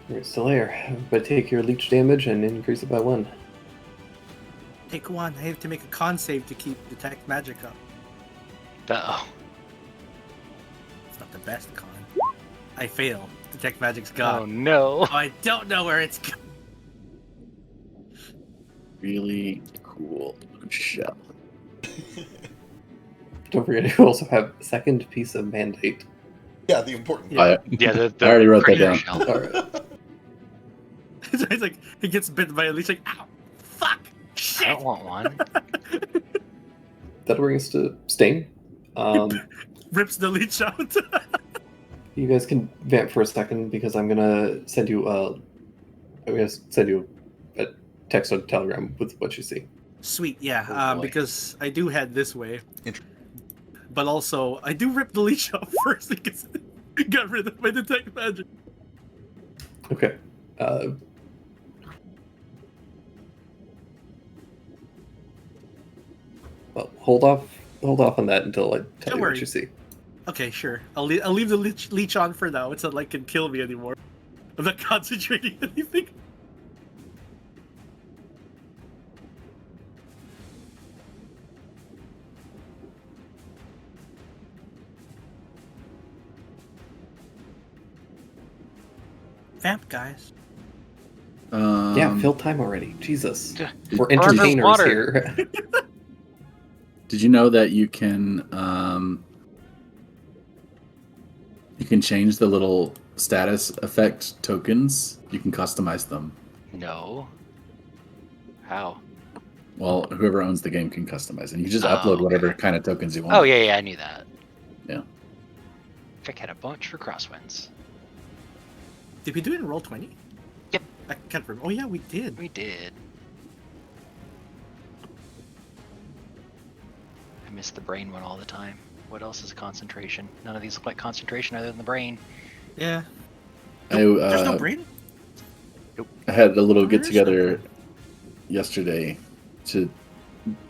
You're still there, but take your leech damage and increase it by 1. Take 1. I have to make a con save to keep detect magic up. Uh-oh. It's not the best con. I fail. Detect magic's Oh gone. no. Oh, I don't know where it's going. Really cool shell. Don't forget, you also have a second piece of mandate. Yeah, the important I, Yeah, the I already wrote that prettier down. shell. All right. It's like he gets bitten by a leech. Like, ow, fuck, I shit. don't want one. That'll bring us to Stain. Rips the leech out. You guys can vamp for a second because I'm gonna send you a text on Telegram with what you see. Sweet, yeah. Oh, boy. Because I do head this way, Int- but also I do rip the leech out first because I got rid of my detect magic. Okay. Well, hold off on that until I tell Don't you worry. what you see. Okay, sure. I'll leave the leech on for now. It's not like it can kill me anymore. I'm not concentrating anything. Vamp, guys. Yeah, fill time already. Jesus. Yeah. We're Burn the entertainers water. here. Did you know that you can change the little status effect tokens? You can customize them. No. How? Well, whoever owns the game can customize it. You just Oh, upload okay. whatever kind of tokens you want. Oh yeah, I knew that. Yeah. Vic had a bunch for crosswinds. Did we do it in Roll20? Yep. I can't remember. Oh yeah, we did. We did. I miss the brain one all the time. What else is concentration? None of these look like concentration other than the brain. Yeah. I, There's no brain? I had a little Oh, there get is no together brain. yesterday to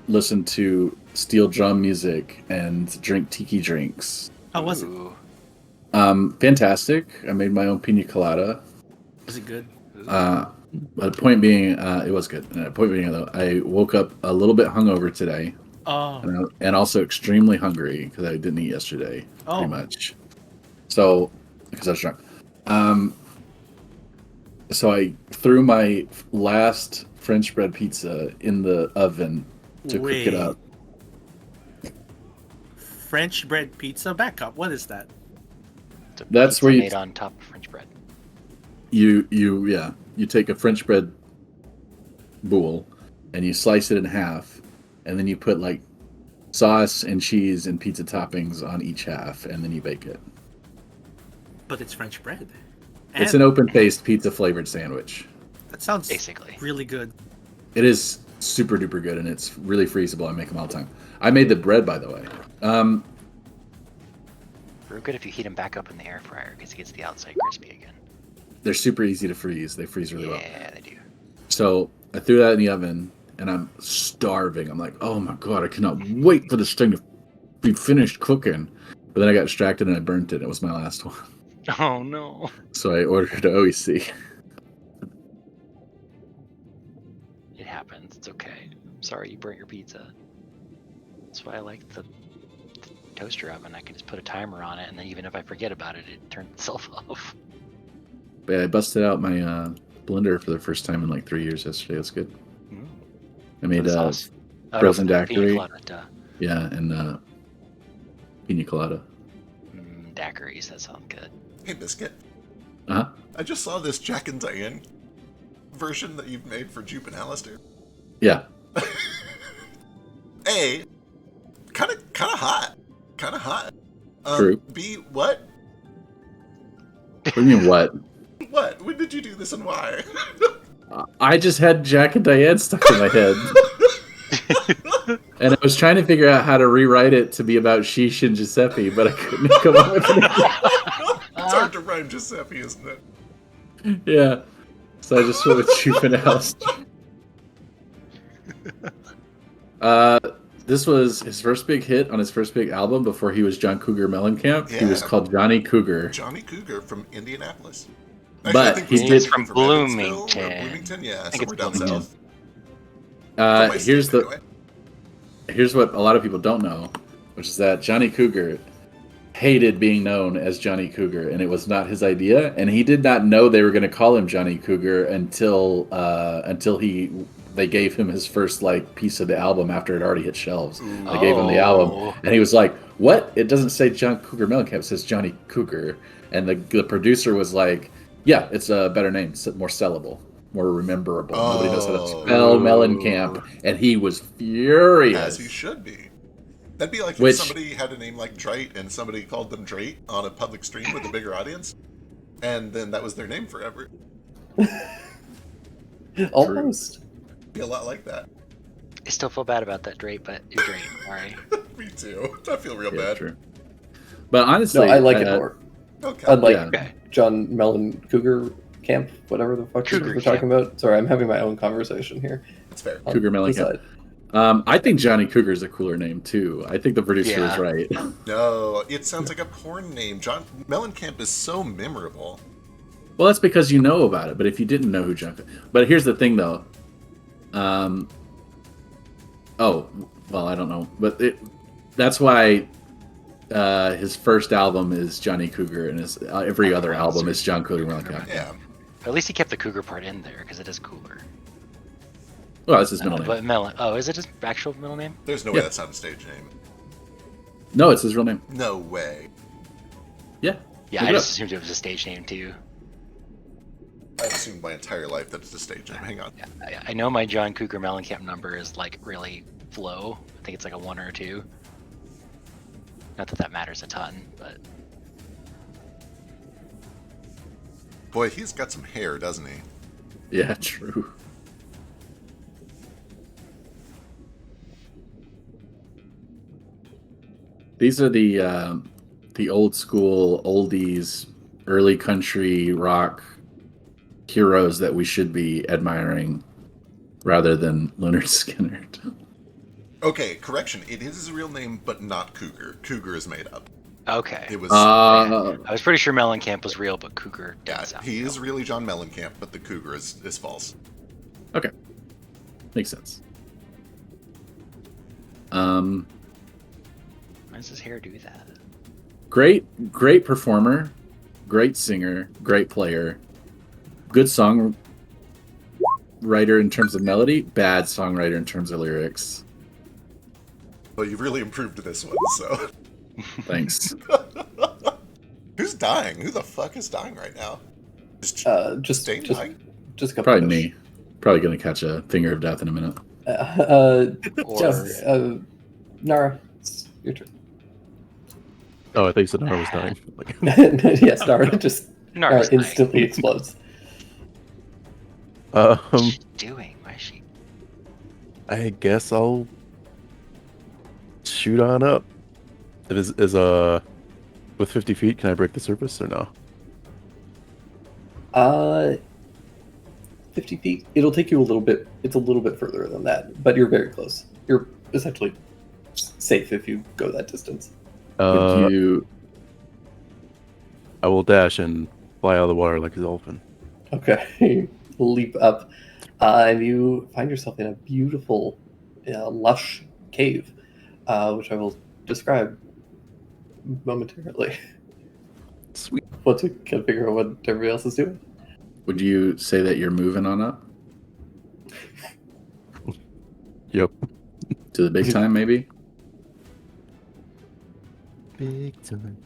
listen to steel drum music and drink tiki drinks. How was it? Ooh. Fantastic. I made my own pina colada. Was it good? But the point being, it was good. Point being, though, I woke up a little bit hungover today, Oh. and also extremely hungry because I didn't eat yesterday, Oh. pretty much. So, because I was drunk. So I threw my last French bread pizza in the oven to cook it up. French bread pizza backup. What is that? It's a That's pizza where you- made on top of French bread. You take a French bread bowl and you slice it in half, and then you put like sauce and cheese and pizza toppings on each half, and then you bake it. But it's French bread. It's And an open-faced pizza flavored sandwich. that sounds Basically. really good. It is super duper good, and it's really freezable. I make them all the time. I made the bread, by the way. Real good if you heat them back up in the air fryer because it gets the outside crispy again. They're super easy to freeze. They freeze really well. Yeah, they do. So I threw that in the oven, and I'm starving. I'm like, oh my god, I cannot wait for this thing to be finished cooking. But then I got distracted and I burnt it. It was my last one. Oh no. So I ordered OEC. It happens. It's okay. I'm sorry you burnt your pizza. That's why I like the toaster oven. I can just put a timer on it, and then even if I forget about it, it turns itself off. But yeah, I busted out my blender for the first time in like 3 years yesterday. That's good. Mm. I made What sauce? frozen pina daiquiri. colada, duh. Yeah, and pina colada. Daiquiris, that sounds good. Hey, Biscuit. Uh-huh. I just saw this Jack and Diane version that you've made for Jupe and Alistair. Yeah. A, kind of hot. Kind of hot. True. B, what? What do you mean, what? What? When did you do this and why? I just had Jack and Diane stuck in my head. And I was trying to figure out how to rewrite it to be about Sheesh and Giuseppe, but I couldn't come up with it. It's hard to rhyme Giuseppe, isn't it? Yeah. So I just went with Juveniles. This was his first big hit on his first big album before he was John Cougar Mellencamp. He was Yeah. called Johnny Cougar. Johnny Cougar from Indianapolis. But I think he he's did- from Bloomington. Evansville or Bloomington, yeah, I think it's somewhere down Bloomington. south. From my Here's state, the anyway. here's what a lot of people don't know, which is that Johnny Cougar hated being known as Johnny Cougar, and it was not his idea. And he did not know they were going to call him Johnny Cougar until they gave him his first like piece of the album after it already hit shelves. They gave him the album, and he was like, "What? It doesn't say John Cougar Mellencamp; it says Johnny Cougar." And the producer was like, "Yeah, it's a better name, it's more sellable, more rememberable. Nobody knows how to spell Mellencamp," and he was furious. As he should be. That'd be like if Which- somebody had a name like Drake and somebody called them Drake on a public stream with a bigger audience, and then that was their name forever. Almost. Be a lot like that. I still feel bad about that, Drake, but you're Drake. All right. Me too. I feel real Yeah, bad. true. But honestly, No, I like it more. Okay. Unlike Yeah. Okay. John Mellon Cougar Camp, whatever the fuck Cougar we're talking about. Sorry, I'm having my own conversation here. It's fair. on Cougar the Mellencamp. side. I think Johnny Cougar is a cooler name too. I think the producer Yeah. was right. No, it sounds like a porn name. John Mellencamp is so memorable. Well, that's because you know about it. But if you didn't know who John, but here's the thing though. Oh, well, I don't know, but that's why his first album is Johnny Cougar, and his every other album is John Cougar Mellencamp. Yeah. At least he kept the Cougar part in there because it is cooler. Well, that's his middle name. But Melon. Oh, is it his actual middle name? There's no way Yeah. that's not a stage name. No, it's his real name. No way. Yeah. Yeah, Look I it just up. assumed it was a stage name too. I've assumed my entire life that it's a stage name. Hang on. Yeah, I know my John Cougar Mellencamp number is like really low. I think it's like a 1 or a 2. Not that that matters a ton, but Boy, he's got some hair, doesn't he? Yeah, true. These are the old school oldies, early country rock heroes that we should be admiring, rather than Leonard Skinner. Okay, correction. It is his real name, but not Cougar. Cougar is made up. okay. It was. I was pretty sure Mellencamp was real, but Cougar Yeah, doesn't sound he real. is really John Mellencamp, but the Cougar is false. Okay, makes sense. Why does his hair do that? Great performer, great singer, great player, good song writer in terms of melody, bad songwriter in terms of lyrics. Well, you've really improved this one, so. Thanks. Who's dying? Who the fuck is dying right now? Is Just Stain just dying? just a couple. Probably fish. me. Probably gonna catch a finger of death in a minute. Or Just Nara, it's your turn. Oh, I thought you said Nara was dying. Like, Yes, Nara just Nara's dying. instantly explodes. What's um, she doing? Why is she? I guess I'll shoot on up. It is with 50 feet. Can I break the surface or no? 50 feet. It'll take you a little bit. It's a little bit further than that, but you're very close. You're essentially safe if you go that distance. Would you? I will dash and fly out of the water like a dolphin. Okay, leap up, and you find yourself in a beautiful, lush cave, which I will describe momentarily. Sweet. Once we can figure out what everybody else is doing. Would you say that you're moving on up Yep. to the big time, maybe? Big time.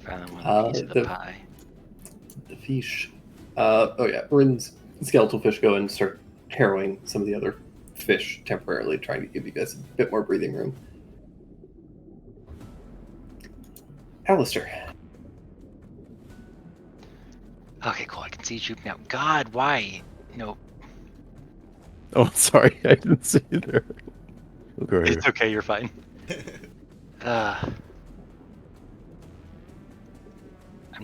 I found one piece of the the- pie. The fish. Rin's skeletal fish go and start harrowing some of the other fish temporarily, trying to give you guys a bit more breathing room. Alistair. Okay, cool. I can see Jupe now. God, why? No, Oh, sorry, I didn't see you there. Okay. it's okay. You're fine. I'm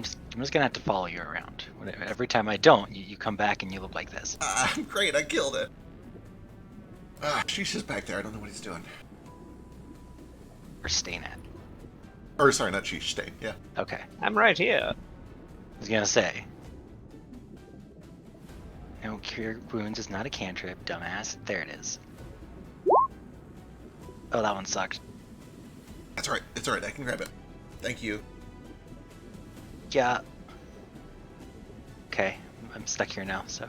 just gonna have to follow you around. Every time I don't, you come back and you look like this. Great, I killed it. Sheesh is back there. I don't know what he's doing. Or Stain at. Or, sorry, not Sheesh, Stain. Yeah. Okay. I'm right here. I was gonna say. No, Cure Wounds is not a cantrip, dumbass. There it is. Oh, that one sucked. That's alright. It's alright. I can grab it. Thank you. Yeah. Okay, I'm stuck here now, so.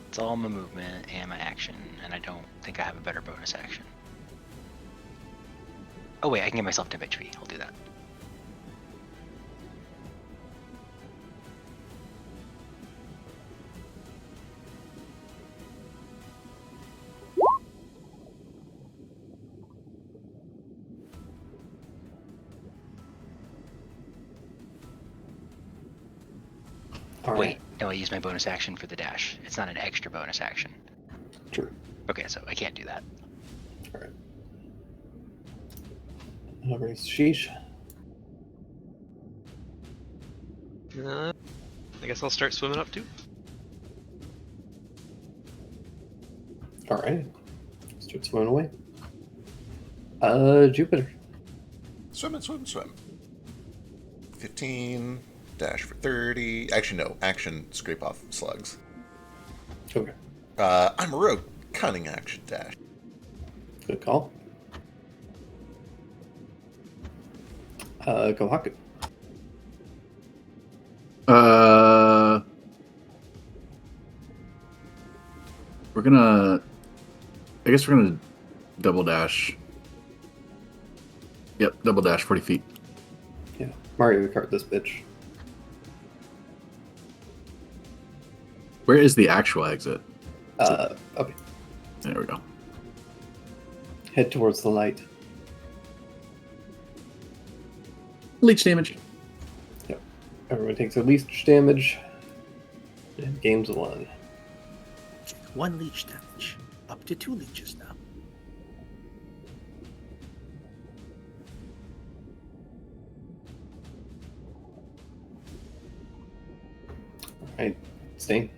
It's all my movement and my action, and I don't think I have a better bonus action. Oh wait, I can get myself 10 HP. I'll do that. All Wait, right. no, I use my bonus action for the dash. It's not an extra bonus action. True. Okay, so I can't do that. All right. That brings Sheesh. I guess I'll start swimming up too. All right. Start swimming away. Jupiter. Swim. 15. Dash for 30. Actually, no. Action, scrape off slugs. Okay. I'm a rogue. Cunning action dash. Good call. Kohaku. We're gonna. I guess we're gonna double dash. Yep, double dash 40 feet. Yeah. Mario Kart this bitch. Where is the actual exit? Okay. There we go. Head towards the light. Leech damage. Yep. Everyone takes their leech damage. And game's won. 1 leech damage. Up to 2 leeches now. Alright. Stain.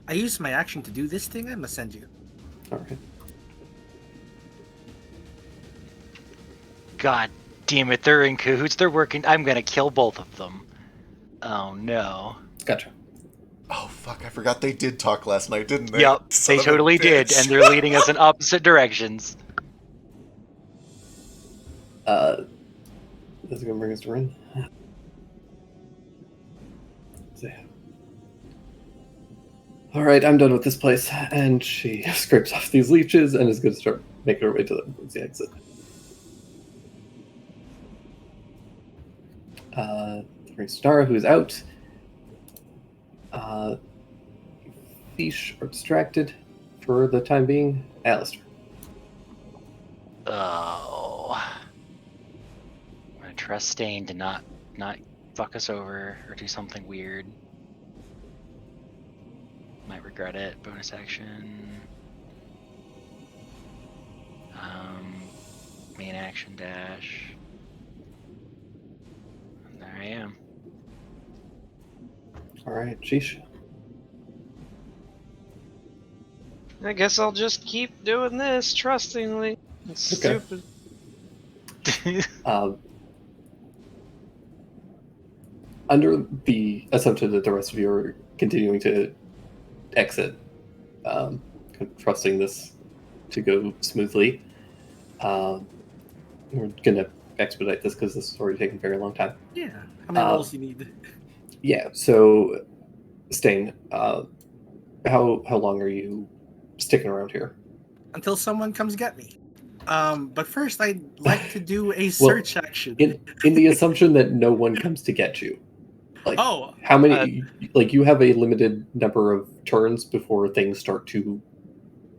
I used my action to do this thing. I must send you. Alright. God damn it, they're in cahoots. They're working. I'm gonna kill both of them. Oh no. Gotcha. Oh, fuck. I forgot they did talk last night, didn't they? Yep, Son they of a totally did, bitch. and they're leading us in opposite directions. This is gonna bring us to Rin. Alright, I'm done with this place. And she scrapes off these leeches and is gonna start making her way towards the exit. Stara, who's out. Fish are distracted for the time being. Alistair. Oh. I'm gonna trust Stain to not fuck us over or do something weird. Might regret it. Bonus action. Main action dash. And there I am. Alright, sheesh. I guess I'll just keep doing this trustingly. It's Okay. stupid. Under the assumption that the rest of you are continuing to exit, trusting this to go smoothly, we're going to expedite this because this is already taking a very long time. Yeah. How many rolls do you need? Yeah, so, Stain, how long are you sticking around here? Until someone comes get me. But first, I'd like to do a search action. In the assumption that no one comes to get you. Like, Oh, how many? Like, you have a limited number of turns before things start to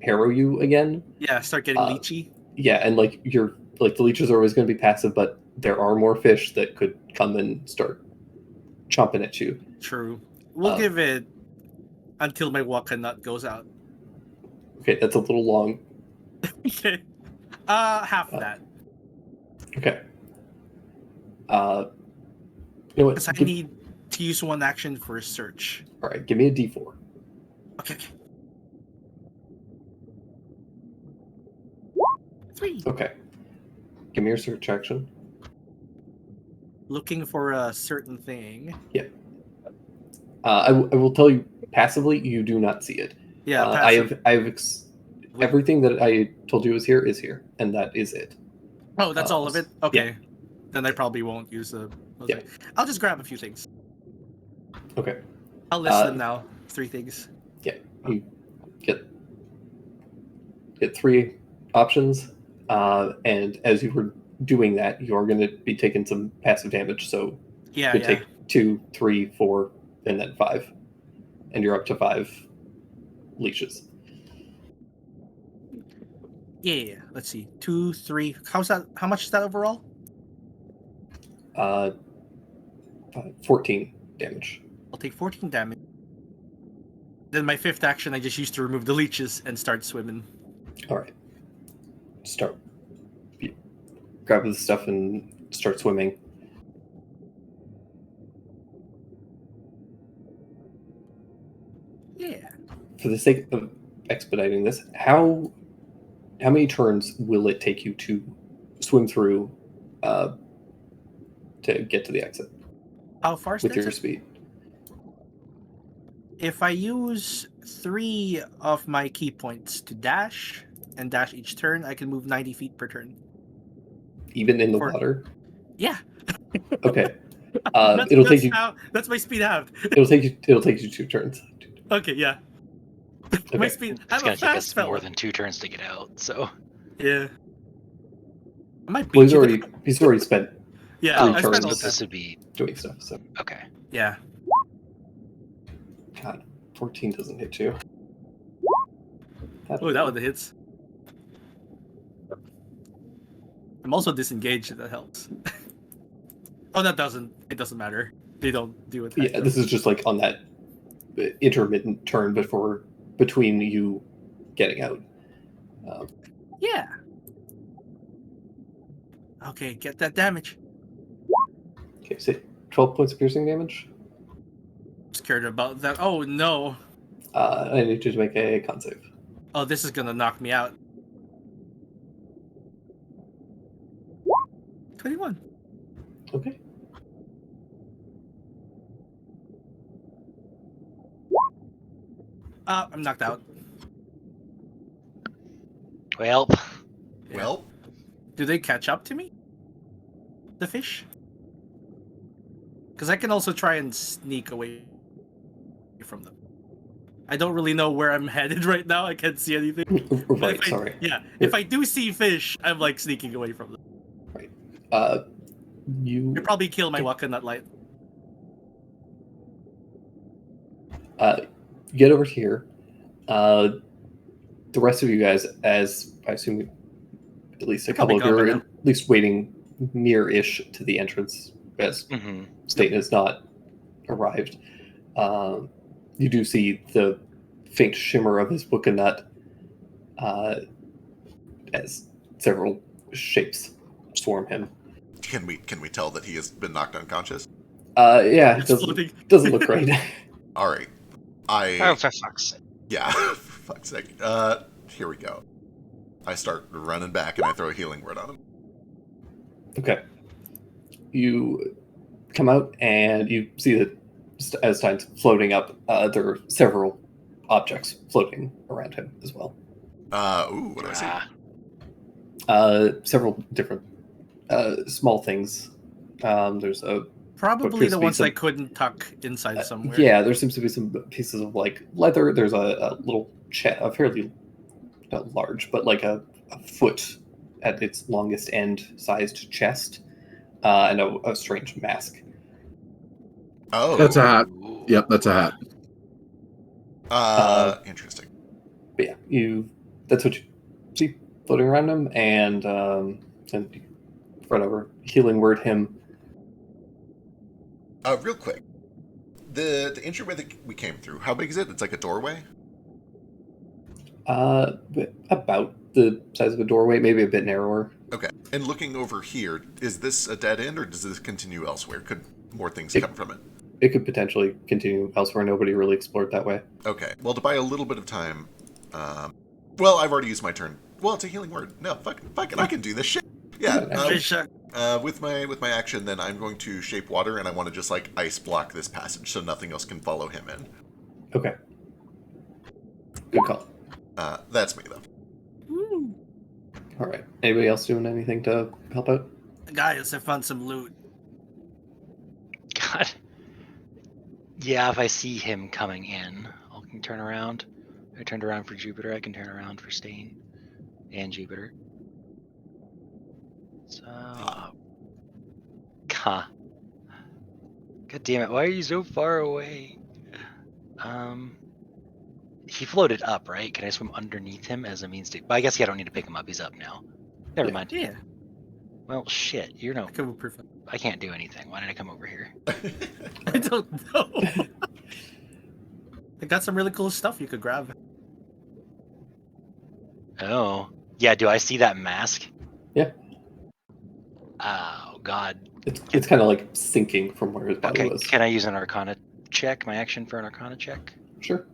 harrow you again. yeah, start getting leechy. Yeah, and like you're like the leeches are always going to be passive, but there are more fish that could come and start chomping at you. True. We'll Uh, give it until my Waka nut goes out. Okay, that's a little long. Okay. Half Uh, that. Okay. You know what? Because I need to use one action for a search. All right, give me a D4. Okay. 3. Okay. Give me your search action. Looking for a certain thing. I will tell you passively, you do not see it. Yeah, I passive. have everything that I told you is here, and that is it. Oh, that's all of it? Okay. yeah. Then I probably won't use the... Yeah. I'll just grab a few things. Okay. I'll list them now. 3 things. Yeah. You get 3 options, and as you were doing that, you're going to be taking some passive damage. So Yeah, you yeah. take 2, 3, 4, and then 5, and you're up to 5 leashes. Yeah. Let's see. 2, 3. How's that? How much is that overall? 14 damage. I'll take 14 damage. Then my 5th action, I just used to remove the leeches and start swimming. All right. Start. Grab the stuff and start swimming. Yeah. For the sake of expediting this, how many turns will it take you to swim through to get to the exit How far is with the your exit? speed? If I use 3 of my key points to dash and dash each turn, I can move 90 feet per turn. Even in the For- water? Yeah. Okay. That's, that's my speed halved. It'll take you 2 turns. Okay, yeah. Okay. My speed. It's I'm gonna a take us fast fella. more than 2 turns to get out. So Yeah. I might Well, beat you. he's already spent Yeah, three I turns. spent all but this that. would be doing stuff. So okay. Yeah. God, 14 doesn't hit you. Oh, that one hits. I'm also disengaged, if that helps. Oh, that doesn't. It doesn't matter. They don't do it. Yeah, this is just like on that intermittent turn between you getting out. Yeah. Okay, get that damage. Okay, so 12 points of piercing damage. Scared about that. Oh no. I need you to make a con save. Oh, this is gonna knock me out. 21. Okay. I'm knocked out. Well, Yeah. Well, Do they catch up to me? The fish? Because I can also try and sneak away from them. I don't really know where I'm headed right now. I can't see anything. But Right, if I- sorry. Yeah, if I do see fish, I'm like sneaking away from them. You You'll probably kill my Wakanut light. get over here. The rest of you guys, as I assume at least a couple of Probably you are gone by at least waiting near-ish to the entrance, as mhm. State has not arrived. You do see the faint shimmer of his Wakanut as several shapes swarm him. can we tell that he has been knocked unconscious? Yeah, it It's floating. doesn't look right. All right. Oh, for fuck's sake. Yeah, for fuck's sake. Here we go. I start running back and I throw a healing word on him. Okay. You come out and you see that just as time's floating up, there are several objects floating around him as well. Ooh, what do I see? Several different small things. There's a Probably appears the to be ones I some- couldn't tuck inside somewhere. yeah. There seems to be some pieces of like leather. There's a little a fairly not large, but like a foot at its longest end sized chest, and a strange mask. Oh, That's a hat. Ooh. Yep, that's a hat. Interesting. But yeah, that's what you see floating around him, and then run over, healing word him. Real quick, the entryway that we came through, how big is it? It's like a doorway? But about the size of a doorway, maybe a bit narrower. Okay. And looking over here, is this a dead end or does this continue elsewhere? Could more things come from it? It could potentially continue elsewhere. Nobody really explored that way. Okay. Well, to buy a little bit of time, well, I've already used my turn. Well, it's a healing word. No, fuck it, I can do this shit. Yeah. With my action, then I'm going to shape water, and I want to just like ice block this passage so nothing else can follow him in. Okay. Good call. That's me though. All right. Anybody else doing anything to help out? Guys, I found some loot. God. Yeah, if I see him coming in, I can turn around. I turned around for Jupiter. I can turn around for Stain and Jupiter. So, God damn it! Why are you so far away? He floated up, right? Can I swim underneath him as a means to? But I guess I don't need to pick him up. He's up now. Never mind. Yeah. Well, shit. You know, Perfect. I can't do anything. Why did I come over here? I don't know. I got some really cool stuff you could grab. Oh, yeah. Do I see that mask? Yeah. Oh God. It's kind of like sinking from where his body Okay. was. Can I use an Arcana check? My action for an Arcana check? Sure.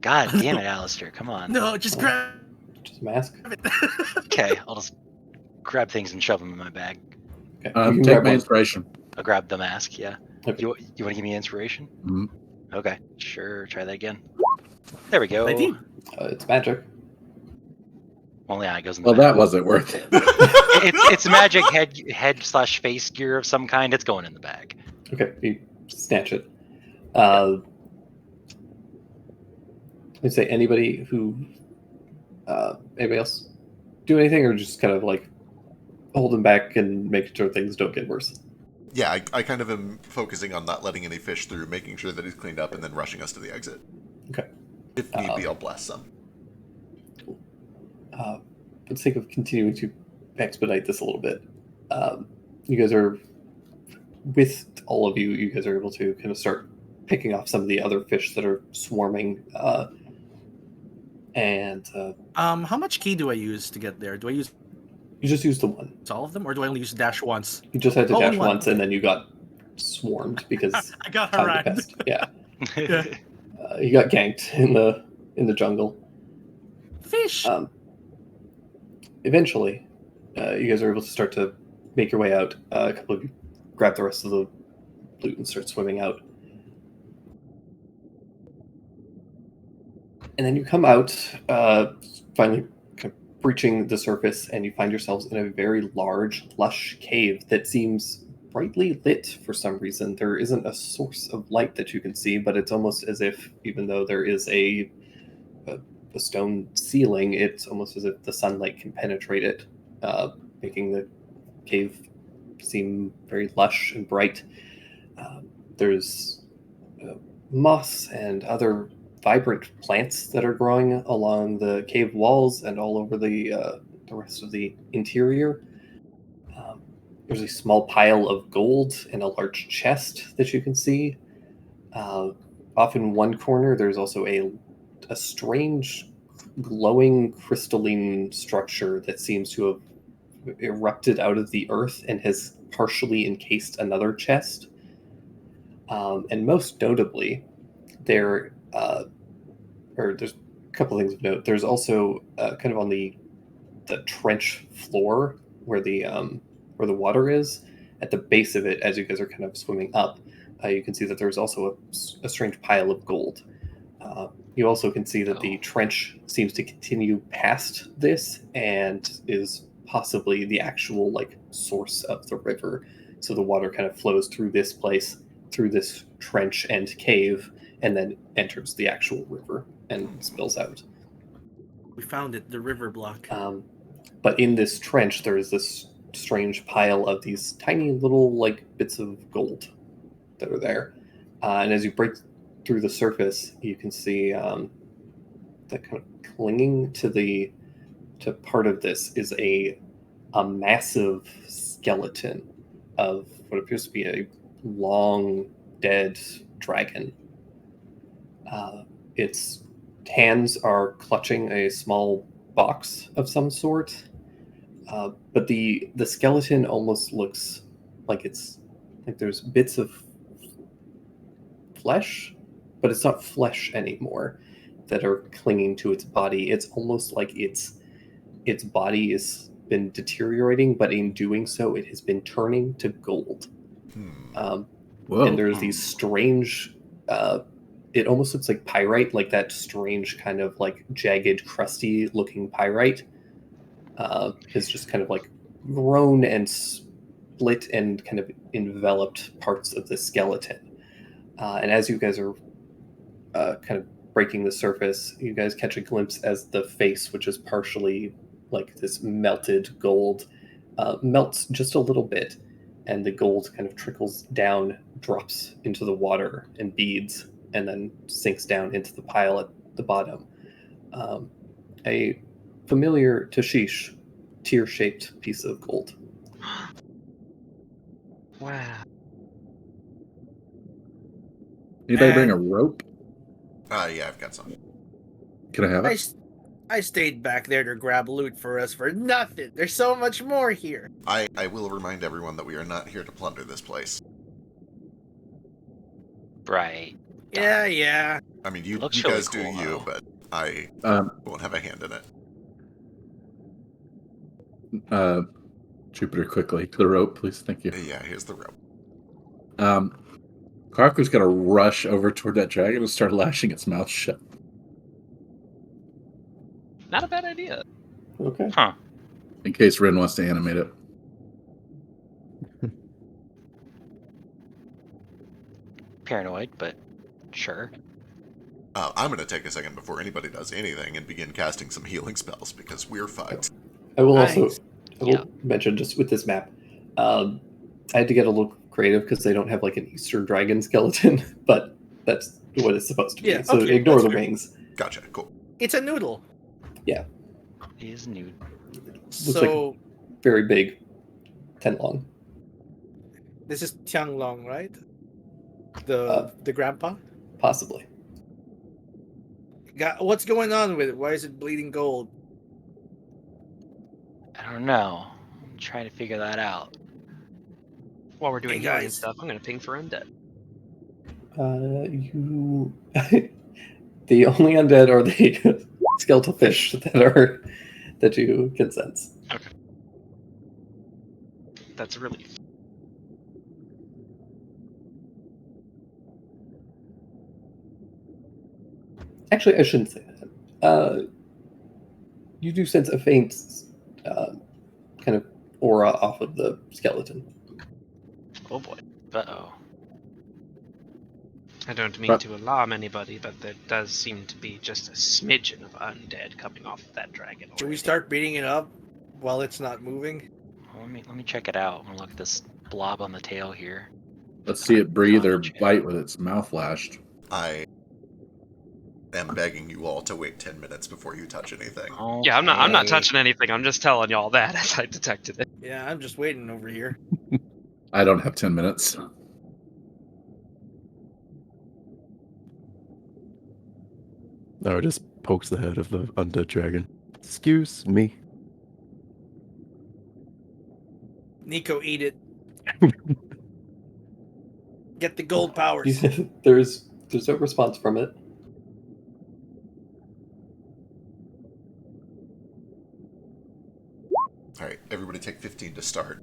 God damn it, Alistair! Come on. No, just grab Just a mask. it. Okay, I'll just grab things and shove them in my bag. Okay. You can Take grab my one. inspiration. I'll grab the mask. Yeah. Okay. You want to give me inspiration? Mhm. Okay. Sure. Try that again. There we go. I did. It's magic. Well, yeah, it goes in the Well, bag. that wasn't worth it. It's magic head/face gear of some kind. It's going in the bag. Okay, you snatch it. Let's say anybody else do anything, or just kind of like hold them back and make sure things don't get worse. Yeah, I kind of am focusing on not letting any fish through, making sure that he's cleaned up, and then rushing us to the exit. Okay. If need be, I'll blast some. For the sake of continuing to expedite this a little bit, you guys are, with all of you, you guys are able to kind of start picking off some of the other fish that are swarming. How much key do I use to get there? Do I use You just used the one. all of them, or do I only use dash once? You just had to Only dash one. once, and then you got swarmed because I got time harangued. passed. Yeah, Yeah. you got ganked in the jungle. Fish. Eventually, you guys are able to start to make your way out. A couple of you grab the rest of the loot and start swimming out. And then you come out, finally kind of breaching the surface, and you find yourselves in a very large, lush cave that seems brightly lit for some reason. There isn't a source of light that you can see, but it's almost as if, even though there is a stone ceiling, it's almost as if the sunlight can penetrate it, making the cave seem very lush and bright. There's moss and other vibrant plants that are growing along the cave walls and all over the rest of the interior. There's a small pile of gold in a large chest that you can see. Off in one corner, there's also a strange glowing crystalline structure that seems to have erupted out of the earth and has partially encased another chest. And most notably, there's a couple things of note. There's also kind of on the trench floor where the water is, at the base of it, as you guys are kind of swimming up, you can see that there's also a strange pile of gold. You also can see that the trench seems to continue past this and is possibly the actual source of the river. So the water kind of flows through this place, through this trench and cave, and then enters the actual river and spills out. We found it, the river block. But in this trench, there is this strange pile of these tiny little bits of gold that are there. And as you break through the surface, you can see that kind of clinging to part of this is a a massive skeleton of what appears to be a long dead dragon. Its hands are clutching a small box of some sort, but the skeleton almost looks like it's like there's bits of flesh, but it's not flesh anymore that are clinging to its body. It's almost like its body has been deteriorating, but in doing so, it has been turning to gold. Whoa. And there's these strange, it almost looks like pyrite, like that strange kind of like jagged, crusty looking pyrite. Is just kind of like grown and split and kind of enveloped parts of the skeleton. And as you guys are kind of breaking the surface, you guys catch a glimpse as the face, which is partially like this melted gold, melts just a little bit, and the gold kind of trickles down, drops into the water and beads, and then sinks down into the pile at the bottom. A familiar Tashish tear-shaped piece of gold. Wow. Anybody bring a And- rope? Yeah, I've got some. Can I have it? I stayed back there to grab loot for us for nothing. There's so much more here. I will remind everyone that we are not here to plunder this place. Right. Yeah. I mean, you Looks guys really do cool, you, though. but I Um, won't have a hand in it. Jupiter, quickly. The rope, please. Thank you. Yeah, here's the rope. Karaku's going to rush over toward that dragon and start lashing its mouth shut. Not a bad idea. Okay. Huh. In case Rin wants to animate it. Paranoid, but sure. I'm going to take a second before anybody does anything and begin casting some healing spells because we're fucked. I will also Nice. I will mention just with this map, I had to get a little creative because they don't have like an Eastern dragon skeleton, but that's what it's supposed to be. Yeah, So okay, ignore that's the fair. wings. Gotcha, cool. It's a noodle. He is nude. So Very big, 10 long. this is Tianglong, right? Uh, The grandpa? Possibly. What's going on with it? Why is it bleeding gold? I don't know. I'm trying to figure that out. While we're doing Hey, healing guys. stuff, I'm gonna ping for undead. You. The only undead are the skeletal fish that you can sense. That's a relief. Actually, I shouldn't say that. You do sense a faint kind of aura off of the skeleton. Oh boy. Uh-oh. I don't mean But- to alarm anybody, but there does seem to be just a smidgen of undead coming off of that dragon. Should we already. start beating it up while it's not moving? Well, let me check it out. I'm gonna look at this blob on the tail here. Let's see it breathe or Gotcha. bite with its mouth lashed. I am begging you all to wait 10 minutes before you touch anything. Yeah, I'm not Okay. touching anything. I'm just telling y'all that as I detected it. Yeah, I'm just waiting over here. I don't have 10 minutes. No, it just pokes the head of the undead dragon. Excuse me. Nico, eat it. Get the gold powers. There's no response from it. Alright, everybody take 15 to start.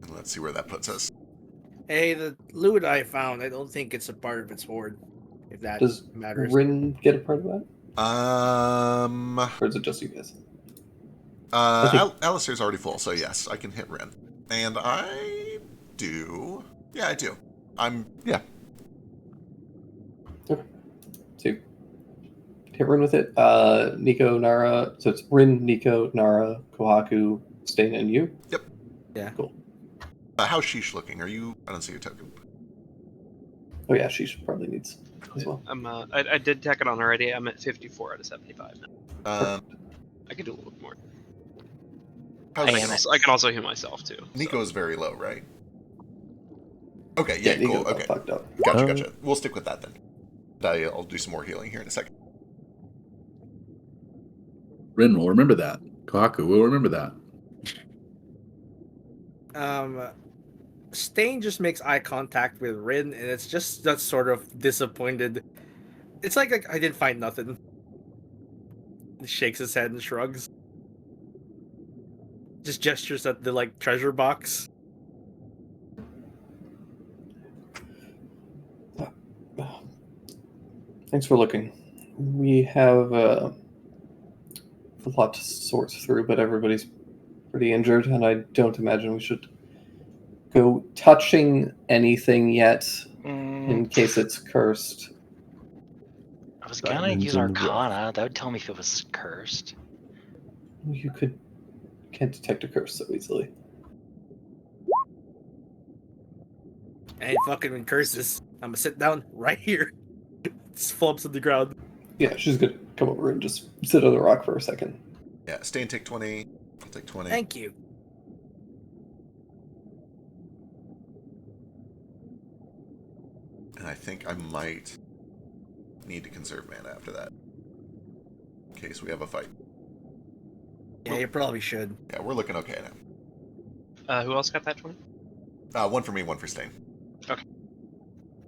And let's see where that puts us. Hey, the loot I found, I don't think it's a part of its hoard. If that Does matters. Rin get a part of that? Or is it just you guys? Alistair's already full, so yes, I can hit Ren. And I do. Yeah, I do. Yeah. So you hit Rin with it. Nico, Nara. So it's Rin, Nico, Nara, Kohaku, Stain, and you. Yep. Yeah. Cool. How's Sheesh looking? Are you? I don't see your token. Oh yeah, she probably needs as well. I did tech it on already. I'm at 54 out of 75 now. Um, I could do a little more. How's I that am. going? I can also heal myself too. so. Nico is very low, right? Okay, Yeah, yeah, Nico cool. got Okay, fucked up. gotcha. We'll stick with that then. I'll do some more healing here in a second. Rin will remember that. Kohaku will remember that. Stain just makes eye contact with Rin, and it's just that sort of disappointed. It's like I didn't find nothing. He shakes his head and shrugs. Just gestures at the like treasure box. Thanks for looking. We have a lot to sort through, but everybody's pretty injured, and I don't imagine we should go touching anything yet in case it's cursed. I was gonna Diamonds use in the rough. Arcana. That would tell me if it was cursed. You can't detect a curse so easily. I ain't fucking with curses. I'm gonna sit down right here. Just flops on the ground. Yeah, she's gonna come over and just sit on the rock for a second. Yeah, Stain take 20. I'll take 20. Thank you. And I think I might need to conserve mana after that. In case we have a fight. Yeah, you probably should. Yeah, we're looking okay now. Who else got that 20? One for me, one for Stain.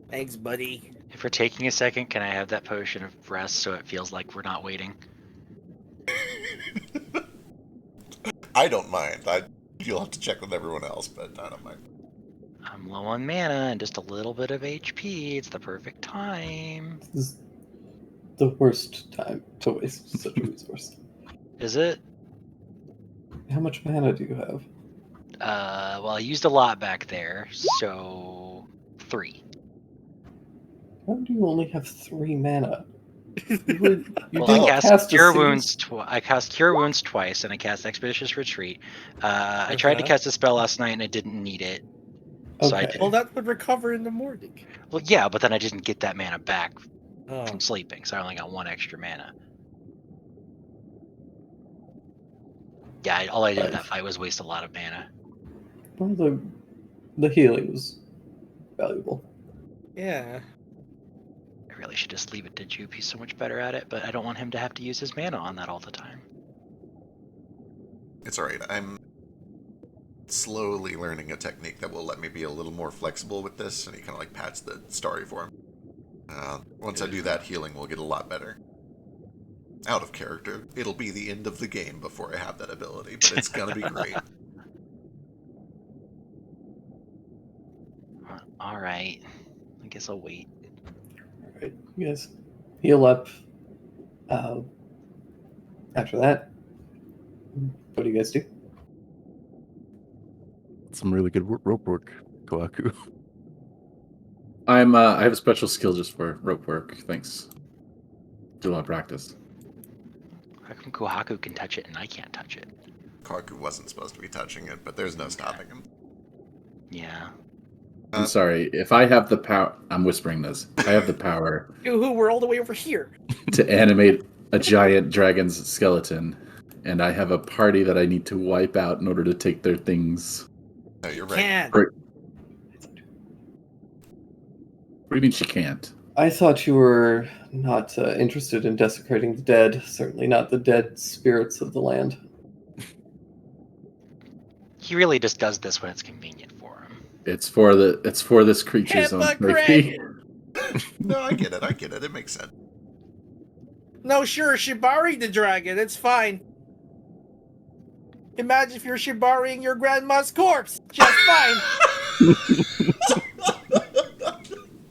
Thanks, buddy. If we're taking a second, can I have that potion of rest so it feels like we're not waiting? I don't mind. You'll have to check with everyone else, but I don't mind. I'm low on mana and just a little bit of HP. It's the perfect time. This is the worst time to waste such a resource. Is it? How much mana do you have? Well, I used a lot back there, so 3. Why do you only have 3 mana? You Well, didn't I cast cast a Cure single- Wounds. I cast Cure Wounds twice, and I cast Expeditious Retreat. I tried to cast a spell last night, and I didn't need it. So I Okay. didn't. Well, that would recover in the morning. Well, yeah, but then I didn't get that mana back Oh. from sleeping, so I only got 1 extra mana. Yeah, all I did in that fight was waste a lot of mana. Well, the healing was valuable. Yeah. I really should just leave it to Jupe. He's so much better at it, but I don't want him to have to use his mana on that all the time. It's alright. I'm slowly learning a technique that will let me be a little more flexible with this, and he kind of like pats the starry for him. Once I do that, healing will get a lot better. Out of character. It'll be the end of the game before I have that ability, but it's gonna be great. All right. I guess I'll wait. Alright, you guys heal up. After that, what do you guys do? Some really good rope work, Kohaku. I have a special skill just for rope work. Thanks. Do a lot of practice. How come Kohaku can touch it and I can't touch it? Kaku wasn't supposed to be touching it, but there's no stopping him. Yeah. I'm sorry. If I have the power, I'm whispering this. I have the power Yoo-hoo, we're all the way over here. to animate a giant dragon's skeleton, and I have a party that I need to wipe out in order to take their things. No, you're right. Can't. What do you mean she can't? I thought you were not interested in desecrating the dead. Certainly not the dead spirits of the land. He really just does this when it's convenient for him. It's for this creature's own safety. No, I get it. It makes sense. No, sure, Shibari the dragon. It's fine. Imagine if you're Shibariing your grandma's corpse. Just fine.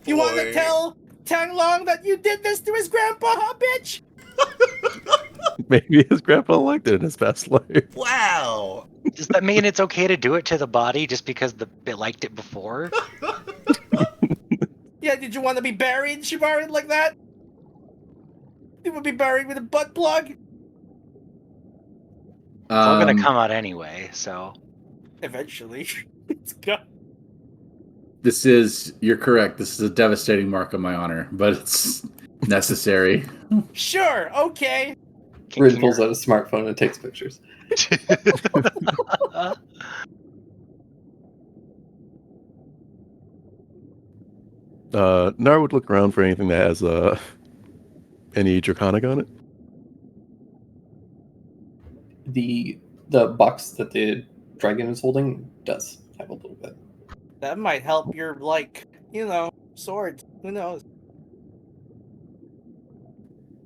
You want to Boy. tell Tanglong that you did this to his grandpa, huh, bitch? Maybe his grandpa liked it in his past life. Wow! Does that mean it's okay to do it to the body just because it liked it before? Yeah, did you want to be buried, Shibaried, like that? You would be buried with a butt plug? It's all gonna come out anyway, so. Eventually. It's gone. You're correct. This is a devastating mark on my honor, but it's necessary. Sure, okay. Rin pulls out a smartphone and takes pictures. Nar would look around for anything that has any draconic on it. The box that the dragon is holding does have a little bit. That might help your, like, swords. Who knows?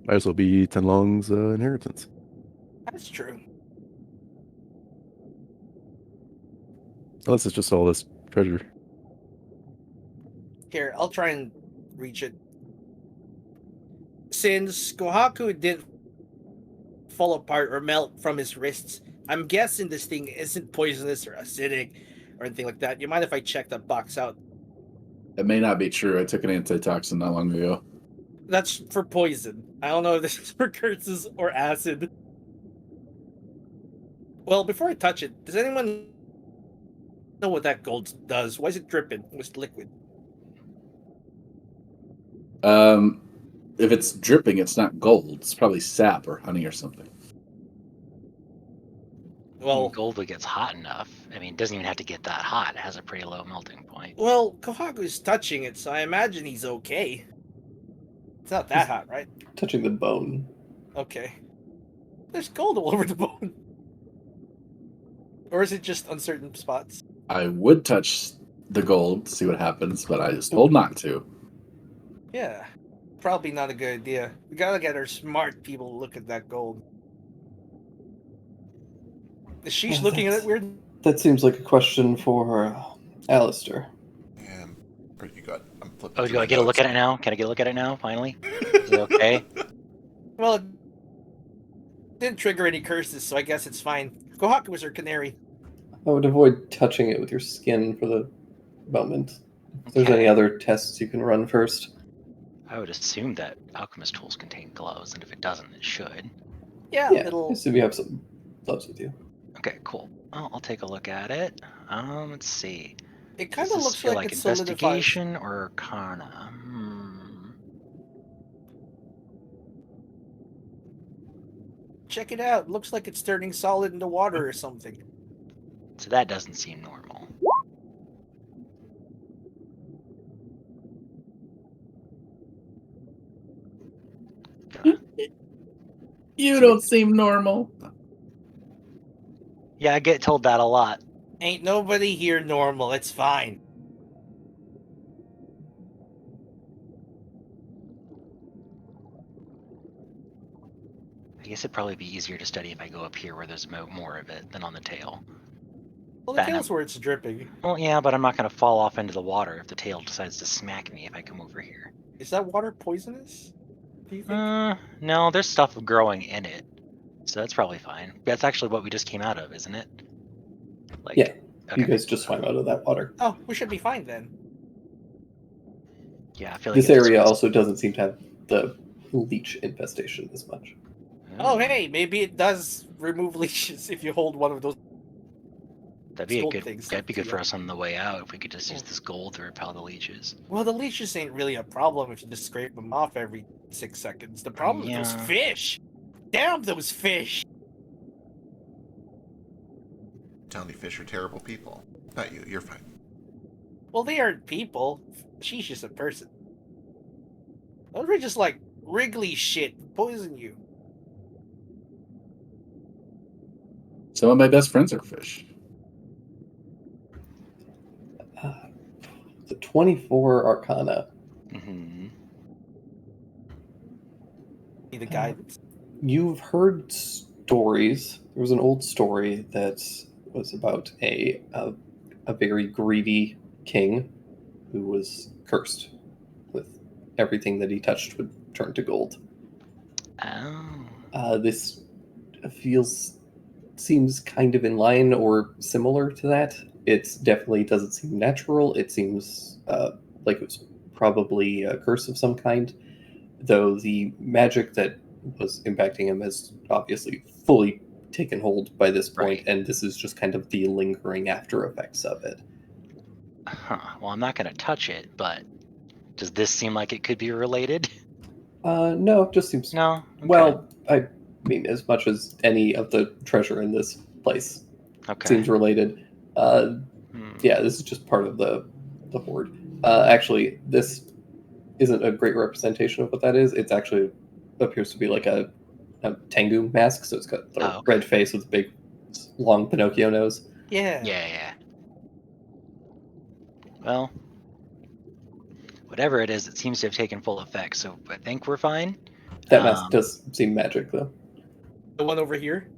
Might as well be Tenlong's inheritance. That's true. Unless it's just all this treasure. Here, I'll try and reach it. Since Kohaku didn't fall apart or melt from his wrists, I'm guessing this thing isn't poisonous or acidic or anything like that. You mind if I check that box out? That may not be true. I took an antitoxin not long ago. That's for poison. I don't know if this is for curses or acid. Well, before I touch it, does anyone know what that gold does? Why is it dripping with liquid? If it's dripping, it's not gold. It's probably sap or honey or something. Well, gold that gets hot enough. I mean, it doesn't even have to get that hot. It has a pretty low melting point. well, Kohaku's touching it, so I imagine he's okay. It's not that hot, right? Touching the bone. Okay. There's gold all over the bone. Or is it just uncertain spots? I would touch the gold to see what happens, but I was told not to. Yeah. Probably not a good idea. We gotta get our smart people to look at that gold. Is she Yeah, looking at it weird? That seems like a question for Alistair. And what you got? I'm flipping. Oh, through do I my get a look notes. at it now? Can I get a look at it now, finally? Is it okay? Well, it didn't trigger any curses, so I guess it's fine. Kohaku was her canary. I would avoid touching it with your skin for the moment. If there's Okay. any other tests you can run first. I would assume that alchemist tools contain gloves, and if it doesn't, it should. Yeah, Yeah, I it'll... assume you have some gloves with you. Okay, cool. Well, I'll take a look at it. Let's see. It kind Does of this looks feel like, like it's solidified. investigation or arcana? Check it out. Looks like it's turning solid into water or something. So that doesn't seem normal. You don't seem normal. Yeah, I get told that a lot. Ain't nobody here normal. It's fine. I guess it'd probably be easier to study if I go up here where there's more of it than on the tail. Well, the Fair tail's enough. where it's dripping. Well, yeah, but I'm not going to fall off into the water if the tail decides to smack me if I come over here. Is that water poisonous? Do you think? No, there's stuff growing in it. So that's probably fine. That's actually what we just came out of, isn't it? Like, Yeah. Okay. You guys just swam out of that water. Oh, we should be fine then. Yeah, I feel like This it just area was- also doesn't seem to have the leech infestation as much. Oh, hey, maybe it does remove leeches if you hold one of those. That'd be a gold good. things That'd be good for together. us on the way out if we could just use this gold to repel the leeches. Well, the leeches ain't really a problem if you just scrape them off every 6 seconds. The problem is those Yeah. fish. Damn those fish. Telling you fish are terrible people. Not you. You're fine. Well, they aren't people. She's just a person. Those are just like wriggly shit. Poison you. Some of my best friends are fish. The 24 Arcana. Mm-hmm. Be the guidance. You've heard stories. There was an old story that was about a very greedy king who was cursed with everything that he touched would turn to gold. Oh. This seems kind of in line or similar to that. It definitely doesn't seem natural. It seems like it was probably a curse of some kind, though the magic that was impacting him has obviously fully taken hold by this point, Right. and this is just kind of the lingering after effects of it. Huh. Well, I'm not going to touch it, but does this seem like it could be related? No, it just seems No. Okay. well. I mean, as much as any of the treasure in this place Okay. seems related. Hmm. Yeah, this is just part of the hoard. Actually, this isn't a great representation of what that is. It's actually appears to be like a Tengu mask, so it's got the Oh, okay. red face with a big, long Pinocchio nose. Yeah. Yeah. Well, whatever it is, it seems to have taken full effect, so I think we're fine. That mask does seem magic, though. The one over here.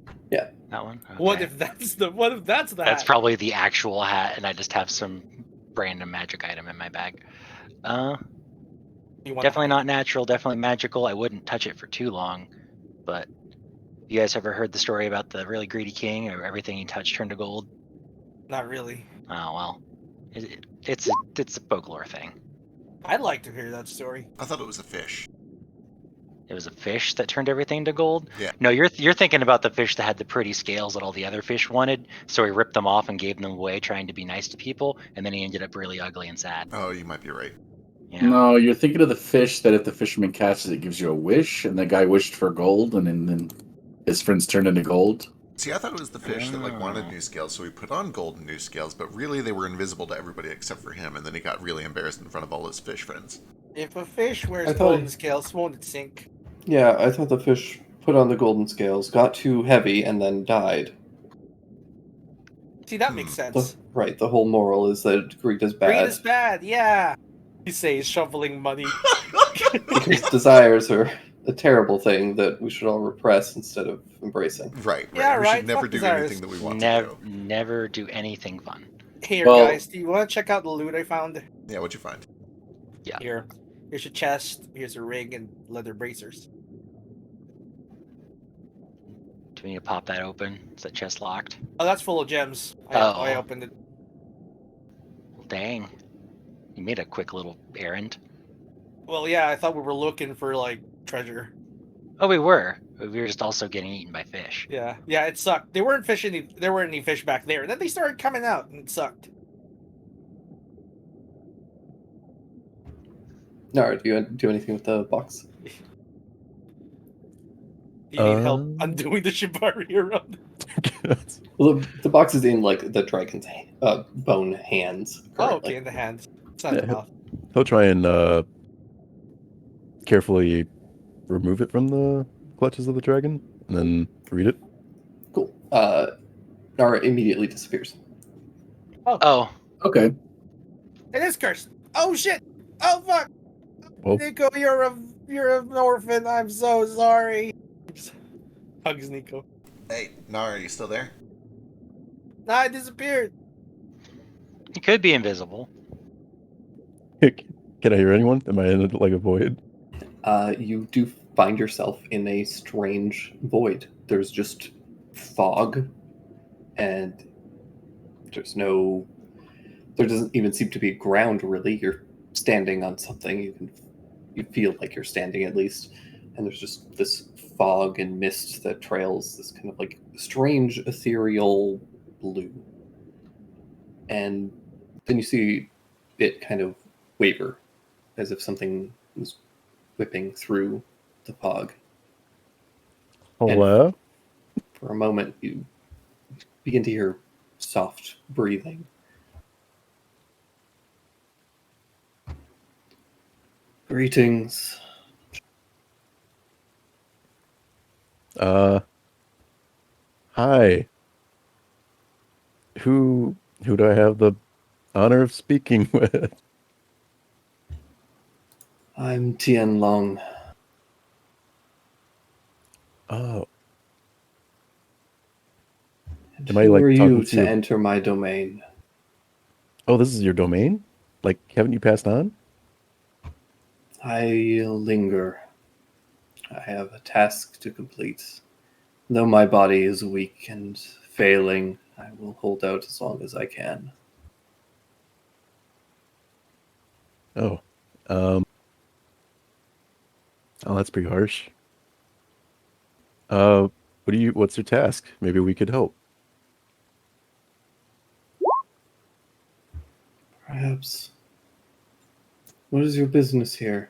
That one? What Okay. if that's the That's hat? probably the actual hat, and I just have some random magic item in my bag. You wanna Definitely hide? not natural, definitely magical. I wouldn't touch it for too long, but you guys ever heard the story about the really greedy king, or everything he touched turned to gold? Not really. Oh well, it's a folklore thing. I'd like to hear that story. I thought it was a fish. It was a fish that turned everything to gold. Yeah. No, you're thinking about the fish that had the pretty scales that all the other fish wanted. So he ripped them off and gave them away, trying to be nice to people, and then he ended up really ugly and sad. Oh, you might be right. Yeah. No, you're thinking of the fish that if the fisherman catches it, gives you a wish, and the guy wished for gold, and then his friends turned into gold. See, I thought it was the fish that wanted Oh. new scales, so he put on golden new scales, but really they were invisible to everybody except for him, and then he got really embarrassed in front of all his fish friends. If a fish wears I thought- golden scales, won't it sink? Yeah, I thought the fish put on the golden scales, got too heavy, and then died. See, that makes sense. Right, the whole moral is that greed is Greed bad. is bad. Yeah. You say he's shoveling money. Because desires are a terrible thing that we should all repress instead of embracing. Right, Yeah, We right, should never fuck do desires. anything that we want Never do anything fun. Here, Well- guys, do you want to check out the loot I found? to do. Yeah, what'd you find? Here. Here's a chest, here's a rig, and leather bracers. Do we need to pop that open? Is that chest locked? Oh, that's full of gems. I Oh. opened it. Dang. You made a quick little errand. Well, yeah, I thought we were looking for, like, treasure. Oh, we were. We were just also getting eaten by fish. Yeah, it sucked. There weren't any fish back there. Then they started coming out, and it sucked. Nara, do you do anything with the box? Do you need help undoing the Shibari around? Well, the box is in like the dragon's bone hands. Oh, currently. okay, in the hand. It's not Yeah, the mouth. He'll try and carefully remove it from the clutches of the dragon, and then read it. Cool. Nara immediately disappears. Oh, Okay. It is cursed. Oh shit! Oh fuck! Well, Nico, you're an orphan. I'm so sorry. Hugs Nico. Hey, Nara, are you still there? Nah, I disappeared. he could be invisible. can I hear anyone? Am I in like a void? You do find yourself in a strange void. There's just fog, and there doesn't even seem to be ground really. You're standing on something. You feel like you're standing at least, and there's just this fog and mist that trails this kind of like strange ethereal blue. And then you see it kind of waver as if something was whipping through the fog. Hello? For a moment, you begin to hear soft breathing. Greetings. Hi. Who do I have the honor of speaking with? I'm Tian Long. Oh, And Am I, who like, are talking you to to you? enter my domain? oh, this is your domain? Like, haven't you passed on? I linger. I have a task to complete. Though my body is weak and failing, I will hold out as long as I can. Oh, oh, that's pretty harsh. What's your task? Maybe we could help. Perhaps. What is your business here?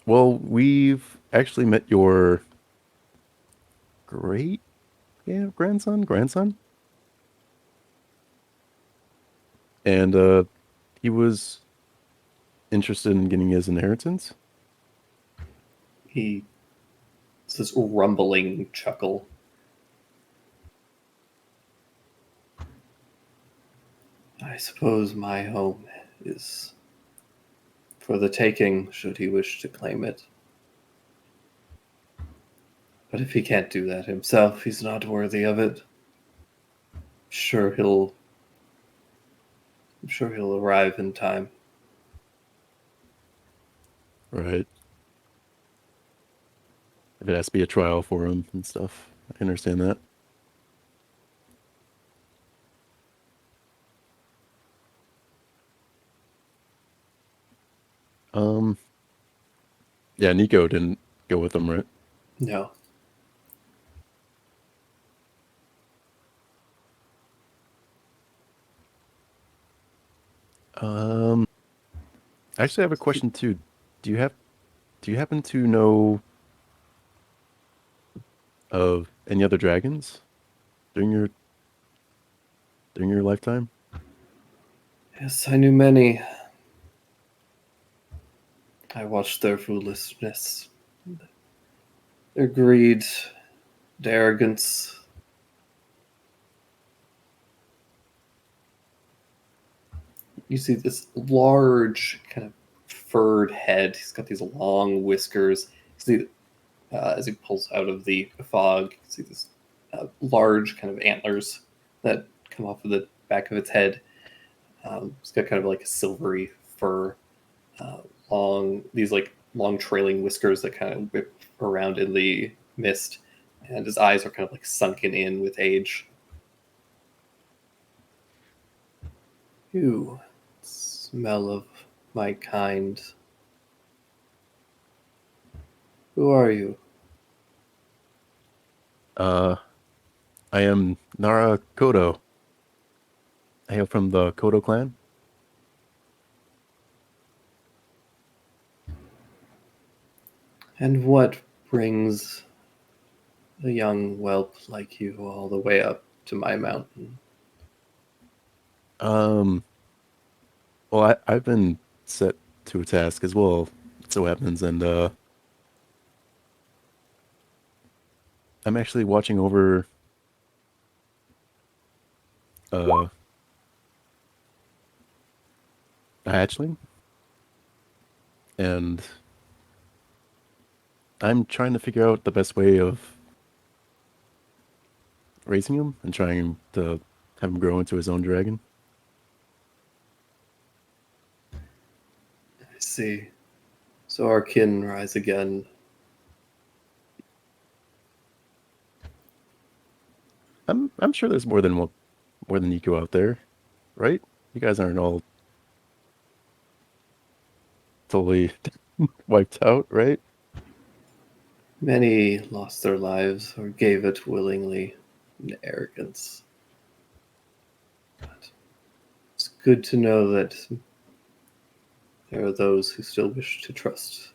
Well, we've actually met your great grandson, and he was interested in getting his inheritance. He it's this rumbling chuckle. I suppose my home is for the taking, should he wish to claim it. But if he can't do that himself, he's not worthy of it. I'm sure he'll arrive in time. Right. If it has to be a trial for him and stuff, I understand that. Yeah, Nico didn't go with him, right? No. I actually have a question too. Do you happen to know of any other dragons during your lifetime? Yes, I knew many. I watched their foolishness, their greed, their arrogance. You see this large, kind of furred head. He's got these long whiskers. You see, as he pulls out of the fog, you see this large kind of antlers that come off of the back of its head. It's got kind of like a silvery fur, long trailing whiskers that kind of whip around in the mist, and his eyes are kind of like sunken in with age. You smell of my kind. Who are you? I am Nara Kodo. I hail from the Kodo clan. And what brings a young whelp like you all the way up to my mountain? Well, I've been set to a task as well, it so happens, and I'm actually watching over a hatchling, and I'm trying to figure out the best way of raising him and trying to have him grow into his own dragon. I see. So our kin rise again. I'm sure there's more than Nico out there, right? You guys aren't all totally wiped out, right? Many lost their lives or gave it willingly in arrogance. But it's good to know that there are those who still wish to trust,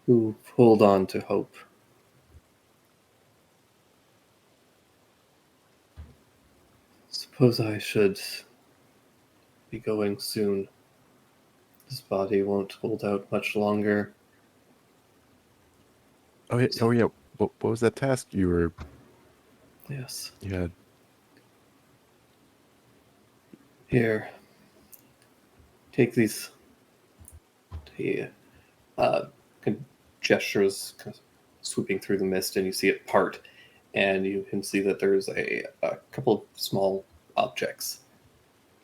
who hold on to hope. Suppose I should be going soon. This body won't hold out much longer. Oh yeah. What was that task you Yes. had? Here. Take these. He gestures kind of swooping through the mist, and you see it part, and you can see that there's a couple of small objects.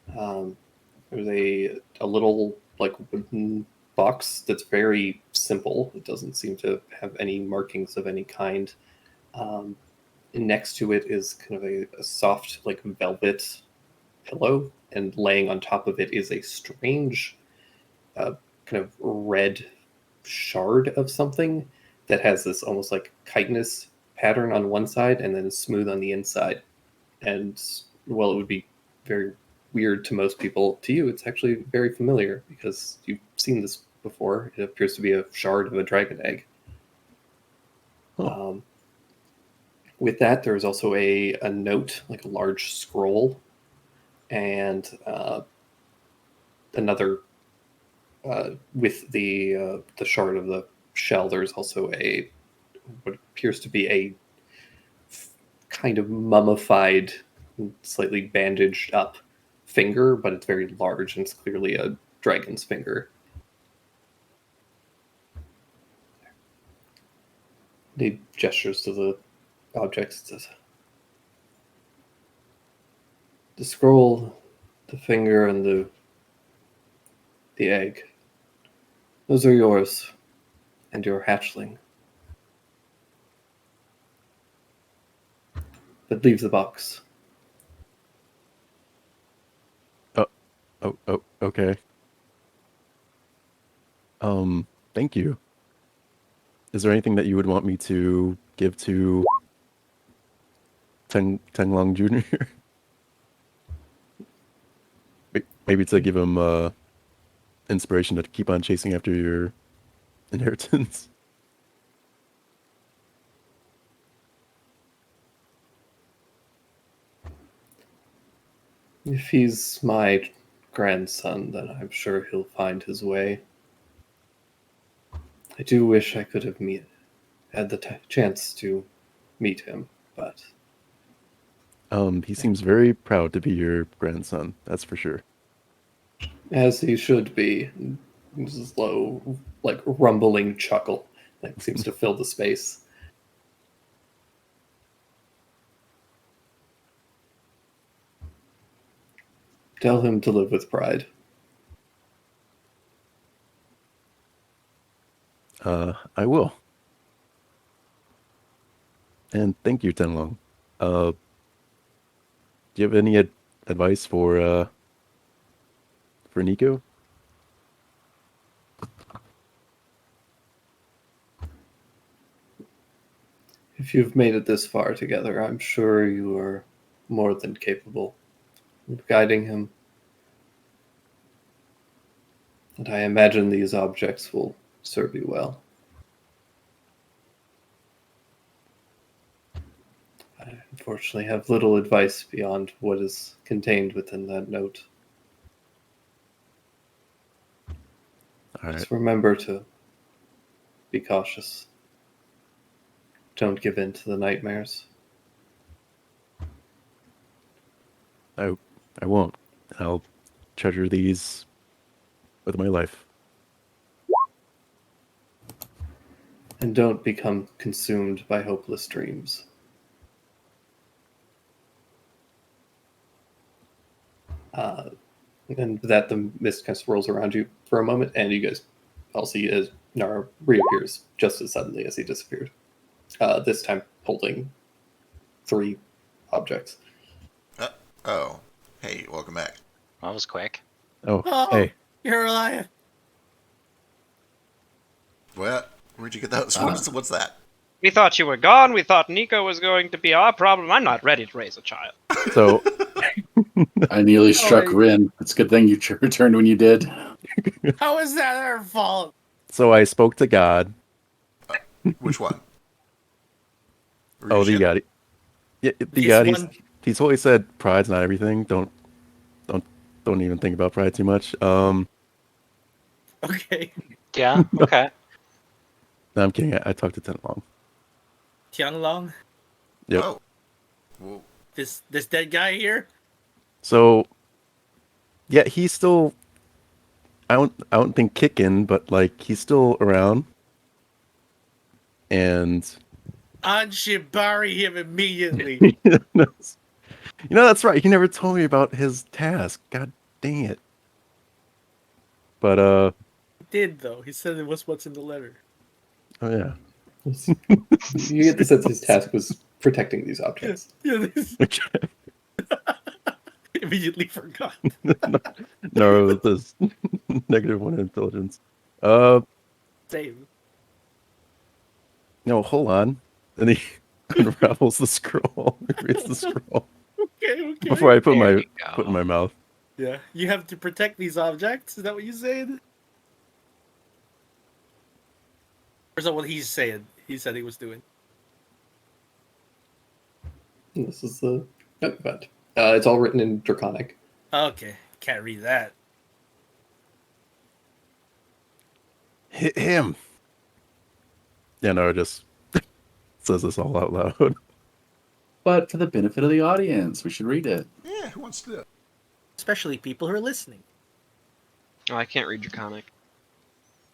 There's a little like wooden box that's very simple. It doesn't seem to have any markings of any kind. And next to it is kind of a soft like velvet pillow, and laying on top of it is a strange kind of red shard of something that has this almost like chitinous pattern on one side and then smooth on the inside. And while it would be very weird to most people, to you it's actually very familiar because you've seen this before. It appears to be a shard of a dragon egg. Huh. With that, there is also a note, like a large scroll, and another with the shard of the shell. There's also a what appears to be a kind of mummified, slightly bandaged up finger, but it's very large and it's clearly a dragon's finger. He gestures to the objects. Says, the scroll, the finger, and the egg. Those are yours and your hatchling. But leave the box. Oh, okay. Thank you. Is there anything that you would want me to give to Tenglong Jr.? Maybe to give him inspiration to keep on chasing after your inheritance. If he's my grandson, then I'm sure he'll find his way. I do wish I could have had the chance to meet him, but He seems very proud to be your grandson. That's for sure. as he should be. This low, like rumbling chuckle that seems to fill the space. Tell him to live with pride. I will. And thank you, Tenlong. Do you have any advice for Nico? If you've made it this far together, I'm sure you are more than capable of guiding him. And I imagine these objects will serve you well. I unfortunately have little advice beyond what is contained within that note. All right. Just remember to be cautious. Don't give in to the nightmares. I won't. I'll treasure these with my life. And don't become consumed by hopeless dreams. And with that, the mist kind of swirls around you for a moment, and you guys all see as Nara reappears just as suddenly as he disappeared. This time holding 3 objects. Oh, hey, welcome back. That was quick. Oh, Oh. hey. You're alive. What? Where'd you get that? What's that? We thought you were gone. We thought Nico was going to be our problem. I'm not ready to raise a child. So, I nearly struck my- Rin. It's a good thing you returned when you did. How is that our fault? so I spoke to God. Which one? Oh, the God. Yeah, the This God. one- He's always said pride's not everything. Don't even think about pride too much. Okay. Yeah. Okay. No, I'm kidding. I talked to Tenlong. Tianglong, Yep. Oh. Well, this dead guy here. So, yeah, he's still. I don't think kicking, but like he's still around. And Bury him immediately. that's right. He never told me about his task. God dang it. But He did though. He said it was what's in the letter. oh yeah. You get the sense his task was protecting these objects. Yeah, this Okay. immediately forgot. No, with this -1 intelligence. Same. No, hold on. And he unravels the scroll. Reads the scroll Okay. before I put There my you go. foot in my mouth. Yeah, you have to protect these objects. Is that what you said? Or is that what he's saying? He said he was doing. And this is the event. It's all written in Draconic. Okay, can't read that. Hit him. Yeah, no, it just says this all out loud. But for the benefit of the audience, we should read it. Yeah, who wants to do it? Especially people who are listening. Oh, I can't read Draconic.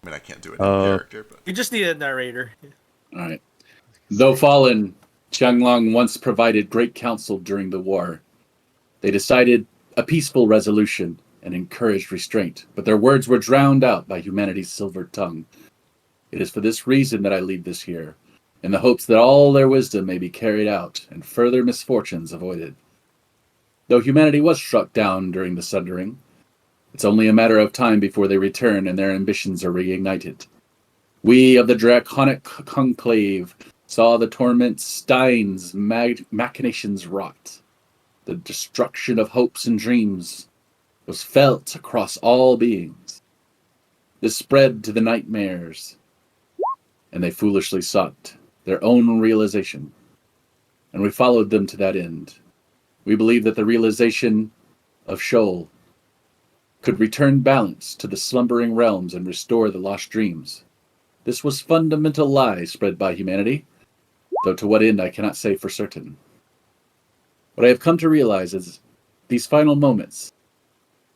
I mean, I can't do it in character, but You just need a narrator. All right. Though fallen, Qianglong once provided great counsel during the war. They decided a peaceful resolution and encouraged restraint, but their words were drowned out by humanity's silver tongue. It is for this reason that I leave this here, in the hopes that all their wisdom may be carried out and further misfortunes avoided. Though humanity was struck down during the sundering, it's only a matter of time before they return and their ambitions are reignited. We of the Draconic Conclave saw the torment Stein's machinations wrought. The destruction of hopes and dreams was felt across all beings. This spread to the nightmares, and they foolishly sought their own realization. And we followed them to that end. We believe that the realization of Sheol could return balance to the slumbering realms and restore the lost dreams. This was fundamental lie spread by humanity, though to what end I cannot say for certain. What I have come to realize is these final moments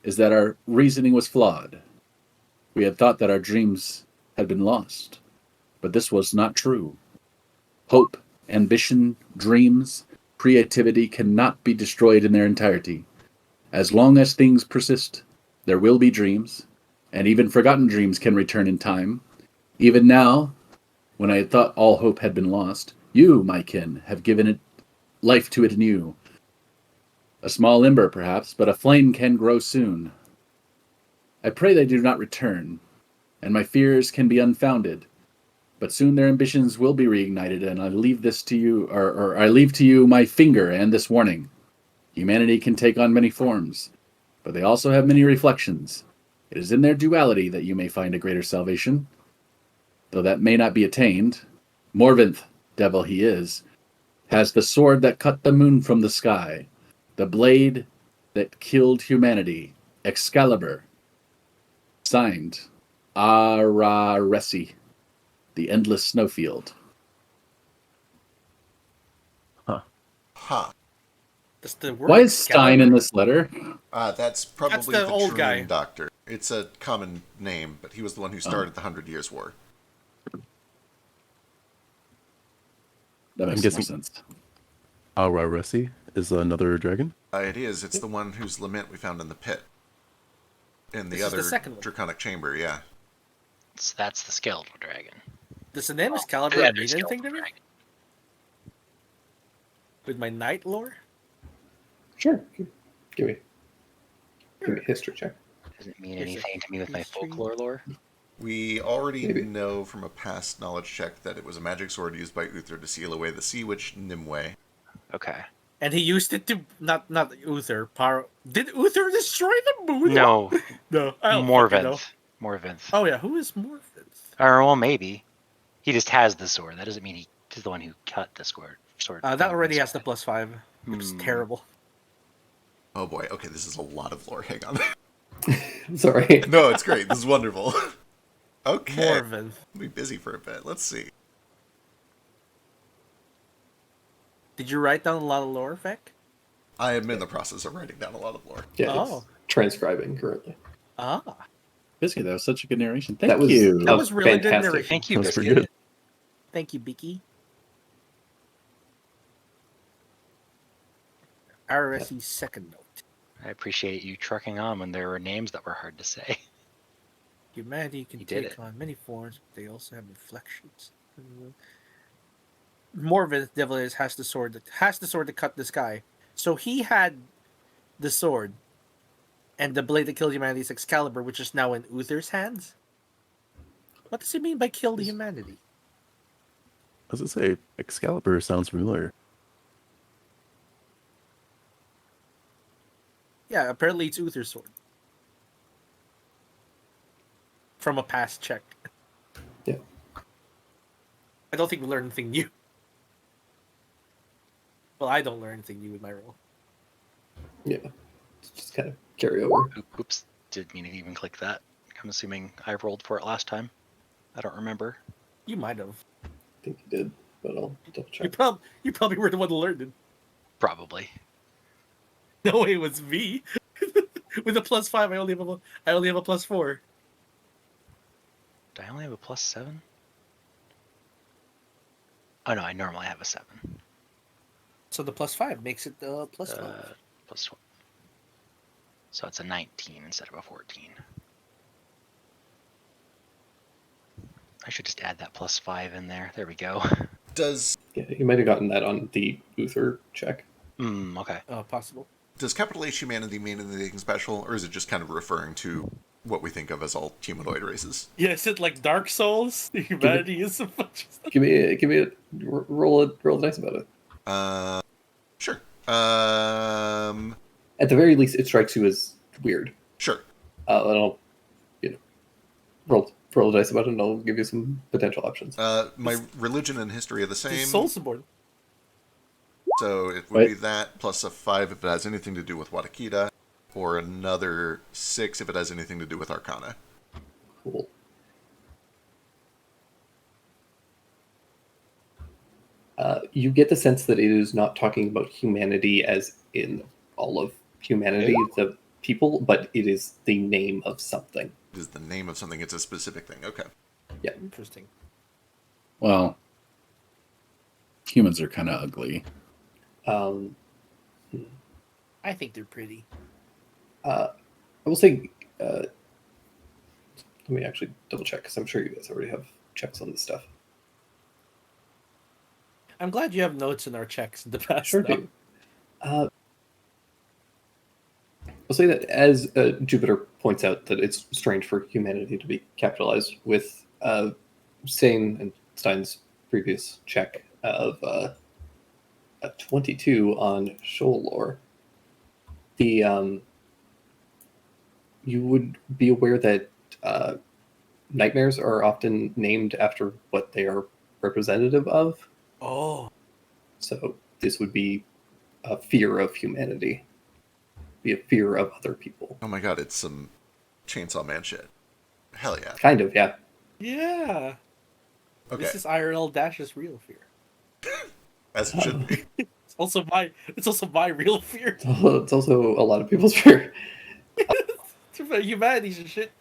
is that our reasoning was flawed. We had thought that our dreams had been lost, but this was not true. Hope, ambition, dreams, creativity cannot be destroyed in their entirety. As long as things persist, there will be dreams, and even forgotten dreams can return in time. Even now, when I had thought all hope had been lost, you, my kin, have given it life to it anew. A small ember, perhaps, but a flame can grow soon. I pray they do not return, and my fears can be unfounded. But soon their ambitions will be reignited, and I leave this to you, or I leave to you my finger and this warning. Humanity can take on many forms, but they also have many reflections. It is in their duality that you may find a greater salvation. Though that may not be attained, Morventh, devil he is, has the sword that cut the moon from the sky, the blade that killed humanity, Excalibur. Signed, Araresi, the endless snowfield. huh. That's the word. Why is Stein in this letter? That's probably the the old Dream guy. Doctor. It's a common name, but he was the one who started the 100 Years' War. That makes guessing- more sense. Araresi is another dragon. It is. It's the one whose lament we found in the pit. In the This is the other second one. Draconic chamber, yeah. So that's the skeletal dragon. Does the name Yeah, Excalibur the mean skeletal anything to me? dragon. With my knight lore? Sure. Give me a history check. Doesn't mean Here's a anything to me with my history. folklore lore. We already Maybe. know from a past knowledge check that it was a magic sword used by Uther to seal away the sea witch Nimue. Okay. And he used it to not Uther. Did Uther destroy the moon? No, No. I don't fucking know. Morventh. Oh yeah, who is Morphinth? Or well, maybe. He just has the sword. That doesn't mean he's the one who cut the sword. That already has the +5. It's Hmm. terrible. Oh boy, okay, this is a lot of lore. Hang on. Sorry. No, it's great. This is wonderful. Okay. Morventh. I'll be busy for a bit. Let's see. Did you write down a lot of lore, Vec? I am in the process of writing down a lot of lore. Yeah, Oh. it's transcribing currently. Ah. Biscuit, that was such a good narration. Thank That was- you. That was really good fantastic. narration. Thank you, That's pretty Biscuit. good. Thank you, Beaky. RSE's second note. I appreciate you trucking on when there were names that were hard to say. Humanity can You did take it. on many forms, but they also have reflections. Morventh Devil has the sword to cut the sky. So he had the sword and the blade that killed humanity is Excalibur, which is now in Uther's hands. What does it mean by kill the humanity? As I say, Excalibur sounds familiar. Yeah, apparently it's Uther's sword. From a past check. Yeah. I don't think we learn anything new. Well, I don't learn anything new with my roll. Yeah, it's just kind of carry over. Oops, didn't mean to even click that. I'm assuming I rolled for it last time. I don't remember. You might have. I think you did, but I'll double You, check. you probably were the one who learned it. Probably. No, it was me. With a +5, I only have a +4. Do I only have a +7? Oh no, I normally have a 7. So the +5 makes it +12. +1. So it's a 19 instead of a 14. I should just add that +5 in there. There we go. Does Yeah, you might have gotten that on the Uther check. Okay. Possible. capital H humanity mean anything special, or is it just kind of referring to what we think of as all humanoid races? Yeah, is it like Dark Souls? Humanity is a bunch of stuff. Give me a roll the dice about it. Sure. At the very least, it strikes you as weird. Sure. And I'll, roll the dice about it, and I'll give you some potential options. My religion and history are the It's same. Soul Suborn. So it would be that plus a 5 if it has anything to do with Watakita, or another 6 if it has anything to do with Arcana. Cool. You get the sense that it is not talking about humanity as in all of humanity, the people, but it is the name of something. It is the name of something. It's a specific thing. Okay. Yeah. Interesting. Well, humans are kind of ugly. I think they're pretty. I will say, let me actually double check, because I'm sure you guys already have checks on this stuff. I'm glad you have notes in our checks in the past. Sure though. do. I'll say that as Jupiter points out that it's strange for humanity to be capitalized with Sane and Stein's previous check of a 22 on Shoal Lore. You would be aware that nightmares are often named after what they are representative of. Oh. So this would be a fear of humanity, be a fear of other people. Oh my god, it's some Chainsaw Man shit. Hell yeah. Kind of, yeah. Yeah. Okay. This is IRL Dash's real fear. As it should be. It's also my real fear. It's also a lot of people's fear. Humanity's and shit.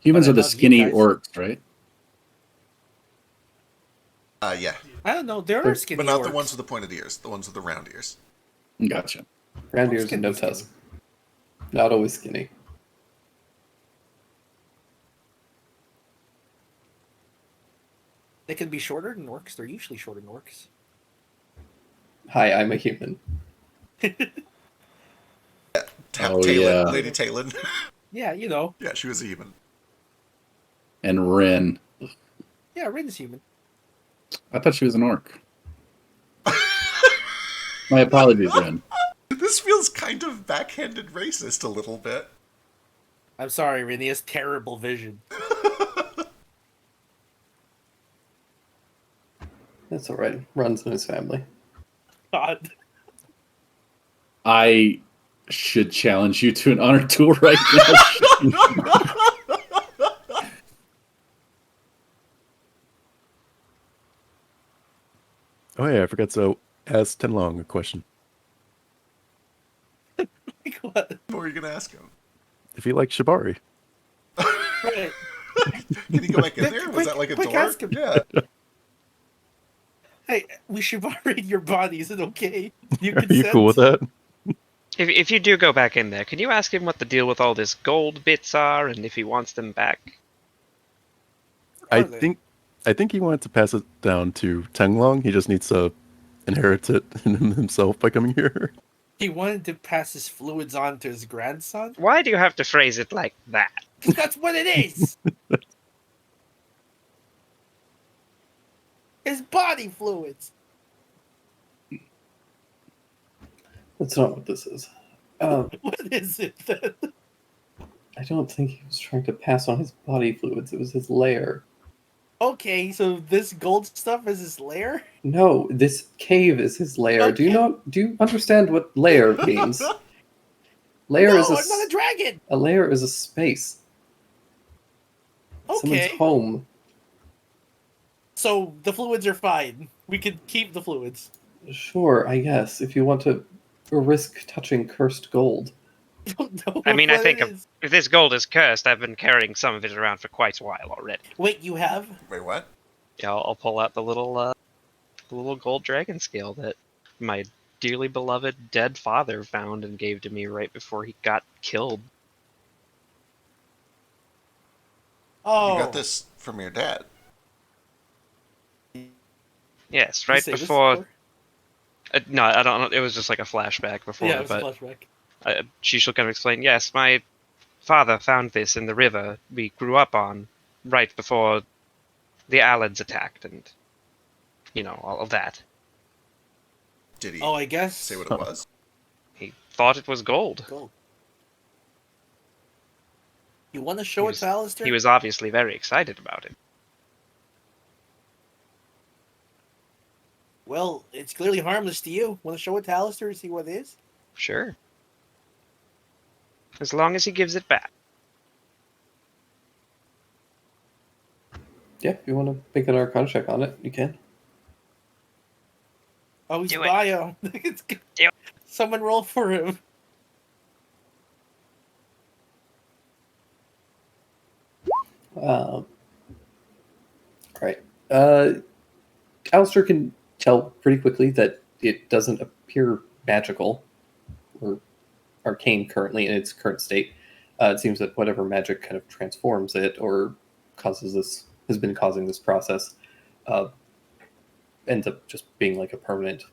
Humans But I are the love you skinny guys. orcs, right? Yeah. I don't know. There are skinny But not orcs. the ones with the pointed ears. The ones with the round ears. Gotcha. Round Orcs ears can and no be skinny. tusk. Not always skinny. They can be shorter than orcs. They're usually shorter than orcs. Hi, I'm a human. Oh, Talon, yeah. Lady Talon. Yeah, you know. Yeah, she was a human. And Ren. Yeah, Rin is human. I thought she was an orc. My apologies, Ren. This feels kind of backhanded racist a little bit. I'm sorry, Rin. He has terrible vision. That's all right. Runs in his family. God. I should challenge you to an honor duel right now. Oh yeah, I forgot to ask Tenlong a question. Like what? What were you going to ask him? If he likes Shibari. Right. Can he go back in there? Was that like a quick, door? ask him. Yeah. Hey, we should in your body. Is it okay? You Are you cool with that? If you do go back in there, can you ask him what the deal with all this gold bits are and if he wants them back? I Are they? think he wanted to pass it down to Tenglong. He just needs to inherit it himself by coming here. He wanted to pass his fluids on to his grandson? Why do you have to phrase it like that? That's what it is! His body fluids! That's not what this is. I What is it then? I don't think he was trying to pass on his body fluids. It was his lair. Okay, so this gold stuff is his lair? No, this cave is his lair. Do Okay. you understand what lair means? Lair No, is I'm not a dragon! a lair is a space. Someone's Okay. home. So the fluids are fine. We can keep the fluids. Sure, I guess, if you want to risk touching cursed gold. Don't know I mean, I what think it is. if this gold is cursed, I've been carrying some of it around for quite a while already. Wait, you have? Wait, what? Yeah, I'll pull out the little gold dragon scale that my dearly beloved dead father found and gave to me right before he got killed. Oh. You got this from your dad. Yes, Did you right say this before. No, I don't know. It was just like a flashback before, Yeah, it was a but flashback. she shall kind of explain. Yes, my father found this in the river we grew up on right before the Alads attacked, and all of that. Did he Oh, I guess. say what it was? He thought it was gold. Gold. You want to show it to Alistair? He was obviously very excited about it. Well, it's clearly harmless to you. Want to show it to Alistair and see what it is? Sure. As long as he gives it back. Yeah, if you want to make an Arcana check on it, you can. Oh, he's Do it. bio. It's good. Do it. Someone roll for him. All right. Alistair can tell pretty quickly that it doesn't appear magical or arcane currently in its current state. It seems that whatever magic kind of transforms it or has been causing this process ends up just being like a permanent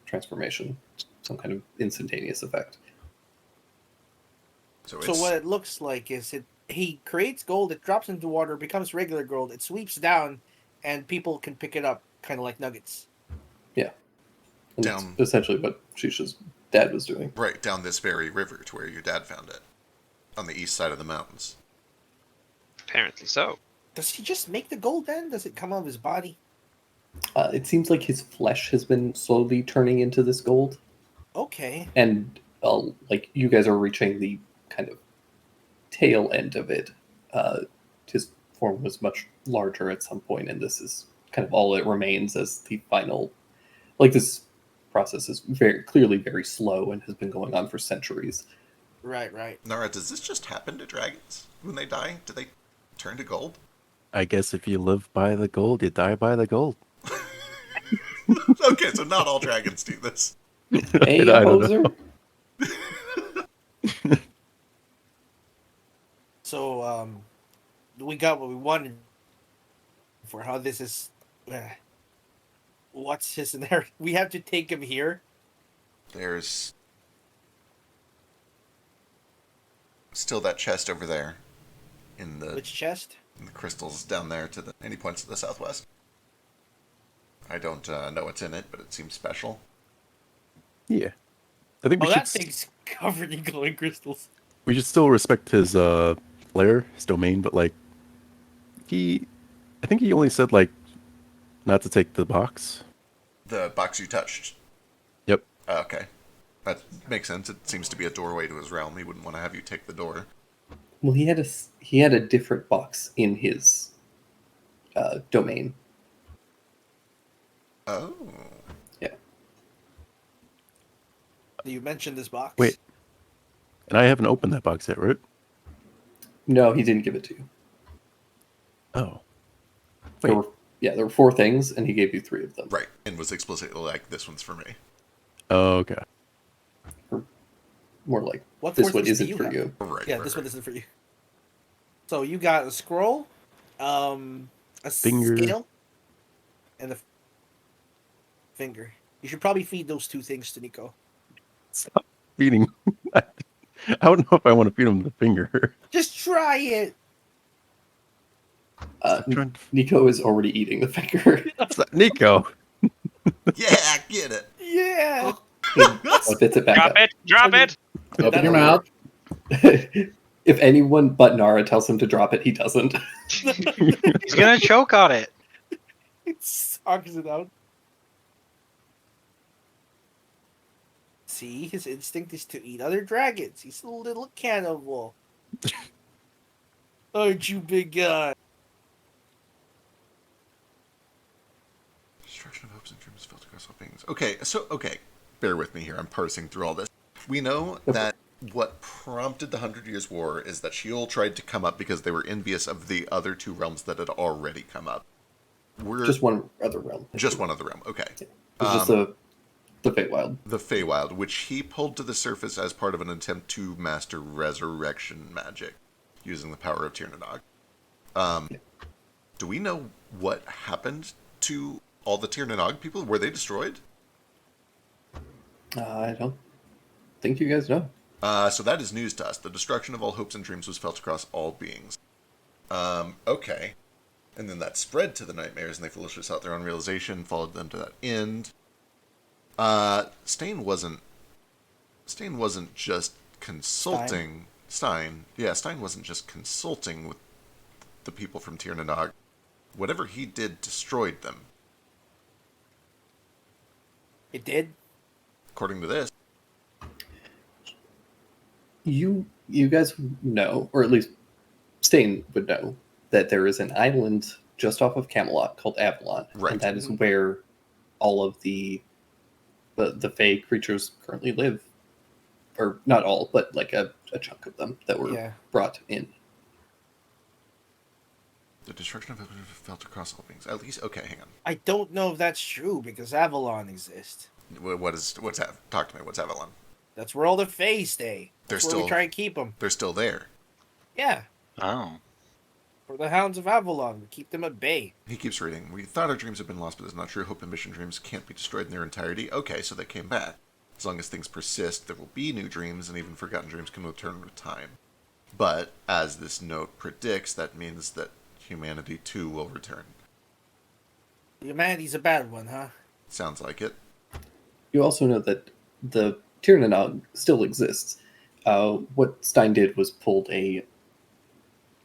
transformation, some kind of instantaneous effect. So So what it looks like is he creates gold, it drops into water, becomes regular gold, it sweeps down, and people can pick it up, kind of like nuggets. And Down. that's essentially what Shisha's dad was doing. right down this very river to where your dad found it, on the east side of the mountains. Apparently so. Does he just make the gold then? Does it come out of his body? It seems like his flesh has been slowly turning into this gold. Okay. And like you guys are reaching the kind of tail end of it. His form was much larger at some point, and this is kind of all it remains as the final. Like this process is very clearly very slow and has been going on for centuries. Right, right. Nara, does this just happen to dragons when they die? Do they turn to gold? I guess if you live by the gold, you die by the gold. Okay, so not all dragons do this. Hey, I don't know. hoser. So, we got what we wanted for how this is. What's his scenario? We have to take him here. There's still that chest over there in the Which chest? crystals down there to any points to the southwest. I don't know what's in it, but it seems special. Yeah. I think Oh, we that should thing's covered in glowing crystals. we should still respect his lair, his domain, but like I think he only said like not to take the box. The box you touched. Yep. Okay. That makes sense. It seems to be a doorway to his realm. He wouldn't want to have you take the door. Well, he had a different box in his domain. Oh. You mentioned this box. Wait. And I haven't opened that box yet, right? No, he didn't give it to you. Oh. There Wait. were 4 things, and he gave you 3 of them. Right. And was explicitly like, this one's for me. Oh, okay. More like, What this 4 one things do isn't you for have? you. Right. Yeah, right, this one right. isn't for you. So you got a scroll, a Finger. scale, and a finger. You should probably feed those 2 things to Nico. Stop feeding. I don't know if I want to feed him the finger. Just try it. I'm trying to... Nico is already eating the finger. Nico. Yeah, get it. Yeah. Spits it back Drop up. it! Drop it! Open your That'll mouth. If anyone but Nara tells him to drop it, he doesn't. He's gonna choke on it. It sucks it out. See, his instinct is to eat other dragons. He's a little cannibal. Aren't you, big guy? Destruction of hopes and dreams felt across all beings. Okay, bear with me here. I'm parsing through all this. We know that what prompted the 100 Years' War is that Sheol tried to come up because they were envious of the other two realms that had already come up. Just one other realm. Just one other realm. Okay. It was just the Feywild. The Feywild, which he pulled to the surface as part of an attempt to master resurrection magic using the power of Tirnanog. Do we know what happened to all the Tirnanog people? Were they destroyed? I don't think you guys know. So that is news to us. The destruction of all hopes and dreams was felt across all beings. Okay. And then that spread to the nightmares, and they foolishly sought their own realization, followed them to that end. Stein wasn't just consulting. Stein wasn't just consulting with the people from Tirnanog. Whatever he did destroyed them. It did? According to this. You guys know, or at least Stain would know, that there is an island just off of Camelot called Avalon. Right. And that is where all of the Fey creatures currently live. Or not all, but like a chunk of them that were brought in. The destruction of it felt across all beings. At least, okay, hang on. I don't know if that's true because Avalon exists. What's talk to me? What's Avalon? That's where all the Fae stay. That's where we try and keep them. They're still there. Yeah. Oh. For the Hounds of Avalon, we keep them at bay. He keeps reading. We thought our dreams had been lost, but it's not true. Hope and mission dreams can't be destroyed in their entirety. Okay, so they came back. As long as things persist, there will be new dreams, and even forgotten dreams can return with time. But, as this note predicts, that means that humanity too will return. Humanity's a bad one, huh? Sounds like it. You also know that the Tirnanog still exists. What Stein did was pulled a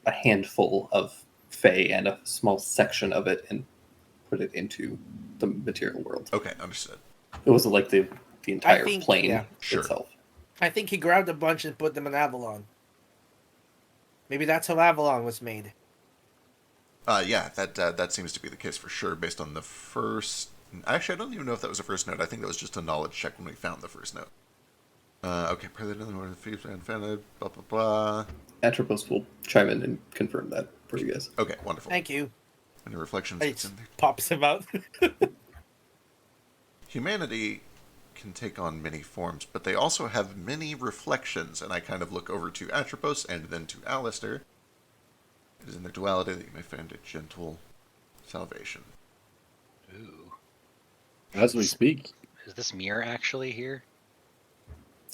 handful of Fey and a small section of it and put it into the material world. Okay, understood. It wasn't like the entire plane Sure. itself. I think he grabbed a bunch and put them in Avalon. Maybe that's how Avalon was made. Yeah, that seems to be the case for sure, based on the first... Actually, I don't even know if that was the first note. I think that was just a knowledge check when we found the first note. Okay, President of the North, blah, blah, blah. Atropos will chime in and confirm that for you guys. Okay, wonderful. Thank you. And the reflections... It pops him out. Humanity can take on many forms, but they also have many reflections, and I kind of look over to Atropos and then to Alistair. It is in their duality that you may find a gentle salvation. Ooh. As we speak. Is this mirror actually here?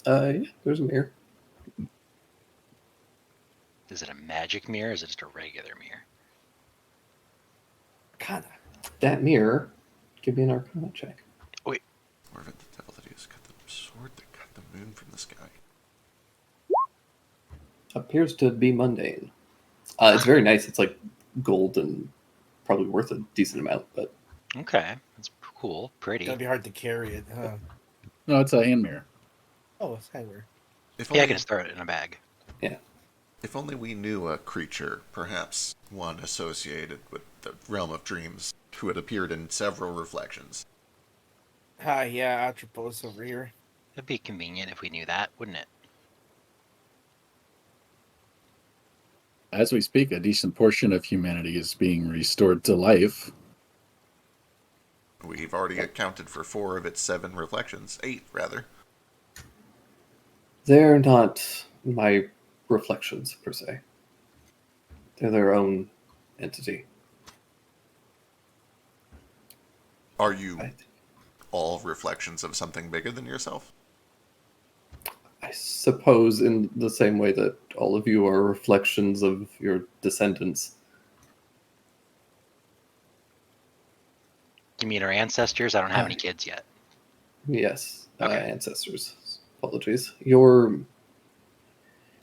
Yeah, there's a mirror. Is it a magic mirror or is it just a regular mirror? Kinda. That mirror, give me an Arcana check. Wait. Or the devil that is cut the sword that cut the moon from the sky. Appears to be mundane. It's very nice. It's like gold and probably worth a decent amount, but Okay. That's cool. Pretty. It's gonna be hard to carry it, huh? No, it's a hand mirror. Oh, it's handwear. Yeah, I can just throw it in a bag. yeah. If only we knew a creature, perhaps one associated with the realm of dreams, who had appeared in several reflections. Ah, yeah, Atropos over here. It'd be convenient if we knew that, wouldn't it? As we speak, a decent portion of humanity is being restored to life. We've already accounted for 4 of its 7 reflections. 8, rather. They're not my reflections, per se. They're their own entity. Are you all reflections of something bigger than yourself? I suppose in the same way that all of you are reflections of your descendants. You mean our ancestors? I don't have any kids yet. Yes, Okay. ancestors. Apologies. Your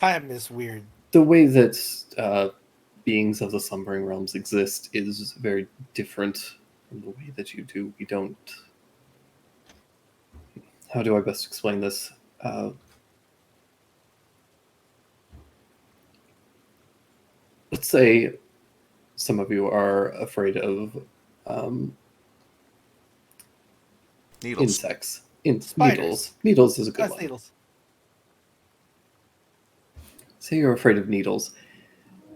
Time is weird. the way that beings of the slumbering realms exist is very different from the way that you do. We don't. How do I best explain this? Let's say some of you are afraid of Needles. insects. Spiders. Needles. Needles is a good That's one. needles. Say you're afraid of needles.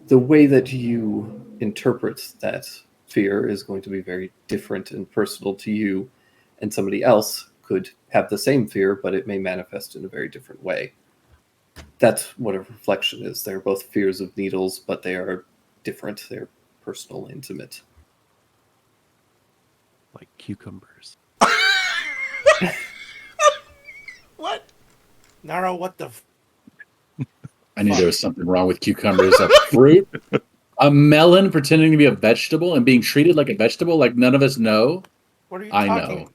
The way that you interpret that fear is going to be very different and personal to you, and somebody else could have the same fear, but it may manifest in a very different way. That's what a reflection is. They're both fears of needles, but they are different. They're personal, intimate. Like cucumbers. What? Naro, what the? I knew there was something wrong with cucumbers. A fruit, a melon pretending to be a vegetable and being treated like a vegetable, like none of us know. What are you I talking know.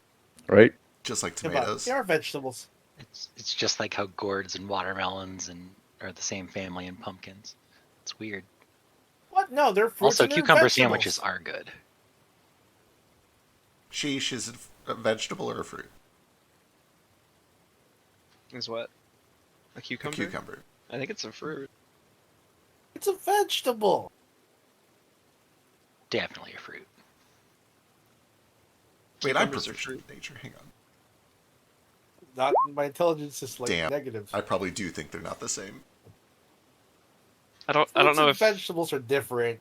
Right? Just like about? tomatoes. They are vegetables. It's just like how gourds and watermelons are the same family and pumpkins. It's weird. What? No, they're fruits. Also, and they're cucumber vegetables. sandwiches are good. Sheesh, is it a vegetable or a fruit? Is what? A A cucumber? cucumber. I think it's a fruit. It's a vegetable. Definitely a fruit. Wait, I'm Cucumbers are proficient in nature. Hang on. Not my intelligence is like Damn. negative. I probably do think they're not the same. I don't know Fruits and if vegetables are different.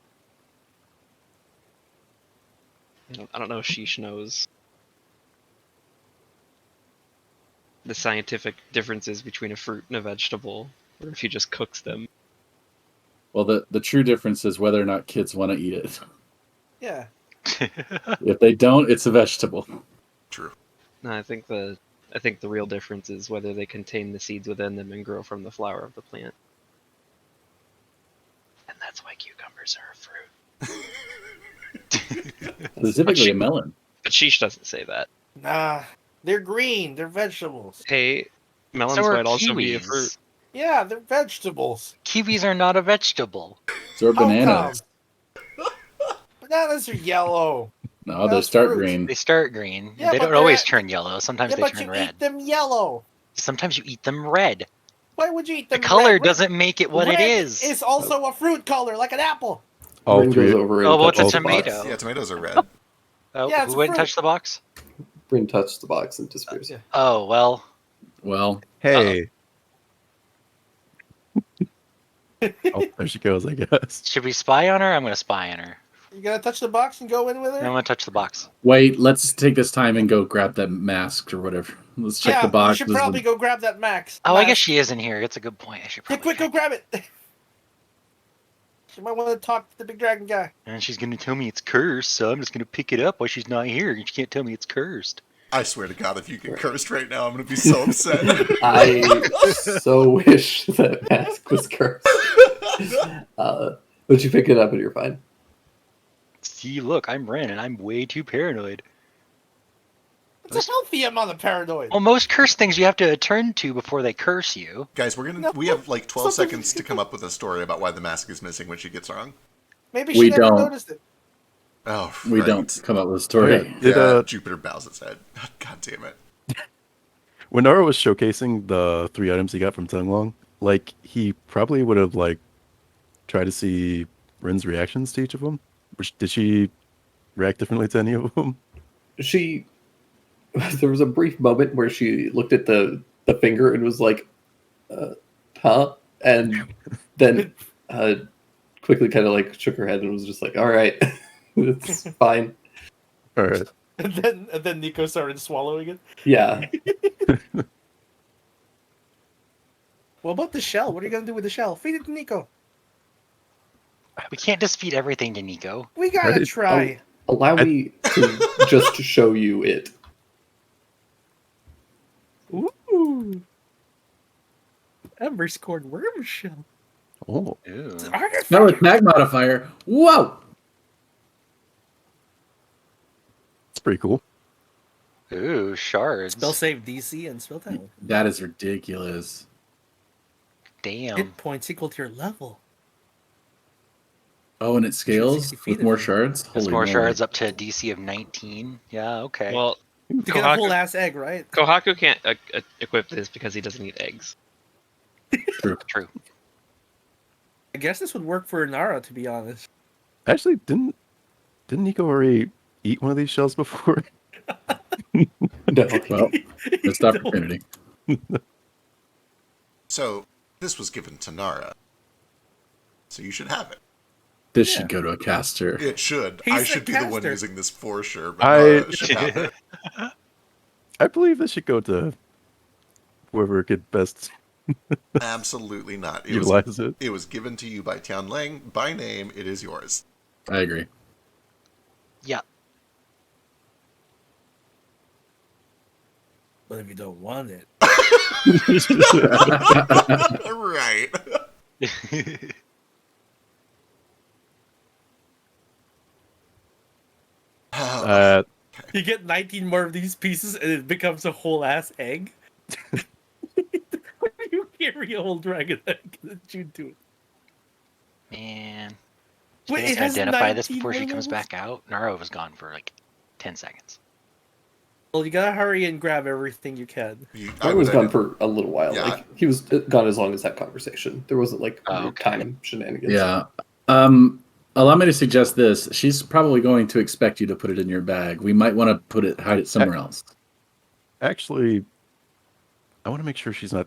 I don't know if Sheesh knows the scientific differences between a fruit and a vegetable, or if he just cooks them. Well, the true difference is whether or not kids want to eat it. Yeah. If they don't, it's a vegetable. True. No, I think the real difference is whether they contain the seeds within them and grow from the flower of the plant. And that's why cucumbers are a fruit. Specifically a melon. But Sheesh doesn't say that. Nah, they're green. They're vegetables. Hey, melons So are might also be a kiwis. fruit. Yeah, they're vegetables. Kiwis are not a vegetable. So are How bananas. come? Bananas are yellow. No, they That's start fruit. green. They start green. Yeah, They but don't they're always at- turn yellow. Sometimes Yeah, they but turn you red. eat them yellow. Sometimes you eat them red. Why would you eat The them color red? doesn't make it what red it is. It's also a fruit color, like an apple. All Rin three. goes over and Oh, what's a touches the box. tomato? Yeah, tomatoes are red. Oh, Yeah, it's who a went and fruit. touched the box? Rin touched the box and disappears. Yeah. Oh, well. Well, Hey. Oh, there she goes, I guess. Should we spy on her? I'm going to spy on her. You gonna touch the box and go in with her? I'm going to touch the box. wait, let's take this time and go grab that mask or whatever. Let's check yeah, the box. you should This is probably the- go grab that max. Oh, I guess mask. she is in here. It's a good point. I should Yeah, probably quick, go check. grab it. She might want to talk to the big dragon guy. And she's going to tell me it's cursed, so I'm just going to pick it up while she's not here. She can't tell me it's cursed. I swear to God, if you get cursed right now, I'm gonna be so upset. I so wish that mask was cursed. But you pick it up and you're fine. See, look, I'm Ren, and I'm way too paranoid. It's a healthy amount of paranoid. Well, most curse things you have to attend to before they curse you. Guys, No, we have like 12 something- seconds to come up with a story about why the mask is missing when she gets wrong. Maybe she We never don't. noticed it. Oh, We right. don't come up with a story. Okay. Did, Yeah, Jupiter bows its head. God damn it. When Nara was showcasing the 3 items he got from Tenglong, like, he probably would have, like, tried to see Rin's reactions to each of them. Did she react differently to any of them? There was a brief moment where she looked at the finger and was like, huh? And then quickly kind of like shook her head and was just like, all right, it's fine. All right. And then Nico started swallowing it. Yeah. What about the shell? What are you gonna do with the shell? Feed it to Nico. We can't just feed everything to Nico. We gotta Right. try. Allow me to just show you it. Ooh. Ember scored worm shell. Oh. Ooh. No attack modifier. Whoa! That's pretty cool. Ooh, shards. Spell save DC and spell time. That is ridiculous. Damn. Hit points equal to your level. Oh, and it scales 60 feet with more of it. shards. There's Holy more moly. shards up to a DC of 19. Yeah, okay. Well, To get a whole ass egg, right? Kohaku can't equip this because he doesn't eat eggs. True. I guess this would work for Nara, to be honest. Actually, didn't Nico already eat one of these shells before? No. Well, missed No. opportunity. So this was given to Nara. So you should have it. This Yeah. should go to a caster. It should. He's I the should be the one caster. using this for sure, but I- Nara should have it. I believe this should go to whoever could best Absolutely not. utilize it. It was given to you by Tian Lang by name. It is yours. I agree. Yeah. But if you don't want it, Right. you get 19 more of these pieces and it becomes a whole ass egg. You carry a whole dragon egg and you do it. Man. Wait, Wait, it has identify this 19 before she more comes levels? back out. Nara was gone for like 10 seconds. Well, you gotta hurry and grab everything you can. I was gone for a little while. Yeah. Like he was gone as long as that conversation. There wasn't like Oh, okay. time shenanigans. Yeah. Allow me to suggest this. She's probably going to expect you to put it in your bag. We might want to hide it somewhere else. Actually, I want to make sure she's not.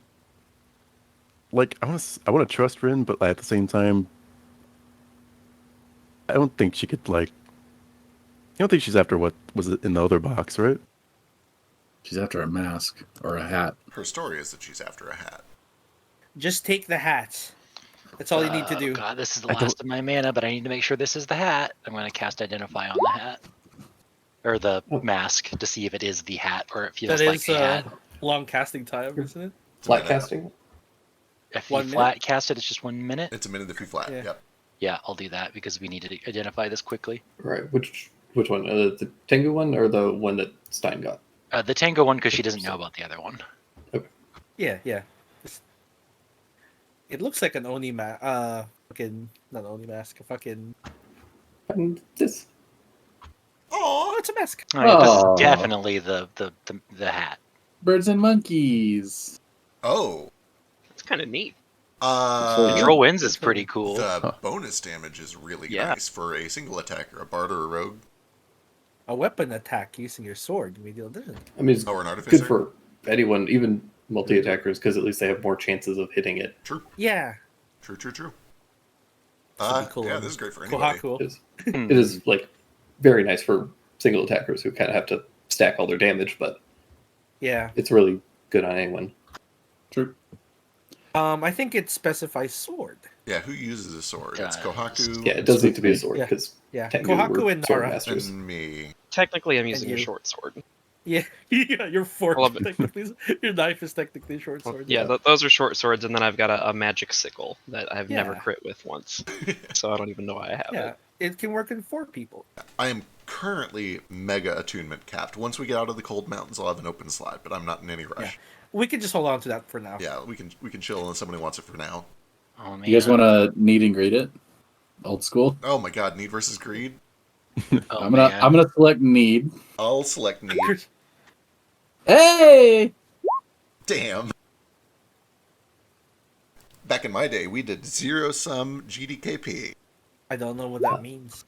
Like, I want to trust Rin, but at the same time, I don't think she could like. I don't think she's after what was it in the other box, right? She's after a mask or a hat. Her story is that she's after a hat. Just take the hat. That's all you need to Oh, do. God, this is the I don't- last of my mana, but I need to make sure this is the hat. I'm going to cast Identify on the hat. Or the mask to see if it is the hat or it feels That like is the hat. long casting time, isn't it? It's a Flat minute. casting. If 1 you minute? flat cast it, it's just 1 minute. It's a minute if you flat. Yeah. Yep. Yeah, I'll do that because we need to identify this quickly. Right. Which one? The Tengu one or the one that Stein got? The Tango one because she doesn't know about the other one. Yeah. It looks like an Oni mask. Fucking not Oni mask. A fucking. And this. Oh, it's a mask. Oh, yeah, this Oh. is definitely the hat. Birds and monkeys. Oh. It's kind of neat. Control Winds is pretty cool. The bonus damage is really Yeah. nice for a single attacker, a bard or a rogue. A weapon attack using your sword. You may deal damage. I mean, it's Or an artificer. good for anyone, even multi-attackers, because at least they have more chances of hitting it. True. Yeah. True. This would be cool Yeah, on this is great for anybody. Kohaku. It is like very nice for single attackers who kind of have to stack all their damage, but Yeah. it's really good on anyone. True. I think it specifies sword. Yeah, who uses a sword? It's Does. Kohaku. Yeah, it does need to be a sword Yeah. because Yeah. Tengu Kohaku were and sword Nara. masters. And me. Technically, I'm using a you. short sword. Yeah. Yeah. Your fork. I love it. Technically, your knife is technically a short sword. Yeah, those are short swords, and then I've got a magic sickle that I've never Yeah. crit with once, so I don't even know why I have Yeah. it. It can work in 4 people. I am currently mega attunement capped. Once we get out of the cold mountains, I'll have an open slot, but I'm not in any rush. We can just hold on to that for now. Yeah, we can chill unless somebody wants it for now. Oh man. You guys want to need and greet it? Old school. Oh my god, need versus greed? Oh, I'm gonna select need. I'll select need. Hey. Damn. Back in my day, we did zero-sum GDKP. I don't know what that means.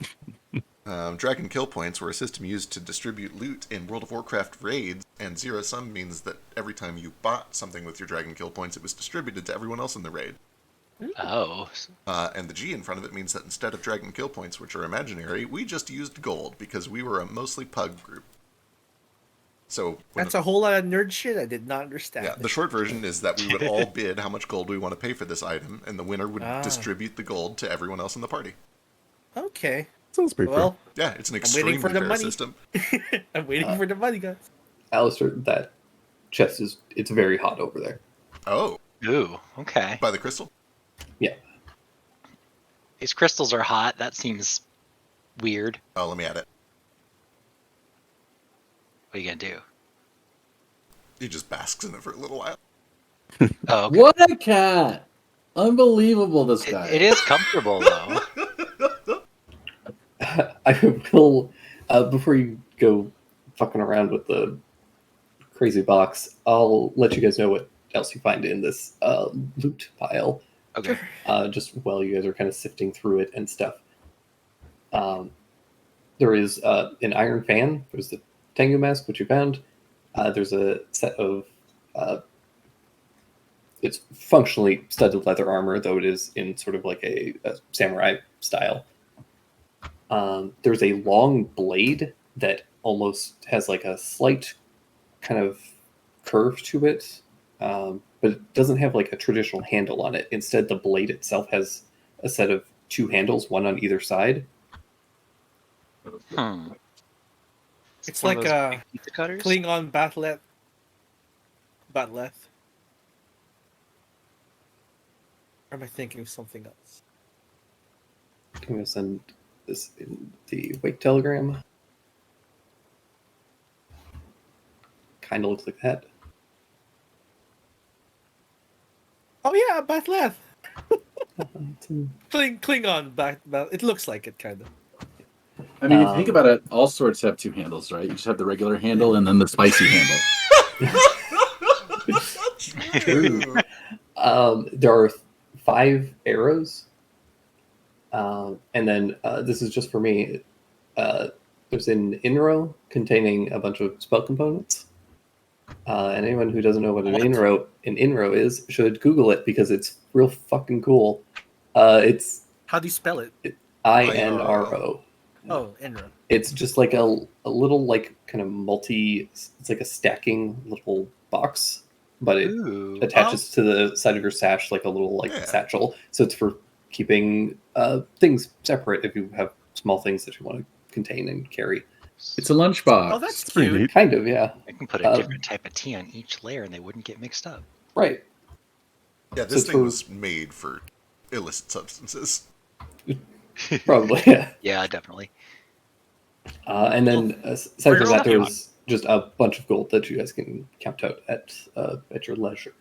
Dragon kill points were a system used to distribute loot in World of Warcraft raids, and zero-sum means that every time you bought something with your dragon kill points, it was distributed to everyone else in the raid. Oh. And the G in front of it means that instead of dragon kill points, which are imaginary, we just used gold because we were a mostly pug group. So when That's a whole lot of nerd shit I did not understand. yeah, the short version is that we would all bid how much gold we want to pay for this item, and the winner would Ah. distribute the gold to everyone else in the party. Okay. Sounds pretty Well, Yeah, it's an waiting extremely for the fair money. system. I'm waiting for the money, guys. Alistair, that chest it's very hot over there. Oh, Ooh. Okay. by the crystal? Yeah. These crystals are hot. That seems weird. Oh, let me add it. What are you gonna do? He just basks in it for a little while. Oh, okay. What a cat! Unbelievable, this guy. It is comfortable though. I will, before you go fucking around with the crazy box, I'll let you guys know what else you find in this loot pile. Okay. Just while you guys are kind of sifting through it and stuff. There is an iron fan. There's the Tengu mask, which you found. There's a set of it's functionally studded leather armor, though it is in sort of like a samurai style. There's a long blade that almost has like a slight kind of curve to it, but it doesn't have like a traditional handle on it. Instead, the blade itself has a set of two handles, one on either side. It's One of like those a big pizza cutters. Klingon Bat'leth. Or am I thinking of something else? I'm going to send this in the wake telegram. Kind of looks like that. Oh yeah, Bat'leth. Klingon it looks like it kind of. I mean, if you think about it, all swords have two handles, right? You just have the regular handle and then the spicy handle. True. There are 5 arrows. And then this is just for me. There's an Inro containing a bunch of spell components. And anyone who doesn't know what an Inro is should Google it because it's real fucking cool. It's How do you spell it? INRO. Oh, Enra. It's just like a little like kind of it's like a stacking little box, but it Ooh. attaches to the side of your sash like a little like Yeah. satchel. So it's for keeping things separate if you have small things that you want to contain and carry. It's a lunchbox. Oh, that's Pretty cute. neat. Kind of, yeah. I can put a different type of tea on each layer and they wouldn't get mixed up. Right. Yeah, this So thing for- was made for illicit substances. Probably, yeah. Yeah, definitely. And then aside We're from that, lucky. there's just a bunch of gold that you guys can count out at your leisure.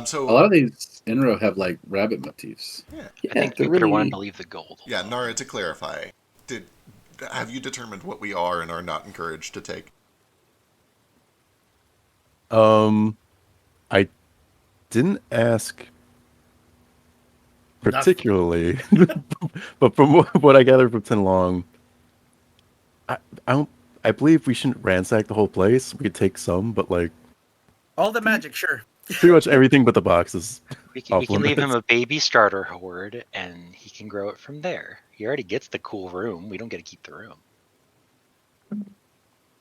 So A lot of these Inro have like rabbit motifs. Yeah, I think they're Jupiter really wanted to leave the gold. yeah, alone. Nara, to clarify, have you determined what we are and are not encouraged to take? I didn't ask particularly, but from what I gathered from Tenlong, I believe we shouldn't ransack the whole place. We could take some, but like All the magic, sure. pretty much everything but the boxes. We can Off leave him limits. a baby starter horde and he can grow it from there. He already gets the cool room. We don't get to keep the room.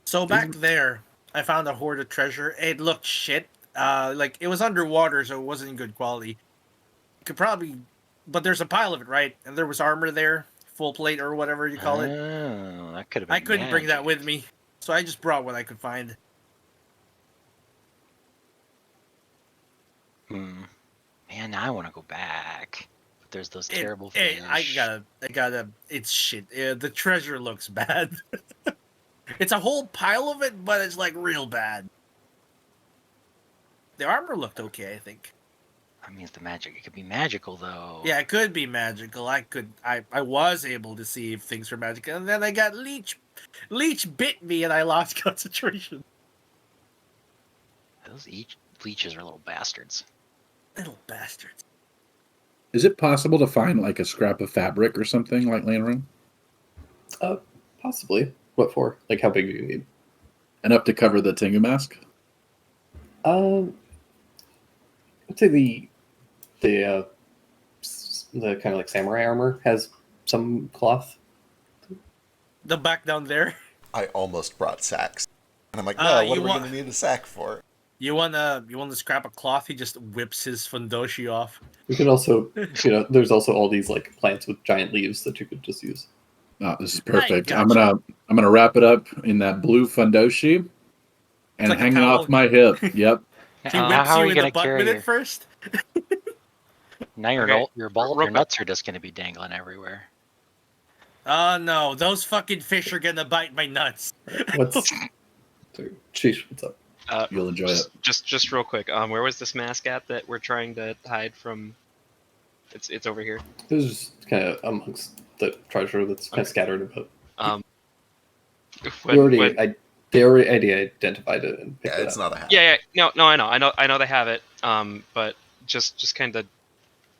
So back there, I found a hoard of treasure. It looked shit. Like it was underwater, so it wasn't in good quality. Could probably, but there's a pile of it, right? And there was armor there, full plate or whatever you call it. Oh, that could have been I couldn't bring that magic. with me, so I just brought what I could find. Man, now I want to go back. But there's those terrible Hey, fish. I gotta. It's shit. The treasure looks bad. It's a whole pile of it, but it's like real bad. The armor looked okay, I think. That means the magic. It could be magical though. Yeah, it could be magical. I was able to see if things were magical, and then I got leech. Leech bit me, and I lost concentration. Those leeches are little bastards. Little bastards. Is it possible to find like a scrap of fabric or something like laying around? Possibly. What for? Like, how big do you need? Enough to cover the Tengu mask? I'd say the kind of like samurai armor has some cloth. The back down there. I almost brought sacks. And I'm like, Ah, no, what you are we want- going to need a sack for? You want to scrap a cloth? He just whips his fundoshi off. We could also, there's also all these like plants with giant leaves that you could just use. Oh, this is perfect. gotcha. I'm gonna wrap it up in that blue fundoshi and like a hang it towel. off my hip. Yep. He How whips are you you in the gonna butt carry with your... it first. Now your Okay, your real quick. nuts are just gonna be dangling everywhere. Oh no, those fucking fish are gonna bite my nuts. What's Sheesh, what's up? You'll enjoy it. Just real quick. Where was this mask at that we're trying to hide from? It's over here. This is just kind of amongst the treasure that's kind of scattered about. They already identified it and picked Yeah, it it's up. not a hat. Yeah, no, I know they have it. But just kind of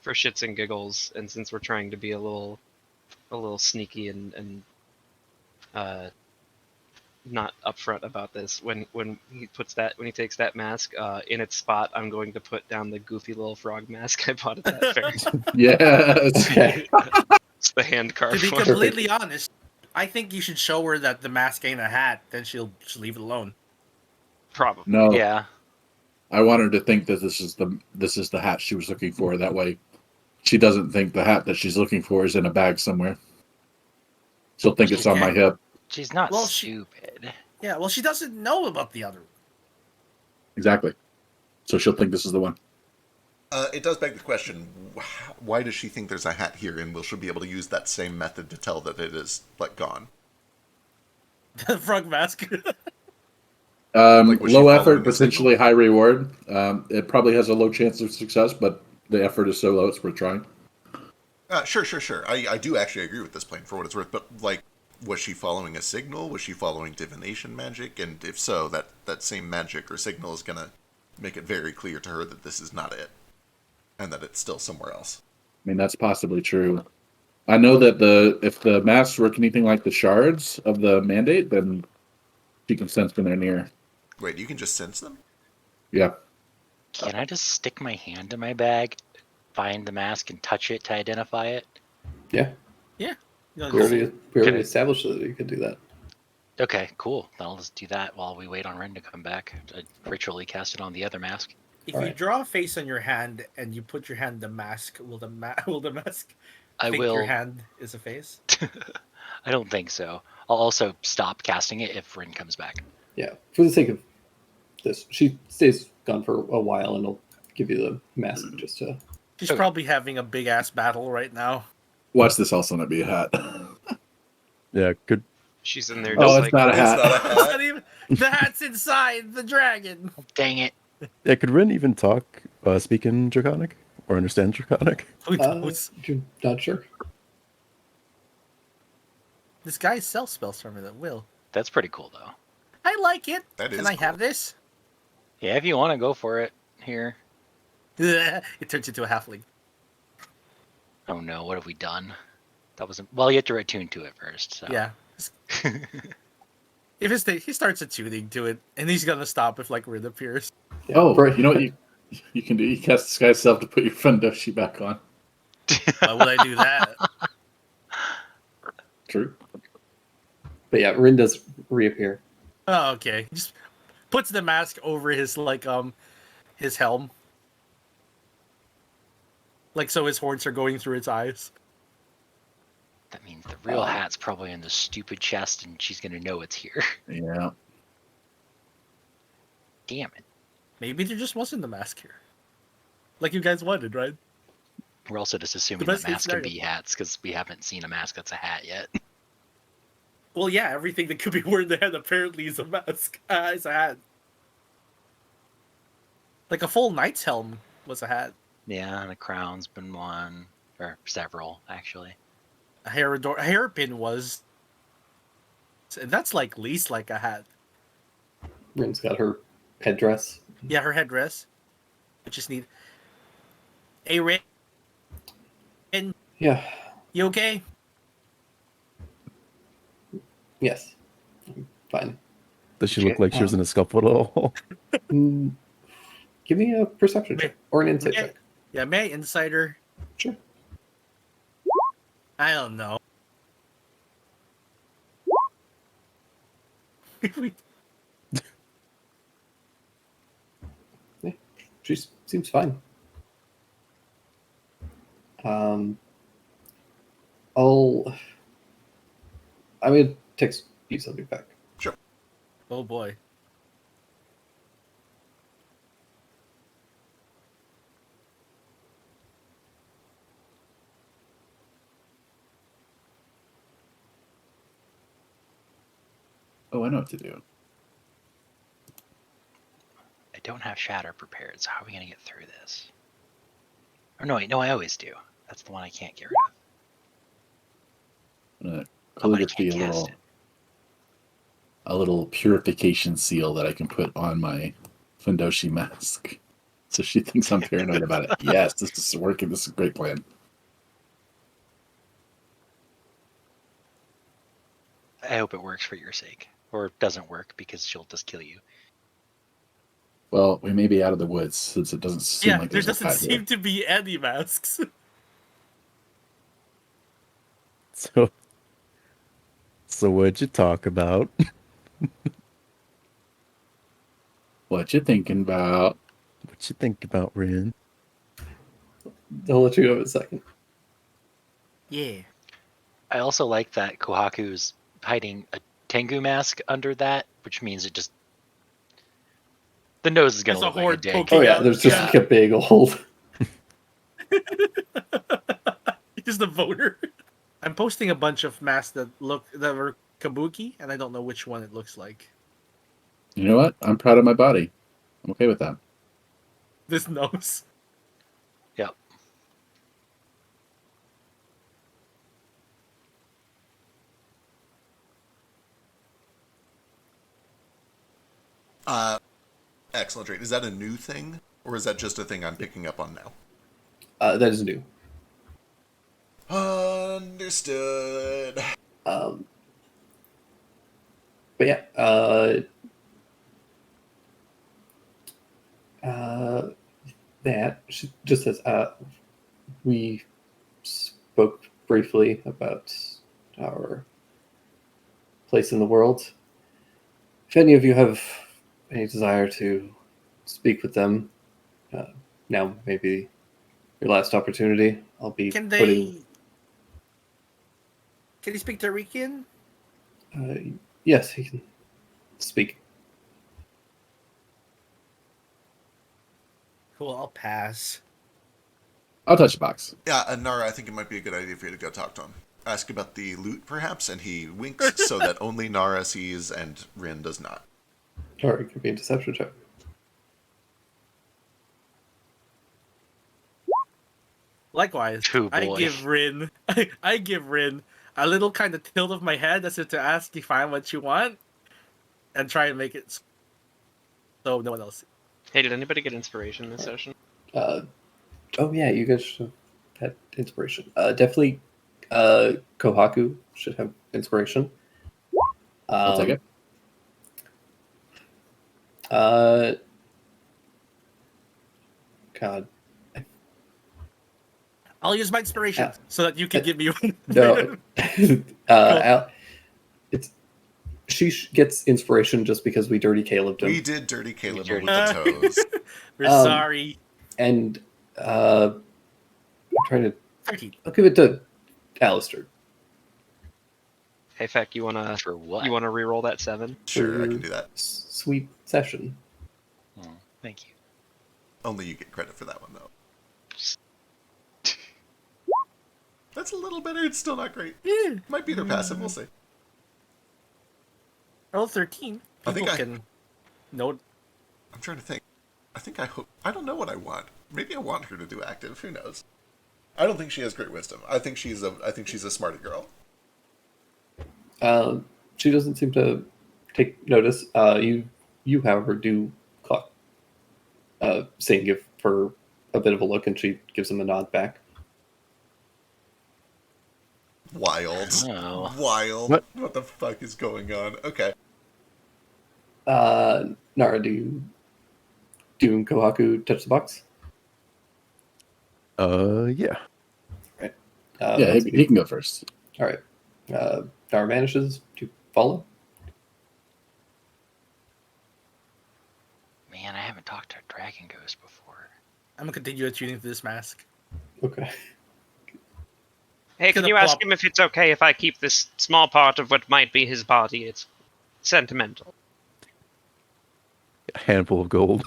for shits and giggles, and since we're trying to be a little sneaky and not upfront about this, when he takes that mask in its spot, I'm going to put down the goofy little frog mask I bought at that fair. Yes. Okay. It's the hand To carved be one. completely honest, I think you should show her that the mask ain't a hat. Then she'll leave it alone. Probably. No, Yeah. I want her to think that this is the hat she was looking for. That way, she doesn't think the hat that she's looking for is in a bag somewhere. She'll think it's on my Okay. hip. She's not Well, stupid. Yeah, well, she doesn't know about the other. Exactly. So she'll think this is the one. It does beg the question: why does she think there's a hat here, and will she be able to use that same method to tell that it is gone? The frog mask. Like, was she Low following effort, the potentially high reward. It probably has a low chance of success, but the effort is so low it's worth trying. Sure. I do actually agree with this plan for what it's worth, but like, was she following a signal? Was she following divination magic? And if so, that same magic or signal is gonna make it very clear to her that this is not it, and that it's still somewhere else. I mean, that's possibly true. I know that if the masks work anything like the shards of the mandate, then she can sense when they're near. Wait, you can just sense them? Yeah. Can I just stick my hand in my bag, find the mask, and touch it to identify it? Yeah. Yeah. No, We already Can I- established that you could do that. Okay, cool. Then I'll just do that while we wait on Ren to come back. I ritually cast it on the other mask. if All you right. draw a face on your hand and you put your hand in the mask, will the mask I think will. your hand is a face? I don't think so. I'll also stop casting it if Ren comes back. Yeah. For the sake of this, she stays gone for a while, and I'll give you the mask just to. She's Okay. probably having a big ass battle right now. Watch this also not be a hat. Yeah, good. She's in there Oh, just it's like not a It's hat. not a It's hat. not even, the hat's inside the dragon. Dang it. Yeah, could Rin even talk, speak in Draconic or understand Draconic? Who knows? You're not sure. This guy sells spells from it at will. That's pretty cool, though. I like it. That Can is I cool. have this? Yeah, if you want to go for it. Here. It turns into a halfling. Oh no, what have we done? That wasn't. Well, you have to attune to it first. So. Yeah. If he starts attuning to it, and he's gonna stop if like Rin appears. Yeah, Oh, Bri- you know what you can do? You cast Disguise Self to put your Fundoshi back on. Why would I do that? True. But yeah, Rin does reappear. Oh, okay. He just puts the mask over his his helm. Like so his horns are going through its eyes. That means the real hat's probably in the stupid chest, and she's gonna know it's here. Yeah. Damn it. Maybe there just wasn't the mask here. Like you guys wanted, right? We're also just assuming The that best case masks can scenario. be hats because we haven't seen a mask that's a hat yet. Well, yeah, everything that could be worn in the head apparently is a mask. It's a hat. Like a full knight's helm was a hat. Yeah, and a crown's been one, or several actually. A hairpin was. And that's like least like a hat. Rin's got her headdress. Yeah, her headdress. I just need. Hey, Rin, Yeah. you okay? Yes. I'm fine. Does she look like she was in a scuffle at all? Mm, give me a perception check or an insight Yeah, check. yeah, May Insider. Sure. I don't know. She seems fine. I'm gonna text you something back. Oh boy. Oh, I know what to do. I don't have Shatter prepared, so how are we gonna get through this? Oh no, wait, no, I always do. That's the one I can't get rid of. I'm gonna I'll but I leave it to be can't cast it. a little purification seal that I can put on my Fundoshi mask. So she thinks I'm paranoid about it. Yes, this is working. This is a great plan. I hope it works for your sake, or doesn't work because she'll just kill you. Well, we may be out of the woods since it doesn't seem Yeah, like there there's a doesn't fight seem here. to be any masks. So what'd you talk about? What you thinking about? What you think about Rin? I'll let you go in a second. Yeah. I also like that Kohaku's hiding a Tengu mask under that, which means it just the nose is gonna There's a look like a horde dig. poking Oh yeah, out. there's just like a big old. Just the voter. I'm posting a bunch of masks that were kabuki, and I don't know which one it looks like. You know what? I'm proud of my body. I'm okay with that. This nose. Yep. Excellent rate. Is that a new thing, or is that just a thing I'm picking up on now? That is new. Understood. But yeah, that she just says, we spoke briefly about our place in the world. If any of you have any desire to speak with them, now may be your last opportunity. I'll be Can putting. Can he speak Tarikian? Yes, he can speak. Cool, I'll pass. I'll touch the box. Yeah, Nara, I think it might be a good idea for you to go talk to him. Ask about the loot, perhaps, and he winks so that only Nara sees and Rin does not. Or it could be a deception check. Likewise, Oh, I boy. give Rin a little kind of tilt of my head as if to ask you find what you want, and try and make it so no one else. Hey, did anybody get inspiration this session? Oh yeah, you guys should have had inspiration. Definitely, Kohaku should have inspiration. I'll take it. God, I'll use my inspiration so that you can give me one. no. She gets inspiration just because we dirty Caleb him. We did Dirty Caleb dirty with the toes. We're sorry. And I'm trying to. 13. I'll give it to Alistair. Hey, Feck, you wanna For what? re-roll that 7? Sure, I can do that. Sweet session. Oh, thank you. Only you get credit for that one, though. That's a little better. It's still not great. Yeah. Might beat her passive. We'll see. Roll 13. I think People I- can note. I'm trying to think. I hope. I don't know what I want. Maybe I want her to do active. Who knows? I don't think she has great wisdom. I think she's a smarter girl. She doesn't seem to take notice. You, however, do clock. Same give her a bit of a look, and she gives him a nod back. Wild. Oh. Wild. What? What the fuck is going on? Okay. Nara, do Kohaku touch the box? Yeah. Yeah, he can go first. All right. Nara manages to follow. Man, I haven't talked to a Dragon Ghost before. I'm gonna continue attuning to this mask. Okay. Hey, can Gonna you ask plop- him if it's okay if I keep this small part of what might be his body? It's sentimental. A handful of gold.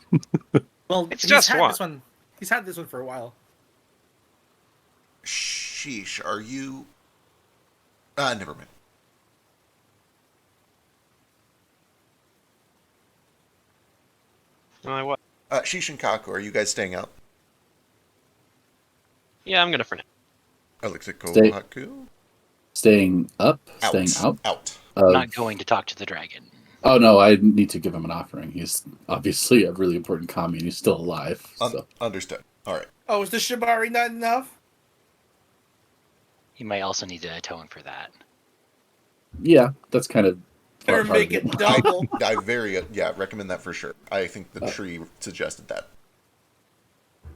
Well, It's he's just had one. this one. He's had this one for a while. Sheesh. Are you? Never mind. What? Sheesh and Kaku, are you guys staying out? Yeah, I'm gonna for now. I looked at Stay. Kohaku. Staying up, Out. staying out. Out. I'm not going to talk to the dragon. Oh no, I need to give him an offering. He's obviously a really important commie, and he's still alive. So Understood. All right. Oh, is the Shibari not enough? He might also need to atone for that. yeah, that's kind of Better part make of it double. I recommend that for sure. I think the tree suggested that.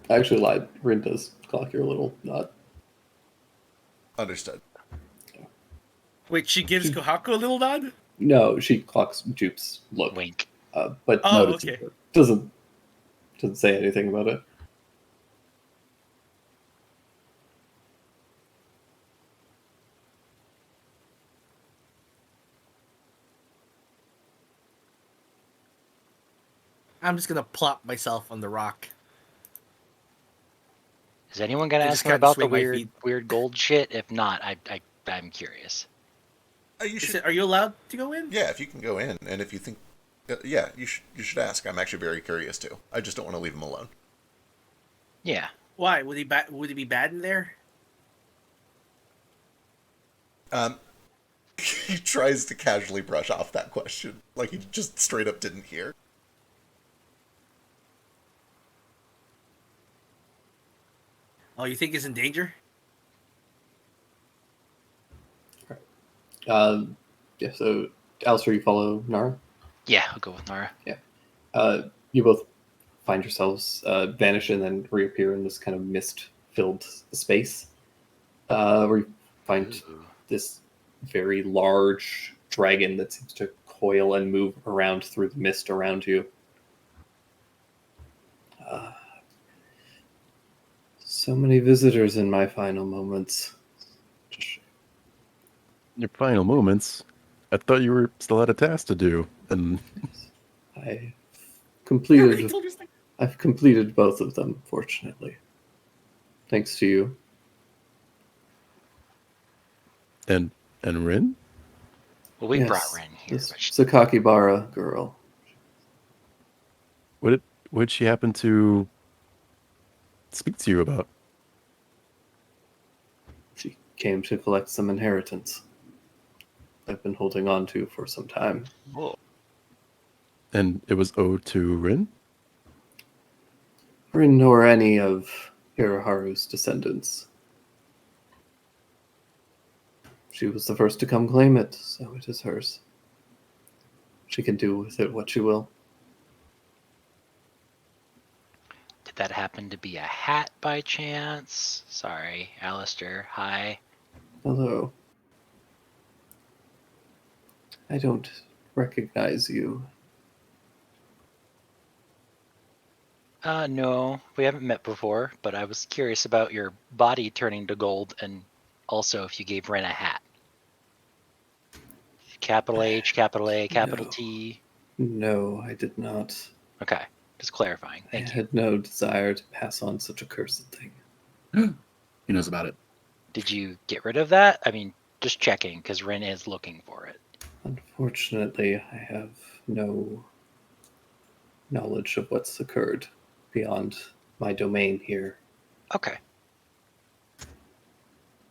I actually lied. Rin does clock your little nod. Understood. Wait, she gives Kohaku a little nod? No, she clocks Jupe's look, Wink. but Oh, noted. okay. doesn't say anything about it. I'm just gonna plop myself on the rock. Is anyone gonna I ask just him kinda about the swing my weird feet. weird gold shit? If not, I'm curious. You should. Are you allowed to go in? Yeah, if you can go in, and if you think, yeah, you should ask. I'm actually very curious too. I just don't want to leave him alone. Yeah. Why? Would he be bad in there? He tries to casually brush off that question, like he just straight up didn't hear. Oh, you think he's in danger? Yeah, so Alistair, you follow Nara? Yeah, I'll go with Nara. You both find yourselves vanish and then reappear in this kind of mist-filled space, where you find this very large dragon that seems to coil and move around through the mist around you. So many visitors in my final moments. Your final moments. I thought you were still had a task to do, and I You already completed. told your thing. I've completed both of them, fortunately. Thanks to you. and Rin. Well, we Yes, brought Ren here. this But she, Sakakibara girl. What did she happen to speak to you about? She came to collect some inheritance I've been holding on to for some time. whoa. And it was owed to Rin? Rin or any of Hiraharu's descendants. She was the first to come claim it, so it is hers. She can do with it what she will. Did that happen to be a hat by chance? Sorry, Alistair. Hi. Hello. I don't recognize you. No, we haven't met before, but I was curious about your body turning to gold and also if you gave Ren a hat. Capital H, capital A, capital No. T. No, I did not. Okay, just clarifying. I Thank you. had no desire to pass on such a cursed thing. He knows about it. Did you get rid of that? I mean, just checking, because Ren is looking for it. Unfortunately, I have no knowledge of what's occurred beyond my domain here. Okay.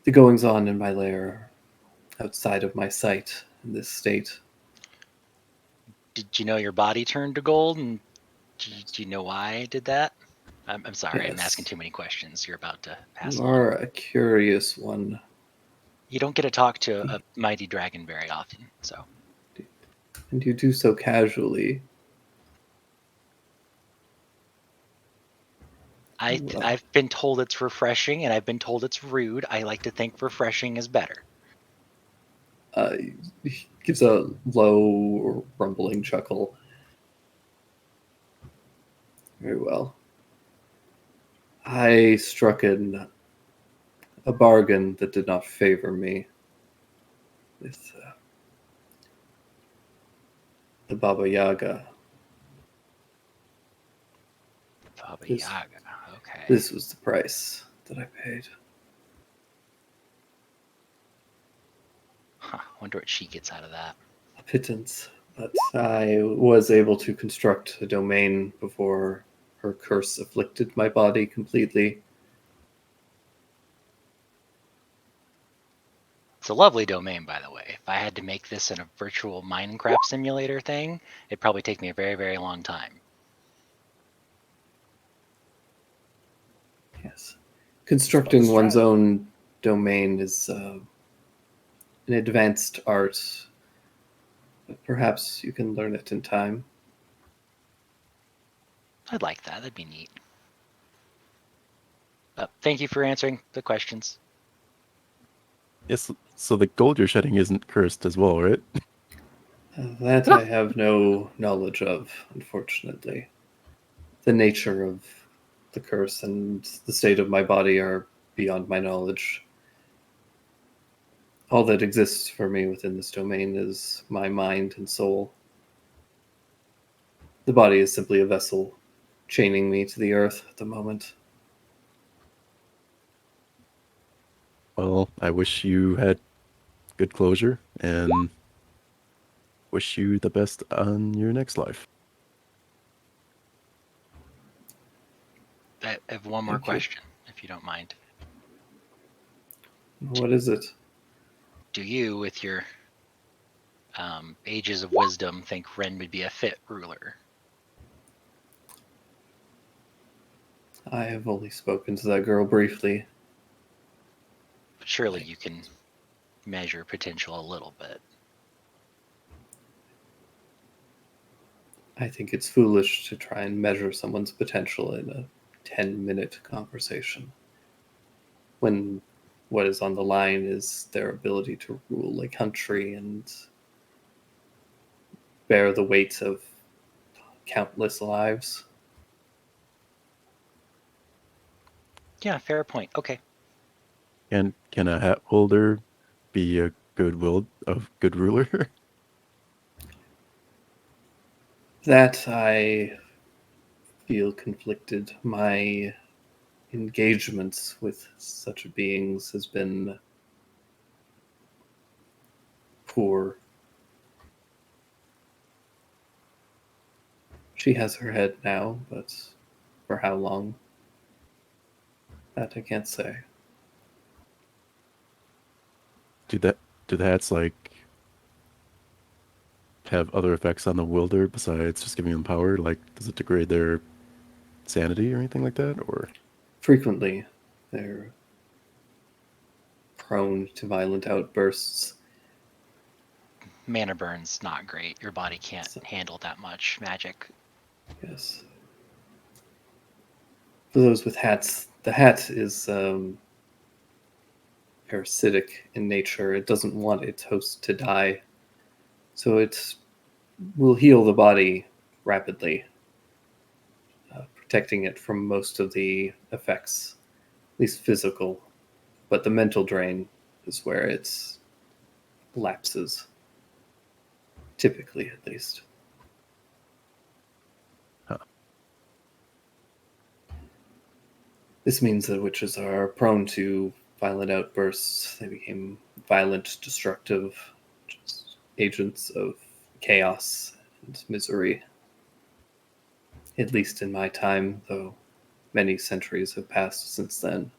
The goings on in my lair are outside of my sight in this state. Did you know your body turned to gold, and do you know why I did that? I'm sorry, I'm Yes. asking too many questions. You're about to pass You on. are a curious one. You don't get to talk to a mighty dragon very often, so. And you do so casually. Well. I've been told it's refreshing, and I've been told it's rude. I like to think refreshing is better. He gives a low, rumbling chuckle. Very well. I struck in a bargain that did not favor me with the Baba Yaga. Baba This- Yaga. Okay. This was the price that I paid. Huh, wonder what she gets out of that. A pittance, but I was able to construct a domain before her curse afflicted my body completely. It's a lovely domain, by the way. If I had to make this in a virtual Minecraft simulator thing, it'd probably take me a very, very long time. Yes. Constructing That's one's right. own domain is an advanced art, but perhaps you can learn it in time. I'd like that. That'd be neat. Thank you for answering the questions. Yes. So the gold you're shedding isn't cursed as well, right? That I have no knowledge of, unfortunately. The nature of the curse and the state of my body are beyond my knowledge. All that exists for me within this domain is my mind and soul. The body is simply a vessel chaining me to the earth at the moment. Well, I wish you had good closure and wish you the best on your next life. I have one more Thank you. question, if you don't mind. What is it? Do you, with your ages of wisdom, think Ren would be a fit ruler? I have only spoken to that girl briefly. But surely you can measure potential a little bit. I think it's foolish to try and measure someone's potential in a 10-minute conversation when what is on the line is their ability to rule a country and bear the weight of countless lives. Yeah, fair point. Okay. And can a hat holder be a good ruler? That I feel conflicted. My engagements with such beings has been poor. She has her head now, but for how long? That I can't say. Do the hats like have other effects on the wielder besides just giving them power? Like, does it degrade their sanity or anything like that? Or Frequently, they're prone to violent outbursts. Mana burn's not great. Your body can't So- handle that much magic. Yes. For those with hats, the hat is parasitic in nature. It doesn't want its host to die. So it will heal the body rapidly, protecting it from most of the effects, at least physical. But the mental drain is where it lapses, typically at least. Huh. This means that witches are prone to violent outbursts. They became violent, destructive agents of chaos and misery. At least in my time, though many centuries have passed since then.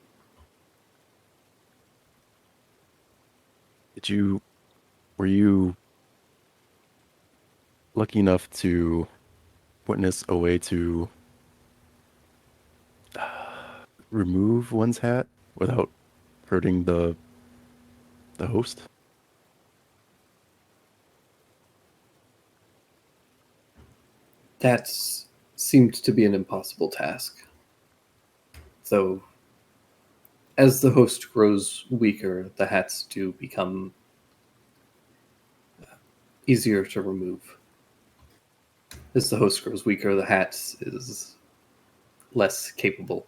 were you lucky enough to witness a way to remove one's hat without hurting the host? That seemed to be an impossible task. Though, as the host grows weaker, the hats do become easier to remove. As the host grows weaker, the hat is less capable.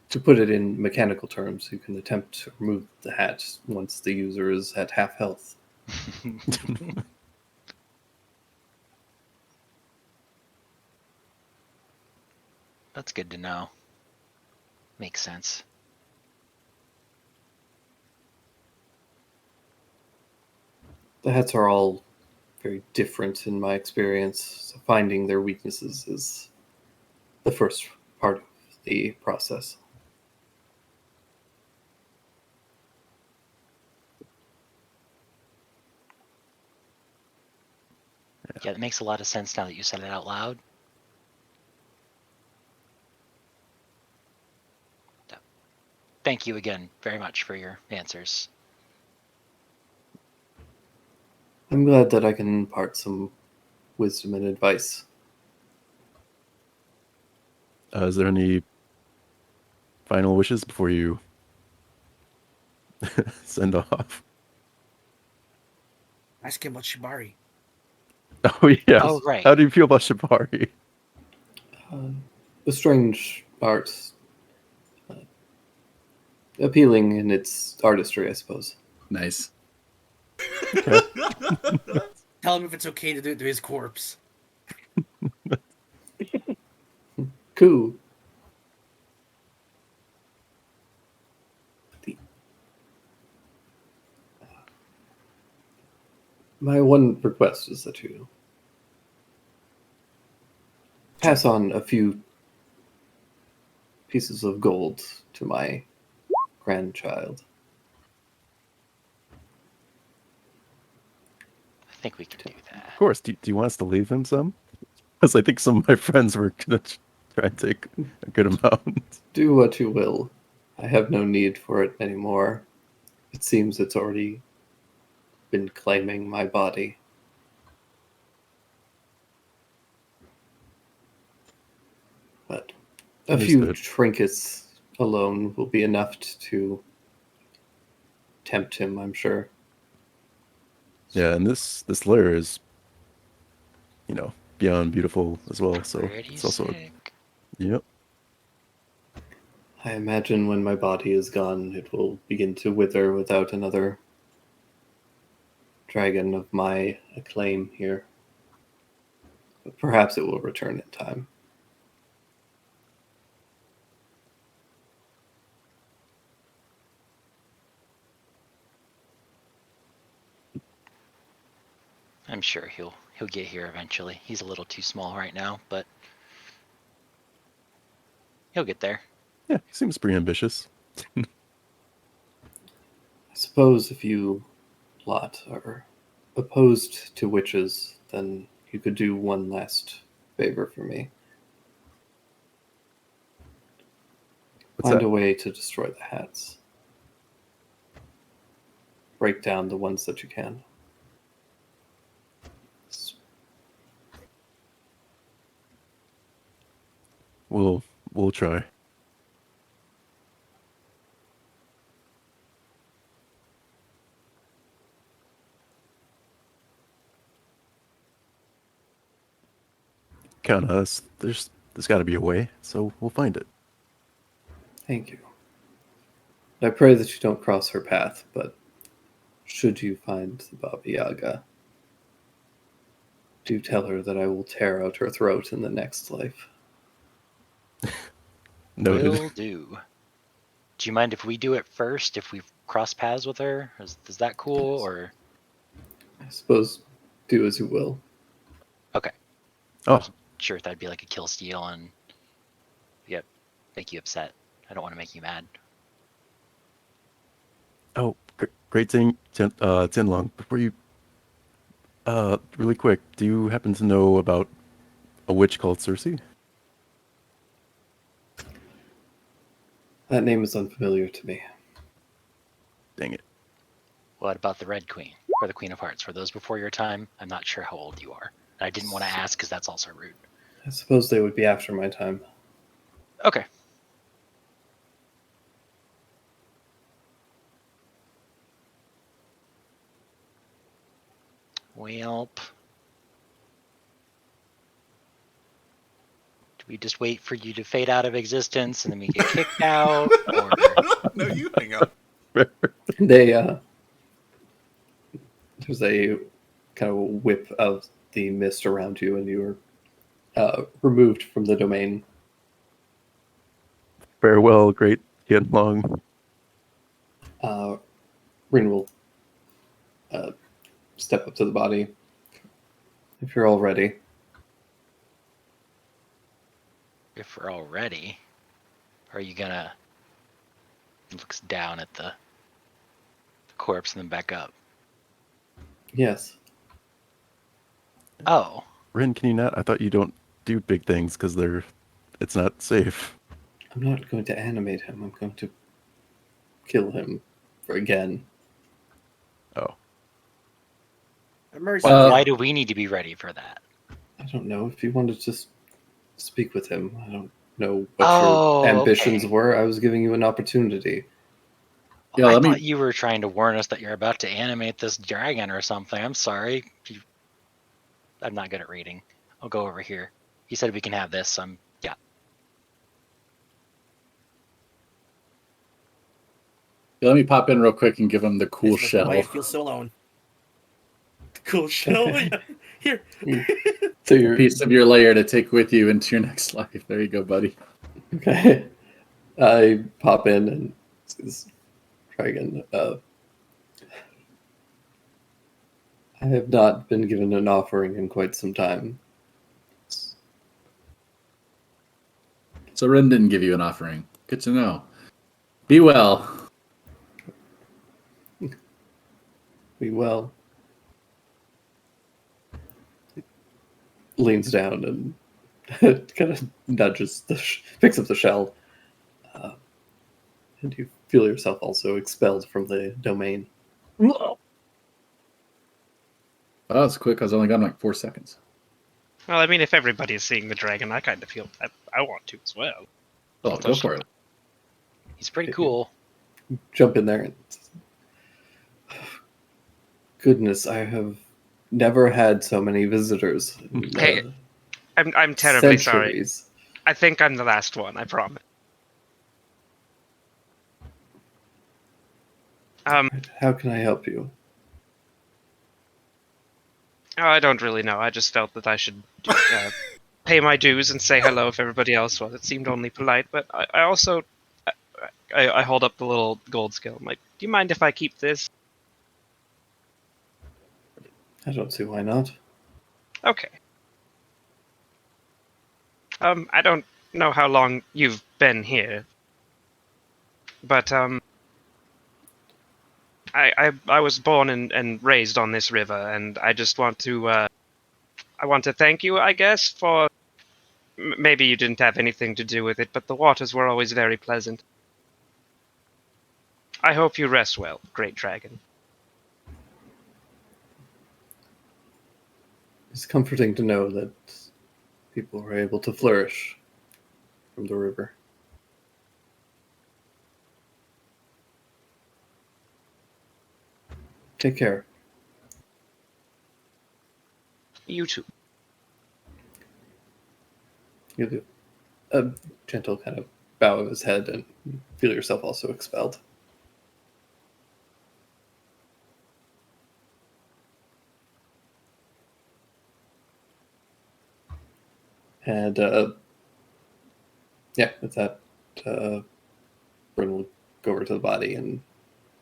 To put it in mechanical terms, you can attempt to remove the hat once the user is at half health. That's good to know. Makes sense. The hats are all very different in my experience, so finding their weaknesses is the first part of the process. Yeah, that makes a lot of sense now that you said it out loud. So, thank you again very much for your answers. I'm glad that I can impart some wisdom and advice. Is there any final wishes before you send off? Ask him about Shibari. Oh yeah. Oh, right. How do you feel about Shibari? A strange art. Appealing in its artistry, I suppose. Nice. Tell him if it's okay to do it to his corpse. Cool. My one request is that you pass on a few pieces of gold to my grandchild. I think we can do that. Of course. Do you want us to leave him some? Because I think some of my friends were gonna try and take a good amount. Do what you will. I have no need for it anymore. It seems it's already been claiming my body. But a few Understood. trinkets alone will be enough to tempt him, I'm sure. Yeah, and this layer is, beyond beautiful as well. So Pretty it's also sick. yep. I imagine when my body is gone, it will begin to wither without another dragon of my acclaim here. But perhaps it will return in time. I'm sure he'll get here eventually. He's a little too small right now, but he'll get there. Yeah, he seems pretty ambitious. I suppose if you lot are opposed to witches, then you could do one last favor for me. What's Find that? a way to destroy the hats. Break down the ones that you can. We'll try. Count on us. There's got to be a way, so we'll find it. Thank you. I pray that you don't cross her path, but should you find the Baba Yaga, do tell her that I will tear out her throat in the next life. Noted. Will do. Do you mind if we do it first? If we cross paths with her, is that cool? Yes. Or I suppose do as you will. okay, Oh, sure, that'd be like a kill steal and make you upset. I don't want to make you mad. great thing, Tianlong. Before you, really quick, do you happen to know about a witch called Circe? That name is unfamiliar to me. Dang it. What about the Red Queen or the Queen of Hearts? Were those before your time? I'm not sure how old you are. I didn't want to ask because that's also rude. I suppose they would be after my time. Okay. Welp. Do we just wait for you to fade out of existence and then we get kicked out? Or No, you hang up. They there's a kind of whip of the mist around you, and you are removed from the domain. Farewell, great Tianlong. Rin will step up to the body. If you're all ready. if we're all ready, are you gonna... Looks down at the corpse and then back up. Yes. Oh, Rin, can you not? I thought you don't do big things because it's not safe. I'm not going to animate him. I'm going to kill him again. Oh, Mercy. why do we need to be ready for that? I don't know if you wanted to speak with him. I don't know what Oh, your ambitions okay. were. I was giving you an opportunity. Yeah, I let me- thought you were trying to warn us that you're about to animate this dragon or something. I'm sorry. I'm not good at reading. I'll go over here. He said we can have this. Yeah. Yeah, let me pop in real quick and give him the cool shell. Why it feels so alone. Cool shell. Here. So A you're piece of your layer to take with you into your next life. There you go, buddy. okay. I pop in and try again. I have not been given an offering in quite some time. So Ren didn't give you an offering. Good to know. Be well. Be well. Leans down and kind of nudges picks up the shell, and you feel yourself also expelled from the domain. Oh, that's quick. I was only gone like 4 seconds. Well, I mean, if everybody's seeing the dragon, I kind of feel I want to as well. Oh, go for it. He's pretty cool. Jump in there. And, goodness, I have never had so many visitors. in, Hey, I'm terribly sorry. centuries. I think I'm the last one. I promise. How can I help you? Oh, I don't really know. I just felt that I should pay my dues and say hello if everybody else was. It seemed only polite, but I also I hold up the little gold scale. I'm like, do you mind if I keep this? I don't see why not. Okay. I don't know how long you've been here, but I was born and raised on this river, and I just want to I want to thank you, I guess, for maybe you didn't have anything to do with it, but the waters were always very pleasant. I hope you rest well, great dragon. It's comforting to know that people were able to flourish from the river. Take care. You too. You do a gentle kind of bow of his head and feel yourself also expelled. And yeah, with that, Bryn will go over to the body and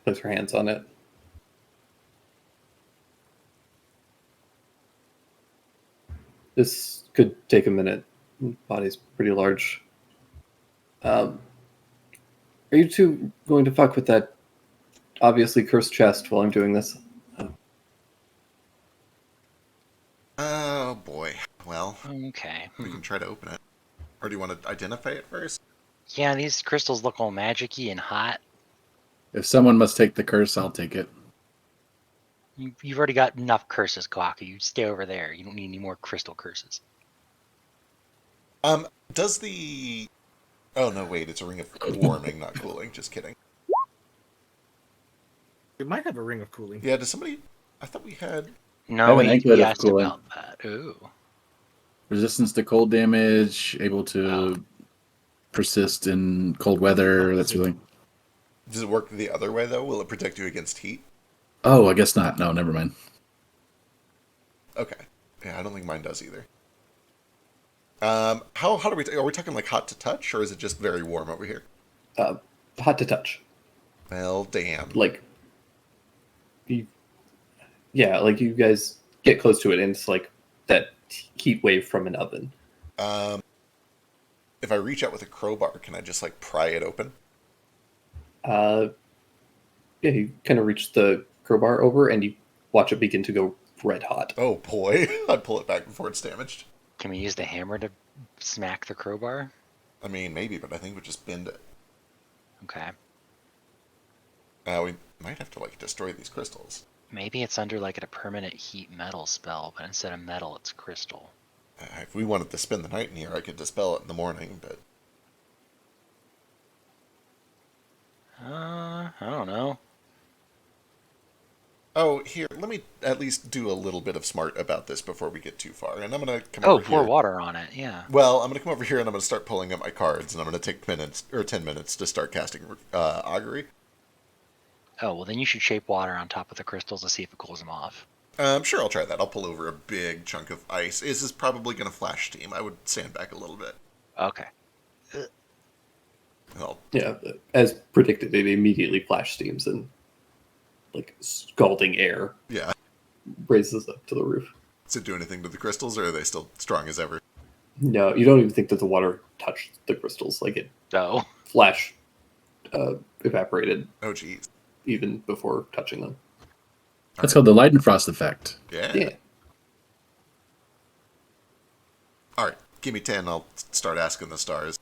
place her hands on it. This could take a minute. The body's pretty large. Are you two going to fuck with that obviously cursed chest while I'm doing this? Oh boy. Well, Okay. we can try to open it. Or do you want to identify it first? Yeah, these crystals look all magic-y and hot. If someone must take the curse, I'll take it. You've already got enough curses, Kawaku. You stay over there. You don't need any more crystal curses. Does the... Oh, no, wait, it's a ring of warming, not cooling. Just kidding. We might have a ring of cooling. Yeah, does somebody... I thought we had... I No, have an he anklet of asked cooling. about that. Ooh. Resistance to cold damage, able to persist in cold weather, that sort of thing. Does it work the other way, though? Will it protect you against heat? Oh, I guess not. No, never mind. Okay. Yeah, I don't think mine does either. How do we... Are we talking, like, hot to touch, or is it just very warm over here? Hot to touch. Well, damn. Like, yeah, like you guys get close to it and it's like that heat wave from an oven. If I reach out with a crowbar, can I just, like, pry it open? Yeah, you kind of reach the crowbar over and you watch it begin to go red hot. Oh boy, I'd pull it back before it's damaged. Can we use the hammer to smack the crowbar? I mean, maybe, but I think we just bend it. Okay. We might have to like destroy these crystals. Maybe it's under like a permanent heat metal spell, but instead of metal, it's crystal. If we wanted to spend the night in here, I could dispel it in the morning, but I don't know. oh, here, let me at least do a little bit of smart about this before we get too far. And I'm gonna come Oh, over pour here. water on it. Yeah. Well, I'm gonna come over here and I'm gonna start pulling up my cards, and I'm gonna take 10 minutes to start casting augury. Oh, well then you should shape water on top of the crystals to see if it cools them off. Sure, I'll try that. I'll pull over a big chunk of ice. This is probably gonna flash steam. I would stand back a little bit. Okay. Well, Yeah, as predicted, it immediately flash steams and like scalding air yeah. raises up to the roof. Does it do anything to the crystals, or are they still strong as ever? No, you don't even think that the water touched the crystals. Like it So, flash evaporated Oh, geez. even before touching them. That's called the Leidenfrost effect. Yeah. Yeah. All right, give me 10. I'll start asking the stars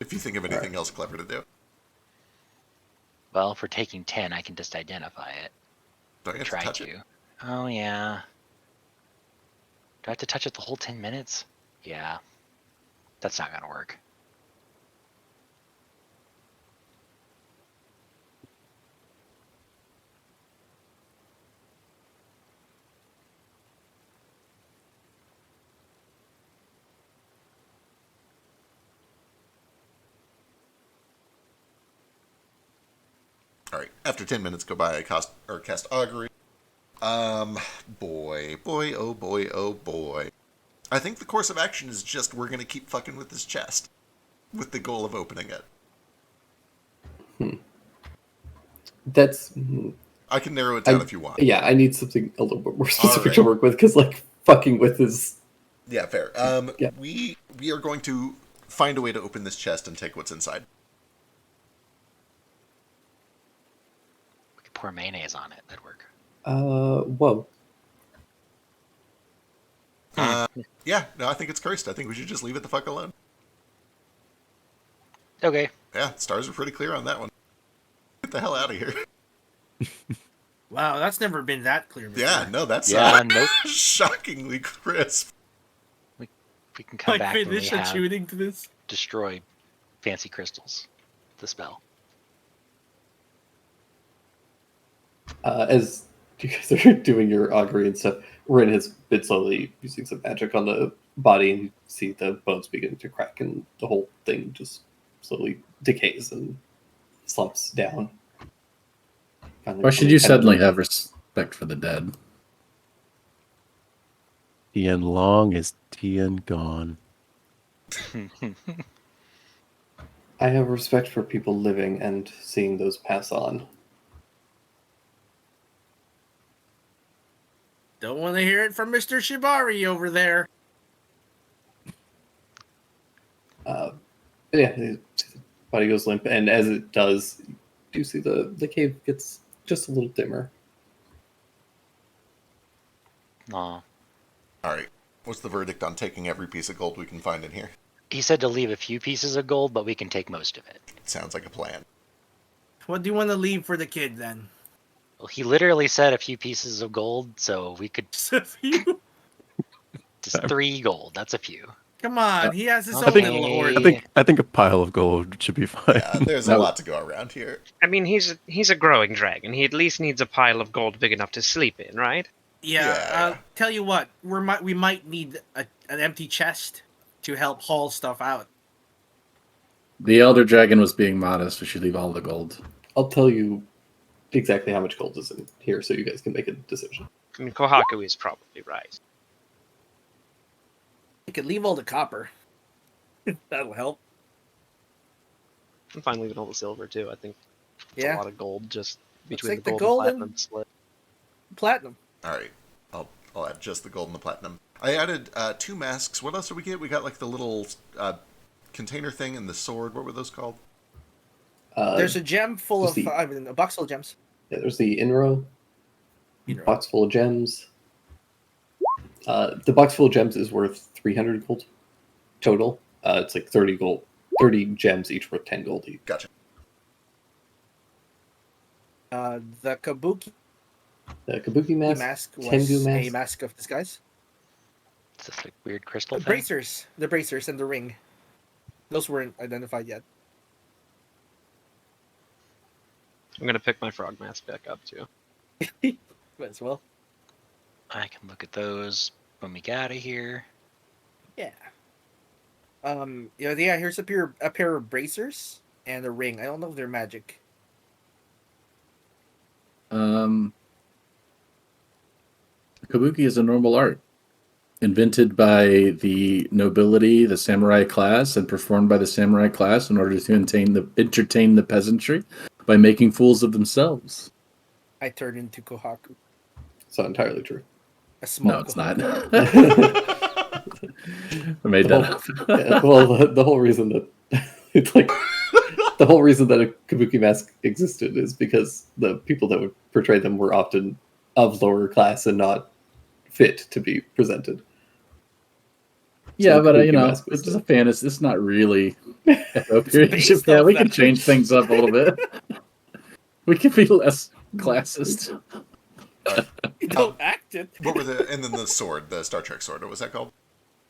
if you think of anything right. else clever to do. well, for taking 10, I can just identify it. Do I have Try to touch to. it? Oh, yeah. Do I have to touch it the whole 10 minutes? Yeah. That's not gonna work. All right. After 10 minutes go by, I cast augury. Boy, oh boy, oh boy. I think the course of action is just we're gonna keep fucking with this chest, with the goal of opening it. That's I can narrow it down if you want. yeah. I need something a little bit more specific to right. work with because like fucking with is Yeah, fair. Yeah. We are going to find a way to open this chest and take what's inside. We could pour mayonnaise on it. That'd work. whoa. Yeah, no, I think it's cursed. I think we should just leave it the fuck alone. Okay. Yeah, stars are pretty clear on that one. Get the hell out of here. Wow, that's never been that clear before. Yeah, no, that's Yeah, nope. shockingly crisp. We can come Like back when we finish have shooting to this. destroy fancy crystals. The spell. As you guys are doing your augury and stuff, Rin has been slowly using some magic on the body, and you see the bones begin to crack, and the whole thing just slowly decays and slumps down. Finally, Why should you suddenly have respect for the dead? Tian long is Tian gone. I have respect for people living and seeing those pass on. Don't want to hear it from Mr. Shibari over there. Yeah, the body goes limp, and as it does, you do see the cave gets just a little dimmer. Aw. All right. What's the verdict on taking every piece of gold we can find in here? He said to leave a few pieces of gold, but we can take most of it. Sounds like a plan. What do you want to leave for the kid then? Well, he literally said a few pieces of gold, so we could Just a few? just 3 gold. That's a few. Come on, he has his I own think- little hoard. I think a pile of gold should be fine. Yeah, there's a No. lot to go around here. I mean, he's a growing dragon. He at least needs a pile of gold big enough to sleep in, right? Yeah, Yeah. tell you what, we might need an empty chest to help haul stuff out. The Elder Dragon was being modest. We should leave all the gold. I'll tell you exactly how much gold is in here, so you guys can make a decision. I mean, Kohaku is probably right. You could leave all the copper. That'll help. I'm fine leaving all the silver too. I think it's Yeah. a lot of gold just between take the the gold, gold and and- platinum split. Platinum. All right. I'll add just the gold and the platinum. I added 2 masks. What else did we get? We got like the little container thing and the sword. What were those called? There's a gem full there's of, the- a box full of gems. Yeah, there's the Inro, You know. box full of gems. The box full of gems is worth 300 gold total. It's like 30 gold, 30 gems each worth 10 gold each. Gotcha. The Kabuki The Kabuki mask, mask was Tengu a mask. mask of disguise. It's this like weird crystal The thing. bracers, and the ring. Those weren't identified yet. I'm gonna pick my frog mask back up too. Might as well. I can look at those when we get out of here. Yeah. Yeah. Here's a pair of bracers and a ring. I don't know if they're magic. Kabuki is a normal art, invented by the nobility, the samurai class, and performed by the samurai class in order to entertain the peasantry by making fools of themselves. I turned into Kohaku. It's not entirely true. A small No, it's not. Kohaku. I made that up. Yeah, well, the whole reason that it's like the whole reason that a Kabuki mask existed is because the people that would portray them were often of lower class and not fit to be presented. Yeah, So but Kabuki you know, mask was it's just the- a fantasy. It's not really a period. based Yeah, off we can that. change things up a little bit. We can be less classist. You don't act it. What were the and then the sword, the Star Trek sword? What was that called?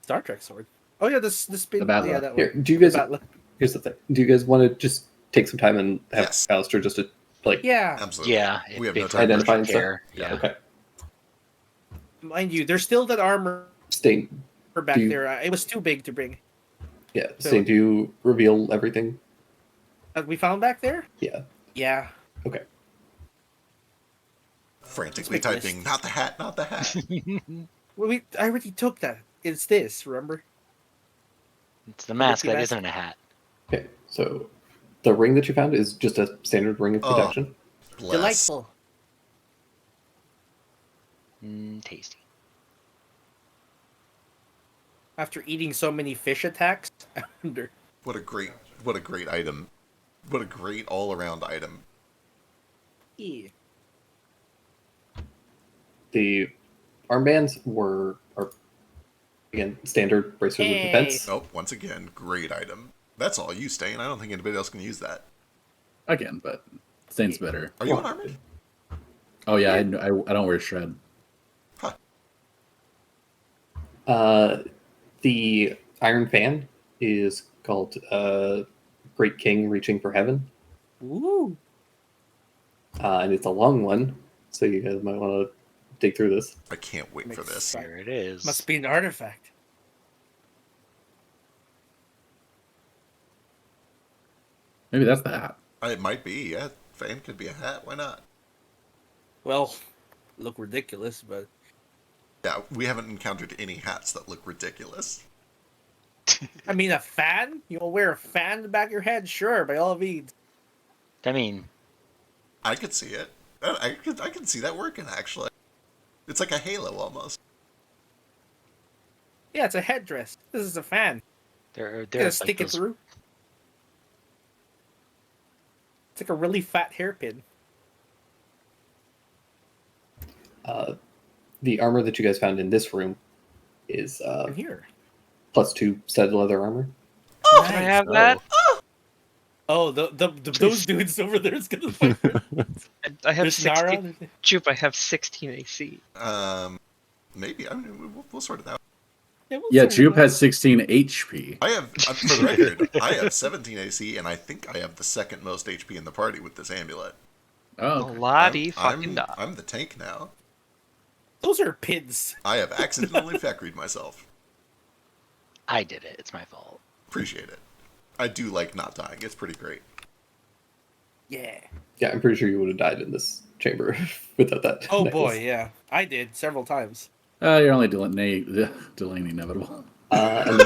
Star Trek sword. Oh yeah, the spin. The Battler. Yeah, that Here, one. do you guys? The Battler. Here's the thing. Do you guys want to just take some time and have Yes. Alistair just to like? Yeah. Absolutely. Yeah, We have it'd no be time. Identify for and stuff? care. Yeah. Okay. Mind you, there's still that armor Stain. back Do you- there. It was too big to bring. Yeah. So- Stain. Do you reveal everything? That we found back there. Yeah. Yeah. Okay. Frantically Let's make typing, list. not the hat, not the hat. Well, I already took that. It's this. Remember? It's the mask Kabuki that mask. isn't a hat. Okay. So, the ring that you found is just a standard ring of Oh. protection. Bless. Delightful. Tasty. After eating so many fish attacks, I wonder. What a great item. What a great all around item. Yeah. The armbands are again standard bracers of Hey. defense. Oh, once again, great item. That's all you, Stain. I don't think anybody else can use that. Again, but Stain's better. Are you unarmored? Oh yeah, I don't wear shred. The Iron Fan is called Great King Reaching for Heaven, Woo. and it's a long one, so you guys might want to dig through this. I can't wait for Makes this. sense. Here it is. Must be an artifact. Maybe that's the hat. It might be, yeah. Fan could be a hat. Why not? Well, look ridiculous, but Yeah, we haven't encountered any hats that look ridiculous. I mean, a fan? You'll wear a fan in the back of your head? Sure, by all means. I mean, I could see it. I could see that working, actually. It's like a halo, almost. Yeah, it's a headdress. This is a fan. there You are gotta stick it those- through. It's like a really fat hairpin. The armor that you guys found in this room is In here. +2 studded leather armor. Can I have that? Oh, those dudes over there is gonna fight. I have There's Nara. 16. Jupe, I have 16 AC. Maybe. I mean, we'll sort it out. we'll Yeah, sort it Jupe out. has 16 HP. I have, for the record, I have 17 AC, and I think I have the second most HP in the party with this amulet. Oh, okay. Lottie fucking I'm, da. I'm the tank now. Those are pins. I have accidentally fact-read myself. I did it. It's my fault. Appreciate it. I do like not dying. It's pretty great. Yeah. Yeah, I'm pretty sure you would have died in this chamber without that. Oh necklace. boy, yeah. I did several times. You're only delaying the inevitable. And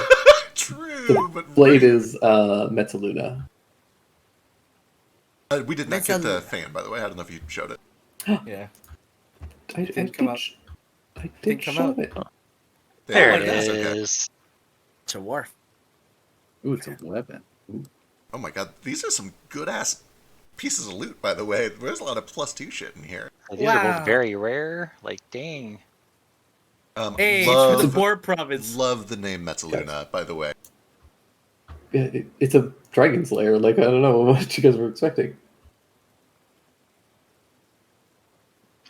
True, but blade is Metaluna. we did not get the Metaluna. fan, by the way. I don't know if you showed it. Yeah. I Didn't come out. I Didn't did come show out. it. There Yeah, it that's okay. is. It's a war. Ooh, it's a weapon. Ooh. Oh my god, these are some good-ass pieces of loot, by the way. There's a lot of +2 shit in here. These are Wow. both very rare. Like, dang. Hey, for the love, poor province. love the name Metzaluna, by the way. Yeah, it's a dragon slayer. Like, I don't know what you guys were expecting.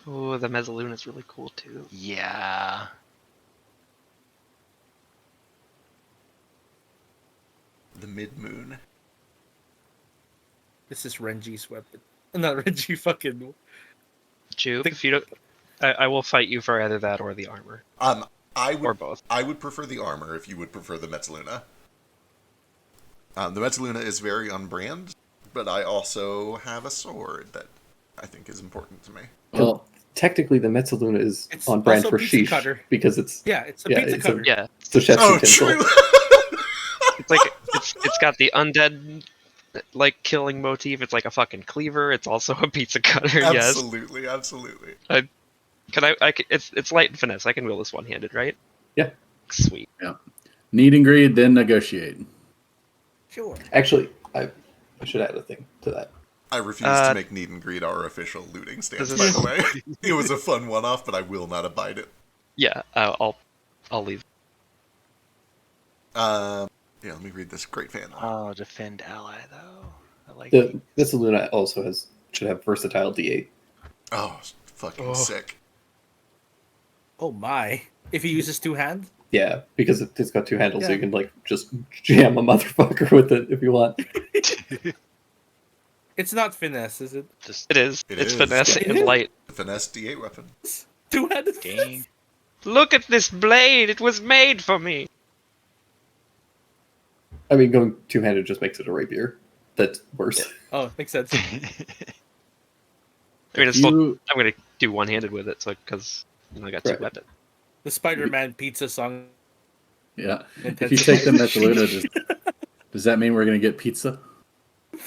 Oh, the Mezzaluna is really cool too. Yeah. The mid-moon. This is Renji's weapon. Not Renji, fucking. Jupe, if you don't, I will fight you for either that or the armor, I or would both. I would prefer the armor if you would prefer the Metzaluna. The Metzaluna is very on brand, but I also have a sword that I think is important to me. Well, Technically, the Metzaluna is It's on brand also for pizza Sheesh cutter. because it's Yeah, it's a Yeah, pizza it's a- cutter. Yeah, it's a chef's Oh, utensil. true. it's like it's got the undead like killing motif. It's like a fucking cleaver. It's also a pizza cutter. Yes. Absolutely, absolutely. It's light and finesse. I can wield this one-handed, right? Yeah. Sweet. need and greed, then negotiate. Sure. Actually, I should add a thing to that. I refuse to make Need and Greed our official looting stance, This by is- the way. It was a fun one-off, but I will not abide it. Yeah. I'll leave. Yeah, let me read this great fan. Oh, defend ally though. I like The it. Metzaluna also should have versatile D8. Oh, fucking Oh. sick. Oh my. If he uses two hands? Yeah, because it's got two handles, so Yeah. you can like just jam a motherfucker with it if you want. It's not finesse, is it? Just It is. It It's is. finesse Yeah, it and is. light. Finesse D8 weapon. Two-handed dang. Look at this blade. It was made for me. I mean, going two-handed just makes it a rapier. That's worse. Oh, makes sense. I mean, it's still, You, I'm gonna do one-handed with it, so because I got two Right. weapons. The Spider-Man pizza song. yeah. If you take the intensifies. Metzaluna, does that mean we're gonna get pizza?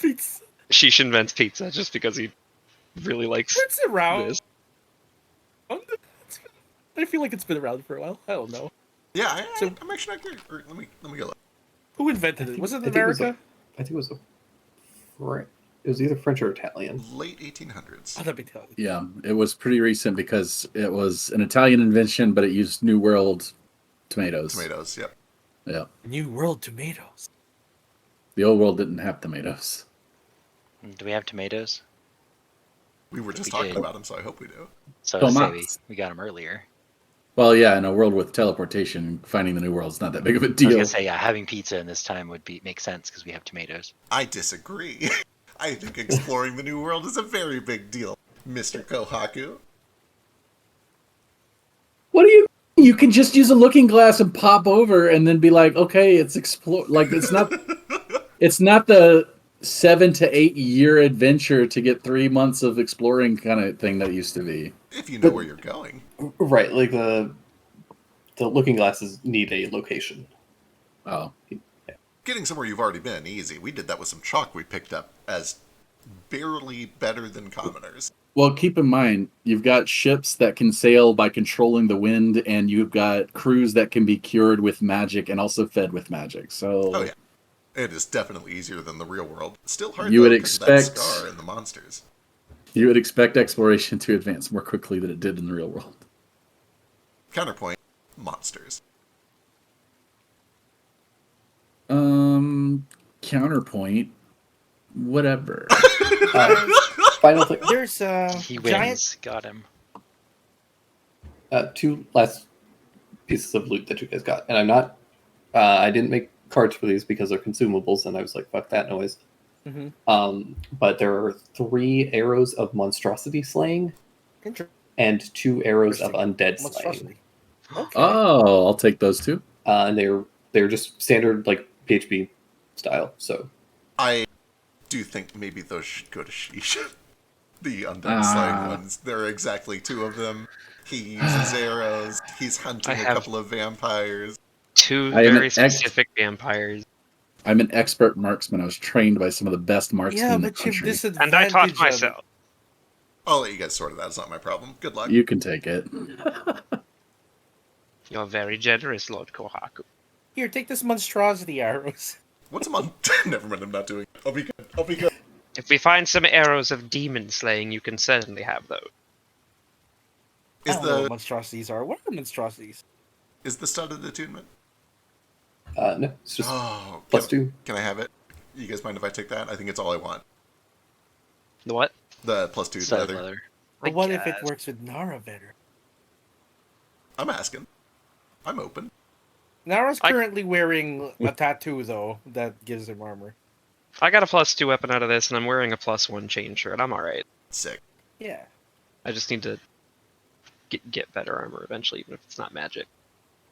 Pizza. Sheesh invents pizza just because he really likes It's around. this. I feel like it's been around for a while. I don't know. Yeah, So- I'm actually not good. Let me go look. Who invented it? Was it I think it was America? I think it was it was either French or Italian. Late 1800s. Oh, that'd be tough. Yeah, it was pretty recent because it was an Italian invention, but it used New World tomatoes. Tomatoes, yep. Yeah, New World tomatoes. the old world didn't have tomatoes. Do we have tomatoes? We were just We talking did. about them, so I hope we do. So Tomates. say we got them earlier. Well, yeah, in a world with teleportation, finding the new world's not that big of a I was deal. gonna say, yeah, having pizza in this time would make sense because we have tomatoes. I disagree. I think exploring the new world is a very big deal, Mr. Kohaku. What do you? You can just use a looking glass and pop over, and then be like, okay, it's explore. Like it's not. It's not the 7 to 8 year adventure to get 3 months of exploring kind of thing that it used to be. If you know where you're going. Right, like the looking glasses need a location. Oh, Getting somewhere you've already been, easy. We did that with some chalk we picked up as barely better than commoners. well, keep in mind you've got ships that can sail by controlling the wind, and you've got crews that can be cured with magic and also fed with magic. So, Oh, yeah. It is definitely easier than the real world. Still hard, You though, would 'cause of that expect- scar and the monsters. you would expect exploration to advance more quickly than it did in the real world. Counterpoint, monsters. Counterpoint, whatever. Final thing. There's a He wins. giant. Got him. Two last pieces of loot that you guys got, and I'm not. I didn't make cards for these because they're consumables, and I was like, "Fuck that noise." Mhm. But there are 3 arrows of monstrosity slaying and 2 arrows of undead slaying, Monstrosity. Okay. Oh, I'll take those two. and they're just standard like PHP style. So I do think maybe those should go to Sheesh. The undead Ah. slaying ones. There are exactly 2 of them. He uses arrows. He's hunting I a have- couple of vampires. Two I am very an specific vampires. I'm an expert marksman. I was trained by some of the best marksmen Yeah, in the but you've country. disadvantaged And I taught them. myself. I'll let you guys sort it out. It's not my problem. Good luck. You can take it. You're very generous, Lord Kohaku. Here, take this monstrosity arrows. What's a mon? Never mind. I'm not doing it. I'll be good. I'll be good. If we find some arrows of demon slaying, you can certainly have those. Is I don't know what the monstrosities are. What are monstrosities? is the studded attunement? No, it's just Oh, +2. Can I have it? You guys mind if I take that? I think it's all I want. The what? The +2 Studded leather. leather. But what if it guess. works with Nara better? I'm asking. I'm open. Nara's I- currently wearing a tattoo though that gives him armor. I got a +2 weapon out of this, and I'm wearing a +1 chain shirt. I'm alright. Sick. Yeah. I just need to get better armor eventually, even if it's not magic.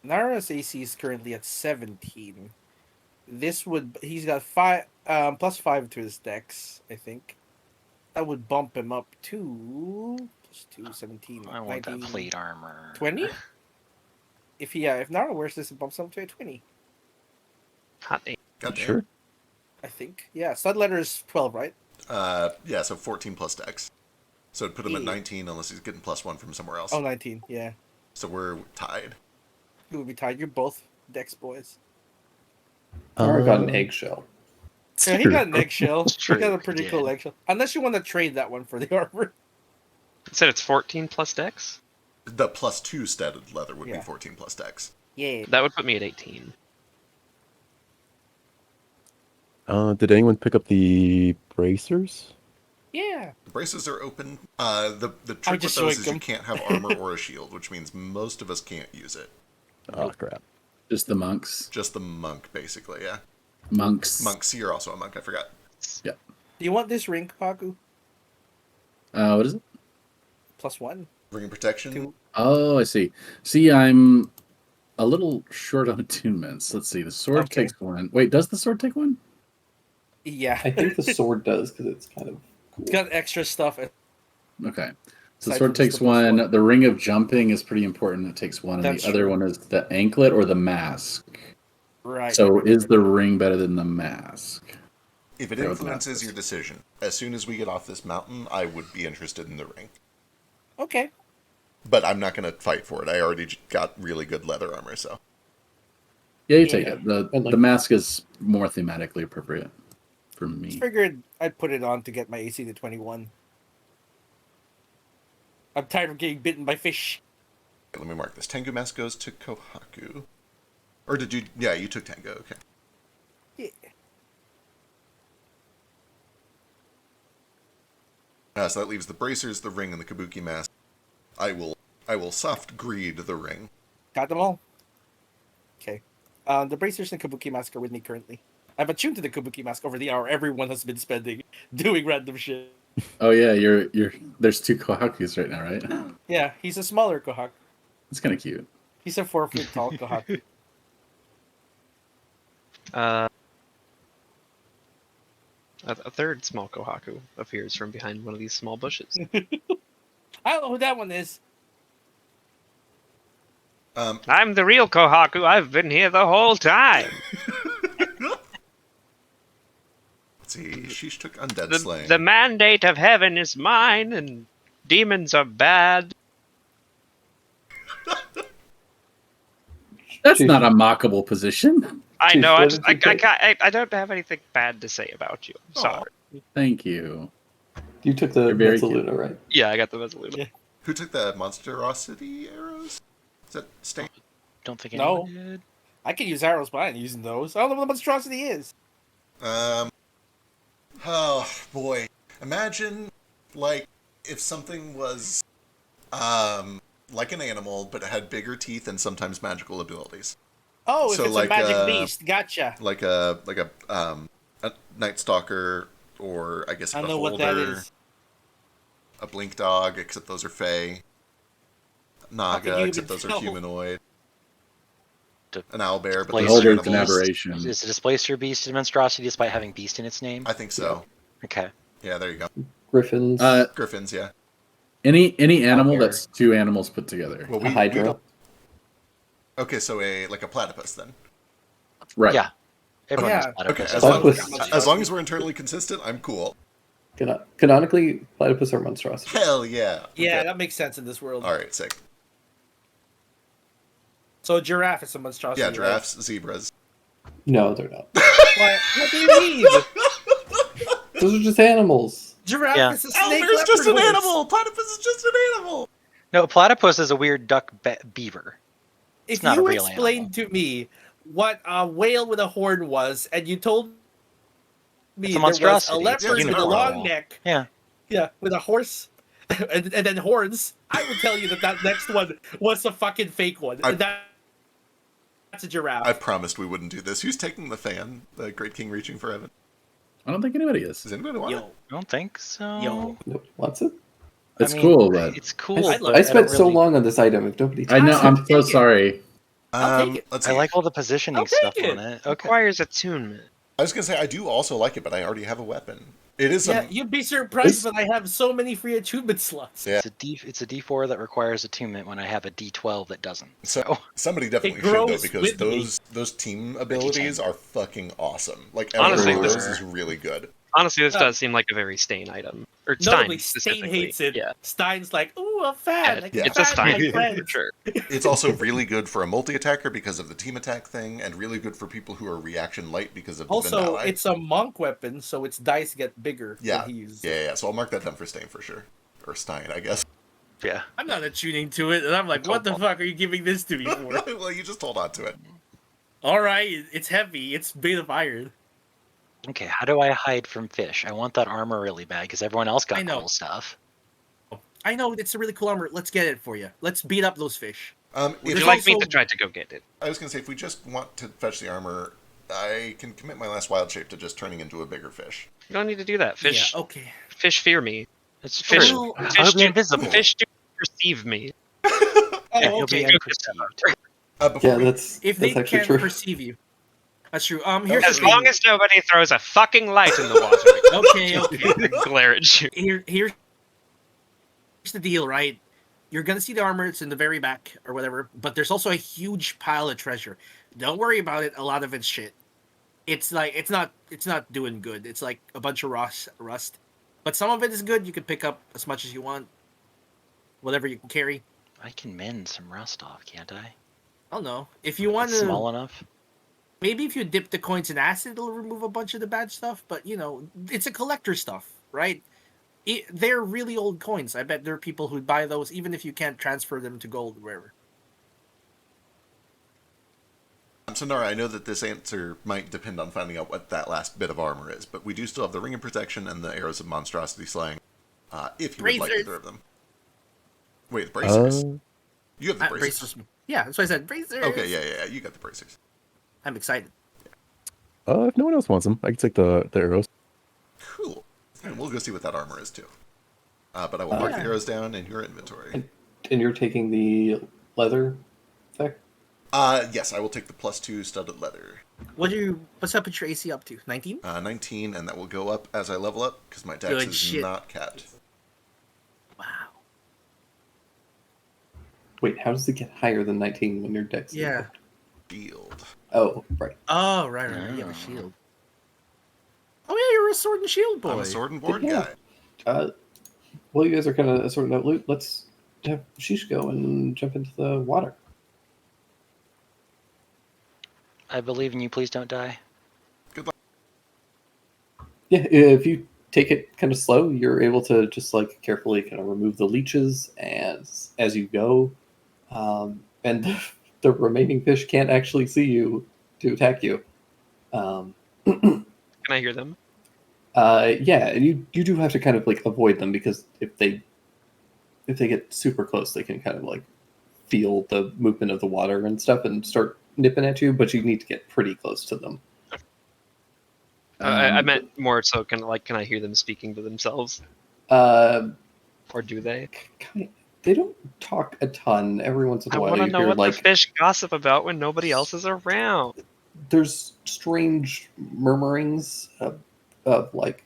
Nara's AC is currently at 17. He's got +5 to his dex, I think. That would bump him up to +2, 17. I want that 19, plate armor. 20? If Nara wears this, it bumps him up to a 20. Hot eight. Goddamn. Sure. I think. Yeah, stud letter is 12, right? Yeah, so 14 plus dex. So it'd put him at Yeah. 19 unless he's getting +1 from somewhere else. Oh, 19, yeah. So we're tied. You would be tied. You're both dex boys. Nara got an Uh, eggshell. Yeah, he got an eggshell. He True, got a pretty he cool did. eggshell. Unless you want to trade that one for the armor. It said it's 14 plus dex. The +2 studded leather would be Yeah. 14 plus dex. Yeah. That would put me at 18. Did anyone pick up the bracers? Yeah. The braces are open. The trick with just those yoinked is you them. can't have armor or a shield, which means most of us can't use it. Oh crap. Just the monks. Just the monk, basically, yeah. Monks. Monks, you're also a monk, I forgot. Do you want this ring, Kaku? What is it? +1. Ring of protection. Two. Oh, I see. See, I'm a little short on attunements. Let's see. The sword Okay. takes one. Wait, does the sword take one? Yeah. I think the sword does because it's kind of cool. It's got extra stuff. Okay. So the Aside sword from just takes the one. +1. The ring of jumping is pretty important. It takes one. And That's the other true. one is the anklet or the mask. Right. So is the ring better than the mask? If it That would influences matter. your decision, as soon as we get off this mountain, I would be interested in the ring. Okay. But I'm not going to fight for it. I already got really good leather armor, so. Yeah, you Yeah. take it. The And, like- the mask is more thematically appropriate for Just me. figured I'd put it on to get my AC to 21. I'm tired of getting bitten by fish. Let me mark this. Tengu mask goes to Kohaku. Or did you? Yeah, you took Tengu, okay. Yeah. So that leaves the bracers, the ring, and the kabuki mask. I will soft greed the ring. Got them all? Okay. The bracers and kabuki mask are with me currently. I've attuned to the kabuki mask over the hour everyone has been spending doing random shit. Oh yeah, you're there's two Kohakus right now, right? Yeah, he's a smaller Kohak. It's kind of cute. He's a 4 foot tall Kohak. A third small Kohaku appears from behind one of these small bushes. I don't know who that one is. I'm the real Kohaku. I've been here the whole time. Let's see. Sheesh took undead The slaying. mandate of heaven is mine, and demons are bad. That's Chief, not a mockable position. I Chief, know. what I, did just, you take? I don't have anything bad to say about you. I'm sorry. Thank you. You took the You're very cute. Mezzaluna, right? Yeah, I got the Mezzaluna. Yeah. Who took the monstrosity arrows? Is that Stain? Don't think No. anyone did. I can use arrows, but I ain't using those. I don't know what the monstrosity is. Oh boy. Imagine, like, if something was, like an animal, but it had bigger teeth and sometimes magical abilities. Oh, if So, it's like, a magic beast. Gotcha. Like a Night Stalker, or I guess a I know what Beholder, that is. a Blink Dog, except those are Fey. How could Naga, you except even those are tell? humanoid. D- An owlbear, but Displacer those are Beholder's an animals. aberration. Is the Displacer Beast a monstrosity despite having beast in its name? I think so. Okay. Yeah, there you go. Griffins. Griffins, yeah. Any animal Bear. that's two animals put together. Well, a Hydra. Okay, so like a platypus then. Right. Yeah. Everyone Yeah. knows platypus. Okay, Platypus. as long as we're internally consistent, I'm cool. Canonically, platypus are monstrosity. Hell yeah. Yeah, Okay. that makes sense in this world. All right, sick. So a giraffe is a monstrosity. Yeah, right? giraffes, zebras. No, they're not. What do you mean? Those are just animals. Giraffe Yeah. is a snake. Owlbear's just an leopard. animal. Platypus is just an animal. No, platypus is a weird duck beaver. It's if not a you real explained to me what a whale with a horn was, and you told me It's a there was a monstrosity. It's leopard with a unicorn. long neck, Yeah. yeah, with a horse, and then horns, I would tell you that next one was a fucking fake one. That's a giraffe. I promised we wouldn't do this. Who's taking the fan? The Great King reaching for heaven. I don't think anybody is. Does anybody want it? Yo, I don't think so. yo. Nope. What's it? It's I mean, cool, but it's cool. I but I don't spent so really- long on this item. If nobody, I know. takes I'm it- so Take it. sorry. I'll take it. Let's I see. like all the positioning I'll stuff take on it. it. Okay. Requires attunement. I was gonna say I do also like it, but I already have a weapon. It is Yeah, a you'd be surprised, This- but I have so many free attunement slots. Yeah. It's a D4 that requires attunement when I have a D12 that doesn't. so somebody definitely It should though grows because with me. those team abilities are fucking awesome. Like Honestly, every one of this- those is really good. Honestly, this Uh, does seem like a very Stein item. Or Notably, Stein Stain specifically. hates it. Yeah, Stein's like, ooh, a fan. I can it's a fan Stein my for friends. sure. It's also really good for a multi-attacker because of the team attack thing, and really good for people who are reaction light because of the Also, Vendali. it's a monk weapon, so its dice get bigger Yeah. when he uses Yeah, it. yeah. So I'll mark that down for Stain for sure, or Stein, I guess. Yeah. I'm not attuning to it, and I'm like, what the fuck are you giving this to me for? Well, you just hold on to it. All right, it's heavy. It's made of iron. Okay, how do I hide from fish? I want that armor really bad because everyone else I got know. cool stuff. I know it's a really cool armor. Let's get it for you. Let's beat up those fish. If Would you There's like me also- to try to go get it? I was gonna say, if we just want to fetch the armor, I can commit my last wild shape to just turning into a bigger fish. You don't need to do that. Fish, Yeah, okay. fish fear me. It's Fish, Well, fish. fish, Hardly do, invisible. fish do perceive me. Oh, You'll be okay. unperceived. Before yeah, we- that's If they actually can't true. perceive you. That's true. Here's As the thing. long as nobody throws a fucking light in the water, Okay. glare at you. Here's the deal, right? You're gonna see the armor. It's in the very back or whatever. But there's also a huge pile of treasure. Don't worry about it. A lot of it's shit. It's like it's not doing good. It's like a bunch of rust. But some of it is good. You can pick up as much as you want. Whatever you can carry. I can mend some rust off, can't I? I don't know. If you want It's to, small enough. maybe if you dip the coins in acid, it'll remove a bunch of the bad stuff. But you know, it's a collector stuff, right? They're really old coins. I bet there are people who buy those even if you can't transfer them to gold or wherever. So Nara, I know that this answer might depend on finding out what that last bit of armor is, but we do still have the Ring of Protection and the Arrows of Monstrosity Slaying, if you would like Bracers. either of them. Wait, the bracers. Uh, You have the bracers. Yeah, that's why I said bracers. Okay, yeah, you got the bracers. I'm excited. if no one else wants them, I can take the arrows. Cool. And we'll go see what that armor is too. But I will mark the Yeah. arrows down in your inventory. And you're taking the leather there? Yes, I will take the +2 studded leather. What's up with your AC up to? 19? 19, and that will go up as I level up because my dex Good is shit. not capped. Wow. Wait, how does it get higher than 19 when your dex? is- Yeah. Shield. Oh, right. Oh, right. You have a shield. Oh yeah, you're a sword and shield boy. I'm a sword and board Yeah. guy. Well, you guys are kind of sorting out loot. Let's have Sheesh go and jump into the water. I believe in you. Please don't die. Yeah, if you take it kind of slow, you're able to just like carefully kind of remove the leeches as you go, and the remaining fish can't actually see you to attack you. Can I hear them? Yeah, and you do have to kind of like avoid them because if they get super close, they can kind of like feel the movement of the water and stuff and start nipping at you. But you need to get pretty close to them. I meant more so. Can I hear them speaking to themselves, Uh, or do they? they don't talk a ton. Every once in I a while, want to you know hear what like the fish gossip about when nobody else is around. there's strange murmurings of like,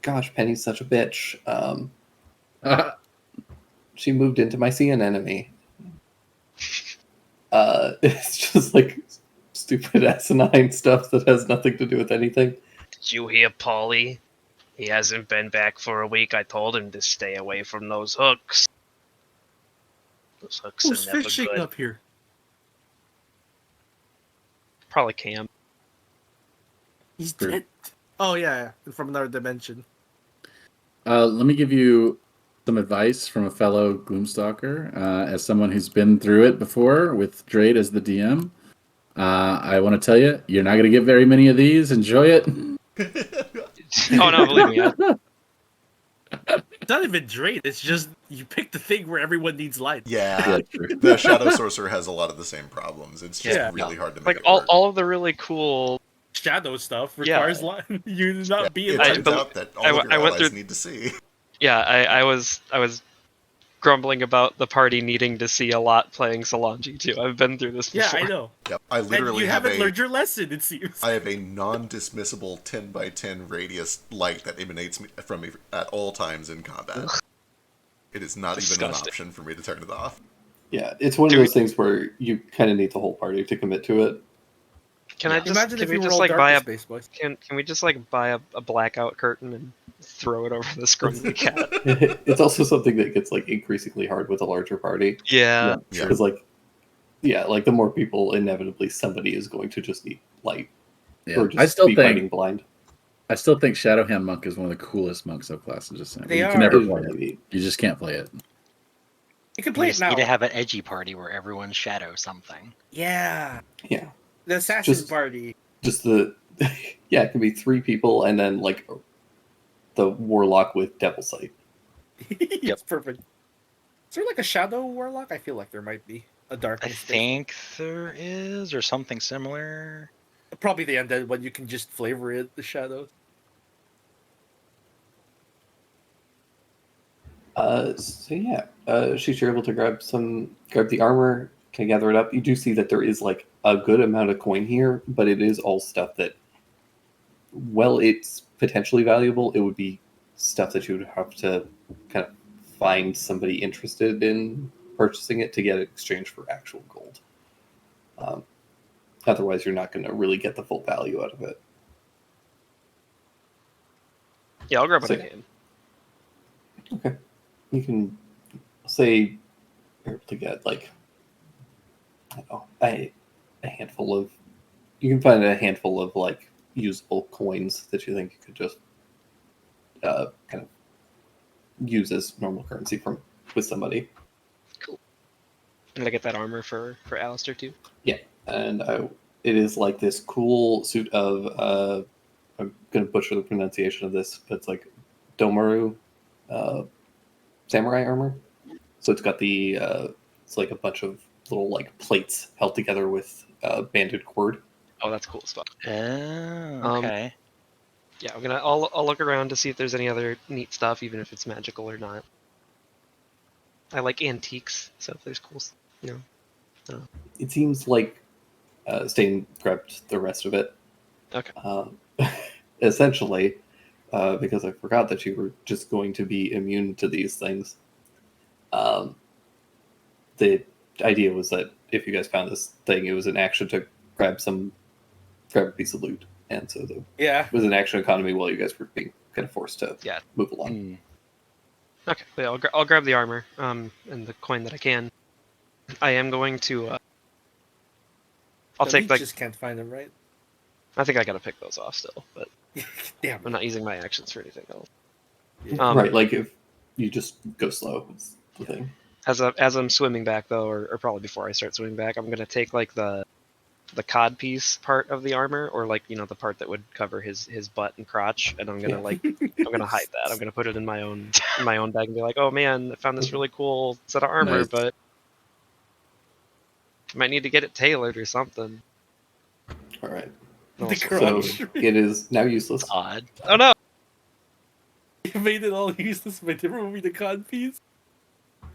"Gosh, Penny's such a bitch. She moved into my sea anemone." It's just like stupid asinine stuff that has nothing to do with anything. Did you hear Paulie? He hasn't been back for a week. I told him to stay away from those hooks. Those hooks Who's are never fishing good. up here? Probably Cam. He's True. dead. Oh yeah, from another dimension. Let me give you some advice from a fellow Gloomstalker, as someone who's been through it before with Drade as the DM. I want to tell you, you're not going to get very many of these. Enjoy it. Oh no, believe me. It's not even Drake. It's just you pick the thing where everyone needs light. Yeah, true. the Shadow Sorcerer has a lot of the same problems. It's just Yeah. really hard to make Like it work. all of the really cool. Shadow stuff Yeah. requires light. You do not be It in I- turns light. out that all I of w- your I went allies through- need to see. Yeah, I was grumbling about the party needing to see a lot playing Solange too. I've been through this Yeah, before. I know. Yep, I And literally you have haven't a learned your lesson, it seems. I have a non-dismissible 10 by 10 radius light that emanates from me at all times in combat. It is not even an Disgusting. option for me to turn it off. Yeah, it's one of Do we- those things where you kind of need the whole party to commit to it. Can I Yeah. just Imagine can if we you just roll like buy a Darkness Space Boys. can we just like buy a blackout curtain and throw it over the scrumbly cat? It's also something that gets like increasingly hard with a larger party Yeah. Yeah. because like the more people, inevitably somebody is going to just need light Yeah. or just I still be fighting think blind. Shadowhand Monk is one of the coolest monk subclasses. Just saying. They You are. can never It is play really it. neat. You just can't play it. You can You play it just now. need to have an edgy party where everyone shadows something. Yeah. Yeah, The assassin Just- party. just the yeah, it can be 3 people and then like the warlock with devil sight. It's perfect. Is there like a shadow warlock? I feel like there might be a I darkness. Space. think there is, or something similar. Probably the undead one. You can just flavor it the shadows. So yeah, she's able to grab the armor, can gather it up. You do see that there is like a good amount of coin here, but it is all stuff that, well, it's potentially valuable. It would be stuff that you would have to kind of find somebody interested in purchasing it to get it exchanged for actual gold. Otherwise, you're not going to really get the full value out of it. Yeah, I'll grab what So- I can. Okay. You can say you're able to get like I don't know, a handful of you can find a handful of like usable coins that you think you could just kind of use as normal currency with somebody. And I get that armor for Alistair too. And it is like this cool suit of I'm gonna butcher the pronunciation of this, but it's like Domaru samurai armor. So it's got the it's like a bunch of little like plates held together with banded cord. Oh, that's cool stuff. Oh, okay. Yeah, I'll look around to see if there's any other neat stuff, even if it's magical or not. I like antiques, so if there's cool, It seems like Stain grabbed the rest of it. Okay. Essentially, because I forgot that you were just going to be immune to these things. The idea was that if you guys found this thing, it was an action to grab a piece of loot, and so Yeah. it was an action economy while you guys were being kind of forced to Yeah. move along. Hmm. Okay, but yeah, I'll grab the armor, and the coin that I can. I am going to. I'll The take like. just can't find them, right? I think I gotta pick those off still, but Damn. I'm not using my actions for anything else. Right, like if you just go slow, it's the thing. As I'm swimming back though, or probably before I start swimming back, I'm gonna take like the cod piece part of the armor, or like the part that would cover his butt and crotch, and I'm gonna I'm gonna hide that. I'm gonna put it in my own bag and be like, oh man, I found this really cool set of armor, Nice. but I might need to get it tailored or something. All right. The Also- crotch. So it is now useless. Odd. Oh no! You made it all useless by removing the cod piece.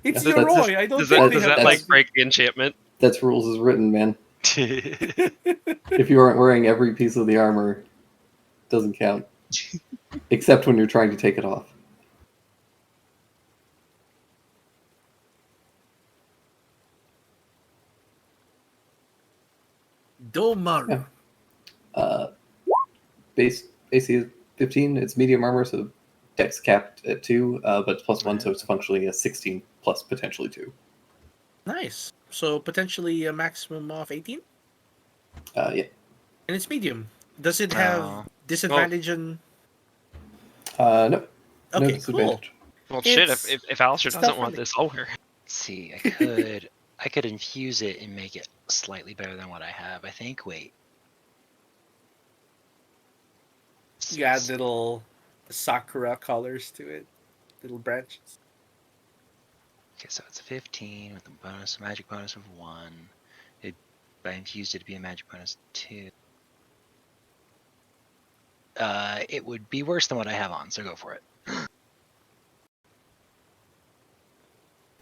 It's Yeah, your that's Roy. I don't Does think that they does have that like that. break the enchantment? That's rules as written, man. If you aren't wearing every piece of the armor, doesn't count. Except when you're trying to take it off. Domaru. Base AC is 15. It's medium armor, so dex capped at 2, but it's +1, so it's functionally a 16 plus potentially 2. Nice. So potentially a maximum of 18? Yeah. And it's medium. Does it have Oh. disadvantage on... No. No Okay, cool. disadvantage. Well, shit. It's- If Alistair it's doesn't want definitely- this, I'll wear. Let's see, I could infuse it and make it slightly better than what I have. I think. Wait. You add little sakura colors to it, little branches. Okay, so it's a 15 with a magic bonus of 1. I infused it to be a magic bonus 2. It would be worse than what I have on, so go for it.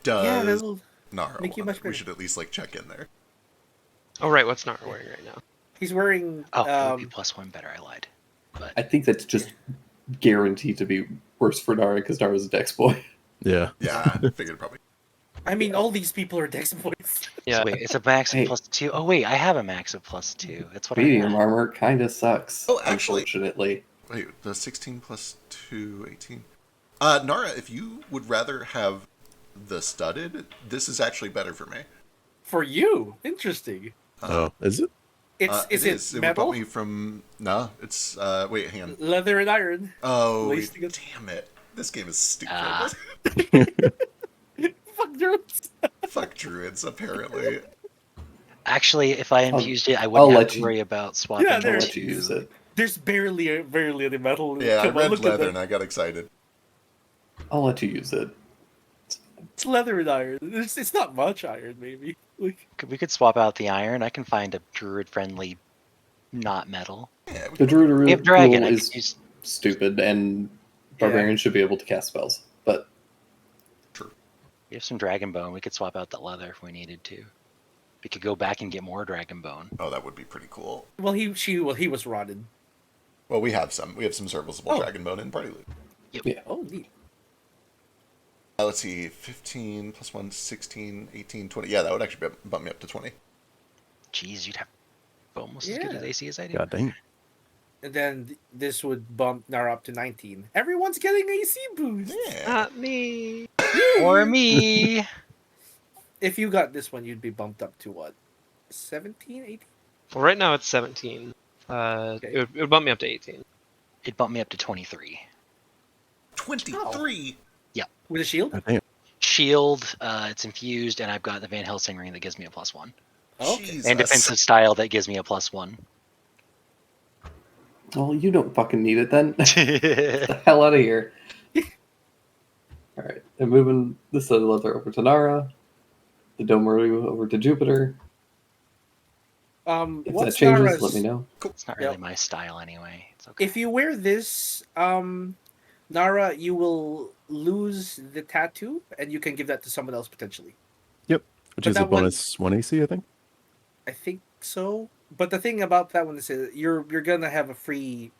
Yeah, Does that'll Nara make you want much it? We better. should at least like check in there. Oh right, what's Nara wearing right now? He's wearing. Oh, it would be +1 better. I lied. But I think that's just guaranteed to be worse for Nara because Nara's a Dex boy. Yeah. Yeah, I figured probably. I mean, all these people are Dex boys. Yeah. so wait, it's a max of Hey. +2. Oh wait, I have a max of +2. That's what Medium I have. armor kind of sucks. Oh, actually- Unfortunately. Wait, the 16 plus 2, 18. Nara, if you would rather have the studded, this is actually better for me. For you, interesting. Oh, is it? Is it it is. It would metal, bump me from. No, it's. Wait, hang on. leather, and iron? Oh, Laced together. damn it. This game is stupid. Ah. Fuck druids. Fuck druids, apparently. Actually, if I infused it, I I'll wouldn't have let to you- worry about swapping. Yeah, I'll there- let you use it. There's barely any metal. in it. Yeah, I Come on, read look at leather that. and I got excited. I'll let you use it. It's leather and iron. It's not much iron, maybe. Like, We could swap out the iron. I can find a druid-friendly, not metal. Yeah, The druid We have rule dragon. I is could use. stupid, and barbarians should be able to cast spells. But We have some dragon bone. We could swap out the leather if we needed to. We could go back and get more dragon bone. oh, that would be pretty cool. well, he was rotted. Well, we have some. We have some serviceable Oh. dragon bone in party loot. Oh, neat. Let's see, 15 plus 1, 16, 18, 20. Yeah, that would actually bump me up to 20. Jeez, you'd have almost as good Yeah. as AC as I do. God dang. And then this would bump Nara up to 19. Everyone's getting AC boost. Yeah. Not me. Or me. If you got this one, you'd be bumped up to what? 17, 18? Well, right now it's 17. Okay. It would bump me up to 18. It bumped me up to 23. 23! With a shield? God damn. Shield, it's infused, and I've got the Van Helsing ring that gives me a +1. Okay. Jesus. And defensive style that gives me a +1. well, you don't fucking need it then. Get the hell out of here. All right, and moving the studded leather over to Nara, the Domaru over to Jupiter. If What's that changes, Nara's? let me know. It's not really Yep. my style anyway. It's okay. If you wear this, Nara, you will lose the tattoo, and you can give that to someone else potentially. Which But is a that one- bonus 1 AC, I think. I think so. But the thing about that one is you're gonna have a free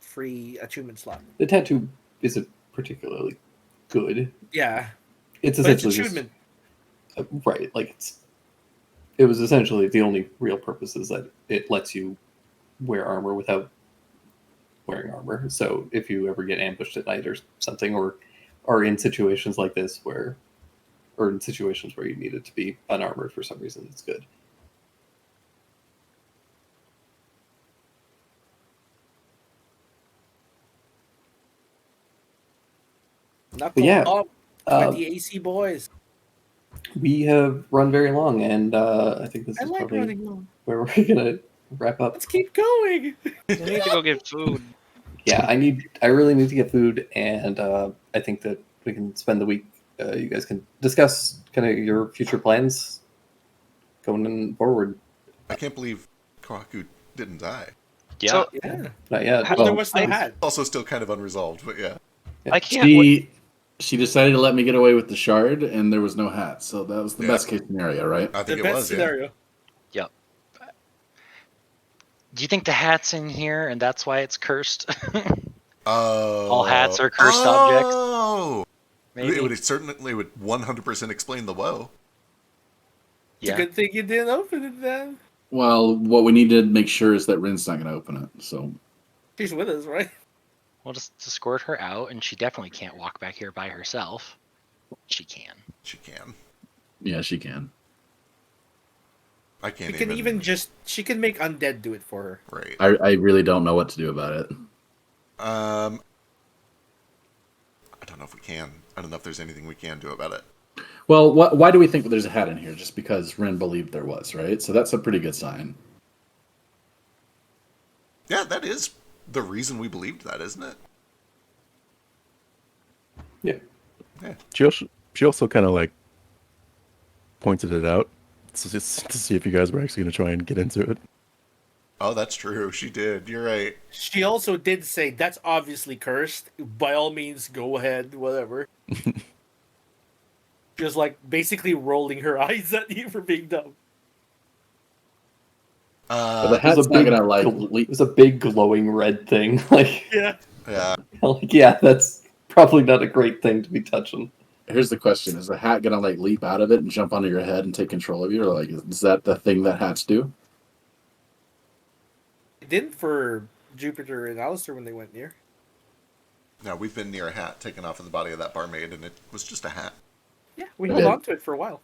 attunement slot. The tattoo isn't particularly good. Yeah, It's but it's essentially just, attunement. right. Like it was essentially the only real purpose is that it lets you wear armor without wearing armor. So if you ever get ambushed at night or something, or are in situations like this or in situations where you need it to be unarmored for some reason, it's good. Knuckle yeah, up, Uh, 20 AC boys. we have run very long, and I think this I is like probably running long. where we're gonna wrap up. Let's keep going. I need to go get food. Yeah, I really need to get food, and I think that we can spend the week. You guys can discuss kind of your future plans going forward. I can't believe Kohaku didn't die. Yeah. So Yeah. Not yet. Well, there was no hat. Also still kind of unresolved, but yeah. I can't. She decided to let me get away with the shard, and there was no hat, so that was the Yeah. best case scenario, right? I The think it best was, yeah. scenario. Do you think the hat's in here and that's why it's cursed? Oh. All hats are cursed objects? Oh! Maybe. It would certainly would 100% explain the woe. It's a Yeah. good thing you didn't open it then. Well, what we need to make sure is that Rin's not going to open it. So She's with us, right? We'll just escort her out, and she definitely can't walk back here by herself. She can. She can. yeah, she can. I can't She can even just she can make undead do it for her. Right. I really don't know what to do about it. I don't don't know if we can. I don't know if there's anything we can do about it. Well, why do we think that there's a hat in here? Just because Ren believed there was, right? So that's a pretty good sign. Yeah, that is the reason we believed that, isn't it? Yeah. She also kind of like pointed it out to see if you guys were actually going to try and get into it. Oh, that's true. She did. You're right. She also did say that's obviously cursed. By all means, go ahead, whatever. Just like basically rolling her eyes at you for being dumb. But the It was hat's a not big, gonna like. it was a big glowing red thing. Like, Yeah. Yeah. like, yeah, that's probably not a great thing to be touching. Here's the question: is the hat gonna like leap out of it and jump onto your head and take control of you, or like is that the thing that hats do? It didn't for Jupiter and Alistair when they went near. No, we've been near a hat taken off of the body of that barmaid, and it was just a hat. Yeah, we Okay. held on to it for a while.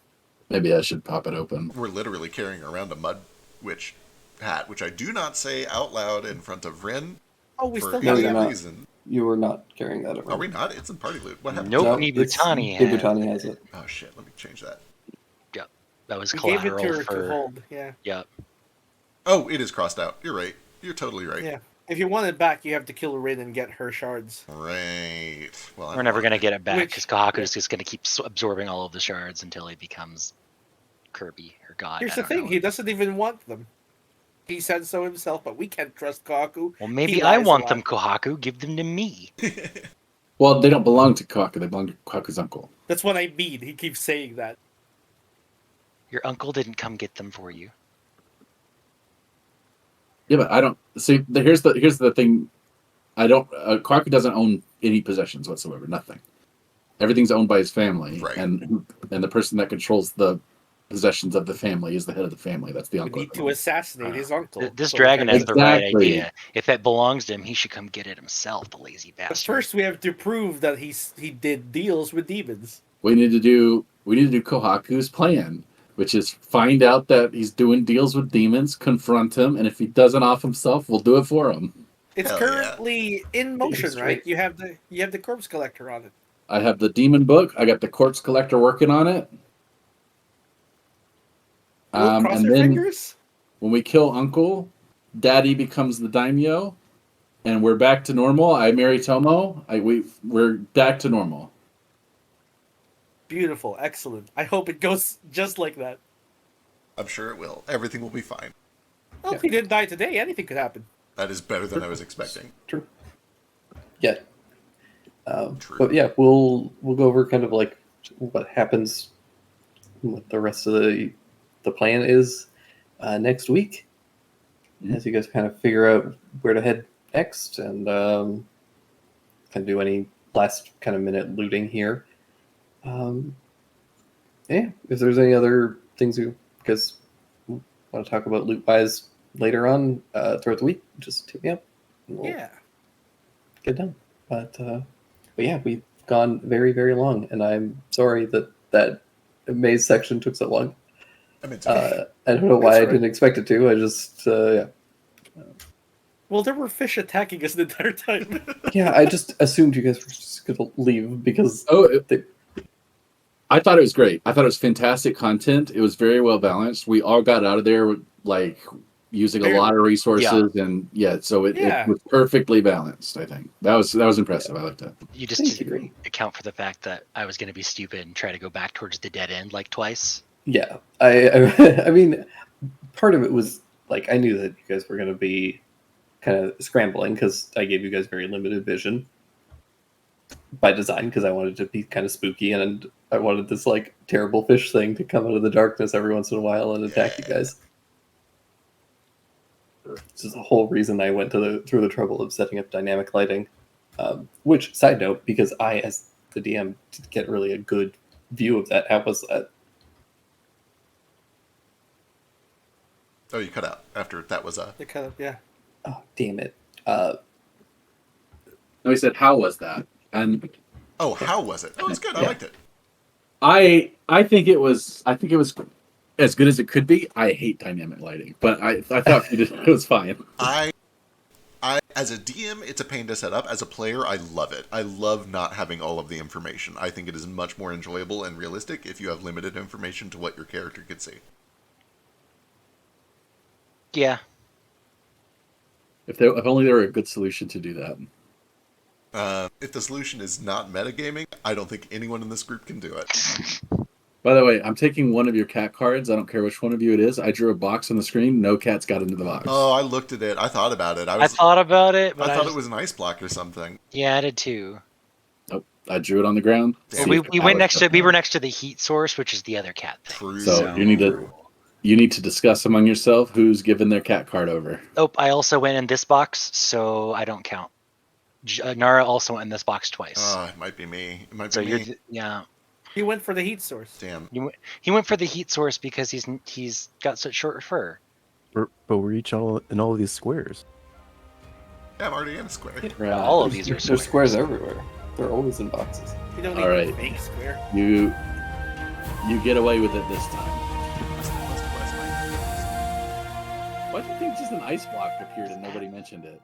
Maybe I should pop it open. We're literally carrying around a mud witch hat, which I do not say out loud in front of Rin Oh, we for still No, have any you're that. not. reason. You were not carrying that around. Are we not? It's in party loot. What happened? Nope. No, Nibutani it's- has Nibutani has it. Oh shit! Let me change that. That was We gave it collateral to her for. to hold. Yeah. Yep. Oh, it is crossed out. You're right. You're totally right. Yeah. If you want it back, you have to kill Rin and get her shards. Right. Well, I We're never don't gonna want get it back Which- because Kahaku's just gonna keep absorbing all of the shards until he becomes Kirby or God. Here's I the don't thing: know. he doesn't even want them. He said so himself, but we can't trust Kaku. Well, He maybe I lies a want lot. them, Kohaku. Give them to me. it. Well, they don't belong to Kaku. They belong to Kaku's uncle. That's what I mean. He keeps saying that. Your uncle didn't come get them for you. Yeah, but I don't see. Here's the thing. I don't. Kaku doesn't own any possessions whatsoever. Nothing. Everything's owned by his family, Right. and the person that controls the possessions of the family is the head of the family. That's the We uncle. need to assassinate his uncle. This So dragon we has can- the right Exactly. idea. If it belongs to him, he should come get it himself. The lazy But bastard. first, we have to prove that he did deals with demons. We need to do Kohaku's plan, which is find out that he's doing deals with demons, confront him, and if he doesn't off himself, we'll do it for him. It's Hell yeah. currently in motion, Straight. right? You have the corpse collector on it. I have the demon book. I got the corpse collector working on it. We'll cross And our then fingers. when we kill Uncle, Daddy becomes the daimyo, and we're back to normal. I marry Tomo. We're back to normal. Beautiful, excellent. I hope it goes just like that. I'm sure it will. Everything will be fine. Well, if he didn't die today, anything could happen. That is better than I was expecting. True. Yeah. True. But yeah, we'll go over kind of like what happens, what the rest of the plan is next week, as you guys kind of figure out where to head next and kind of do any last kind of minute looting here. Yeah, if there's any other things you guys want to talk about loot wise later on throughout the week, just hit me up. And we'll Yeah. get done. But yeah, we've gone very, very long, and I'm sorry that maze section took so long. I meant to. I don't know why That's I right. didn't expect it to. I just yeah, Well, there were fish attacking us the entire time. yeah. I just assumed you guys were just gonna leave because I thought it was great. I thought it was fantastic content. It was very well balanced. We all got out of there like using a lot of resources, and so it was perfectly balanced. I think that was impressive. I liked it. You just Thank you. didn't account for the fact that I was going to be stupid and try to go back towards the dead end like twice. yeah. I mean, part of it was like I knew that you guys were gonna be kind of scrambling because I gave you guys very limited vision by design because I wanted to be kind of spooky and I wanted this like terrible fish thing to come out of the darkness every once in a while and attack you guys. This is the whole reason I went through the trouble of setting up dynamic lighting. Which, side note, because I, as the DM, didn't get really a good view of that. How was that? Oh, you cut out after that was a. They kind of, yeah. Oh, damn it. No, he said, "How was that?" And Oh, how was it? Oh, it's good. I Yeah. liked it. I think it was as good as it could be. I hate dynamic lighting, but I thought it was fine. I As a DM, it's a pain to set up. As a player, I love it. I love not having all of the information. I think it is much more enjoyable and realistic if you have limited information to what your character could see. Yeah. If only there were a good solution to do that. If the solution is not metagaming, I don't think anyone in this group can do it. By the way, I'm taking one of your cat cards. I don't care which one of you it is. I drew a box on the screen. No cats got into the box. Oh, I looked at it. I thought about it. I thought about it, but I thought it was an ice block or something. Yeah, I did too. Nope. I drew it on the ground. Damn. We went next to. We were next to the heat source, which is the other cat thing. True. So you need to discuss among yourself who's given their cat card over. Oh, I also went in this box, so I don't count. Nara also went in this box twice. Oh, it might be me. It might So be you're me. yeah. He went for the heat source. Damn. He went for the heat source because he's got such short fur. But we're each all in all of these squares. Yeah, I'm already in a square. Yeah, all of these are There's squares everywhere. They're always in boxes. You don't All need right. a fake square. You get away with it this time. Why do you think just an ice block appeared and nobody mentioned it?